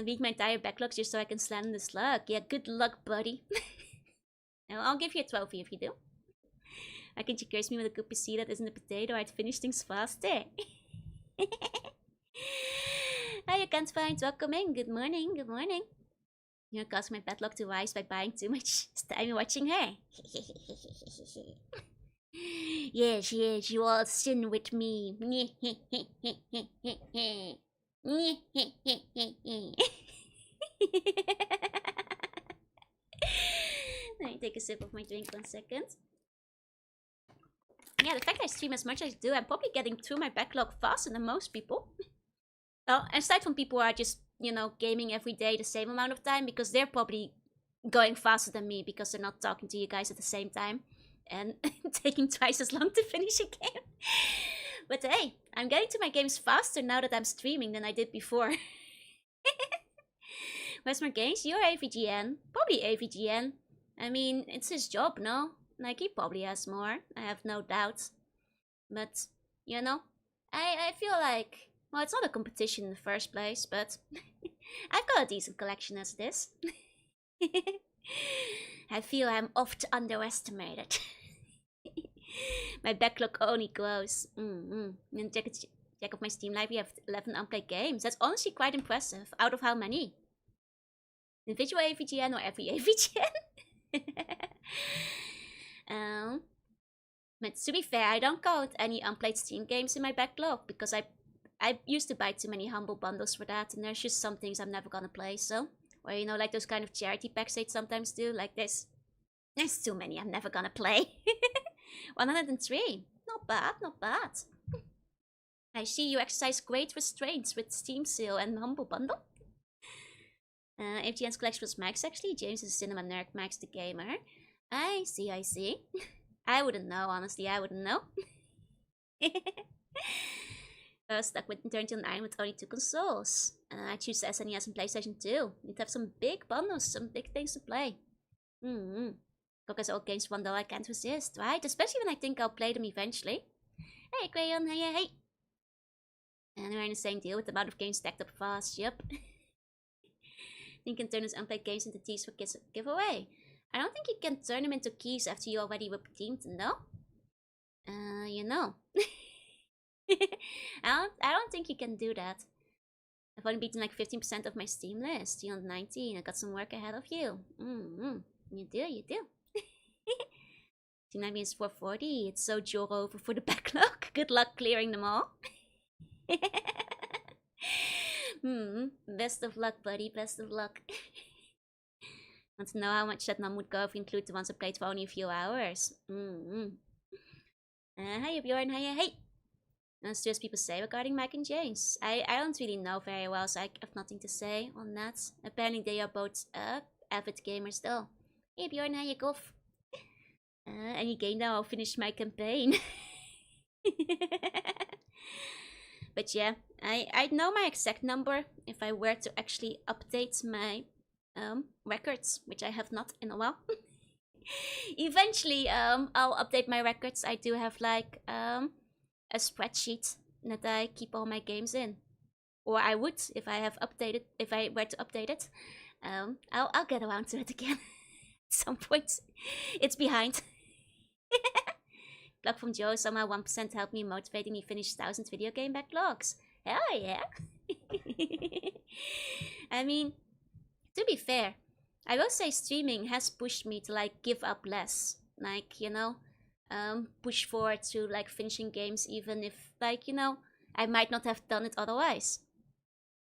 Beat my entire backlog just so I can slam the slug. Yeah, good luck, buddy. I'll give you a trophy if you do. Why can't you curse me with a good PC that isn't a potato? I'd finish things faster. Hi, you can't find. Welcome in. Good morning. Good morning. You're causing my backlog to rise by buying too much time watching her. Yes, you all sin with me. Let me take a sip of my drink 1 second. Yeah, the fact I stream as much as I do, I'm probably getting through my backlog faster than most people. Well, aside from people who are just, you know, gaming every day the same amount of time, because they're probably going faster than me because they're not talking to you guys at the same time and taking twice as long to finish a game. But hey, I'm getting to my games faster now that I'm streaming than I did before. Where's my games? You're AVGN. Probably AVGN. I mean, it's his job, no? Like, he probably has more. I have no doubt. But, you know, I feel like, well, it's not a competition in the first place, but I've got a decent collection as it is. I feel I'm oft underestimated. My backlog only grows. And check of my Steam library, I have 11 unplayed games. That's honestly quite impressive. Out of how many? Individual AVGN or every AVGN? But to be fair, I don't count any unplayed Steam games in my backlog because I used to buy too many humble bundles for that, and there's just some things I'm never gonna play. So, or you know, like those kind of charity packs they sometimes do, like this. There's too many I'm never gonna play. 103. Not bad, not bad. I see you exercise great restraints with Steam sale and humble bundle. FGN's collection was Max actually. James is a cinema nerd, Max the gamer. I see, I see. I wouldn't know, honestly, I wouldn't know. Stuck with Turn to an Iron with only 2 consoles. I choose the SNES and PlayStation 2. You'd have some big bundles, some big things to play. Because all games $1 I can't resist, right? Especially when I think I'll play them eventually. Hey, Crayon, hey. And we're in the same deal with the amount of games stacked up fast, yep. You can turn those unplayed games into keys for giveaway. I don't think you can turn them into keys after you already redeemed them, no? You know. I don't think you can do that. I've only beaten like 15% of my Steam list. You're on 19. I got some work ahead of you. You do. Team is 440. It's so jor over for the backlog. Good luck clearing them all. Best of luck, buddy. Best of luck. Want to know how much that number would go if we include the ones I played for only a few hours? Hey, Bjorn. Hey. That's just people say regarding Mike and James. I don't really know very well, so I have nothing to say on that. Apparently they are both avid gamers though. Hey Bjorn, how you golf? Any game now, I'll finish my campaign. But yeah, I'd know my exact number if I were to actually update my records, which I have not in a while. Eventually, I'll update my records. I do have like a spreadsheet that I keep all my games in, or I would if I were to update it. I'll get around to it again at some point. It's behind. Luck from Joe, somehow 1% helped me motivating me finish 1,000 video game backlogs. Hell yeah. I mean, to be fair, I will say streaming has pushed me to like give up less. Like, you know, push forward to like finishing games even if like, you know, I might not have done it otherwise.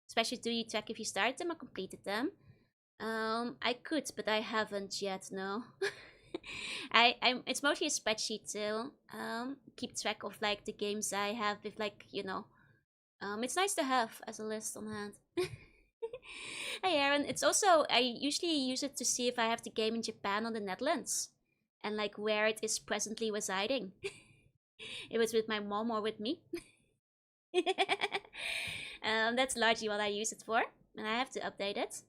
Especially do you track if you started them or completed them? I could, but I haven't yet, no. It's mostly a spreadsheet to keep track of like the games I have with like, you know, it's nice to have as a list on hand. Hey Aaron, it's also, I usually use it to see if I have the game in Japan or the Netherlands and like where it is presently residing. If it's with my mom or with me. That's largely what I use it for, and I have to update it.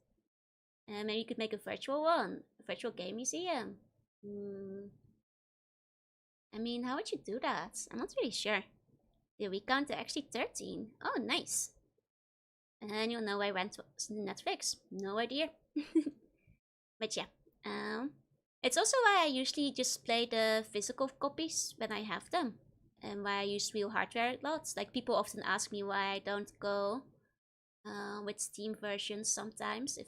Maybe you could make a virtual one, a virtual game museum. I mean, how would you do that? I'm not really sure. The week count actually 13. Oh, nice. And you'll know I went to Netflix. No idea. But yeah. It's also why I usually just play the physical copies when I have them. And why I use real hardware lots. Like, people often ask me why I don't go with Steam versions sometimes.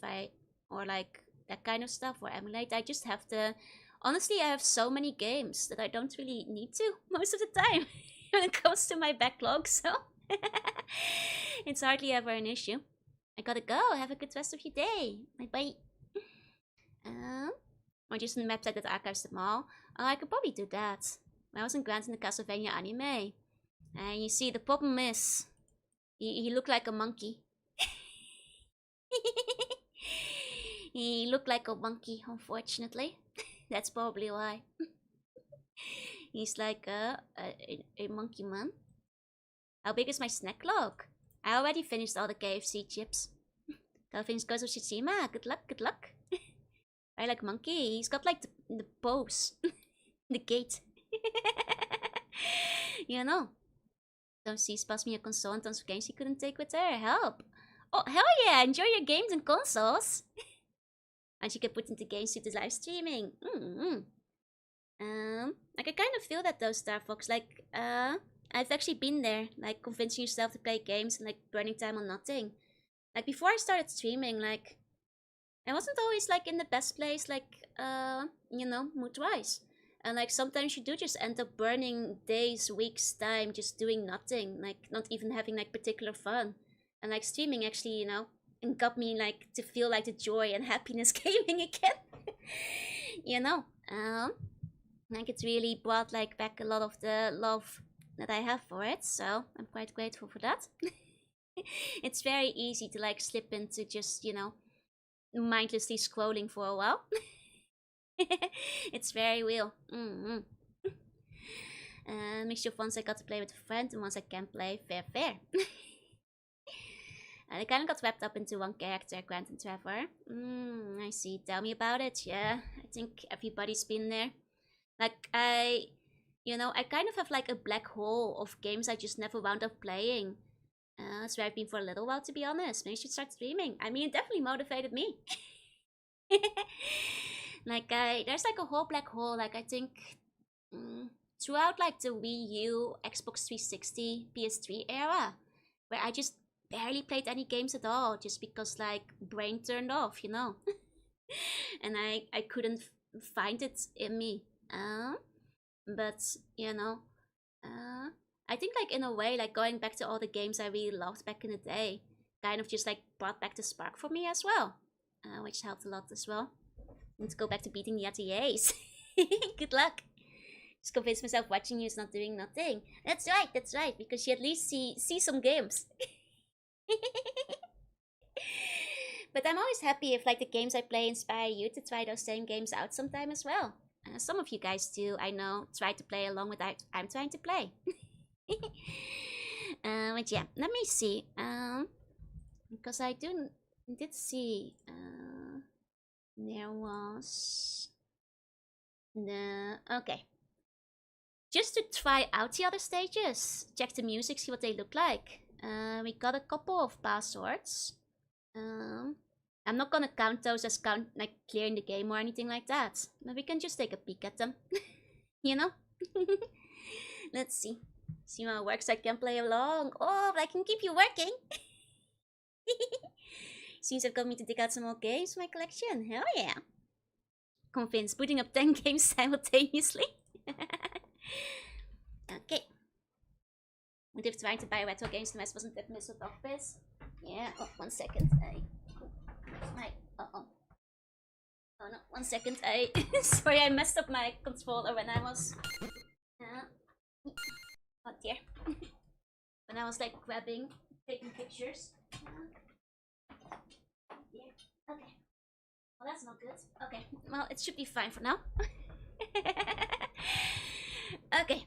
Or like that kind of stuff, or emulate. I just have to... Honestly, I have so many games that I don't really need to most of the time when it comes to my backlog, so it's hardly ever an issue. I gotta go. Have a good rest of your day. Bye-bye. Or just on the website that archives them all. I could probably do that. I wasn't granted the Castlevania anime. And you see, the problem is, he looked like a monkey. He looked like a monkey, unfortunately. That's probably why. He's like a monkey man. How big is my snack log? I already finished all the KFC chips. Dolphins goes of Shishima. Good luck. I like monkey. He's got like the pose. The gait. You know. Don't she's passed me a console and tons of games she couldn't take with her. Help! Oh, hell yeah! Enjoy your games and consoles! And she can put into games with the live streaming. Like I kind of feel that though, Star Fox. Like, I've actually been there, like convincing yourself to play games and like burning time on nothing. Like before I started streaming, like I wasn't always like in the best place, like you know, mood-wise. And like sometimes you do just end up burning days, weeks, time just doing nothing, like not even having like particular fun. And like streaming actually, you know, and got me like to feel like the joy and happiness gaming again. You know, like it's really brought like back a lot of the love that I have for it, so I'm quite grateful for that. It's very easy to like slip into just, you know, mindlessly scrolling for a while. It's very real. Mixture of ones I got to play with a friend and ones I can't play. Fair. I kind of got wrapped up into one character, Grant and Trevor. I see. Tell me about it. Yeah, I think everybody's been there. Like you know, I kind of have like a black hole of games I just never wound up playing. That's where I've been for a little while, to be honest. Maybe you should start streaming. I mean, it definitely motivated me. Like there's like a whole black hole. Like I think throughout like the Wii U, Xbox 360, PS3 era, where I just barely played any games at all, just because like brain turned off, you know. And I couldn't find it in me. But you know, I think like in a way, like going back to all the games I really loved back in the day, kind of just like brought back the spark for me as well, which helped a lot as well. Let's go back to beating the RTAs. Good luck. Just convince myself watching you is not doing nothing. That's right, because you at least see some games. But I'm always happy if like the games I play inspire you to try those same games out sometime as well. Some of you guys do, I know, try to play along with I'm trying to play. But yeah, let me see. Because I did see there was okay. Just to try out the other stages, check the music, see what they look like. We got a couple of passwords. I'm not gonna count those as like clearing the game or anything like that. But we can just take a peek at them. You know? Let's see. See how it works. I can play along. Oh, but I can keep you working. Seems I've got me to dig out some more games for my collection. Hell yeah. Convinced. Putting up 10 games simultaneously. Okay. What if trying to buy retro games the rest wasn't that missile dog piss? Yeah, oh, 1 second. Oh no, 1 second. Sorry, I messed up my controller when I was oh dear. When I was like taking pictures. Yeah. Okay. Well, that's not good. Okay. Well, it should be fine for now. Okay.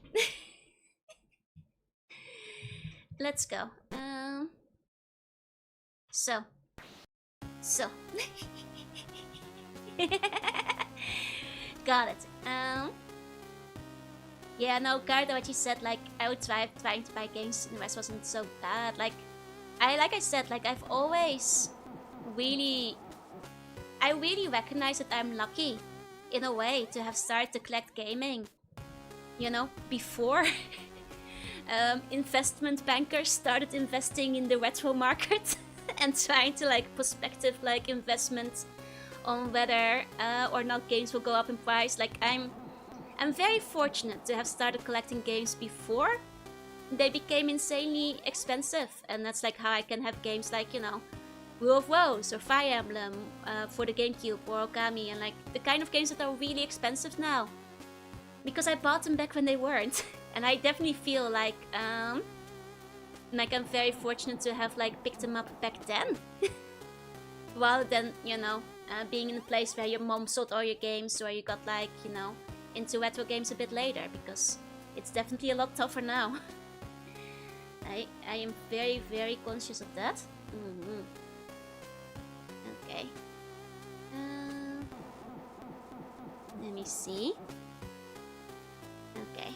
Let's go. So. Got it. Yeah, no, Gardo, what you said, like, I would trying to buy games and the rest wasn't so bad. Like I said, like, I've always I really recognize that I'm lucky, in a way, to have started to collect gaming, you know, before investment bankers started investing in the retro market and trying to, like, prospective, like, investment on whether or not games will go up in price. Like, I'm very fortunate to have started collecting games before they became insanely expensive, and that's like how I can have games like, you know, Rule of Rose or Fire Emblem for the GameCube or Okami, and like the kind of games that are really expensive now, because I bought them back when they weren't. And I definitely feel like I'm very fortunate to have like picked them up back then, rather than, you know, being in a place where your mom sold all your games, or you got, like, you know, into retro games a bit later, because it's definitely a lot tougher now. I am very, very conscious of that. Okay. Let me see. Okay.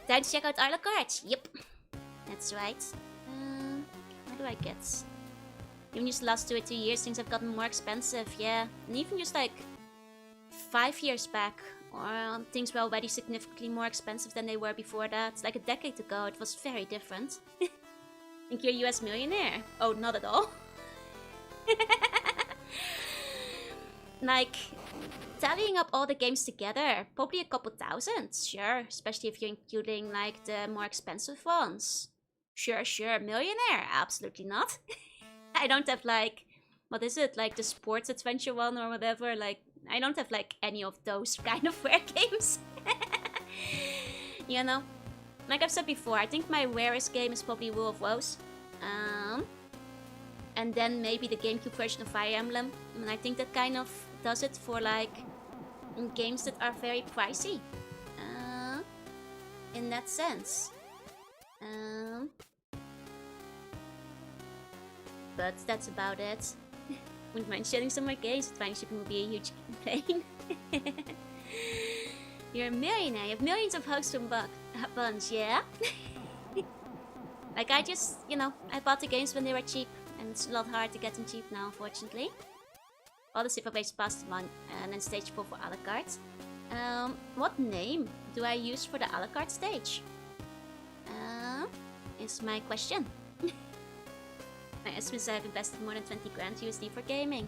Time to check out a la carte. Yep. That's right. What do I get? Even just the last 2 or 3 years, things have gotten more expensive, yeah. And even just like 5 years back, things were already significantly more expensive than they were before that. Like a decade ago, it was very different. Think you're a US millionaire? Oh, not at all. Like, tallying up all the games together, probably a couple thousand, sure. Especially if you're including like the more expensive ones. Sure, millionaire? Absolutely not. I don't have like, what is it, like the sports adventure one or whatever, like, I don't have like any of those kind of rare games. You know? Like I've said before, I think my rarest game is probably Will of Woes. And then maybe the GameCube version of Fire Emblem. And I think that kind of does it for like games that are very pricey. In that sense. But that's about it. Wouldn't mind sharing some more games, but finding shipping would be a huge pain. You're a millionaire, you have millions of hugs from Bunch, yeah? Like I just, you know, I bought the games when they were cheap, and it's a lot harder to get them cheap now, unfortunately. All the silver waves past one, and then stage 4 for a la carte. What name do I use for the a la carte stage? Is my question. My estimates I've invested more than 20 grand USD for gaming.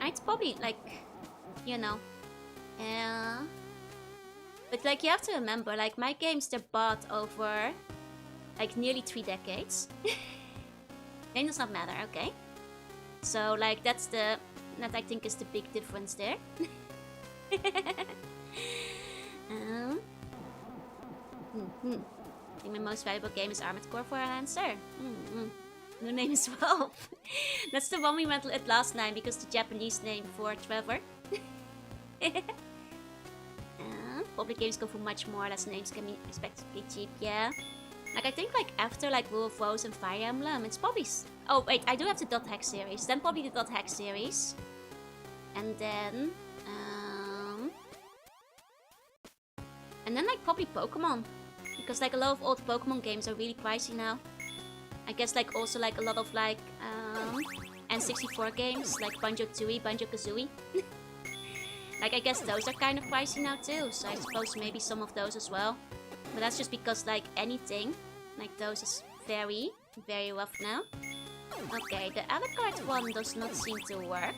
It's probably like, you know, but like you have to remember, like my games they're bought over like nearly 3 decades. Name does not matter, okay? So like that I think is the big difference there. I think my most valuable game is Armored Core for an answer. New name is 12. That's the one we went at last night because the Japanese name for Trevor. Public games go for much more, less names can be respectively cheap, yeah. Like I think like after like Will of Woes and Fire Emblem, it's probably... Oh wait, I do have the Dot Hack series, then probably the Dot Hack series. And then like probably Pokemon. Because like a lot of old Pokemon games are really pricey now. I guess like also like a lot of like N64 games like Banjo-Tooie, Banjo-Kazooie. Like I guess those are kind of pricey now too, so I suppose maybe some of those as well. But that's just because like anything like those is very, very rough now. Okay, the a la carte one does not seem to work.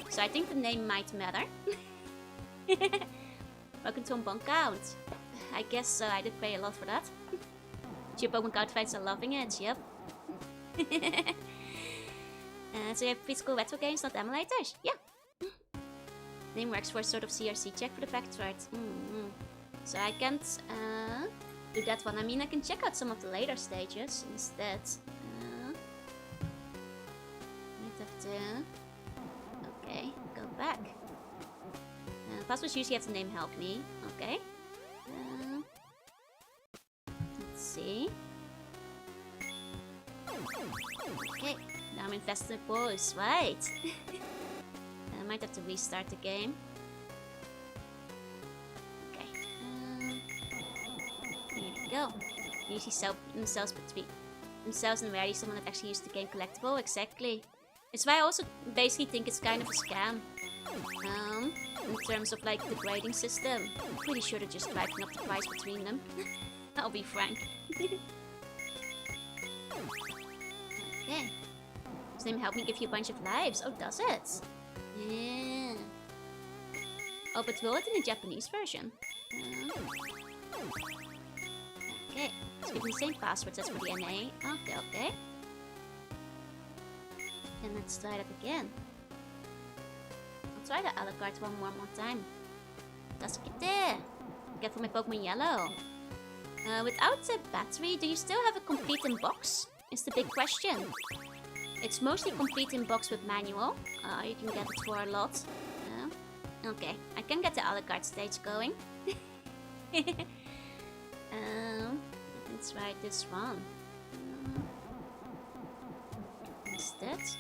So I think the name might matter. Welcome to Unbound Count. I guess I did pay a lot for that. Your Pokemon Count fans are loving it, yep. So you have physical retro games, not emulators? Yeah. Name works for a sort of CRC check for the backtrack. So I can't do that one. I mean, I can check out some of the later stages instead. Might have to... Okay, go back. Passwords usually have the name help me. Okay. Let's see. Okay, now I'm invested in boys, right? I might have to restart the game. Okay. Here we go. They usually sell themselves and rarely someone that actually used the game collectible. Exactly. It's why I also basically think it's kind of a scam. In terms of like the grading system. I'm pretty sure they're just driving up the price between them. I'll be frank. Okay. Does name help me give you a bunch of lives? Oh, does it? Yeah. Oh, but will it in the Japanese version? Okay. Let's give me the same passwords as for the NA. Okay, okay. And let's try that again. I'll try the a la carte one more time. That's it. Get for my Pokemon Yellow. Without the battery, do you still have a complete in box? Is the big question. It's mostly complete in box with manual. You can get it for a lot. Okay, I can get the a la carte stage going. Let's try this one. Is that?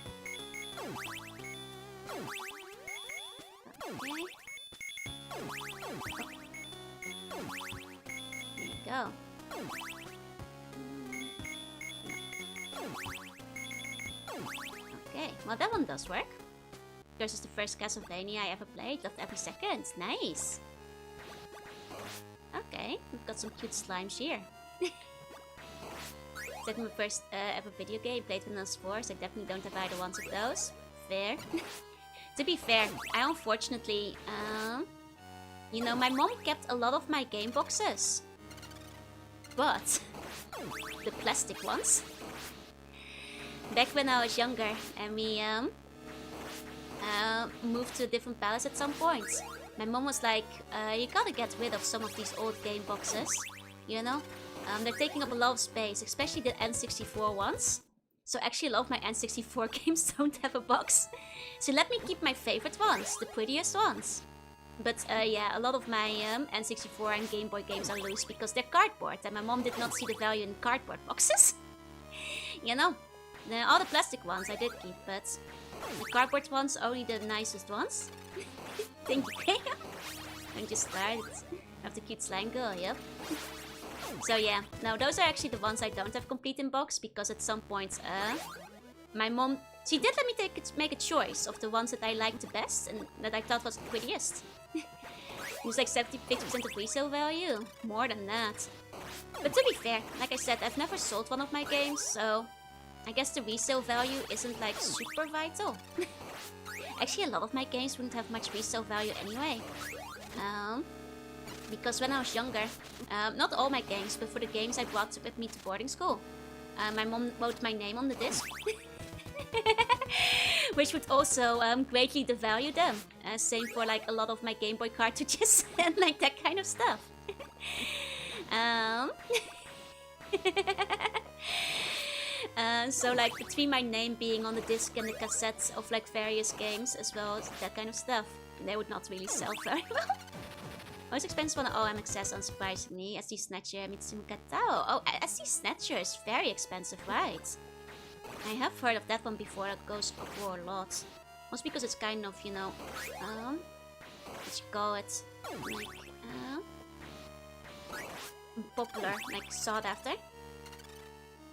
Okay. There you go. Okay, well that one does work. This is the first Castlevania I ever played. Loved every second. Nice. Okay, we've got some cute slimes here. That's my first ever video game. Played when I was 4, so I definitely don't have either ones of those. Fair. To be fair, I unfortunately, you know, my mom kept a lot of my game boxes. But the plastic ones. Back when I was younger and we moved to a different palace at some point, my mom was like, you gotta get rid of some of these old game boxes, you know? They're taking up a lot of space, especially the N64 ones. So actually a lot of my N64 games don't have a box. So let me keep my favorite ones, the prettiest ones. But yeah, a lot of my N64 and Game Boy games are loose because they're cardboard, and my mom did not see the value in cardboard boxes. You know, all the plastic ones I did keep, but the cardboard ones, only the nicest ones. Thank you, Kaya. I'm just tired of the cute slime girl, yep. So yeah, now those are actually the ones I don't have complete in box, because at some point, my mom, she did let me make a choice of the ones that I liked the best and that I thought was the prettiest. It was like 50% of resale value, more than that. But to be fair, like I said, I've never sold one of my games, so I guess the resale value isn't like super vital. Actually, a lot of my games wouldn't have much resale value anyway. Because when I was younger, not all my games, but for the games I brought with me to boarding school, my mom wrote my name on the disc. Which would also greatly devalue them. Same for like a lot of my Game Boy cartridges and like that kind of stuff. So like between my name being on the disc and the cassettes of like various games as well as that kind of stuff, they would not really sell very well. Most expensive one, oh, MXS, unsurprisingly. SD Snatcher, Mitsumu Katao. Oh, SD Snatcher is very expensive, right? I have heard of that one before, that goes for a lot. Most because it's kind of, you know, what you call it, like, popular, like sought after.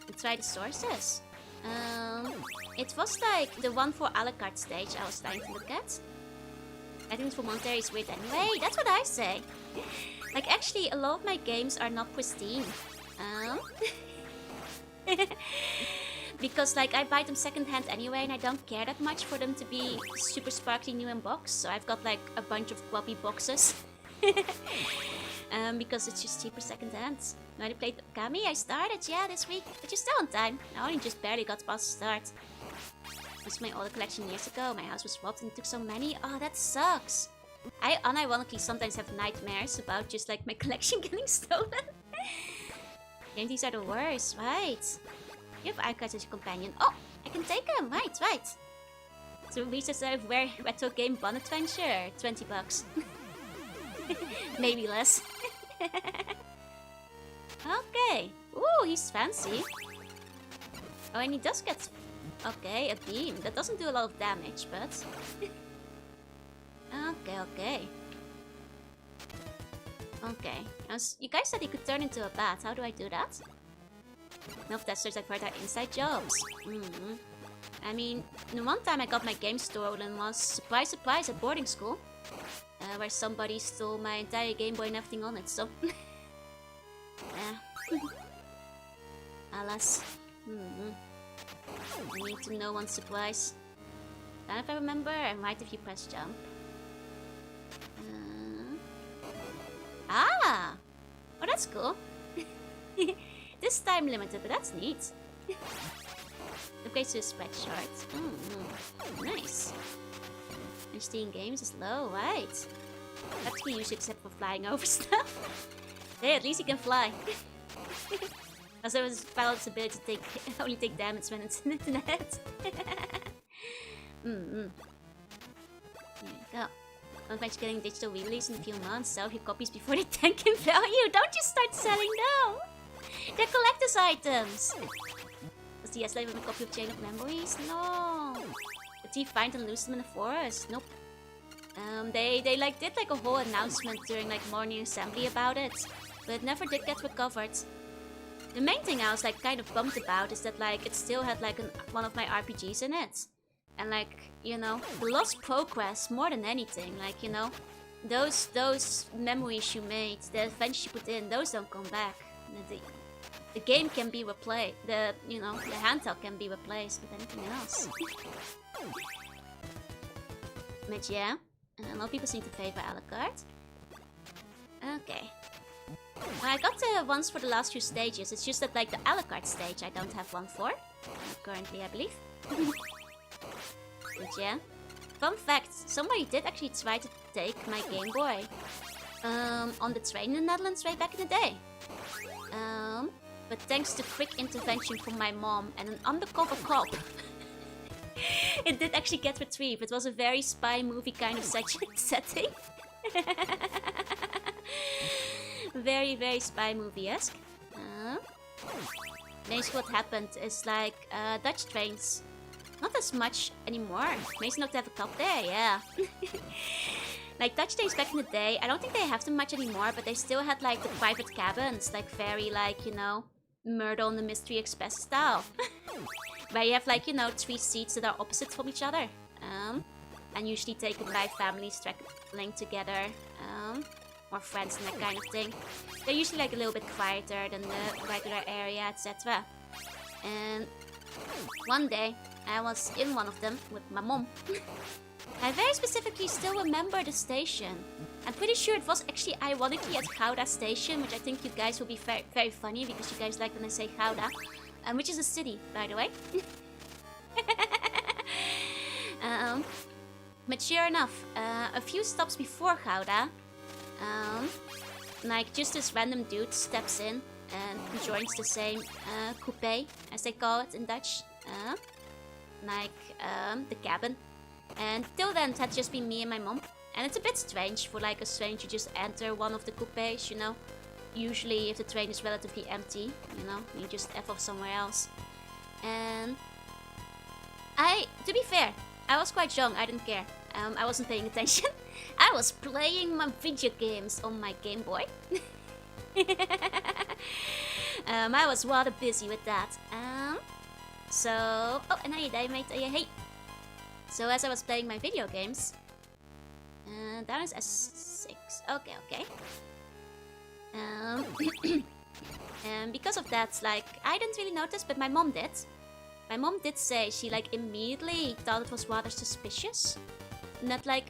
Let's try the sources. It was like the one for a la carte stage I was trying to look at. I think for monetary is weird anyway, that's what I say. Like actually, a lot of my games are not pristine. Because like I buy them secondhand anyway, and I don't care that much for them to be super sparkly new in box. So I've got like a bunch of grubby boxes. Because it's just cheaper secondhand. You already played Kami? I started, yeah, this week. But you're still on time. I only just barely got past the start. This was my older collection years ago. My house was robbed and it took so many. Oh, that sucks. I unironically sometimes have nightmares about just like my collection getting stolen. And these are the worst, right? You have iCards as your companion. Oh, I can take them. Right, right. So we just have Rare Retro Game Bun Adventure. 20 bucks. Maybe less. Okay. Ooh, he's fancy. Oh, and he does get... Okay, a beam. That doesn't do a lot of damage, but... Okay. Okay. You guys said he could turn into a bat. How do I do that? None of testers I've heard are inside jobs. I mean, the one time I got my game stolen was, surprise, surprise, at boarding school. Where somebody stole my entire Game Boy and everything on it, so... Alas. I need to know one surprise. And if I remember, I might if you press jump. Ah! Oh, that's cool. This time limited, but that's neat. Upgrades to a spreadshirt. Nice. HD in games is low, right? That's we use except for flying over stuff. Hey, at least you can fly. Also, his pilot's ability to only take damage when it's in the net. There you go. Don't mind getting digital re-release in a few months. Sell a few copies before they tank in value. Don't you start selling now! They're collector's items! Does the S-Live have a copy of Chain of Memories? No! Did he find and lose them in the forest? Nope. They like did like a whole announcement during like morning assembly about it, but it never did get recovered. The main thing I was like kind of bummed about is that like it still had like one of my RPGs in it. And like, you know, the lost progress more than anything. Like, you know, those memories you made, the adventures you put in, those don't come back. The game can be replaced. The handheld can be replaced with anything else. But yeah, a lot of people seem to favor a la carte. Okay. Well, I got the ones for the last few stages. It's just that like the a la carte stage I don't have one for. Currently, I believe. But yeah. Fun fact, somebody did actually try to take my Game Boy on the train in the Netherlands way back in the day. But thanks to quick intervention from my mom and an undercover cop, it did actually get retrieved. It was a very spy movie kind of setting. Very, very spy movie-esque. Basically what happened is like Dutch trains, not as much anymore. Maybe not to have a cop there, yeah. Like Dutch trains back in the day, I don't think they have them much anymore, but they still had like the private cabins, like very like, you know, Murder on the Mystery Express style. Where you have like, you know, 3 seats that are opposite from each other. And usually taken by families traveling together. Or friends and that kind of thing. They're usually like a little bit quieter than the regular area, etc. And one day, I was in one of them with my mom. I very specifically still remember the station. I'm pretty sure it was actually ironically at Gouda station, which I think you guys will be very, very funny because you guys like when I say Gouda. Which is a city, by the way. But sure enough, a few stops before Gouda, like just this random dude steps in and joins the same coupe, as they call it in Dutch, the cabin. And till then it had just been me and my mom, and it's a bit strange for like a stranger to just enter one of the coupes, you know. Usually if the train is relatively empty, you know, you just F off somewhere else. And to be fair, I was quite young, I didn't care. I wasn't paying attention. I was playing my video games on my Game Boy. I was rather busy with that. Oh, and hey, mate, hey. So as I was playing my video games, that is S6. Okay. And because of that, like, I didn't really notice, but my mom did. My mom did say she like immediately thought it was rather suspicious. And that like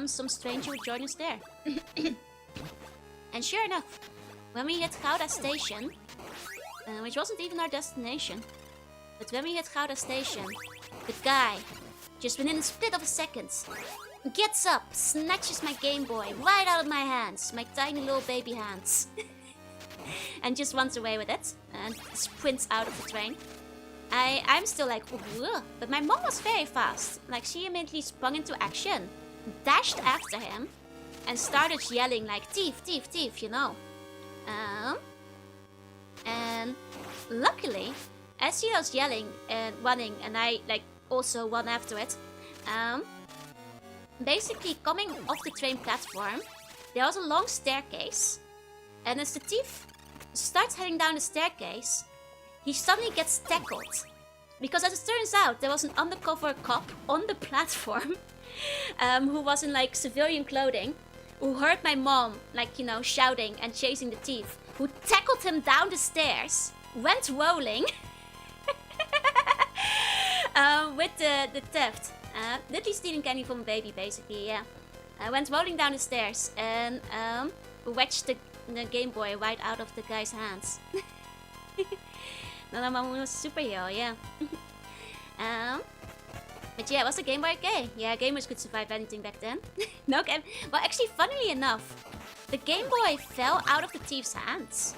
some stranger would join us there. And sure enough, when we hit Gouda station, which wasn't even our destination, but when we hit Gouda station, the guy, just within a split of a second, gets up, snatches my Game Boy right out of my hands, my tiny little baby hands, and just runs away with it and sprints out of the train. I'm still like, ugh. But my mom was very fast. Like, she immediately sprung into action, dashed after him, and started yelling like, thief, thief, thief, you know. And luckily, as she was yelling and running, and I like also run after it, basically coming off the train platform, there was a long staircase, and as the thief starts heading down the staircase, he suddenly gets tackled. Because as it turns out, there was an undercover cop on the platform who was in like civilian clothing, who heard my mom, like, you know, shouting and chasing the thief, who tackled him down the stairs, went rolling with the theft. Literally stealing candy from a baby, basically, yeah. Went rolling down the stairs and wedged the Game Boy right out of the guy's hands. No, my mom was a superhero, yeah. But yeah, it was a Game Boy okay. Yeah, gamers could survive anything back then. No game. Well, actually, funnily enough, the Game Boy fell out of the thief's hands.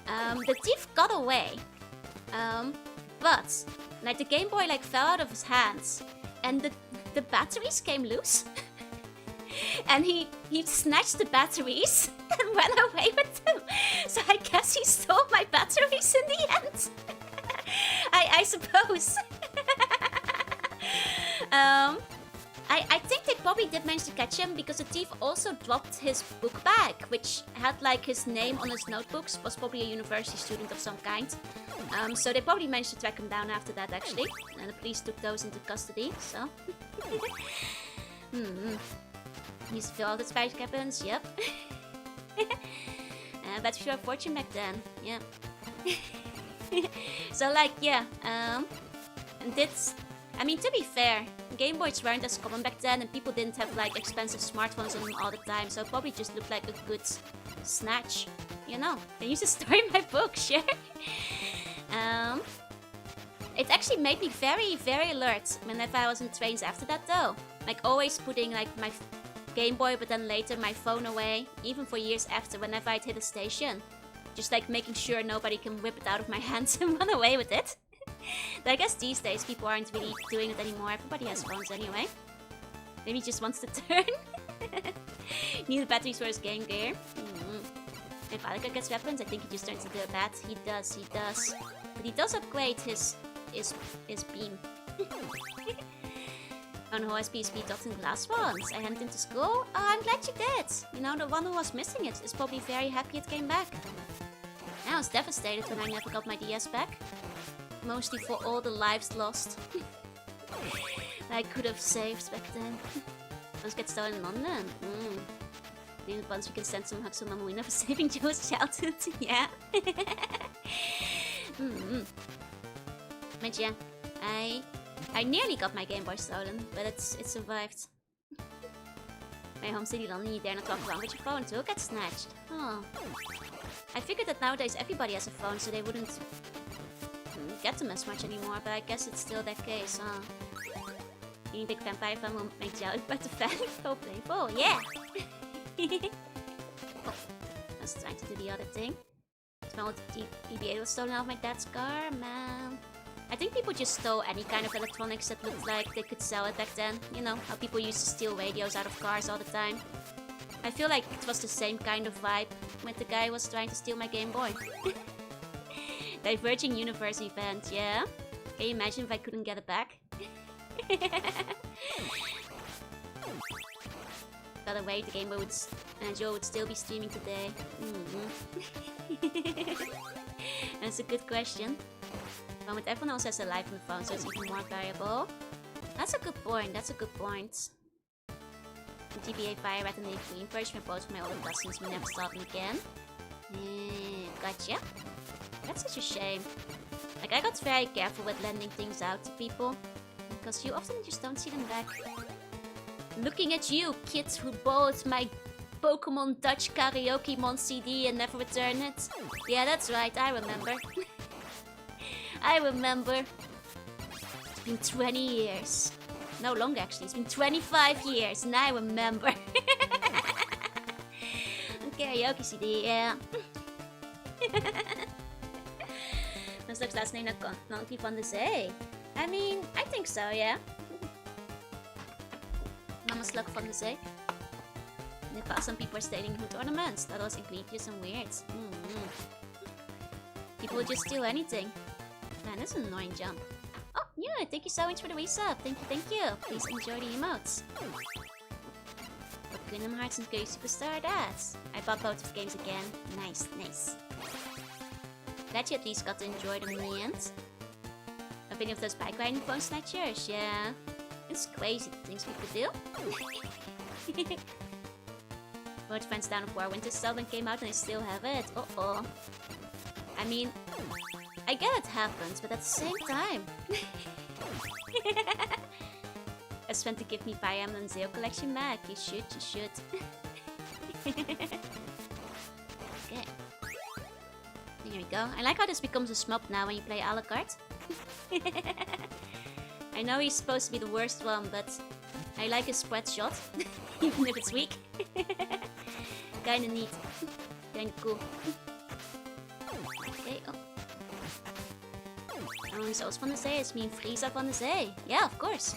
The thief got away. But like the Game Boy like fell out of his hands, and the batteries came loose. And he snatched the batteries and ran away with them. So I guess he stole my batteries in the end. I suppose. I think they probably did manage to catch him because the thief also dropped his book bag, which had like his name on his notebooks, was probably a university student of some kind. So they probably managed to track him down after that actually. And the police took those into custody, so. Used to fill all the spice cabins, yep. But for a fortune back then, yeah. So like, yeah, and this, I mean, to be fair, Game Boys weren't as common back then and people didn't have like expensive smartphones on them all the time, so it probably just looked like a good snatch, you know. I used to store in my book, sure. It actually made me very, very alert whenever I was in trains after that though. Like always putting like my Game Boy, but then later my phone away, even for years after whenever I'd hit a station. Just like making sure nobody can whip it out of my hands and run away with it. But I guess these days people aren't really doing it anymore. Everybody has phones anyway. Maybe he just wants to turn. Need batteries for his Game Gear. If Alika gets weapons, I think he just turns into a bat. He does. But he does upgrade his beam. On who has PSP dots and glass ones. I handed him to school. Oh, I'm glad you did. You know, the one who was missing it is probably very happy it came back. I was devastated when I never got my DS back. Mostly for all the lives lost. I could have saved back then. Those get stolen in London. Maybe once we can send some hugs to Mamuina for saving Joe's childhood. Yeah. But yeah, I nearly got my Game Boy stolen, but it survived. My home city London, you dare not walk around with your phone too, get snatched. Oh. I figured that nowadays everybody has a phone, so they wouldn't get them as much anymore, but I guess it's still that case, huh? Being a big vampire fan will make you out, but the fan will playful, yeah! Oh, I was trying to do the other thing. Smell the BB-8 was stolen out of my dad's car, man. I think people just stole any kind of electronics that looked like they could sell it back then. You know, how people used to steal radios out of cars all the time. I feel like it was the same kind of vibe when the guy was trying to steal my Game Boy. Diverging Universe event, yeah? Can you imagine if I couldn't get it back? By the way, the Game Boy Joe would still be streaming today. That's a good question. But everyone else has a life on the phone, so it's even more variable. That's a good point, that's a good point. GBA Fire Rat and the Green version were both my older cousins, we never saw them again. Gotcha. That's such a shame. Like, I got very careful with lending things out to people, because you often just don't see them back. Looking at you, kids who bought my Pokemon Dutch Karaoke Mon CD and never returned it. Yeah, that's right, I remember. I remember. It's been 20 years. No longer actually, it's been 25 years and I remember. Karaoke CD, yeah. Was Luke's last name not Donkey van de Zee? I mean, I think so, yeah. Mama's Luck van de Zee. In the past, some people are stating hood ornaments. That was egregious and weird. People would just steal anything. Man, that's an annoying jump. Oh, yeah, thank you so much for the resub. Thank you. Please enjoy the emotes. But Kingdom Hearts and Gay Superstar, that's. I bought both of games again. Nice. Glad you at least got to enjoy them in the end. Opinion of those bike riding phone snatchers, yeah. It's crazy the things people do. Both Friends Down of War Winter Soldier came out and I still have it. Uh-oh. I mean, I get it happens, but at the same time. I spent to give me Fire Emblem Zero Collection back. You should. Okay. Here we go. I like how this becomes a shmup now when you play a la carte. I know he's supposed to be the worst one, but I like his spread shot. Even if it's weak. Kinda neat. Kinda cool. Okay, oh. Zoals van de Zee is mean Frieza van de Zee. Yeah, of course.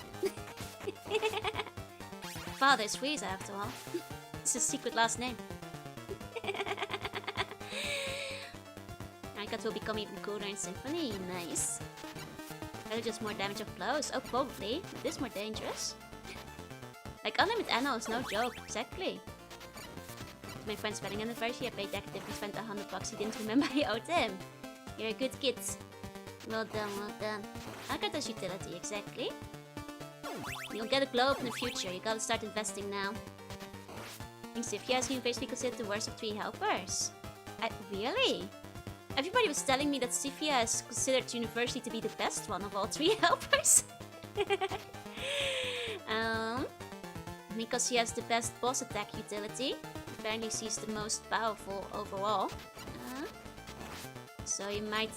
Father is Frieza after all. It's his secret last name. Icons will become even cooler in Symphony. Nice. That'll just more damage of blows. Oh, probably. But this more dangerous. Like, unlimited ammo is no joke, exactly. To my friend's wedding anniversary, I paid Detective and spent $100. He didn't remember I owed him. You're a good kid. Well done, well done. I got this utility, exactly. You'll get a glow up in the future. You gotta start investing now. I think Sifia is universally considered the worst of 3 helpers. Really? Everybody was telling me that Sifia is considered universally to be the best one of all 3 helpers. Because she has the best boss attack utility. Apparently she's the most powerful overall. So you might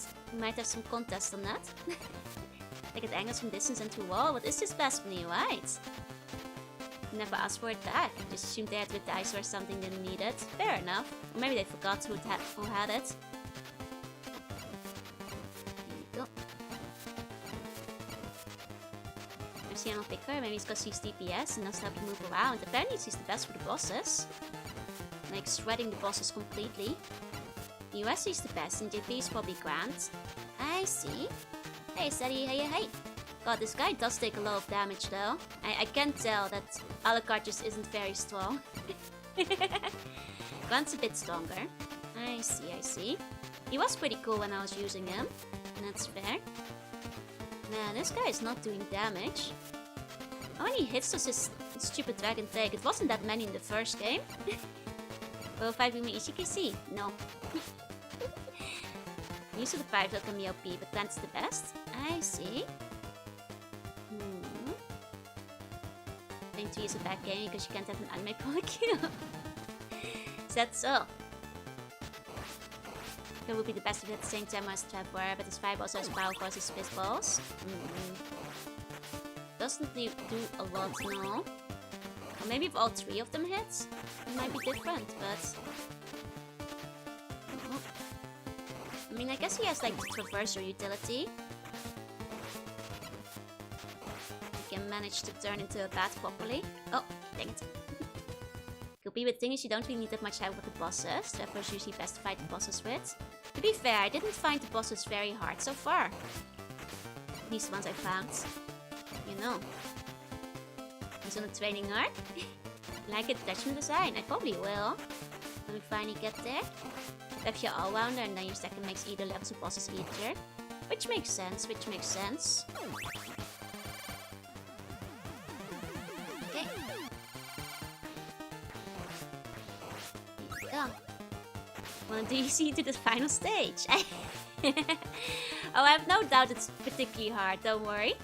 have some contest on that. Like at angles from distance and through wall. What is this blasphemy, right? Never asked for it back. Just assumed they had with dice or something didn't need it. Fair enough. Or maybe they forgot who had it. There you go. I see I'll pick her. Maybe it's because she's DPS and doesn't help you move around. Apparently she's the best for the bosses. Like shredding the bosses completely. US is the best and JP is probably Grant. I see. Hey, Sadie, hey. God, this guy does take a lot of damage though. I can tell that Alucard just isn't very strong. Grant's a bit stronger. I see. He was pretty cool when I was using him. And that's fair. Man, this guy is not doing damage. How many hits does this stupid dragon take? It wasn't that many in the first game. Will 5 be my Ishikisi? No. Use of the 5 that can be OP, but Grant's the best. I see. I think 2 is a bad game because you can't have an anime polykill. Is that so? That would be the best if it at the same time as Trevor, but his 5 also has powerful as his Fistballs. Doesn't do a lot, no. Or maybe if all 3 of them hit, it might be different, but... I mean, I guess he has like the Traverser utility. He can manage to turn into a bat properly. Oh, dang it. Could be, but the thing is you don't really need that much help with the bosses. Trevor's usually best to fight the bosses with. To be fair, I didn't find the bosses very hard so far. At least the ones I found. You know. He's on a training arc. Like a detachment design? I probably will. When we finally get there. Have your all-rounder and then your second makes either levels of bosses easier. Which makes sense, Okay. Here we go. Wanna do you see to the final stage? Oh, I have no doubt it's particularly hard, don't worry.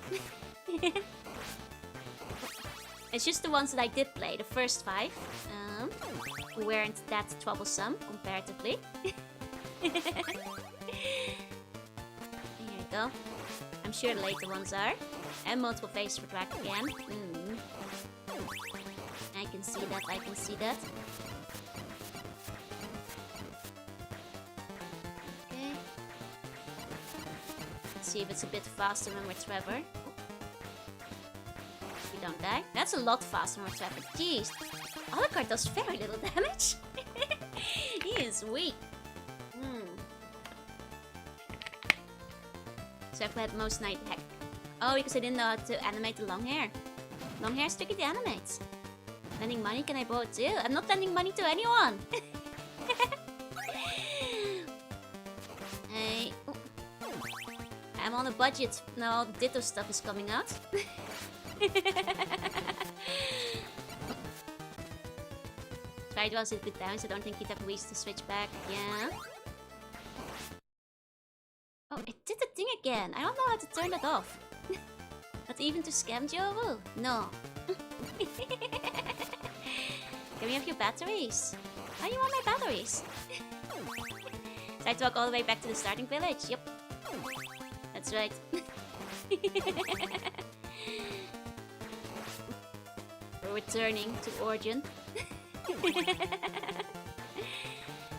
It's just the ones that I did play, the first 5. Who weren't that troublesome, comparatively. There you go. I'm sure the later ones are. And multiple phases for drag again. I can see that. Okay. Let's see if it's a bit faster when we're Trevor. We don't die. That's a lot faster when we're Trevor. Jeez. Alucard does very little damage. He is weak. So I've had most night heck. Oh, because I didn't know how to animate the long hair. Long hair is tricky to animate. Lending money, can I borrow it too? I'm not lending money to anyone. Hey. I'm on a budget. No, Ditto stuff is coming out. Tried was it with down, so I don't think he'd have reached to switch back. Yeah. Oh, it did the thing again. I don't know how to turn that off. Not even to scam Joru? No. Can we have your batteries? Why do you want my batteries? So I walk all the way back to the starting village. Yep. That's right. We're returning to Origin.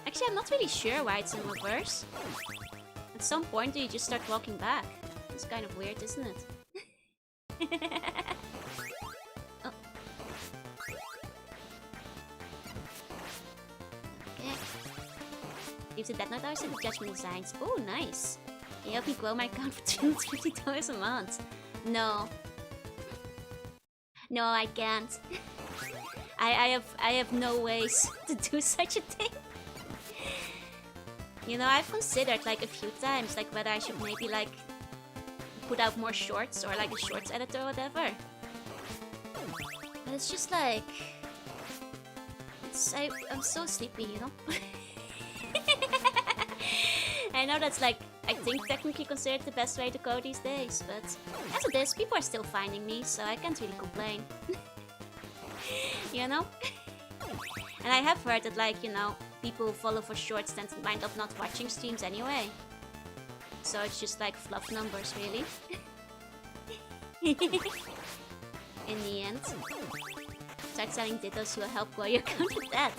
Actually, I'm not really sure why it's in reverse. At some point, do you just start walking back? It's kind of weird, isn't it? Oh. Okay. Leave the Death Note hours and the Judgment Designs. Oh, nice. Can you help me grow my account for $250 a month? No. No, I can't. I have no ways to do such a thing. You know, I've considered like a few times like whether I should maybe like put out more shorts or like a shorts editor or whatever. But it's just like I'm so sleepy, you know. I know that's like I think technically considered the best way to go these days, but as it is, people are still finding me, so I can't really complain. You know? And I have heard that like, you know, people who follow for shorts tend to wind up not watching streams anyway. So it's just like fluff numbers, really. In the end. Start selling dittos will help grow your account with that.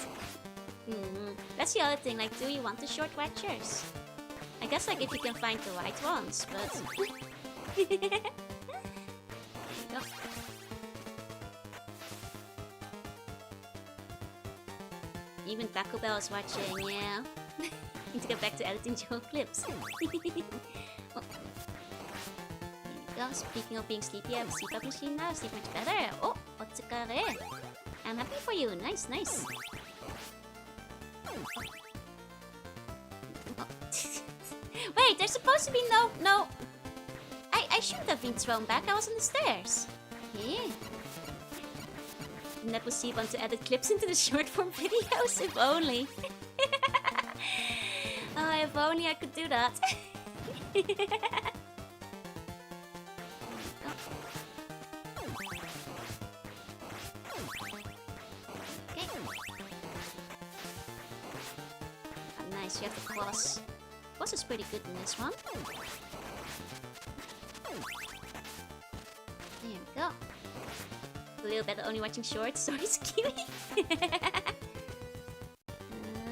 That's the other thing, like, do you want the short watchers? I guess like if you can find the right ones, but... There you go. Even Taco Bell is watching, yeah. Need to get back to editing Joe clips. Oh. There you go. Speaking of being sleepy, I have a CPAP machine now. Sleep much better. Oh, otsukare. I'm happy for you. Nice, nice. Oh. Wait, there's supposed to be no. I shouldn't have been thrown back. I was on the stairs. Yeah. Didn't ever want to edit clips into the short form videos. If only. Oh, if only I could do that. Okay. Oh, nice, you have the boss. Boss is pretty good in this one. There we go. A little better only watching shorts. Sorry, Kiwi.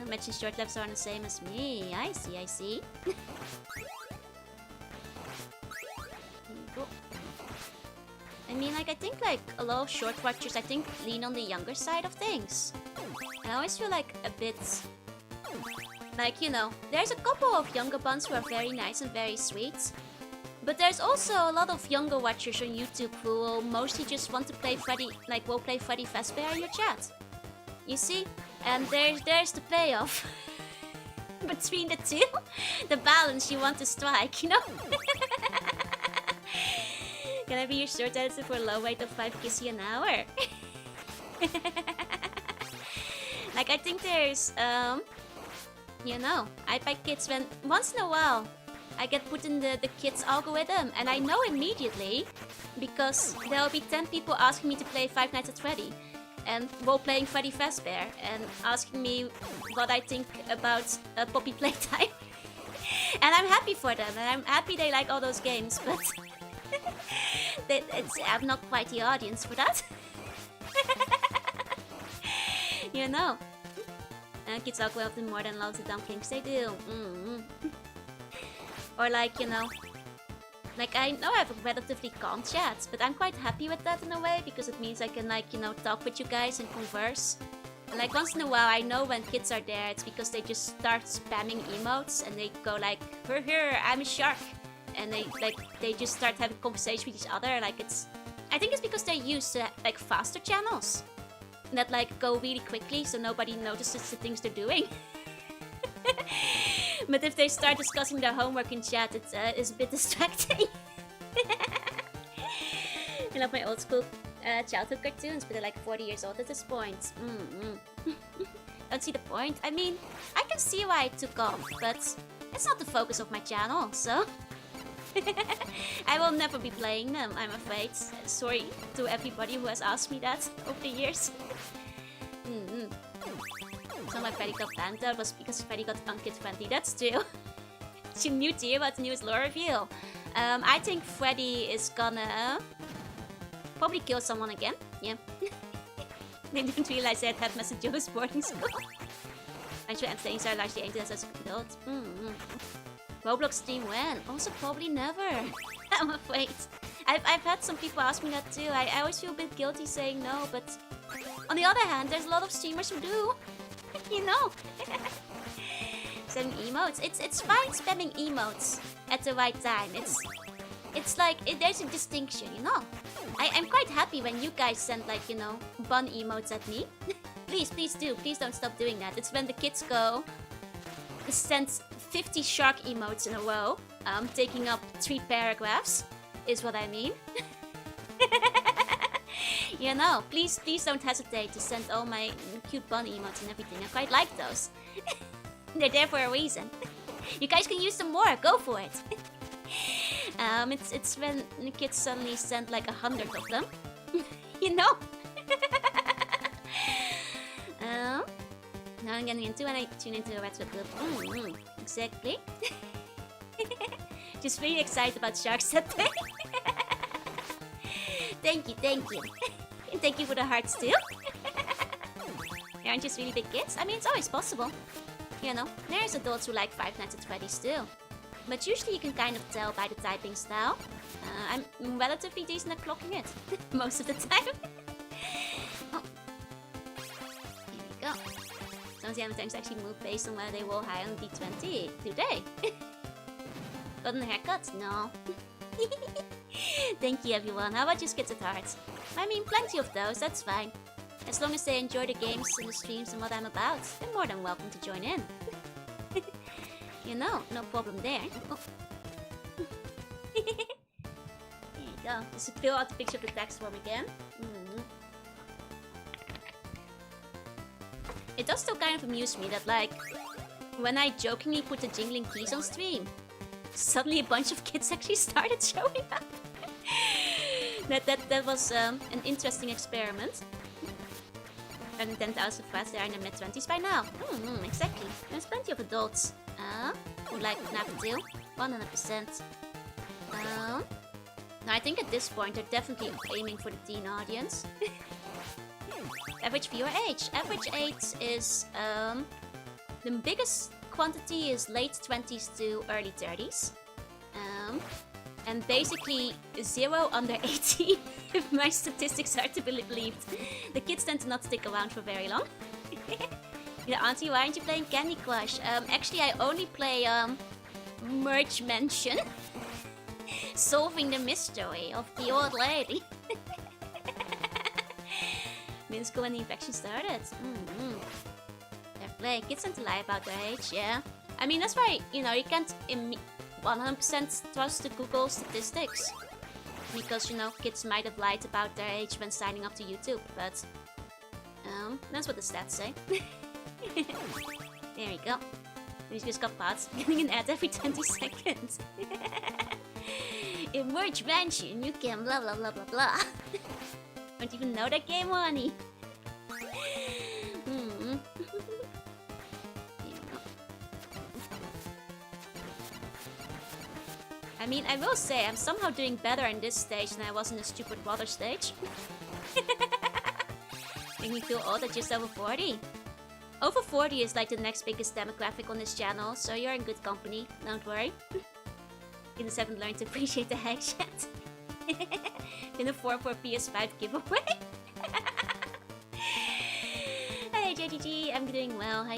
Mention short levels are the same as me. I see. There you go. I mean, like, I think, like, a lot of short watchers, I think, lean on the younger side of things. I always feel like a bit... Like, you know, there's a couple of younger ones who are very nice and very sweet. But there's also a lot of younger watchers on YouTube who will mostly just want to play Freddy, like, will play Freddy Fazbear in your chat. You see? And there's the payoff. Between the two, the balance you want to strike, you know? Can I be your short editor for a low rate of 5 kissy an hour? Like, I think there's, you know, I buy kids when, once in a while, I get put in the kids algorithm, and I know immediately, because there'll be 10 people asking me to play Five Nights at Freddy. And role-playing Freddy Fazbear and asking me what I think about Poppy Playtime. And I'm happy for them, and I'm happy they like all those games, but I'm not quite the audience for that. You know. Kids talk well more than loves the dumplings, they do. Or like, you know, like, I know I have a relatively calm chat, but I'm quite happy with that in a way, because it means I can, like, you know, talk with you guys and converse. And, like, once in a while, I know when kids are there, it's because they just start spamming emotes, and they go like, here, I'm a shark. And they just start having conversation with each other, like, it's... I think it's because they're used to, like, faster channels. That, like, go really quickly, so nobody notices the things they're doing. But if they start discussing their homework in chat, it's a bit distracting. I love my old school childhood cartoons, but they're like 40 years old at this point. Don't see the point. I mean, I can see why it took off, but it's not the focus of my channel, so... I will never be playing them, I'm afraid. Sorry to everybody who has asked me that over the years. So my Freddy got banned out was because Freddy got unkid friendly. That's true. She knew to you about the newest lore reveal. I think Freddy is gonna probably kill someone again. Yeah. They didn't realize they had had Mr. Joe's boarding school. I'm sure things are largely aimed at as adults. Roblox stream when? Also probably never. I'm afraid. I've had some people ask me that too. I always feel a bit guilty saying no, but on the other hand, there's a lot of streamers who do. You know. Spamming emotes. It's fine spamming emotes at the right time. it's like, there's a distinction, you know? I'm quite happy when you guys send, like, you know, bun emotes at me. Please, please do. Please don't stop doing that. It's when the kids go, send 50 shark emotes in a row, taking up 3 paragraphs, is what I mean. You know, please don't hesitate to send all my cute bun emotes and everything. I quite like those. They're there for a reason. You guys can use them more. Go for it. It's when the kids suddenly send like 100 of them. You know. Now I'm getting into when I tune into a retro club. Exactly. Just really excited about sharks that day. Thank you, thank you. Thank you for the hearts too. They aren't just really big kids. I mean, it's always possible. You know, there's adults who like Five Nights at Freddy's too. But usually you can kind of tell by the typing style. I'm relatively decent at clocking it. Most of the time. Oh. Here we go. Some of the animatronics actually move based on whether they roll high on D20. Do they? Gotten a haircut? No. Thank you, everyone. How about just kids at hearts? I mean, plenty of those, that's fine. As long as they enjoy the games and the streams and what I'm about, they're more than welcome to join in. You know, no problem there. Oh. There you go. Just fill out the picture of the text form again. It does still kind of amuse me that, like, when I jokingly put the jingling keys on stream, suddenly a bunch of kids actually started showing up. That was an interesting experiment. And 10,000 fans, they are in their mid-20s by now. Exactly. There's plenty of adults who like FNAF too. 100%. Now I think at this point they're definitely aiming for the teen audience. Average viewer age. Average age is the biggest quantity is late 20s to early 30s. And basically 0 under 18, if my statistics are to be believed. The kids tend to not stick around for very long. Yeah, Auntie, why aren't you playing Candy Crush? Actually, I only play Merge Mansion. Solving the mystery of the old lady. Minsko when the infection started. They're playing. Kids tend to lie about their age, yeah. I mean, that's why, you know, you can't 100% trust the Google statistics. Because, you know, kids might have lied about their age when signing up to YouTube, but that's what the stats say. There you go. We just got bots getting an ad every 20 seconds. In Merge Mansion, you can blah blah blah blah blah. Don't even know that game, honey. I mean, I will say, I'm somehow doing better in this stage than I was in the stupid water stage. Make me feel old at just over 40. Over 40 is like the next biggest demographic on this channel, so you're in good company, don't worry. You just haven't learned to appreciate the hacks yet. In a 4 for PS5 giveaway. Hey JGG, I'm doing well, hi.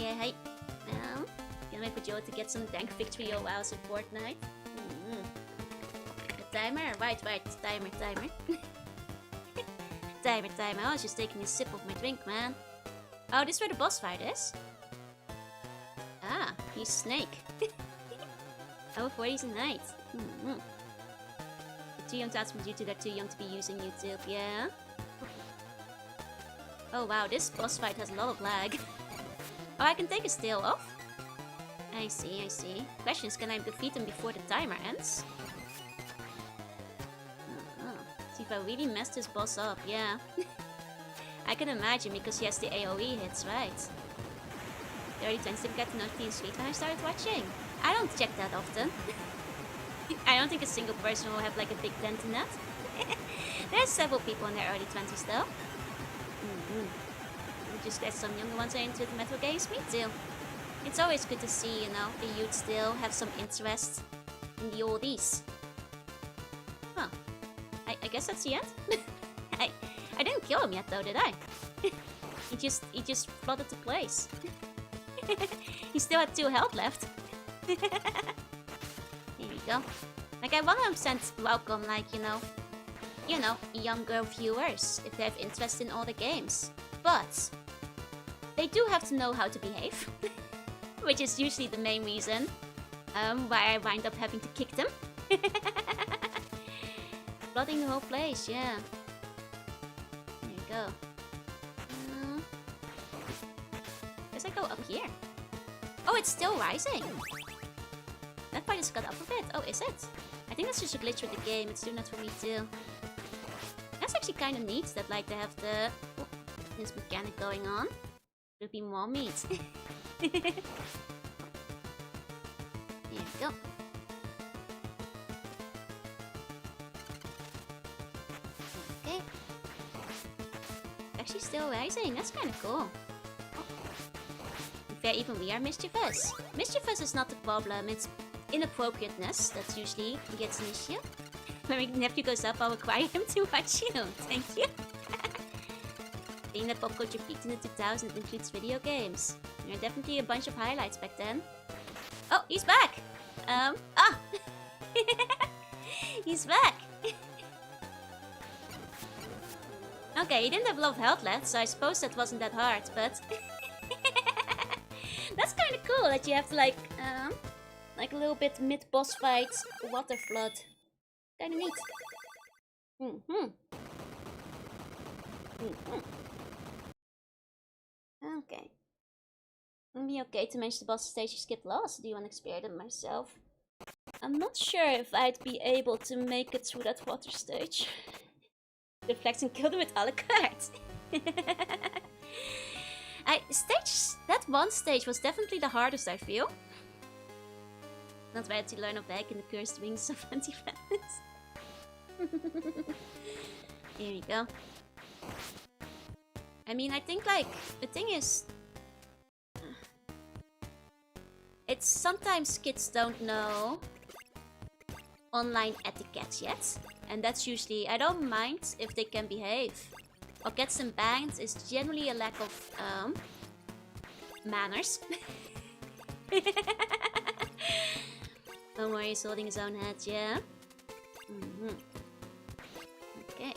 Gonna wait for Joe to get some dank victory hours in Fortnite. The timer? Right, timer. Timer. I was just taking a sip of my drink, man. Oh, this is where the boss fight is? Ah, he's Snake. Over 40's a knight. The too young to ask from YouTube, they're too young to be using YouTube, yeah? Oh wow, this boss fight has a lot of lag. Oh, I can take his tail off? I see. Question is, can I defeat him before the timer ends? See if I really messed this boss up, yeah. I can imagine because he has the AoE hits, right? The early 20s didn't get to know Teen Sweet when I started watching. I don't check that often. I don't think a single person will have like a big dent in that. There's several people in their early 20s though. Just get some younger ones into the metal games, me too. It's always good to see, you know, the youth still have some interest in the oldies. Huh. I guess that's the end? I didn't kill him yet though, did I? He just flooded the place. He still had 2 health left. Here we go. Like, I 100% welcome, like, younger viewers if they have interest in all the games. But they do have to know how to behave, which is usually the main reason why I wind up having to kick them. Flooding the whole place, yeah. There you go. Guess I go up here. Oh, it's still rising. That part just got up a bit. Oh, is it? I think that's just a glitch with the game. It's doing that for me too. That's actually kind of neat that like they have this mechanic going on. There'll be more meat. There you go. Okay. Actually still rising. That's kind of cool. In fact, even we are mischievous. Mischievous is not the problem. It's inappropriateness that usually gets an issue. When my nephew goes up, I'll require him to watch you. Thank you. Being that pop culture peaked in the 2000s includes video games. There are definitely a bunch of highlights back then. Oh, he's back! He's back! Okay, he didn't have a lot of health left, so I suppose that wasn't that hard, but... That's kind of cool that you have to like a little bit mid-boss fight water flood. Kind of neat. Okay. It'll be okay to mention the boss stage you skipped last. Do you want to experience it myself? I'm not sure if I'd be able to make it through that water stage. Reflex and kill them with a la carte. That one stage was definitely the hardest, I feel. Not ready to learn of back in the cursed wings of anti-friends. Here we go. I mean, I think like the thing is, it's sometimes kids don't know online etiquette yet, and that's usually, I don't mind if they can behave. What gets them banned is generally a lack of manners. Don't worry, he's holding his own head, yeah? Okay.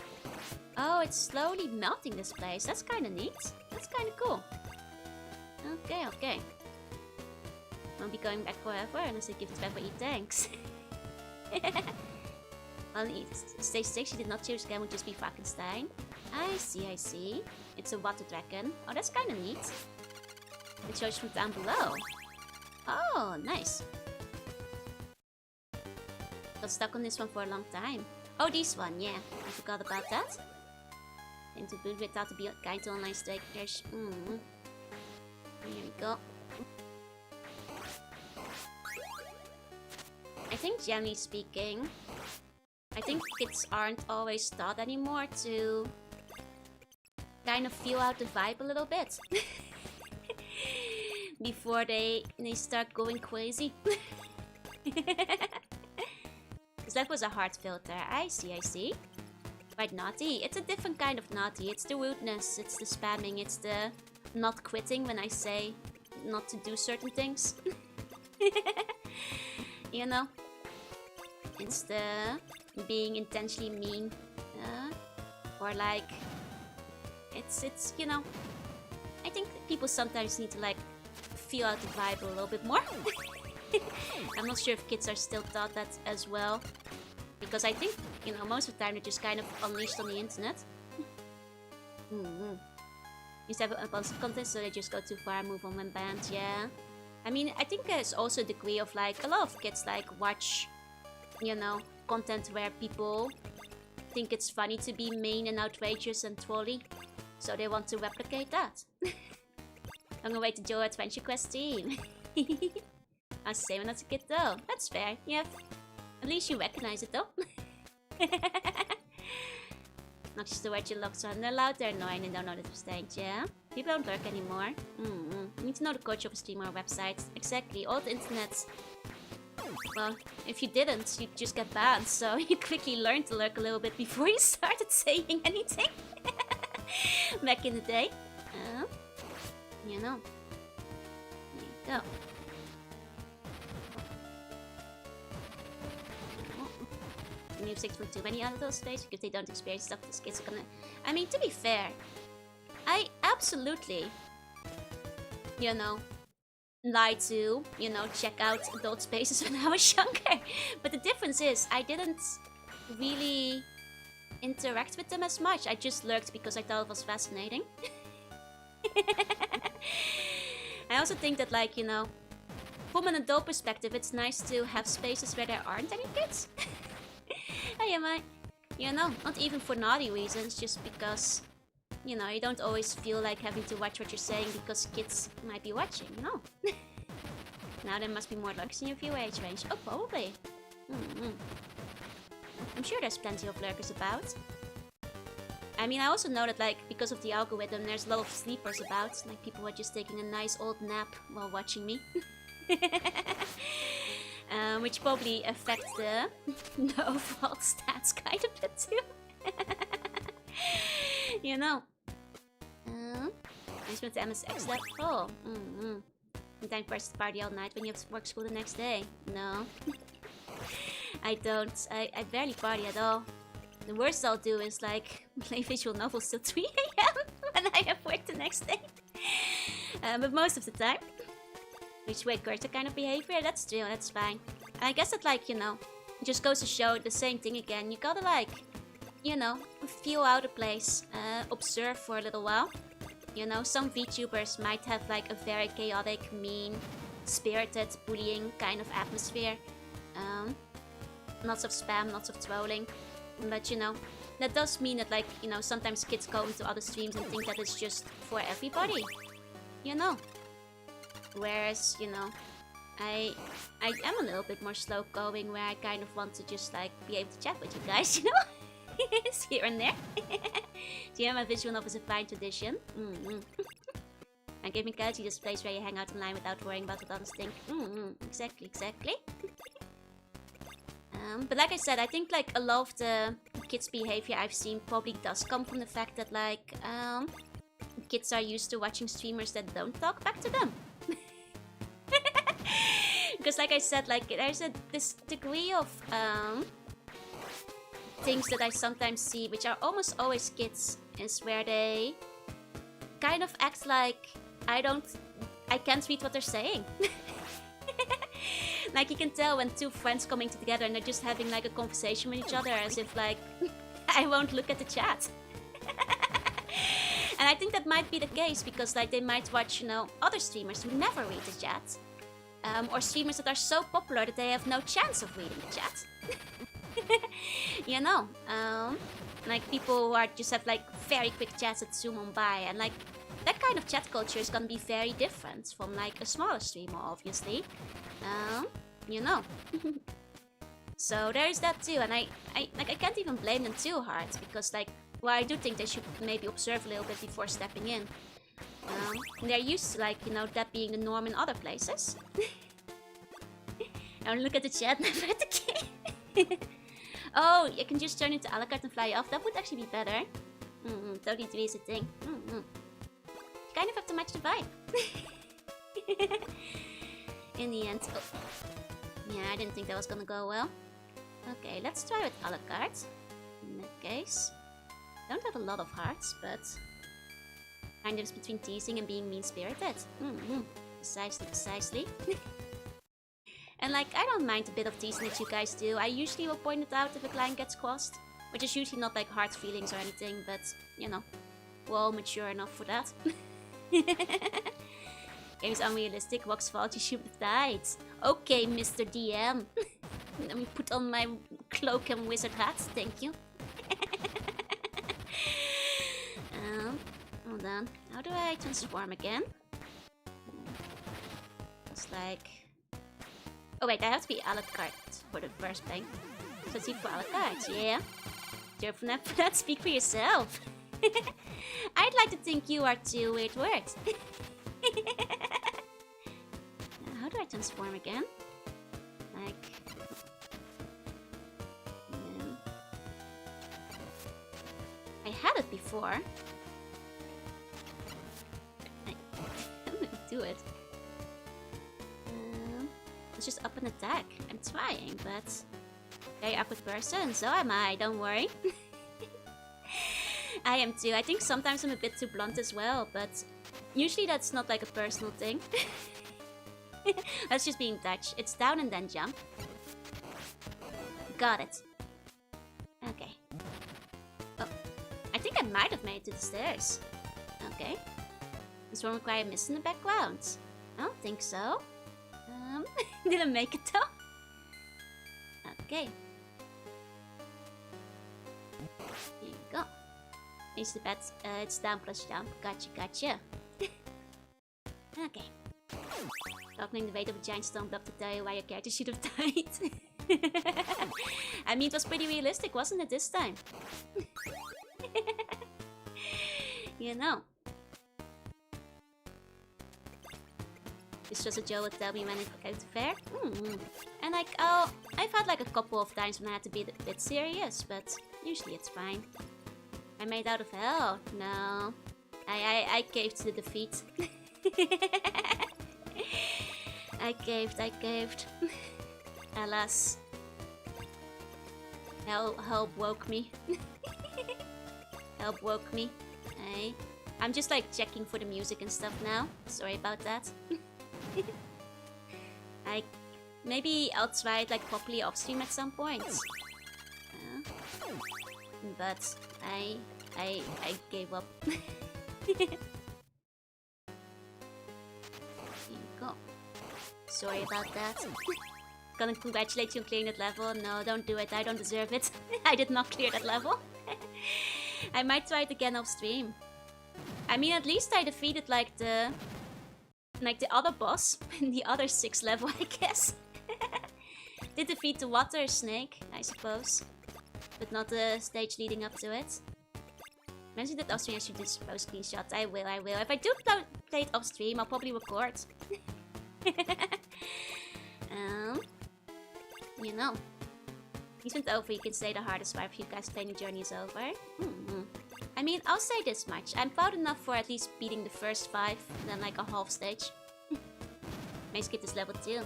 Oh, it's slowly melting this place. That's kind of neat. That's kind of cool. Okay, okay. Won't be going back forever unless I give it back for eat tanks. Well, stage 6, you did not choose again, would just be Frankenstein. I see, I see. It's a water dragon. Oh, that's kind of neat. It shows from down below. Oh, nice. Got stuck on this one for a long time. Oh, this one, yeah. I forgot about that. And to boot without to be kind to online strikers. Here we go. I think generally speaking, I think kids aren't always taught anymore to kind of feel out the vibe a little bit. Before they start going crazy. Because that was a hard filter. I see, I see. Quite naughty. It's a different kind of naughty. It's the rudeness, it's the spamming, it's the not quitting when I say not to do certain things. You know? It's the being intentionally mean. Or like... It's, you know... I think people sometimes need to like feel out the vibe a little bit more. I'm not sure if kids are still taught that as well. Because I think, you know, most of the time they're just kind of unleashed on the internet. Used to have a bunch of content, so they just go too far, move on when banned, yeah. I mean, I think there's also a degree of like, a lot of kids like watch, you know, content where people think it's funny to be mean and outrageous and trolly. So they want to replicate that. I'm gonna wait to join Adventure Quest team. I was the same when I was a kid though. That's fair, yeah. At least you recognize it though. Not just the word you look so allowed, they're annoying and don't know the stage, yeah? People don't lurk anymore. You need to know the culture of a streamer or website. Exactly, all the internet. Well, if you didn't, you'd just get banned, so you quickly learned to lurk a little bit before you started saying anything. Back in the day. You know. There you go. remove things from too many adult space because they don't experience stuff these kids are gonna... I mean, to be fair, I absolutely, you know, like to, you know, check out adult spaces when I was younger. But the difference is, I didn't really interact with them as much. I just lurked because I thought it was fascinating. I also think that, like, you know, from an adult perspective, it's nice to have spaces where there aren't any kids. Hey, am I? You know, not even for naughty reasons, just because, you know, you don't always feel like having to watch what you're saying because kids might be watching, you know? Now there must be more lurkers in your view age range. Oh, probably. I'm sure there's plenty of lurkers about. I mean, I also know that, like, because of the algorithm, there's a lot of sleepers about. Like, people who are just taking a nice old nap while watching me. Which probably affect the overall stats quite a bit too. You know. I just went to MSX lab. Oh. And then first the party all night when you have to work school the next day. No. I don't. I barely party at all. The worst I'll do is like play visual novels till 3 AM when I have work the next day. But most of the time. Which way curse kind of behavior, that's true, that's fine. And I guess that, like, you know, it just goes to show the same thing again. You gotta, like, you know, feel out of place, observe for a little while. You know, some VTubers might have like a very chaotic, mean, spirited, bullying kind of atmosphere. Lots of spam, lots of trolling. But, you know, that does mean that, like, you know, sometimes kids go into other streams and think that it's just for everybody. You know. Whereas, you know, I am a little bit more slow going, where I kind of want to just, like, be able to chat with you guys, you know? It's here and there. Do you have my visual novel as a fine tradition? And gaming couch is a place where you hang out online without worrying about what others think. Exactly. But like I said, I think, like, a lot of the kids' behavior I've seen probably does come from the fact that, like, kids are used to watching streamers that don't talk back to them. Because, like I said, like, there's this degree of things that I sometimes see, which are almost always kids, is where they kind of act like I can't read what they're saying. Like, you can tell when two friends coming together and they're just having, like, a conversation with each other, as if, like, I won't look at the chat. And I think that might be the case because, like, they might watch, you know, other streamers who never read the chat. Or streamers that are so popular that they have no chance of reading the chat. You know, like, people who are just have, like, very quick chats that zoom on by, and, like, that kind of chat culture is gonna be very different from, like, a smaller streamer, obviously. You know. So there's that too, and I can't even blame them too hard, because, like, well, I do think they should maybe observe a little bit before stepping in. They're used to, like, you know, that being the norm in other places. And look at the chat, never at the game. Oh, you can just turn into a la carte and fly off. That would actually be better. Totally do is a thing. You kind of have to match the vibe. In the end. Oh. Yeah, I didn't think that was gonna go well. Okay, let's try with a la carte. In that case. Don't have a lot of hearts, but kind of between teasing and being mean-spirited. Precisely. And, like, I don't mind a bit of teasing that you guys do. I usually will point it out if a client gets crossed, which is usually not, like, hard feelings or anything, but, you know, we're all mature enough for that. Game's unrealistic. Walk's fault. You should have died. Okay, Mr. DM. Let me put on my cloak and wizard hat. Thank you. Hold on. How do I transform again? It's like... Oh wait, I have to be a la carte for the first thing. So it's for a la carte, yeah? You're from that, speak for yourself. I'd like to think you are too. Weird words. How do I transform again? Like... I had it before. I'm gonna do it. Let's just up an attack. I'm trying, but Very awkward person. So am I, don't worry. I am too. I think sometimes I'm a bit too blunt as well, but usually that's not like a personal thing. That's just being Dutch. It's down and then jump. Got it. Okay. Oh, I think I might have made it to the stairs. Okay. Does one require a miss in the background? I don't think so. Didn't make it though. Okay. Here we go. Is the bed, it's down plus jump. Gotcha. Okay. Calculating the weight of a giant stone block to tell you why your character should have died. I mean, it was pretty realistic, wasn't it, this time? You know. It's just a Joe would tell me when it got fair. And like, oh, I've had like a couple of times when I had to be a bit serious, but usually it's fine. I made out of hell. No. I caved to the defeat. I caved. Alas. Help woke me. Help woke me. Hey. I'm just like checking for the music and stuff now. Sorry about that. Maybe I'll try it like properly off stream at some point. But I gave up. Here you go. Sorry about that. Gonna congratulate you on clearing that level. No, don't do it. I don't deserve it. I did not clear that level. I might try it again off stream. I mean, at least I defeated like the other boss in the other 6th level, I guess. Did defeat the water snake, I suppose. But not the stage leading up to it. Mention that off stream I should do post screenshots. I will. If I do play it off stream, I'll probably record. You know. He's been over, you can say the hardest part of you guys playing the journey is over. I mean, I'll say this much. I'm proud enough for at least beating the first 5, then like a half stage. May skip this level too.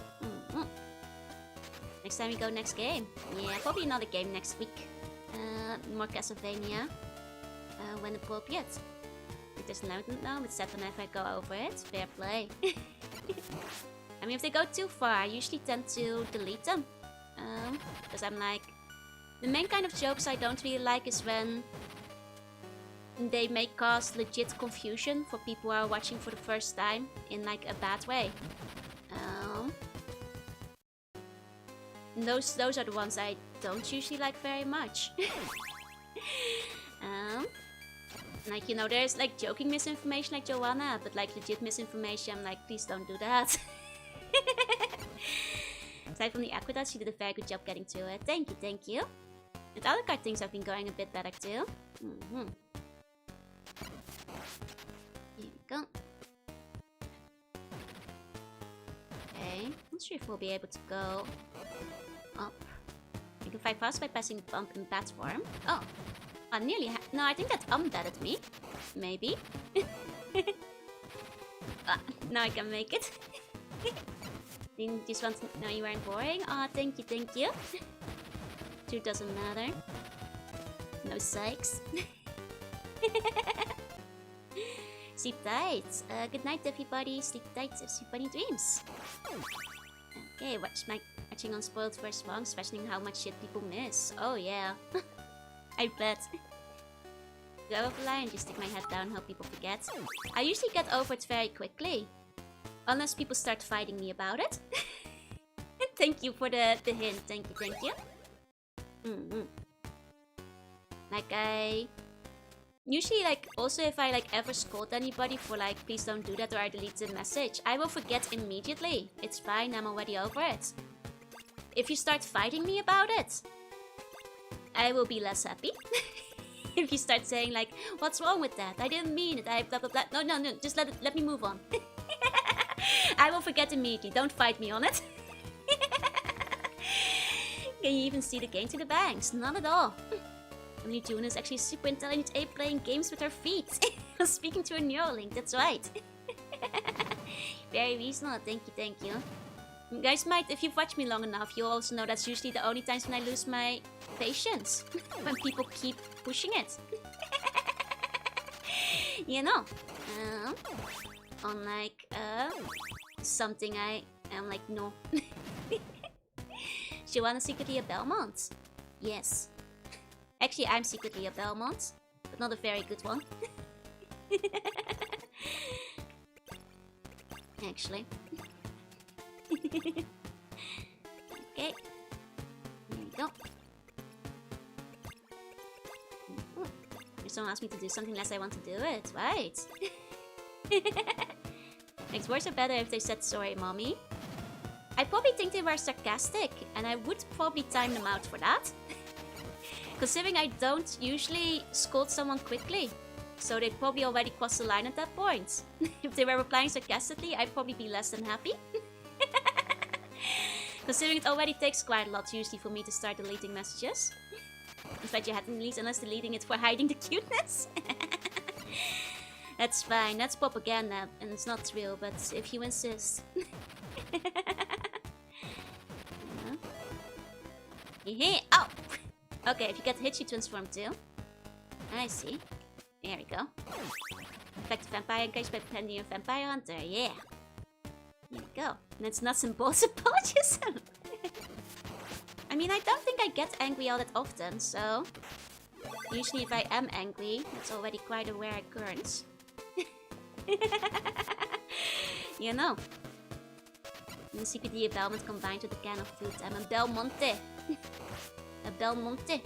Next time we go next game. Yeah, probably another game next week. More Castlevania. When appropriate. It doesn't limit now, but set whenever I go over it. Fair play. I mean, if they go too far, I usually tend to delete them. Because I'm like... The main kind of jokes I don't really like is when they may cause legit confusion for people who are watching for the first time in like a bad way. Those are the ones I don't usually like very much. Like, you know, there's like joking misinformation like Jorunna, but like legit misinformation, I'm like, please don't do that. Aside from the aqueduct, she did a very good job getting to it. Thank you. And other card things have been going a bit better too. Here we go. Okay, not sure if we'll be able to go up. You can fight fast by passing the bump in platform. Oh, I nearly no, I think that undeaded me. Maybe. Now I can make it. Just want to know you weren't boring. Aw, thank you. Truth doesn't matter. No psychs. Sleep tight. Good night, everybody. Sleep tight. Sleep bunny dreams. Okay, watching Unspoiled first songs, questioning how much shit people miss. Oh yeah. I bet. Go over the line, just stick my head down, hope people forget. I usually get over it very quickly. Unless people start fighting me about it. Thank you for the hint. Thank you. Like usually, like, also if I like ever scold anybody for like, please don't do that, or I delete the message, I will forget immediately. It's fine, I'm already over it. If you start fighting me about it, I will be less happy. If you start saying like, what's wrong with that? I didn't mean it, I blah blah blah. No, just let me move on. I will forget immediately, don't fight me on it. Can you even see the game to the banks? None at all. Only Jorunna is actually a super intelligent ape playing games with her feet. Speaking to a Neuralink, that's right. Very reasonable, thank you. You guys might, if you've watched me long enough, you'll also know that's usually the only times when I lose my patience. When people keep pushing it. You know. On like, something I am like, no. Joanna secretly a Belmont? Yes. Actually, I'm secretly a Belmont, but not a very good one. Actually. Okay. There you go. If someone asks me to do something unless I want to do it, right? Makes worse or better if they said sorry, mommy. I probably think they were sarcastic, and I would probably time them out for that. Considering I don't usually scold someone quickly, so they'd probably already crossed the line at that point. If they were replying sarcastically, I'd probably be less than happy. Considering it already takes quite a lot usually for me to start deleting messages. In fact, you hadn't deleted unless deleting it for hiding the cuteness. That's fine, that's propaganda, and it's not real, but if you insist. Oh! Okay, if you get hit, you transform too. I see. There we go. Infected vampire engaged by pretending a vampire hunter, yeah. There we go. And it's nuts and bolts apologism. I mean, I don't think I get angry all that often, so... Usually if I am angry, that's already quite a rare occurrence. You know. And secretly a Belmont combined with a can of food. I'm a Belmonte. A Belmonte.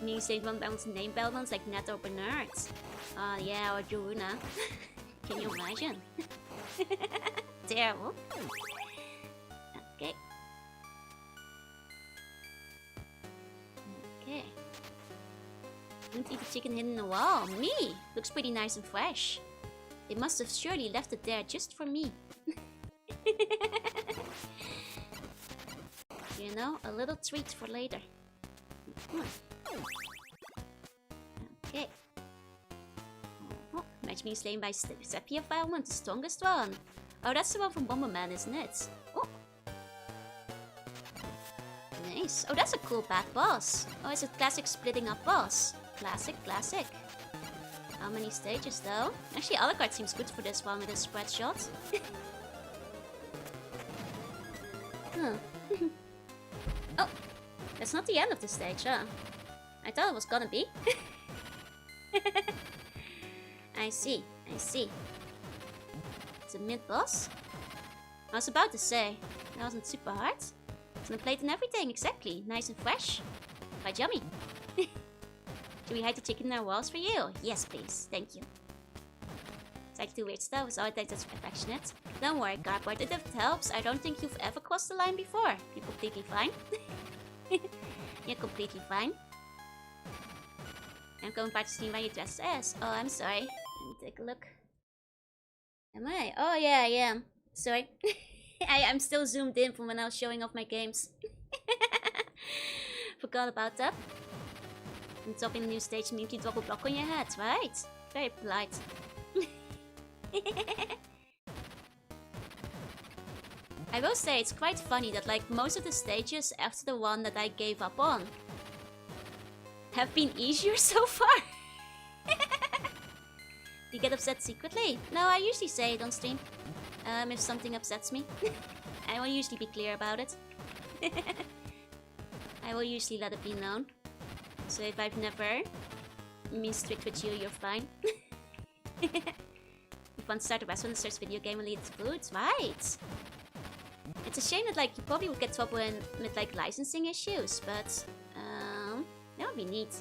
Me saying one Belmont's name Belmont's like Ned or Bernard. Yeah, or Jorunna. Can you imagine? Terrible. Okay. Okay. Don't eat the chicken hidden in the wall. Me! Looks pretty nice and fresh. They must have surely left it there just for me. You know, a little treat for later. Okay. Oh, match me slain by Sepia Fireman, the strongest one. Oh, that's the one from Bomberman, isn't it? Oh. Nice. Oh, that's a cool bad boss. Oh, it's a classic splitting up boss. Classic, classic. How many stages though? Actually, Alucard seems good for this one with his spread shot. Huh. Oh, that's not the end of the stage, huh? I thought it was gonna be. I see, I see. It's a mid-boss? I was about to say, that wasn't super hard. It's on the plate and everything, exactly. Nice and fresh. Quite yummy. Should we hide the chicken in our walls for you? Yes, please. Thank you. It's like 2 weird stuff, so I think that's affectionate. Don't worry, Cardboard. If it helps, I don't think you've ever crossed the line before. You're completely fine. You're completely fine. I'm going back to see my dress as. Oh, I'm sorry. Let me take a look. Am I? Oh, yeah, I am. Sorry. I'm still zoomed in from when I was showing off my games. Forgot about that. And top in the new stage means you drop a block on your head, right? Very polite. I will say it's quite funny that like most of the stages after the one that I gave up on have been easier so far. You get upset secretly? No, I usually say it on stream. If something upsets me. I will usually be clear about it. I will usually let it be known. So if I've never been strict with you, you're fine. If you want to start a restaurant and search video game and eat food, right? It's a shame that like you probably would get trouble in with like licensing issues, but that would be neat.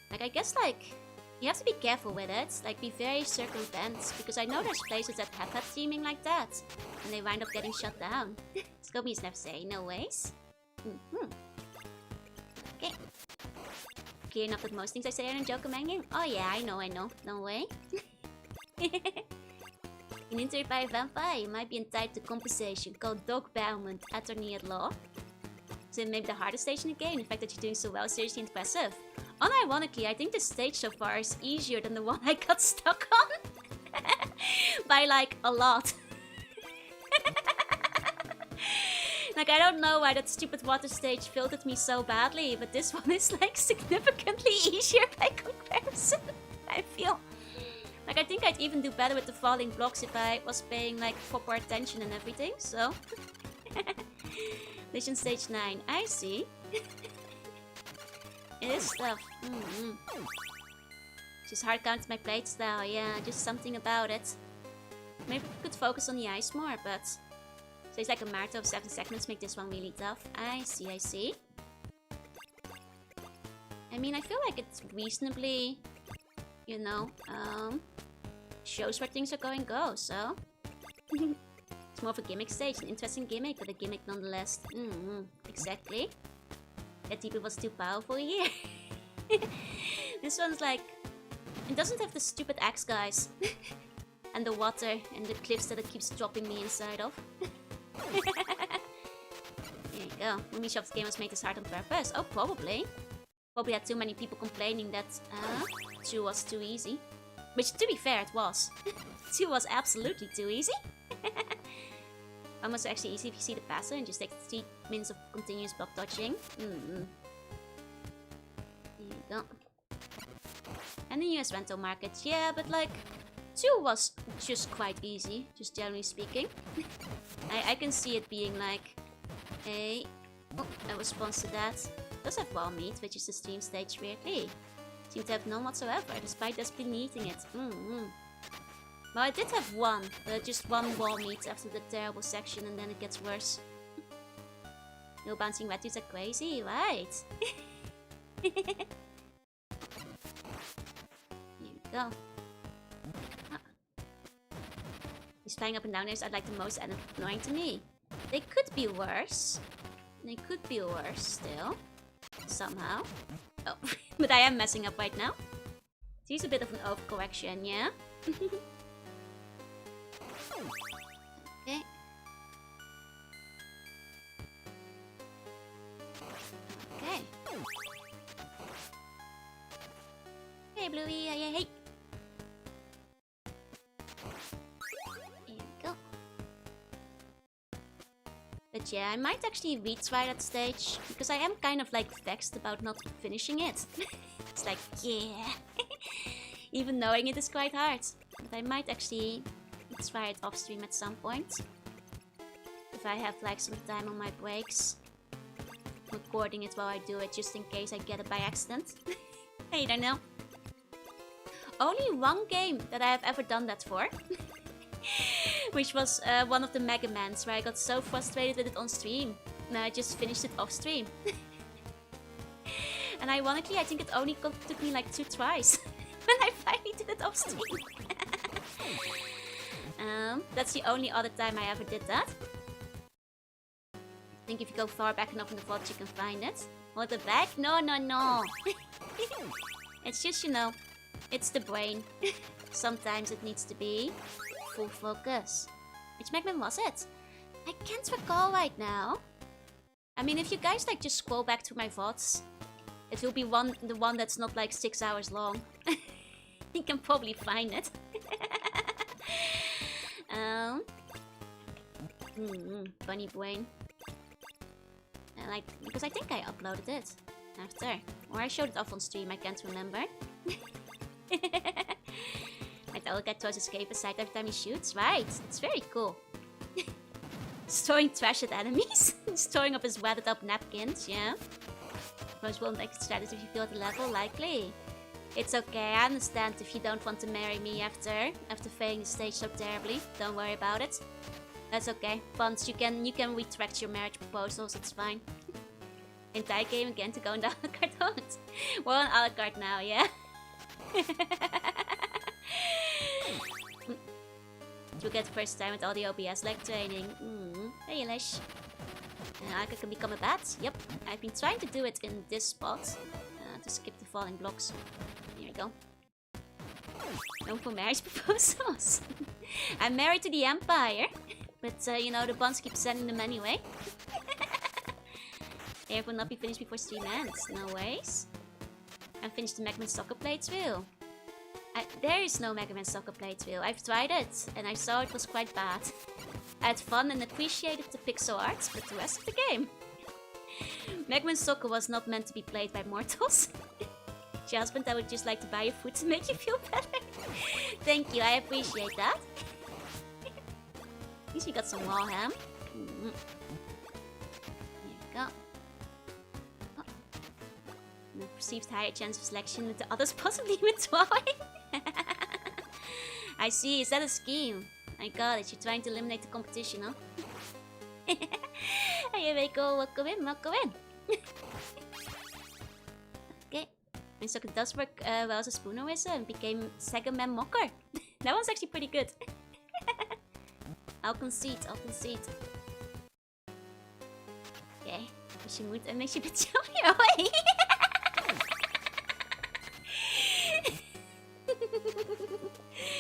Like I guess like you have to be careful with it, like be very circumvent, because I know there's places that have had theming like that, and they wind up getting shut down. Scobie's never say no ways. Okay. Clear enough that most things I say are in joke among. Oh yeah, I know. No way. In interviewed by a vampire, you might be entitled to compensation called dog bailment, attorney at law. So maybe the hardest stage in the game, the fact that you're doing so well is seriously impressive. Unironically, I think this stage so far is easier than the one I got stuck on. By like a lot. Like, I don't know why that stupid water stage filtered me so badly, but this one is like significantly easier by comparison. I feel. Like, I think I'd even do better with the falling blocks if I was paying like proper attention and everything, so. Mission stage 9, I see. It is tough. Just hard counts my playstyle, yeah, just something about it. Maybe we could focus on the ice more, but... So it's like a marathon of 7 seconds make this one really tough. I see, I see. I mean, I feel like it's reasonably, you know, shows where things are going go, so... It's more of a gimmick stage, an interesting gimmick, but a gimmick nonetheless. Exactly. That TP was too powerful here. This one's like... It doesn't have the stupid axe guys. And the water and the cliffs that it keeps dropping me inside of. There you go. Mummy Shop's game was made this hard on purpose. Oh, probably. Probably had too many people complaining that 2 was too easy. Which, to be fair, it was. 2 was absolutely too easy. Almost actually easy if you see the passer and just take 3 minutes of continuous block dodging. There you go. And the US rental market, yeah, but like 2 was just quite easy, just generally speaking. I can see it being like a response to that. It does have wall meat, which is the stream stage weirdly. Seems to have none whatsoever, despite desperately needing it. Well, I did have one, just one wall meet after the terrible section, and then it gets worse. No bouncing red dudes are crazy, right? Here we go. These flying up and down areas are like the most annoying to me. They could be worse. They could be worse still. Somehow. Oh, but I am messing up right now. It's a bit of an overcorrection, yeah? Okay. Okay. Hey, Bluey, hey. Here we go. But yeah, I might actually retry that stage, because I am kind of like vexed about not finishing it. It's like, yeah. Even knowing it is quite hard. But I might actually try it off stream at some point. If I have like some time on my breaks. Recording it while I do it, just in case I get it by accident. I don't know. Only one game that I have ever done that for. Which was one of the Mega Mans, where I got so frustrated with it on stream. And I just finished it off stream. And ironically, I think it only took me like 2 tries. When I finally did it off stream. That's the only other time I ever did that. I think if you go far back enough in the vault, you can find it. Hold the back? No. It's just, you know, it's the brain. Sometimes it needs to be full focus. Which Mega Man was it? I can't recall right now. I mean, if you guys like just scroll back to my VODs, it will be the one that's not like 6 hours long. You can probably find it. Funny brain. Because I think I uploaded it after. Or I showed it off on stream, I can't remember. My tail cat throws escape aside every time he shoots. Right, it's very cool. Throwing trash at enemies. Throwing up his weathered up napkins, yeah. Most won't like strategy if you feel at the level, likely. It's okay, I understand if you don't want to marry me after failing the stage so terribly. Don't worry about it. That's okay. Once you can retract your marriage proposals, it's fine. Entire game again to go on the a la carte hunt. We're on a la carte now, yeah? You get first time with all the OBS leg training. Hey Elish. I can become a bat. Yep, I've been trying to do it in this spot. To skip the falling blocks. Here we go. No for marriage proposals. I'm married to the Empire. But, you know, the bonds keep sending them anyway. It will not be finished before stream ends. No ways. and finish the Mega Man Soccer playthrough. There is no Mega Man Soccer playthrough. I've tried it, and I saw it was quite bad. I had fun and appreciated the pixel art, but the rest of the game... Mega Man Soccer was not meant to be played by mortals. Husband, I would just like to buy you food to make you feel better. Thank you, I appreciate that. At least we got some raw ham. There you go. Oh. And a perceived higher chance of selection with the others possibly withdrawing. I see, is that a scheme? I got it, you're trying to eliminate the competition, huh? Here we go, welcome in, welcome in. Okay. And so it does work well as a spooner wizard and became Sega Man Mocker. That one's actually pretty good. I'll concede, I'll concede. Okay, push your mood and makes you a bit chilly away.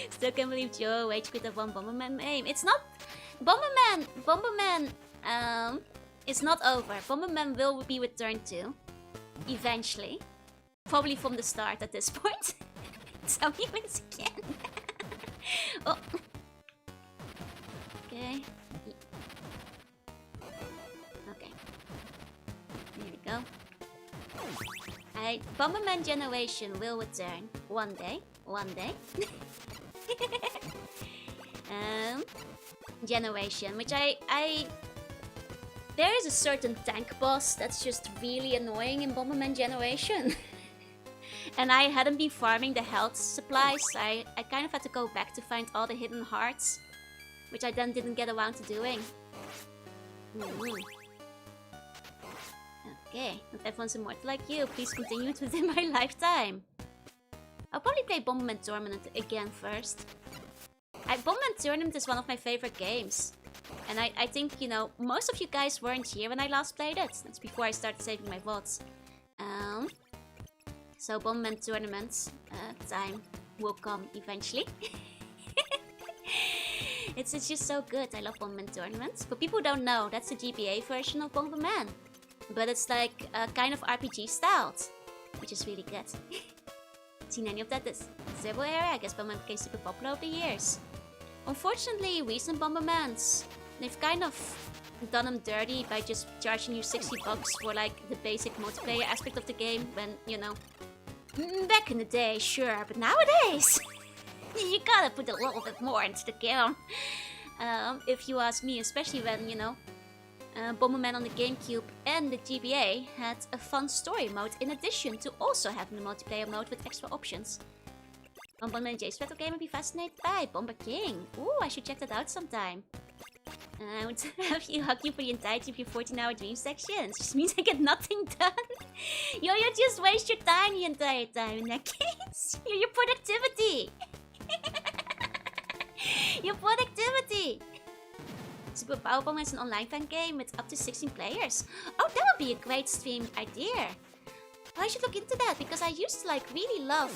Still can't believe Joe Wage could have won Bomberman aim. It's not Bomberman it's not over. Bomberman will be returned to eventually. Probably from the start at this point. So he wins again. Oh. Okay. Okay. There we go. Alright, Bomberman Generation will return one day. One day. Generation, which there is a certain tank boss that's just really annoying in Bomberman Generation. And I hadn't been farming the health supplies. I kind of had to go back to find all the hidden hearts, which I then didn't get around to doing. Okay, not everyone's immortal like you. Please continue it within my lifetime. I'll probably play Bomberman Tournament again first. Bomberman Tournament is one of my favorite games. And I think, you know, most of you guys weren't here when I last played it. That's before I started saving my VODs. So Bomberman Tournament time will come eventually. It's just so good. I love Bomberman Tournament. But people don't know, that's the GBA version of Bomberman. But it's like kind of RPG styled, which is really good. Seen any of that this Zero era? I guess Bomberman became super popular over the years. Unfortunately, recent Bombermans, they've kind of done them dirty by just charging you $60 for like the basic multiplayer aspect of the game when, you know, back in the day, sure, but nowadays, you gotta put a little bit more into the game. If you ask me, especially when, you know, Bomberman on the GameCube and the GBA had a fun story mode in addition to also having the multiplayer mode with extra options. Bomberman J's battle game would be fascinated by Bomber King. Ooh, I should check that out sometime. I would have you hug you for the entirety of your 14-hour dream sections. Just means I get nothing done. You just waste your time the entire time in that case. Your productivity. Your productivity. Super Power Bomber is an online fan game with up to 16 players. Oh, that would be a great stream idea. I should look into that because I used to like really love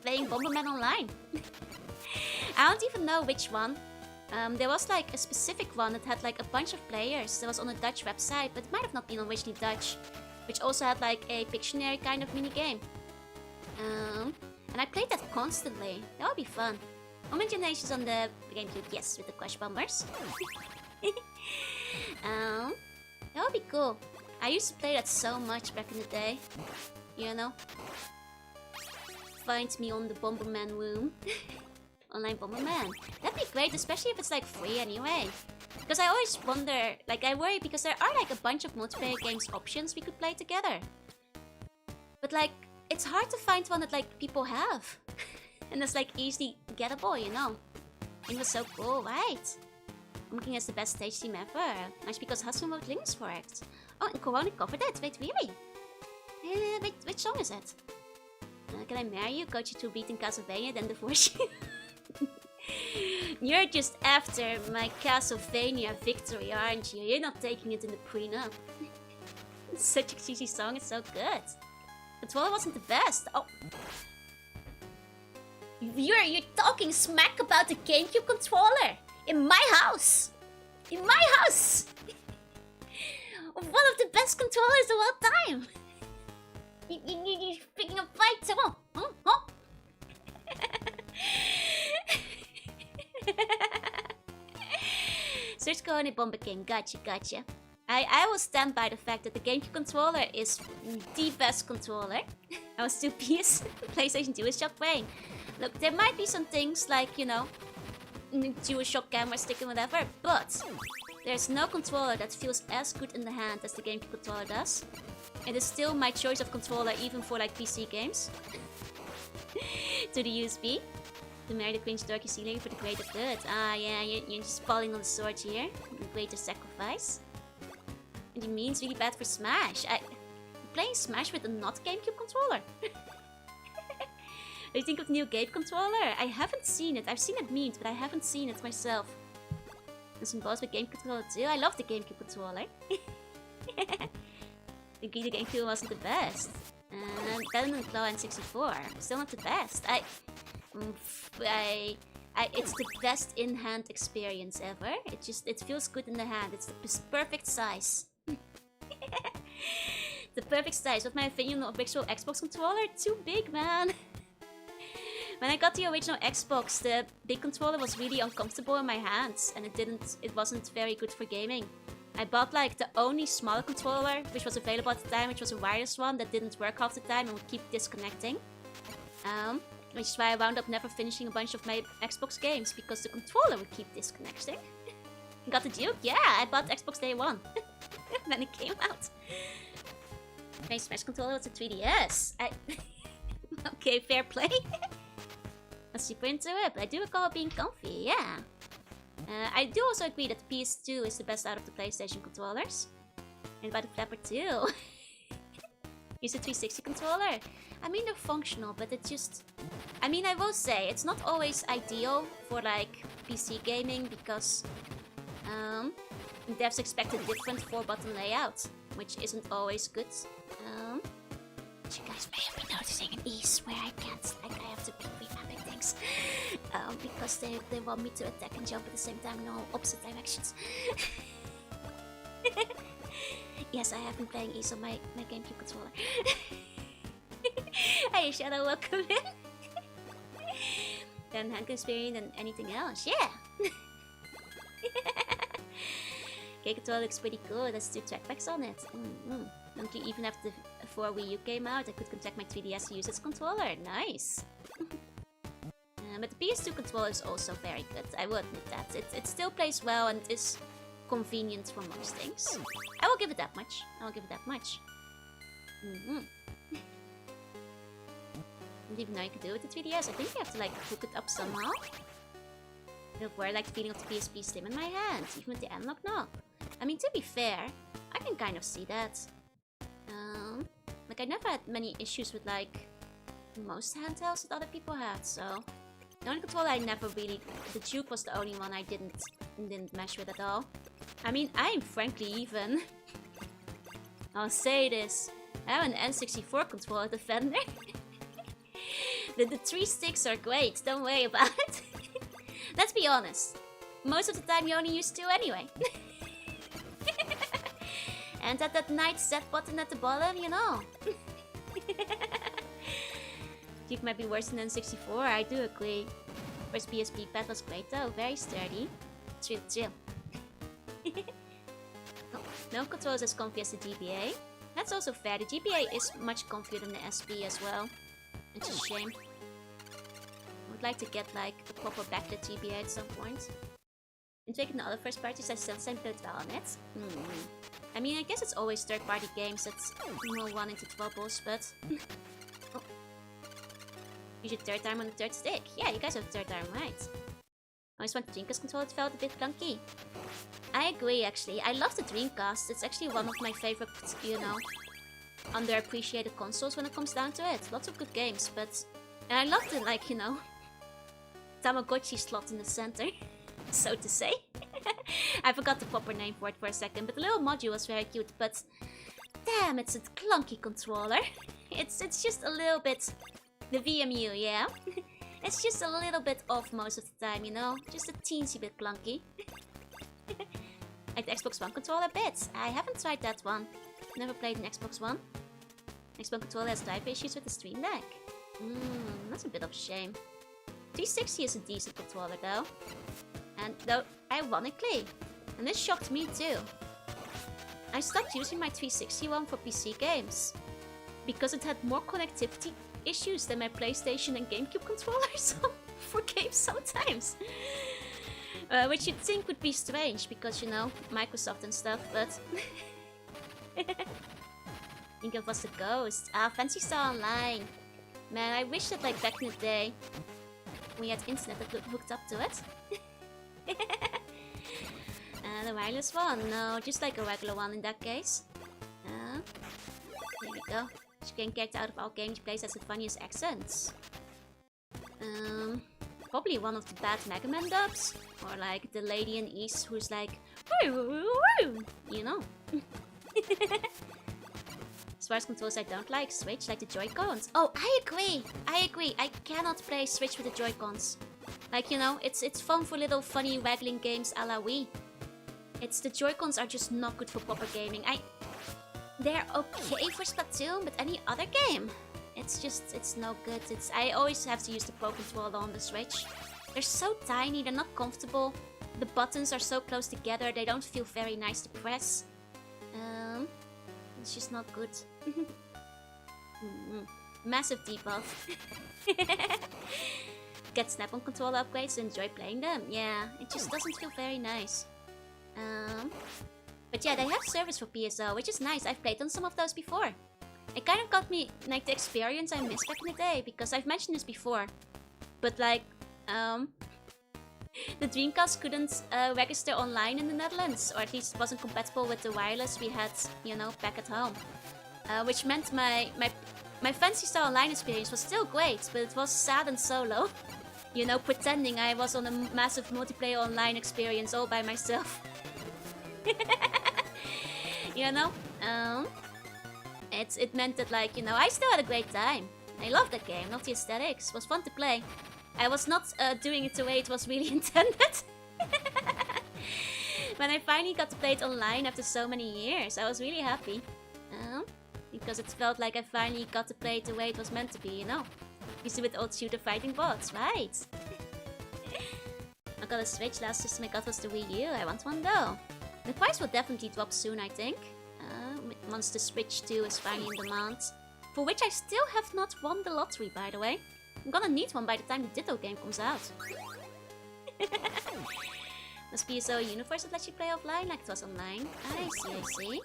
playing Bomberman online. I don't even know which one. There was like a specific one that had like a bunch of players. That was on a Dutch website, but it might have not been originally Dutch. Which also had like a Pictionary kind of mini game. And I played that constantly. That would be fun. Bomberman Generations on the GameCube, yes, with the Crush Bombers. That would be cool. I used to play that so much back in the day. You know? Find me on the Bomberman room. Online Bomberman. That'd be great, especially if it's like free anyway. Because I always wonder, like I worry because there are like a bunch of multiplayer games options we could play together. But like, it's hard to find one that like people have. And that's like easily gettable, you know. It was so cool, right? Monkey has the best stage team ever. Nice because Hustle Mode links for it. Oh, and Corona covered it. Wait, really? Wait, which song is it? Can I marry you? Coach you to beating Castlevania, then divorce you? You're just after my Castlevania victory, aren't you? You're not taking it in the prenup. It's such a cheesy song, it's so good. But well, it wasn't the best. Oh. You're talking smack about the GameCube controller in my house. In my house. One of the best controllers of all time. You're picking a fight, come on! Huh? Search Kohane Bomber King, gotcha. I will stand by the fact that the GameCube controller is the best controller. I was too pissed. PlayStation 2 is just playing. Look, there might be some things like, you know, DualShock camera stick and whatever, but there's no controller that feels as good in the hand as the GameCube controller does. It is still my choice of controller even for like PC games. To the USB. To marry the cringe dorky ceiling for the greater good. Ah yeah, you're just falling on the sword here. The greater sacrifice. And you mean it's really bad for Smash. I'm playing Smash with a not GameCube controller. What do you think of the new Game controller? I haven't seen it. I've seen it memed, but I haven't seen it myself. There's some boss with Game controller too. I love the GameCube controller. The GameCube wasn't the best. Better than Claw N64. Still not the best. It's the best in-hand experience ever. It feels good in the hand. It's the perfect size. The perfect size. What's my opinion of actual Xbox controller? Too big, man. When I got the original Xbox, the big controller was really uncomfortable in my hands, and it wasn't very good for gaming. I bought like the only smaller controller which was available at the time, which was a wireless one that didn't work half the time and would keep disconnecting. Which is why I wound up never finishing a bunch of my Xbox games, because the controller would keep disconnecting. Got the Duke? Yeah, I bought Xbox Day 1 when it came out. My Smash controller was a 3DS. Okay, fair play. I'm super into it, but I do recall it being comfy, yeah. I do also agree that the PS2 is the best out of the PlayStation controllers. And about the Flapper too. Use a 360 controller. I mean, they're functional, but it just... I mean, I will say, it's not always ideal for like PC gaming, because devs expect a different 4-button layout, which isn't always good. You guys may have been noticing an ease where I can't, like, I have to be remapping things. Because they want me to attack and jump at the same time in all opposite directions. Yes, I have been playing ease on my GameCube controller. Hey Shadow, welcome in. Then hand experience and anything else, yeah. Game controller looks pretty cool. There's 2 trackpacks on it. Don't you even have the 4 Wii U came out? I could connect my 3DS to use its controller. Nice. But the PS2 controller is also very good. I will admit that. It still plays well and is convenient for most things. I will give it that much. Don't even know you can do it with the 3DS. I think you have to like hook it up somehow. It'll wear like the feeling of the PSP Slim in my hand, even with the analog knob. I mean, to be fair, I can kind of see that. Like I never had many issues with like most handhelds that other people had, so the only controller I never really... The Duke was the only one I didn't mesh with at all. I mean, I'm frankly even... I'll say this. I have an N64 controller defender. The 3 sticks are great, don't worry about it. Let's be honest. Most of the time you only use 2 anyway. And at that nice set button at the bottom, you know. Duke might be worse than N64, I do agree. First PSP pad was great though, very sturdy. Chill. No controller is as comfy as the GBA. That's also fair, the GBA is much comfier than the SP as well. It's a shame. I would like to get like a proper backlit GBA at some point. And taking the other first parties, I still same build well on it. I mean, I guess it's always third-party games that's more 1 into 12 balls, but... Oh. Use your third arm on the third stick. Yeah, you guys have third arm, right? I always want the Dreamcast controller, it felt a bit clunky. I agree, actually. I love the Dreamcast. It's actually one of my favorite, you know, underappreciated consoles when it comes down to it. Lots of good games, but... And I love the, like, you know, Tamagotchi slot in the center, so to say. I forgot the proper name for it for a second, but the little module was very cute, but... Damn, it's a clunky controller. It's just a little bit... The VMU, yeah? It's just a little bit off most of the time, you know? Just a teensy bit clunky. Like the Xbox One controller bit. I haven't tried that one. Never played an Xbox One. Xbox controller has drive issues with the Stream Deck. That's a bit of a shame. 360 is a decent controller though. And though, ironically, and this shocked me too, I stopped using my 360 one for PC games because it had more connectivity issues than my PlayStation and GameCube controllers for games sometimes. Which you'd think would be strange because, you know, Microsoft and stuff, but... think it was the Ghost. Fancy Star Online. Man, I wish that like back in the day we had internet that hooked up to it. The wireless one? No, just like a regular one in that case. There we go. Which game character out of all games plays has the funniest accents? Probably one of the bad Mega Man dubs. Or like the lady in East who's like, you know. As far as controls I don't like, Switch, like the Joy-Cons. Oh, I agree! I cannot play Switch with the Joy-Cons. Like, you know, it's fun for little funny waggling games a la Wii. It's the Joy-Cons are just not good for proper gaming. They're okay for Splatoon, but any other game, it's no good. I always have to use the Pro Controller on the Switch. They're so tiny, they're not comfortable. The buttons are so close together, they don't feel very nice to press. It's just not good. Massive debuff. Get Snap-on controller upgrades to enjoy playing them. Yeah, it just doesn't feel very nice. But yeah, they have service for PSO, which is nice. I've played on some of those before. It kind of got me, like, the experience I missed back in the day, because I've mentioned this before. But like, the Dreamcast couldn't register online in the Netherlands, or at least wasn't compatible with the wireless we had, you know, back at home. Which meant my Fancy Star Online experience was still great, but it was sad and solo. You know, pretending I was on a massive multiplayer online experience all by myself. You know? It meant that, like, you know, I still had a great time. I loved that game, not the aesthetics. It was fun to play. I was not doing it the way it was really intended. When I finally got to play it online after so many years, I was really happy. Because it felt like I finally got to play it the way it was meant to be, you know? Used to with old shooter fighting bots, right? I got a Switch, last system I got was the Wii U. I want one though. The price will definitely drop soon, I think. Once the Switch 2 is finally in demand. For which I still have not won the lottery, by the way. I'm gonna need one by the time the Ditto game comes out. Must be so universe that lets you play offline like it was online. I see.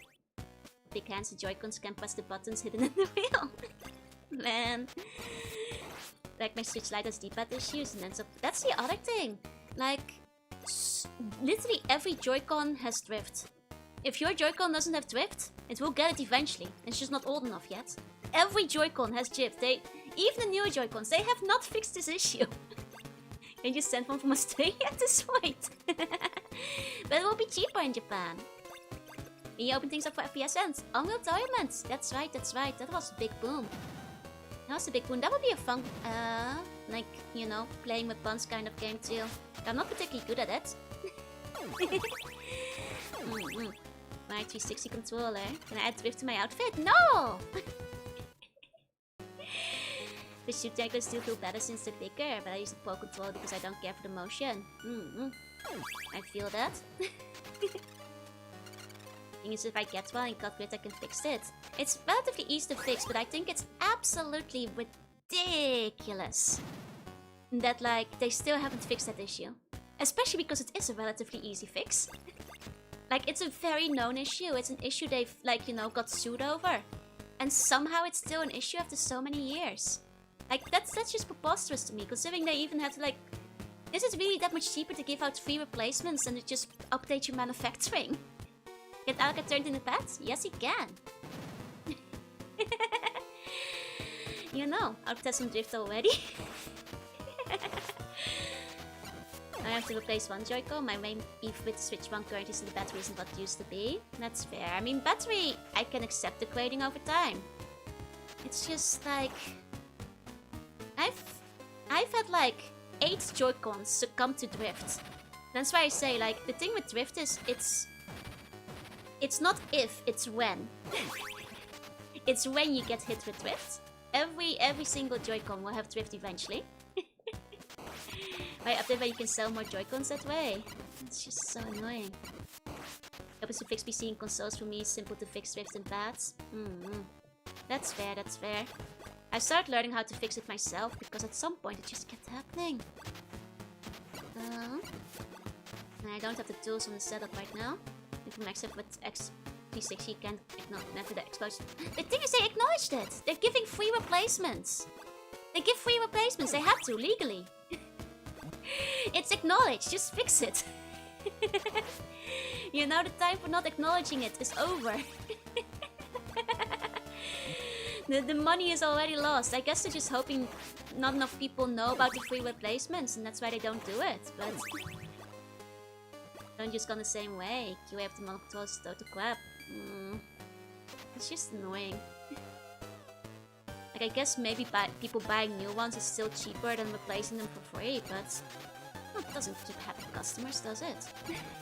Big hands, the Joy-Cons can press the buttons hidden in the wheel. Man. Like my Switch Lite has D-pad issues, and then so that's the other thing. Like, literally every Joy-Con has drift. If your Joy-Con doesn't have drift, it will get it eventually. It's just not old enough yet. Every Joy-Con has drift. Even the newer Joy-Cons, they have not fixed this issue. Can you send one from Australia at this point? But it will be cheaper in Japan. Can you open things up for FPS ends? Unreal Tournament! That's right. That was a big boom. That would be a fun, like, you know, playing with buns kind of game too. I'm not particularly good at it. My 360 controller. Can I add drift to my outfit? No! The shoot tackles still feel better since they're bigger, but I use the Pro controller because I don't care for the motion. I feel that. Thing is, if I get one and cut grid, I can fix it. It's relatively easy to fix, but I think it's absolutely ridiculous that, like, they still haven't fixed that issue. Especially because it is a relatively easy fix. Like, it's a very known issue. It's an issue they've, like, you know, got sued over. And somehow it's still an issue after so many years. Like, that's just preposterous to me, considering they even have to, like... Is it really that much cheaper to give out free replacements than to just update your manufacturing? Can Al get turned in the past? Yes, he can. You know, I've tested some drift already. I have to replace one Joy-Con. My main beef with the Switch 1 currently is the battery isn't what it used to be. That's fair. I mean, battery, I can accept degrading over time. It's just like... I've had like 8 Joy-Cons succumb to drift. That's why I say, like, the thing with drift is it's not if, it's when. It's when you get hit with drift. Every single Joy-Con will have drift eventually. Right, update where you can sell more Joy-Cons that way. It's just so annoying. Helps to fix PC and consoles for me. Simple to fix drift and pads. That's fair, that's fair. I started learning how to fix it myself because at some point it just kept happening. I don't have the tools on the setup right now. Except with P6 you can't acknowledge the explosion. The thing is they acknowledged it! They're giving free replacements! They give free replacements, they had to, legally. It's acknowledged, just fix it. You know, the time for not acknowledging it is over. The money is already lost. I guess they're just hoping not enough people know about the free replacements and that's why they don't do it, but... Don't just go the same way. You have the monocles to crap. It's just annoying. Like, I guess maybe people buying new ones is still cheaper than replacing them for free, but... Well, it doesn't keep happy customers, does it?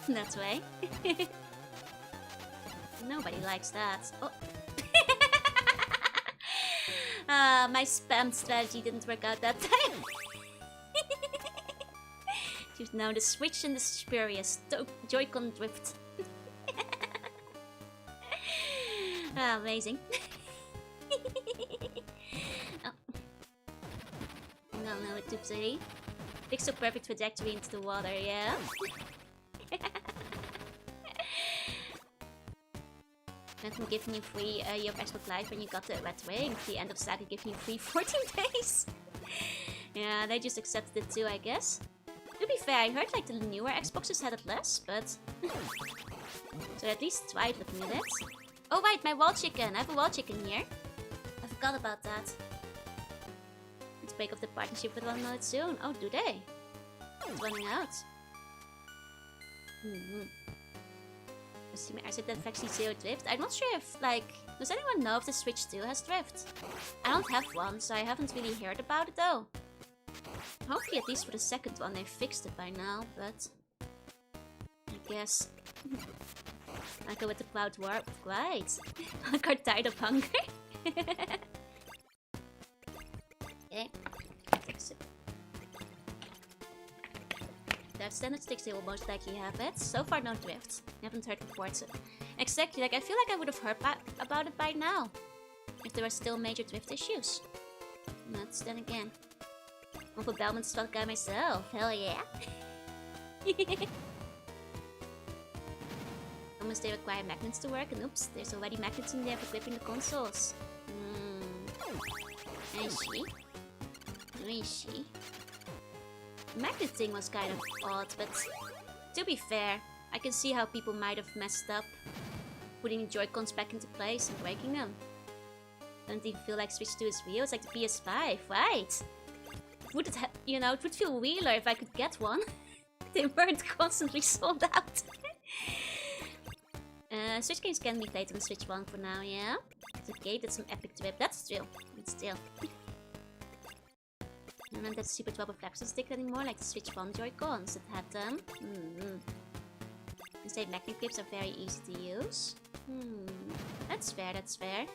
That way. Nobody likes that. Oh. My spam strategy didn't work out that time. You've known the Switch and the spurious Joy-Con drift. Amazing. Oh. No, it took City. Fix a perfect trajectory into the water, yeah? Let me give you free your Xbox Live when you got the Red Ring. The end of Saga give you free 14 days. Yeah, they just accepted it too, I guess. To be fair, I heard like the newer Xboxes had it less, but... So at least tried looking at it. Oh right, my wall chicken! I have a wall chicken here. I forgot about that. Let's break off the partnership with one another soon. Oh, do they? It's running out. I said that actually zero drift. I'm not sure if, like... Does anyone know if the Switch 2 has drift? I don't have one, so I haven't really heard about it though. Hopefully at least for the second one they fixed it by now, but... I guess... I go with the Cloud Warp. Right. I got tired of hunger. Okay. Fix it. The standard sticks they will most likely have it. So far no drift. I haven't heard reports. Exactly, like I feel like I would have heard about it by now. If there were still major drift issues. But then again. I'm a Bellman stock guy myself. Hell yeah. Unless they require magnets to work, and oops, there's already magnets in there for gripping the consoles. I see. I see. The magnet thing was kind of odd, but to be fair, I can see how people might have messed up putting the Joy-Cons back into place and breaking them. Don't even feel like Switch 2 is real, it's like the PS5, right? Would it you know, it would feel realer if I could get one. They weren't constantly sold out. Switch games can be played on the Switch 1 for now, yeah? It's okay, that's some epic trip, that's true. But still. And then that super trouble flexion stick anymore, like the Switch 1 Joy-Cons that had them. You say magnet clips are very easy to use. That's fair, that's fair.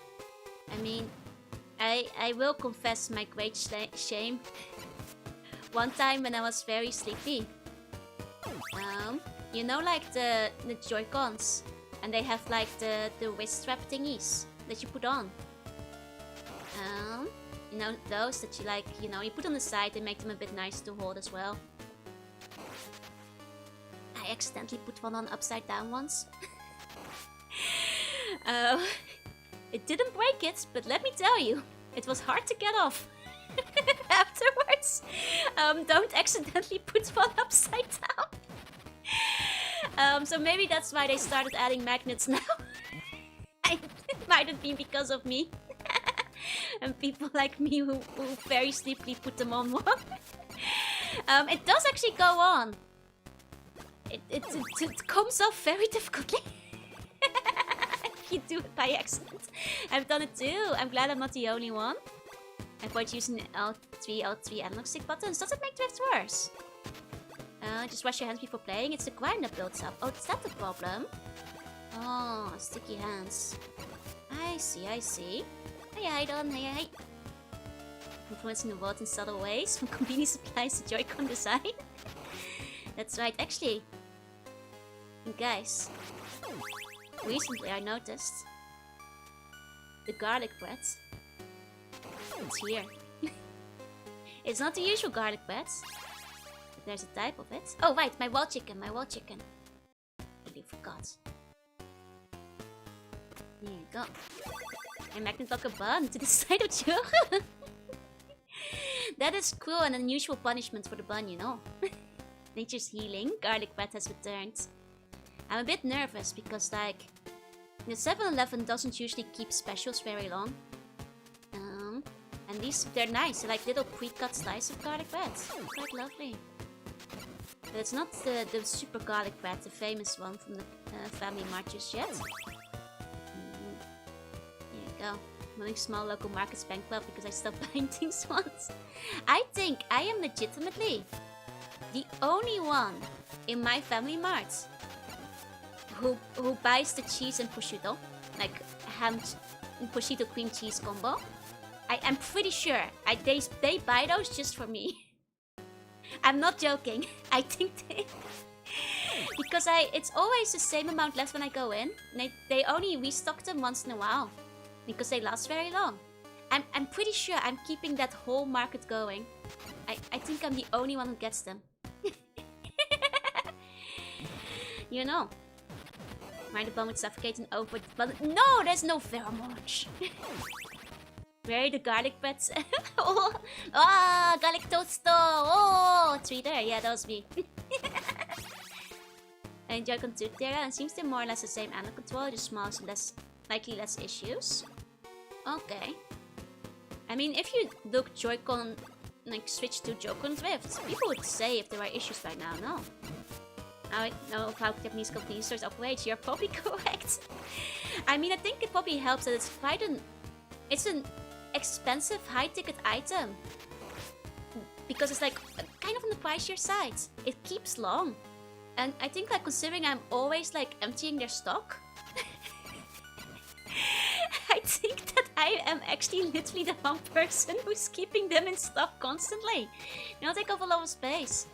I mean, I will confess my great shame. One time when I was very sleepy. You know, like the Joy-Cons, and they have like the wrist strap thingies that you put on. You know, those that you like, you know, you put on the side and make them a bit nice to hold as well. I accidentally put one on upside down once. It didn't break it, but let me tell you, it was hard to get off. Afterwards. Don't accidentally put one upside down. So maybe that's why they started adding magnets now. It might have been because of me. And people like me who very sleepily put them on one. It does actually go on. It comes off very difficultly. If you do it by accident. I've done it too. I'm glad I'm not the only one. Avoid using L3 analog stick buttons. Does it make drift worse? Just wash your hands before playing. It's the grime that builds up. Oh, is that the problem? Oh, sticky hands. I see, I see. Hey, Idon, hey, hey. Influencing the world in subtle ways, from convenience supplies to Joy-Con design. That's right, actually. Guys, recently I noticed the garlic bread. It's here. It's not the usual garlic bread, but there's a type of it. Oh, right, my wall chicken, my wall chicken. Really forgot. There you go. I magnet lock a bun to the side of you. That is cruel and unusual punishment for the bun, you know. Nature's healing. Garlic bread has returned. I'm a bit nervous because, like, the 7-Eleven doesn't usually keep specials very long. And these, they're nice. They're like little pre-cut slices of garlic bread. Quite lovely. But it's not the super garlic bread, the famous one from the Family Mart just yet. There you go. Running small local markets bankrupt because I stopped buying things once. I think I am legitimately the only one in my Family Mart who buys the cheese and prosciutto, like ham and prosciutto cream cheese combo. I'm pretty sure they buy those just for me. I'm not joking. I think they because it's always the same amount left when I go in. And they only restock them once in a while because they last very long. I'm pretty sure I'm keeping that whole market going. I think I'm the only one who gets them. You know. Mind the bun would suffocate and over but no, there's no pheromones. Where are the garlic breads? Oh, garlic toasto! Oh, tree there. Yeah, that was me. I enjoy Contuteria and seems to be more or less the same animal control, just smaller and likely less issues. Okay. I mean, if you look Joy-Con, like switch to Joy-Con Drift, people would say if there are issues by now, no. I know how Japanese convenience stores operate, you're probably correct. I mean, I think it probably helps that it's quite it's an expensive high-ticket item. Because it's like kind of on the pricier side. It keeps long. And I think like considering I'm always like emptying their stock. I think that I am actually literally the one person who's keeping them in stock constantly. They don't take up a lot of space.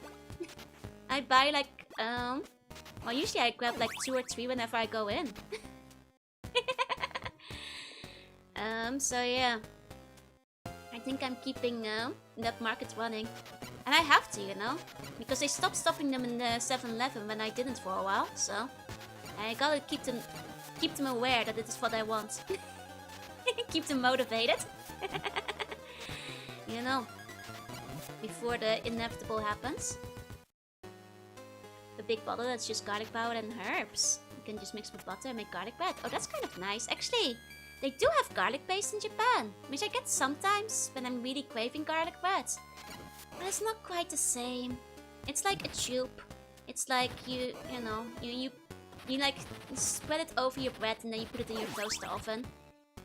I buy like well, usually I grab like 2 or 3 whenever I go in. So yeah. I think I'm keeping that market running. And I have to, you know? Because they stopped stopping them in the 7-Eleven when I didn't for a while, so I gotta keep them aware that it is what I want. Keep them motivated. You know, before the inevitable happens. A big bottle that's just garlic powder and herbs. You can just mix with butter and make garlic bread. Oh, that's kind of nice. Actually, they do have garlic paste in Japan, which I get sometimes when I'm really craving garlic bread. But it's not quite the same. It's like a tube. It's like you know, you like spread it over your bread and then you put it in your toaster oven.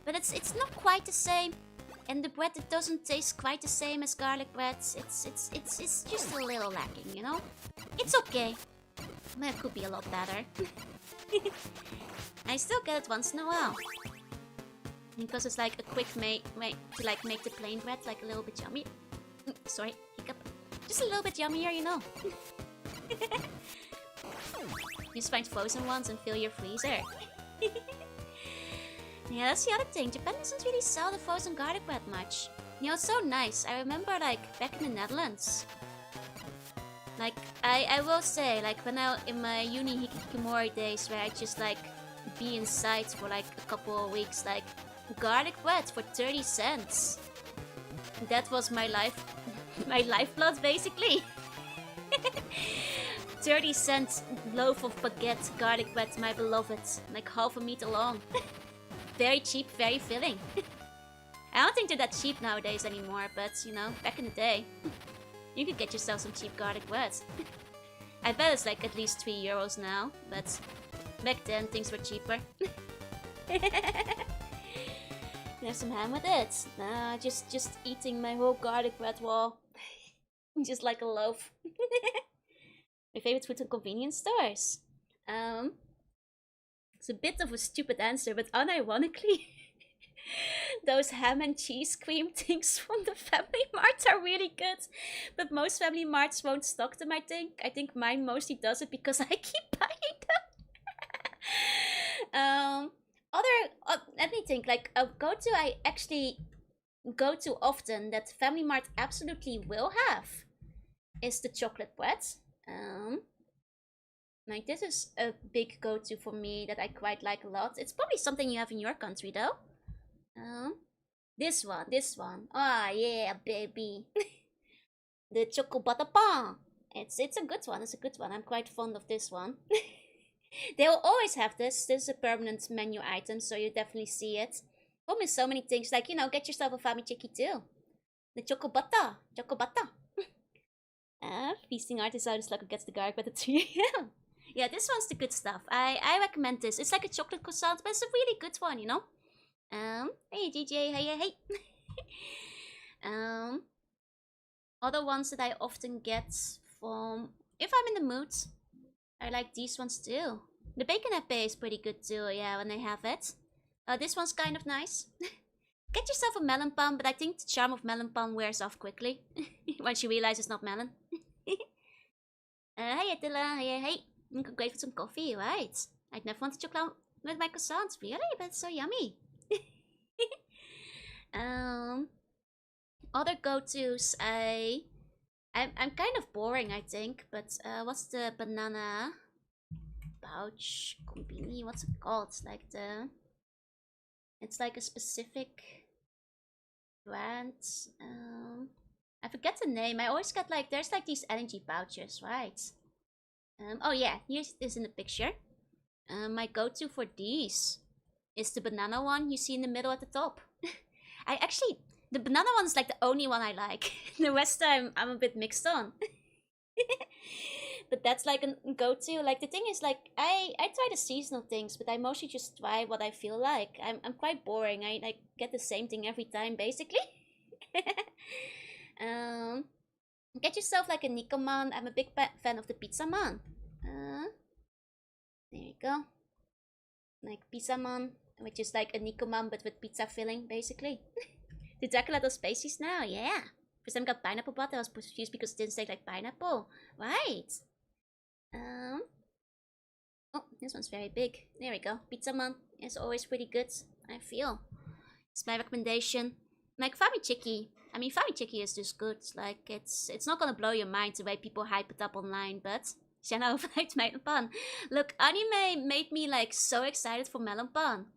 But it's not quite the same. And the bread, it doesn't taste quite the same as garlic bread. It's just a little lacking, you know? It's okay. But it could be a lot better. I still get it once in a while. Because it's like a quick way to like make the plain bread like a little bit yummy. Sorry, hiccup. Just a little bit yummier, you know. Just find frozen ones and fill your freezer. Yeah, that's the other thing. Japan doesn't really sell the frozen garlic bread much. You know, it's so nice. I remember like back in the Netherlands. Like, I will say, like when I in my uni hikikomori days where I just like be inside for like a couple of weeks, like garlic bread for 30 cents. That was my my lifeblood basically. 30-cent loaf of baguette garlic bread, my beloved. Like half a meter long. Very cheap, very filling. I don't think they're that cheap nowadays anymore, but you know, back in the day, you could get yourself some cheap garlic bread. I bet it's like at least €3 now, but back then things were cheaper. Have some ham with it. Nah, just eating my whole garlic bread wall. Just like a loaf. My favorite food in convenience stores. It's a bit of a stupid answer, but unironically, those ham and cheese cream things from the Family Mart are really good. But most Family Marts won't stock them, I think. I think mine mostly does it because I keep buying them. Let me think, like a go-to I actually go to often that Family Mart absolutely will have is the chocolate bread. Like this is a big go-to for me that I quite like a lot. It's probably something you have in your country though. This one. Ah, yeah, baby. The choco butter pan. It's a good one. It's a good one. I'm quite fond of this one. They will always have this. This is a permanent menu item, so you definitely see it. Home is so many things. Like, you know, get yourself a family chicky too. The choco butter. Choco butter. Feasting artist out is like gets the garlic butter too. Yeah, this one's the good stuff. I recommend this. It's like a chocolate croissant, but it's a really good one, you know? Hey DJ, hey. Other ones that I often get from, if I'm in the mood, I like these ones too. The bacon epee is pretty good too, yeah, when I have it. This one's kind of nice. Get yourself a melon pan, but I think the charm of melon pan wears off quickly. Once you realize it's not melon. Hey Attila, hey. Great for some coffee, right? I'd never wanted chocolate with my croissants, really, but it's so yummy. Other go-tos, I'm kind of boring, I think, but what's the banana pouch combini? What's it called? It's like a specific brand. I forget the name. I always get like, there's like these energy pouches, right? Oh yeah, here's this in the picture. My go-to for these is the banana one you see in the middle at the top. The banana one is like the only one I like. The rest I'm a bit mixed on. But that's like a go-to. Like the thing is, like I try the seasonal things, but I mostly just try what I feel like. I'm quite boring. I get the same thing every time basically. Get yourself like a Nico man. I'm a big fan of the pizza man. There you go. Like pizza man, which is like a Nico man but with pizza filling basically. The Dracula does spaces now, yeah. First time got pineapple butter, I was confused because it didn't taste like pineapple. Right. Oh, this one's very big. There we go. Pizza man is always pretty good, I feel. It's my recommendation. Like Fami Chicky. I mean, Fami Chicky is just good. Like, it's not gonna blow your mind the way people hype it up online, but Shanna overhyped melon pan. Look, anime made me like so excited for melon pan.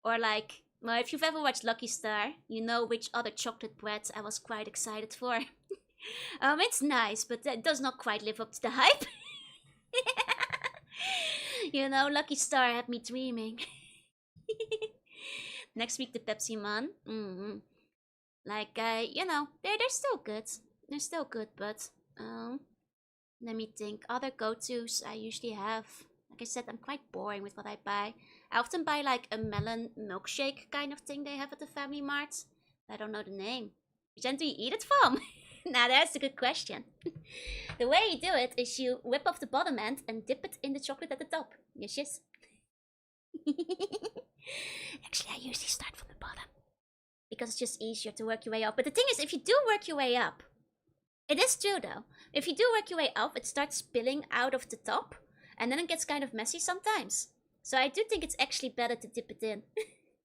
Or like, well, if you've ever watched Lucky Star, you know which other chocolate bread I was quite excited for. It's nice, but it does not quite live up to the hype. You know, Lucky Star had me dreaming. Next week, the Pepsi Man. Like, you know, they're still good. They're still good, but, let me think. Other go-tos I usually have. Like I said, I'm quite boring with what I buy. I often buy like a melon milkshake kind of thing they have at the Family Mart. I don't know the name. Which end do you eat it from? Now that's a good question. The way you do it is you whip off the bottom end and dip it in the chocolate at the top. Yes. Actually, I usually start from the bottom. Because it's just easier to work your way up. But the thing is, if you do work your way up, it is true though. If you do work your way up, it starts spilling out of the top. And then it gets kind of messy sometimes. So I do think it's actually better to dip it in.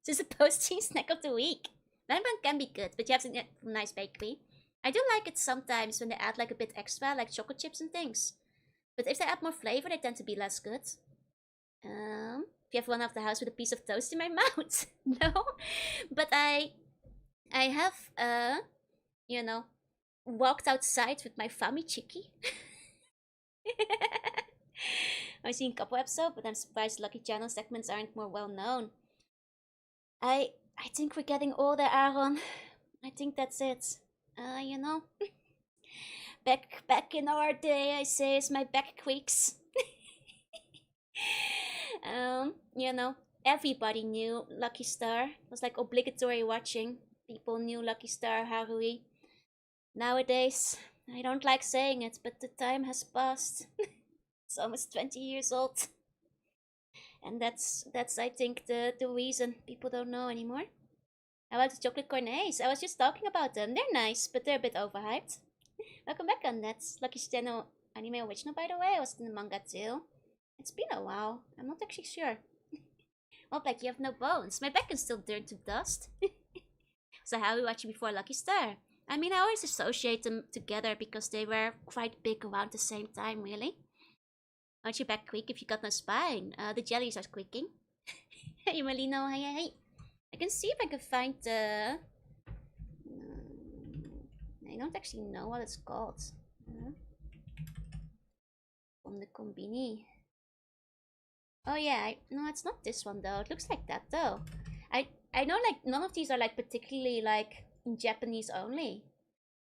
As opposed to snack of the week. Melon can be good, but you have to get a nice bakery. I do like it sometimes when they add like a bit extra, like chocolate chips and things. But if they add more flavor, they tend to be less good. If you ever run out of the house with a piece of toast in my mouth. No. But I have, you know, walked outside with my Fami Chicky. I've seen a couple episodes, but I'm surprised Lucky Channel segments aren't more well known. I think we're getting older, Aaron. I think that's it. You know, back in our day, I say, as my back creaks. You know, everybody knew Lucky Star. It was like obligatory watching. People knew Lucky Star, Harui. Nowadays, I don't like saying it, but the time has passed. It's almost 20 years old. And that's I think the reason people don't know anymore. How about the chocolate cornets? I was just talking about them. They're nice, but they're a bit overhyped. Welcome back on that. Lucky Steno anime original, by the way. I was in the manga too. It's been a while. I'm not actually sure. Well, like, you have no bones. My back is still turned to dust. So how we watched you before Lucky Star? I mean, I always associate them together because they were quite big around the same time, really. Aren't you back quick if you got no spine? The jellies are squeaking. Hey, Malino, hey. I can see if I can find the... I don't actually know what it's called. From the Combini. Oh yeah, no, it's not this one though. It looks like that though. I know, like, none of these are like particularly like in Japanese only.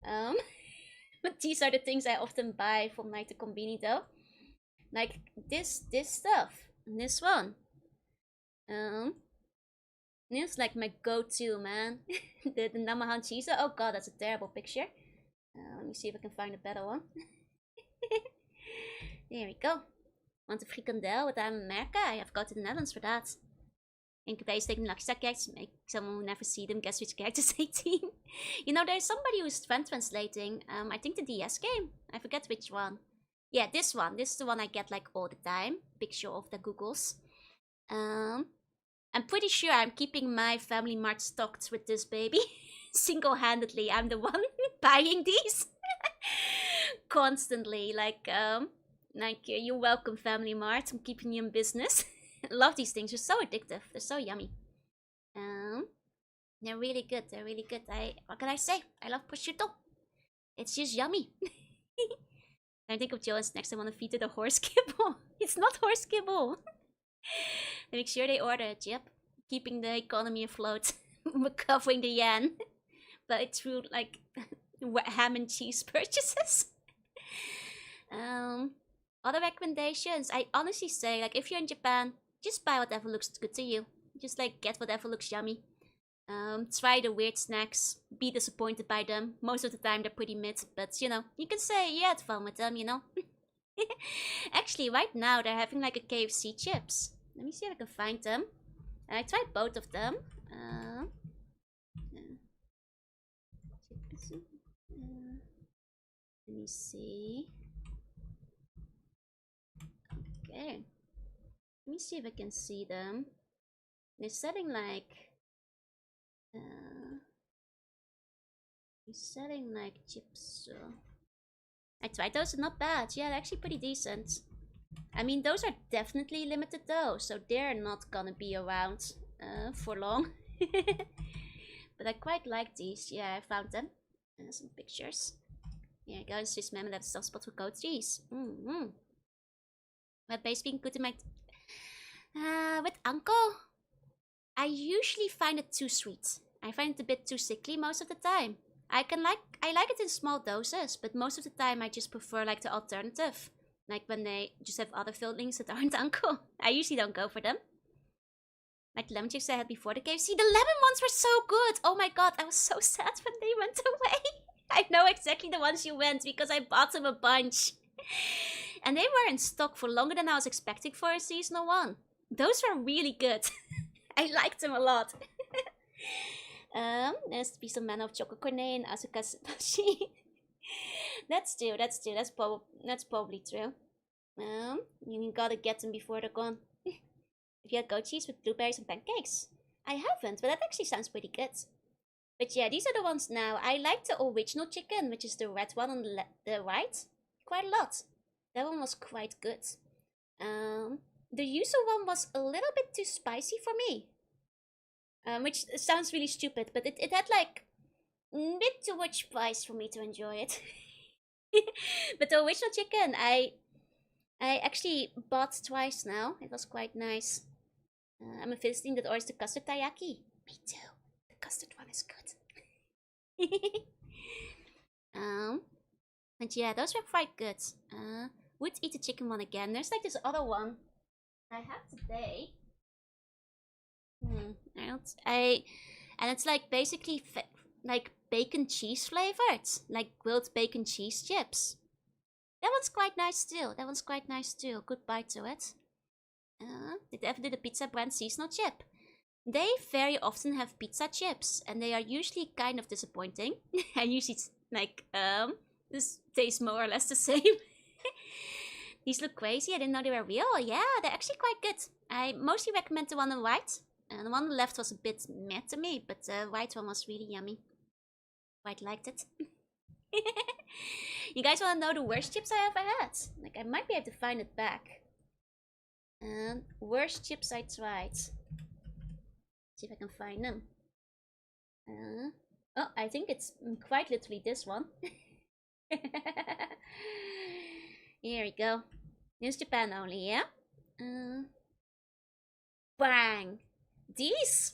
But these are the things I often buy from like the Combini though. Like this stuff, and this one. This like my go-to, man. the Namahan cheese. Oh god, that's a terrible picture. Let me see if I can find a better one. There we go. Want a frikandel with America? I have got to the Netherlands for that. In case taking Lucky Star characters, make someone who never see them guess which character's 18. You know, there's somebody who's translating, I think the DS game. I forget which one. Yeah, this one. This is the one I get like all the time. Picture of the Googles. I'm pretty sure I'm keeping my Family Mart stocked with this baby. Single-handedly, I'm the one buying these. Constantly, like, you're welcome, Family Mart. I'm keeping you in business. Love these things. They're so addictive. They're so yummy. They're really good. They're really good. What can I say? I love prosciutto. It's just yummy. I think of Joan's next. I want to feed it a horse kibble. It's not horse kibble. Make sure they order it. Yep. Keeping the economy afloat. Recovering the yen. But through, like, ham and cheese purchases. Other recommendations? I honestly say, like, if you're in Japan, just buy whatever looks good to you. Just, like, get whatever looks yummy. Try the weird snacks. Be disappointed by them. Most of the time they're pretty mid, but, you know, you can say you had fun with them, you know. Actually, right now they're having, like, a KFC chips. Let me see if I can find them. I tried both of them. Let me see. Okay. Let me see if I can see them. They're selling like... chips. I tried those, not bad. Yeah, they're actually pretty decent. I mean, those are definitely limited though, so they're not gonna be around for long. But I quite like these. Yeah, I found them. Some pictures. Here I go, in Swiss Memo, that's a soft spot for goat cheese. But basically good in my... with Anko, I usually find it too sweet. I find it a bit too sickly most of the time. I like it in small doses, but most of the time I just prefer like the alternative. Like when they just have other fillings that aren't Anko. I usually don't go for them. Like the lemon chips I had before the KFC. The lemon ones were so good! Oh my god, I was so sad when they went away. I know exactly the ones you went because I bought them a bunch. And they were in stock for longer than I was expecting for a seasonal one. Those were really good. I liked them a lot. There's to be some man of chocolate cornet and Asuka's Bashi. That's true. That's probably true. You gotta get them before they're gone. If you had goat cheese with blueberries and pancakes. I haven't, but that actually sounds pretty good. But yeah, these are the ones now. I like the original chicken, which is the red one on the right, quite a lot. That one was quite good. The yuzu one was a little bit too spicy for me. Which sounds really stupid, but it had like a bit too much spice for me to enjoy it. But the original chicken, I actually bought twice now. It was quite nice. I'm a Philistine that orders the custard taiyaki. Me too. The custard one is good. And yeah, those were quite good. Would eat the chicken one again. There's like this other one I have today. And it's like basically like bacon cheese flavored, like grilled bacon cheese chips. That one's quite nice too. Good bite to it. Did they ever do the pizza brand seasonal chip? They very often have pizza chips, and they are usually kind of disappointing. I usually like, this tastes more or less the same. These look crazy. I didn't know they were real. Yeah, they're actually quite good. I mostly recommend the one on white. And the one on the left was a bit meh to me, but the white one was really yummy. Quite liked it. You guys want to know the worst chips I ever had? Like, I might be able to find it back. Worst chips I tried. See if I can find them. Oh, I think it's quite literally this one. Here we go. Here's Japan only, yeah? Bang! These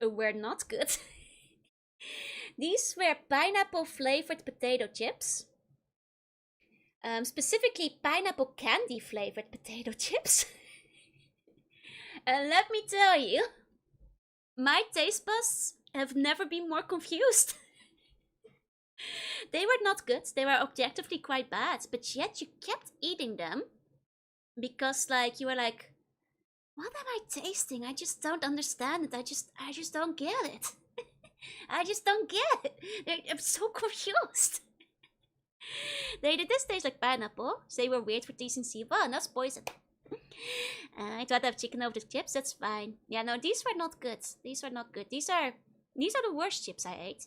were not good. These were pineapple flavored potato chips. Specifically pineapple candy flavored potato chips. And let me tell you, my taste buds have never been more confused. They were not good. They were objectively quite bad, but yet you kept eating them because, like, you were like, what am I tasting? I just don't understand it. I just don't get it. I just don't get it. I'm so confused. They did this taste like pineapple, so they were weird for decency. Well, and that's poison. I tried to have chicken over the chips, that's fine. Yeah, no, these were not good. These were not good. These are the worst chips I ate.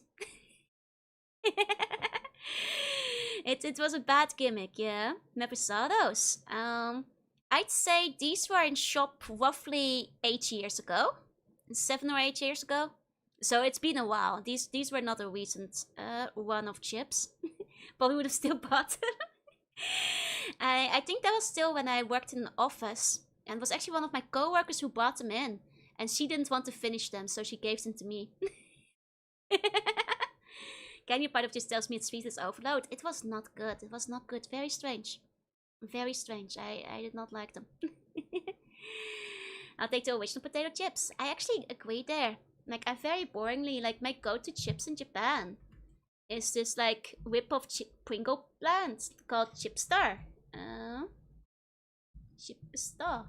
It was a bad gimmick, yeah. Never saw those. I'd say these were in shop roughly 8 years ago. 7 or 8 years ago. So it's been a while. These were not a recent one of chips. Probably would have still bought them. I think that was still when I worked in an office. And it was actually one of my coworkers who brought them in. And she didn't want to finish them, so she gave them to me. Candy part of just tells me it's sweet as overload. It was not good. It was not good. Very strange. Very strange. I did not like them. I'll take the original potato chips. I actually agree there. Like, I very boringly, like, my go-to chips in Japan is this, like, whip-off Pringle plant called Chipstar. Chipstar.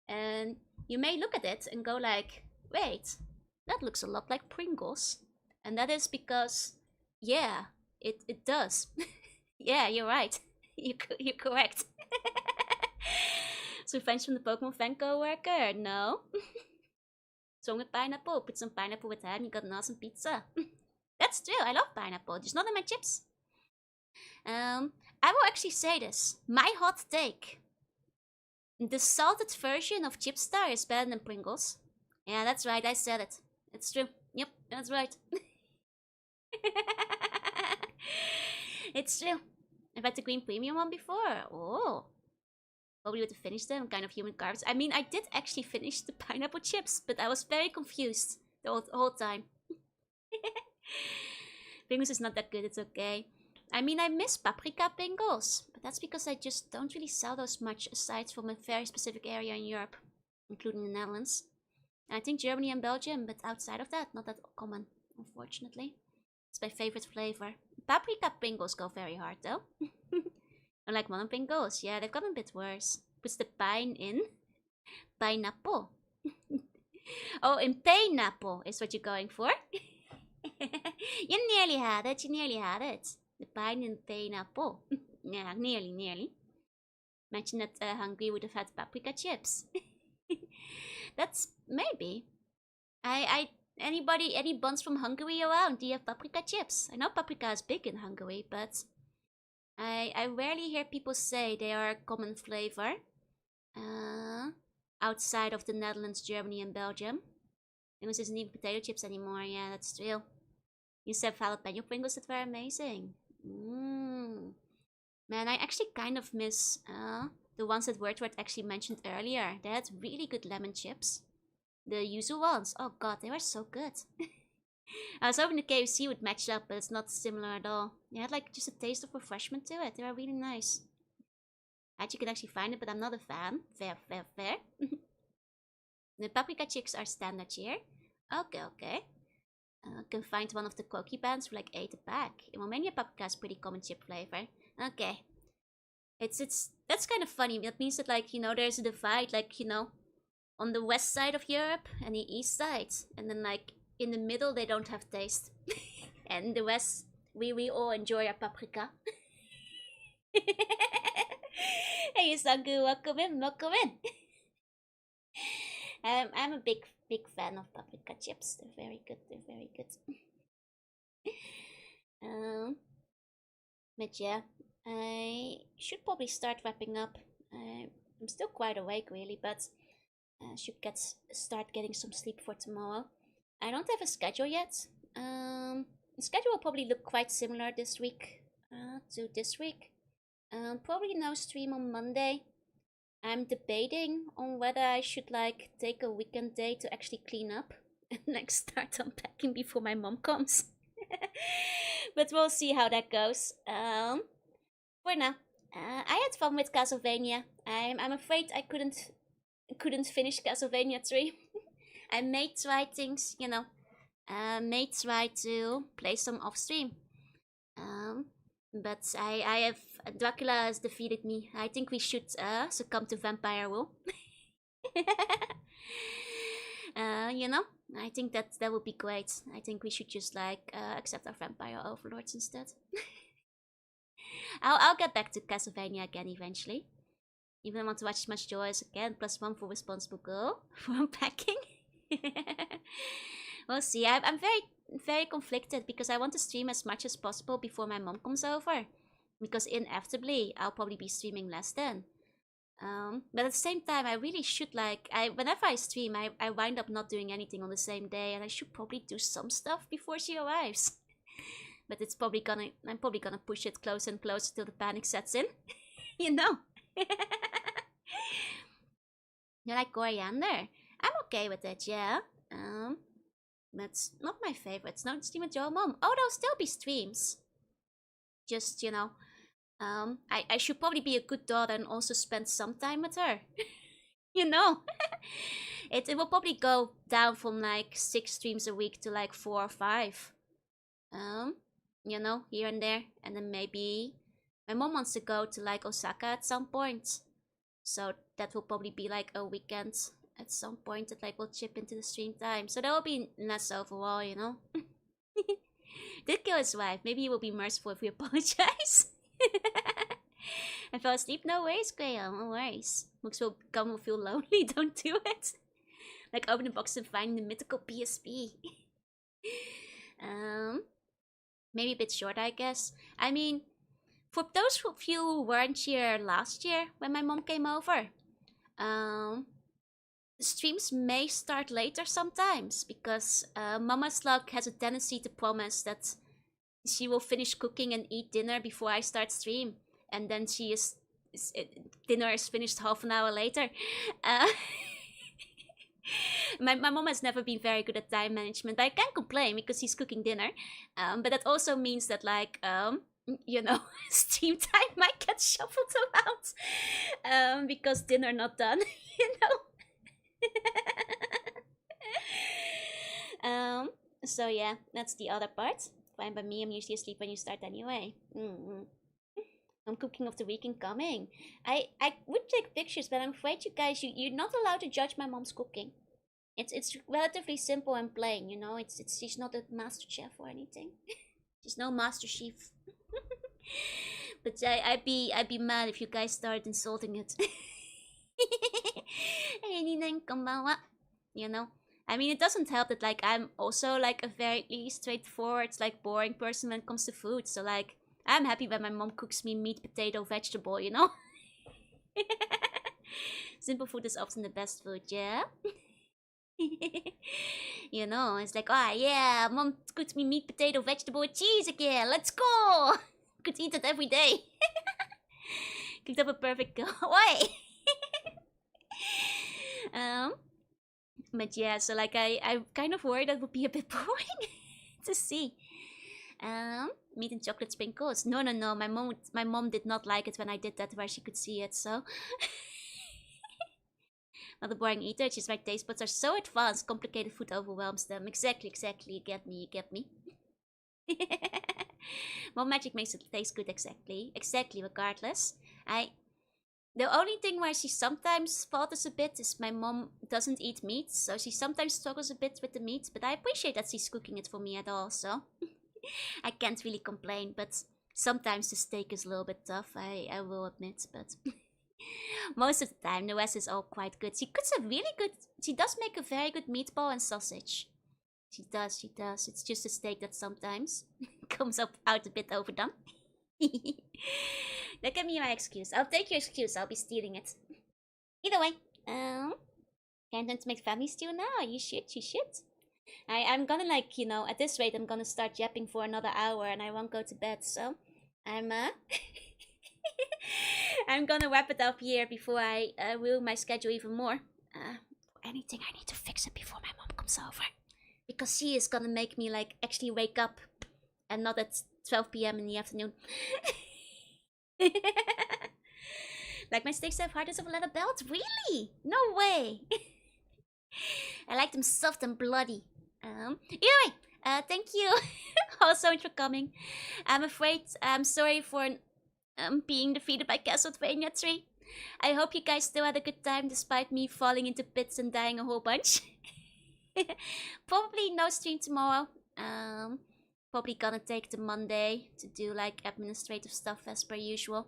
And you may look at it and go like, wait, that looks a lot like Pringles. And that is because, yeah, it does. Yeah, you're right. You're correct. So friends from the Pokemon fan co-worker? No. Song with pineapple. Put some pineapple with ham. You got an awesome pizza. That's true. I love pineapple. Just not in my chips. I will actually say this. My hot take. The salted version of Chipstar is better than Pringles. Yeah, that's right. I said it. It's true. Yep, that's right. It's true. I've had the green premium one before. Oh. Probably would have finished them. Kind of human carbs. I mean, I did actually finish the pineapple chips, but I was very confused the whole time. Pringles is not that good. It's okay. I mean, I miss paprika Pringles, but that's because I just don't really sell those much aside from a very specific area in Europe, including the Netherlands. And I think Germany and Belgium, but outside of that, not that common, unfortunately. It's my favorite flavor. Paprika Pringles go very hard, though. Unlike modern Pringles, yeah, they've gotten a bit worse. Puts the pine in pineapple. Oh, in pineapple is what you're going for? You nearly had it, you nearly had it. The pine in pineapple. Yeah, nearly. Imagine that Hungary would have had paprika chips. That's maybe. Any buns from Hungary around? Do you have paprika chips? I know paprika is big in Hungary, but I rarely hear people say they are a common flavor. Outside of the Netherlands, Germany, and Belgium. Pringles isn't even potato chips anymore. Yeah, that's true. You said jalapeno Pringles that were amazing. Man, I actually kind of miss the ones that Wordward actually mentioned earlier. They had really good lemon chips. The yuzu ones. Oh god, they were so good. I was hoping the KFC would match up, but it's not similar at all. They had like just a taste of refreshment to it. They were really nice. You can actually find it, but I'm not a fan. Fair. The paprika chips are standard here. Okay. Can find one of the Koki bands for like 8 a pack. In Romania, paprika is pretty common chip flavor. Okay. That's kind of funny. That means that, like, you know, there's a divide, like, you know, on the west side of Europe and the east side, and then like in the middle they don't have taste. And the west, we all enjoy our paprika. Hey Sangu, welcome in, welcome in. I'm a big fan of paprika chips. They're very good, they're very good. But yeah, I should probably start wrapping up. I'm still quite awake really, but I should start getting some sleep for tomorrow. I don't have a schedule yet. The schedule will probably look quite similar this week to this week. Probably no stream on Monday. I'm debating on whether I should like take a weekend day to actually clean up and like start unpacking before my mom comes. But we'll see how that goes. For now, I had fun with Castlevania. I'm afraid I couldn't finish Castlevania 3. I may try things, you know. May try to play some off stream. But I have Dracula has defeated me. I think we should succumb to vampire rule. You know, I think that would be great. I think we should just like accept our vampire overlords instead. I'll get back to Castlevania again eventually. Even want to watch Smash Joys again. +1 for responsible girl for unpacking. We'll see. I'm very conflicted because I want to stream as much as possible before my mom comes over. Because inevitably I'll probably be streaming less then. But at the same time, I really should like whenever I stream, I wind up not doing anything on the same day, and I should probably do some stuff before she arrives. But I'm probably gonna push it closer and closer till the panic sets in. You know. You like coriander? I'm okay with it, yeah. That's not my favorites. No, stream with your mom. Oh, there'll still be streams. Just, you know, I should probably be a good daughter and also spend some time with her. You know, it will probably go down from like 6 streams a week to like 4 or 5. You know, here and there, and then maybe my mom wants to go to like Osaka at some point, so that will probably be like a weekend at some point that like will chip into the stream time. So that will be less overall, you know. Did kill his wife. Maybe he will be merciful if we apologize. I fell asleep. No worries, Graham. No worries. Mooks will come and feel lonely. Don't do it. Like open the box and find the mythical PSP. Maybe a bit short, I guess. I mean, for those of you who weren't here last year when my mom came over, streams may start later sometimes because Mama Slug has a tendency to promise that she will finish cooking and eat dinner before I start stream, and then dinner is finished half an hour later. My mom has never been very good at time management, but I can't complain because he's cooking dinner. But that also means that like you know, stream time might get shuffled around because dinner not done. You know. So yeah, that's the other part. Fine by me. I'm usually asleep when you start anyway. I'm cooking of the week incoming. I would take pictures, but I'm afraid you guys, you're not allowed to judge my mom's cooking. It's relatively simple and plain, you know. She's not a master chef or anything. She's no master chef. But I'd be mad if you guys started insulting it. You know. I mean, it doesn't help that like I'm also like a very straightforward, like boring person when it comes to food. So like I'm happy when my mom cooks me meat, potato, vegetable, you know. Simple food is often the best food, yeah. You know, it's like, oh yeah, mom cooks me meat, potato, vegetable, cheese again. Let's go. Could eat it every day. Cooked up a perfect girl. Why? But yeah, so like I kind of worried that would be a bit boring to see. Meat and chocolate sprinkles. No. My mom did not like it when I did that where she could see it, so. Not a boring eater, she's right, taste buds are so advanced, complicated food overwhelms them. Exactly, you get me. Mom magic makes it taste good, exactly, regardless. The only thing where she sometimes falters a bit is my mom doesn't eat meat, so she sometimes struggles a bit with the meat, but I appreciate that she's cooking it for me at all, so I can't really complain, but sometimes the steak is a little bit tough, I will admit, but most of the time the rest is all quite good. She cooks a really good, she does make a very good meatball and sausage. She does. It's just a steak that sometimes comes out a bit overdone. That can be my excuse. I'll take your excuse. I'll be stealing it. Either way, can't wait to make family stew now. You should. I'm gonna at this rate, I'm gonna start yapping for another hour, and I won't go to bed. So, I'm I'm gonna wrap it up here before I ruin my schedule even more. Anything I need to fix it before my mom comes over, because she is gonna make me actually wake up, and not at 12 p.m. in the afternoon. Like my steaks have hardness of a leather belt? Really? No way. I like them soft and bloody. Anyway, thank you all so much for coming. I'm sorry for being defeated by Castlevania 3. I hope you guys still had a good time despite me falling into pits and dying a whole bunch. Probably no stream tomorrow. Probably gonna take the Monday to do administrative stuff as per usual.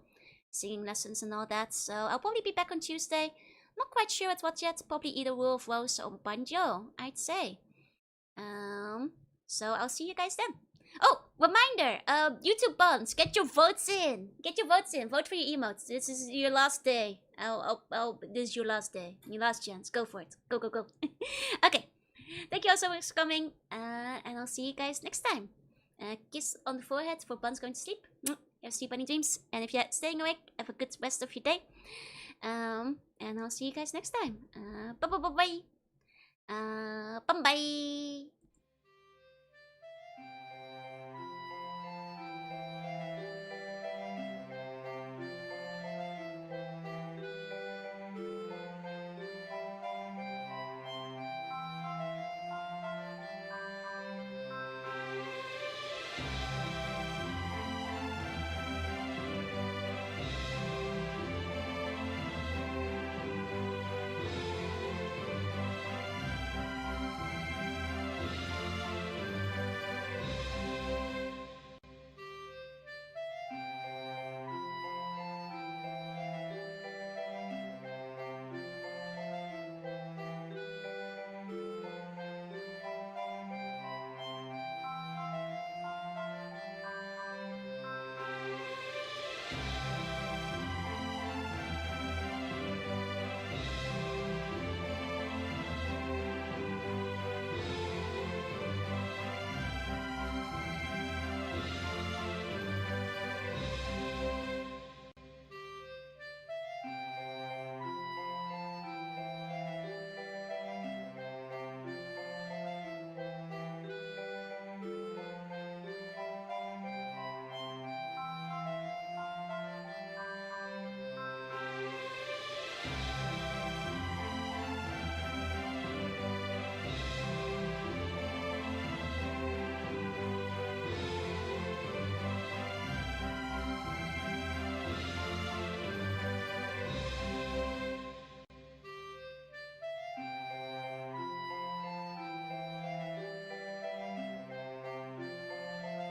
Singing lessons and all that. So I'll probably be back on Tuesday. Not quite sure at what yet. Probably either Rule of Rose or Banjo, I'd say. So I'll see you guys then. Oh, reminder! YouTube buns, get your votes in. Vote for your emotes. This is your last day. This is your last day. Your last chance. Go for it. Go. Okay. Thank you all so much for coming. And I'll see you guys next time. Kiss on the forehead for Buns going to sleep. Have sleep bunny dreams. And if you're staying awake, have a good rest of your day. And I'll see you guys next time. Bye. Bye.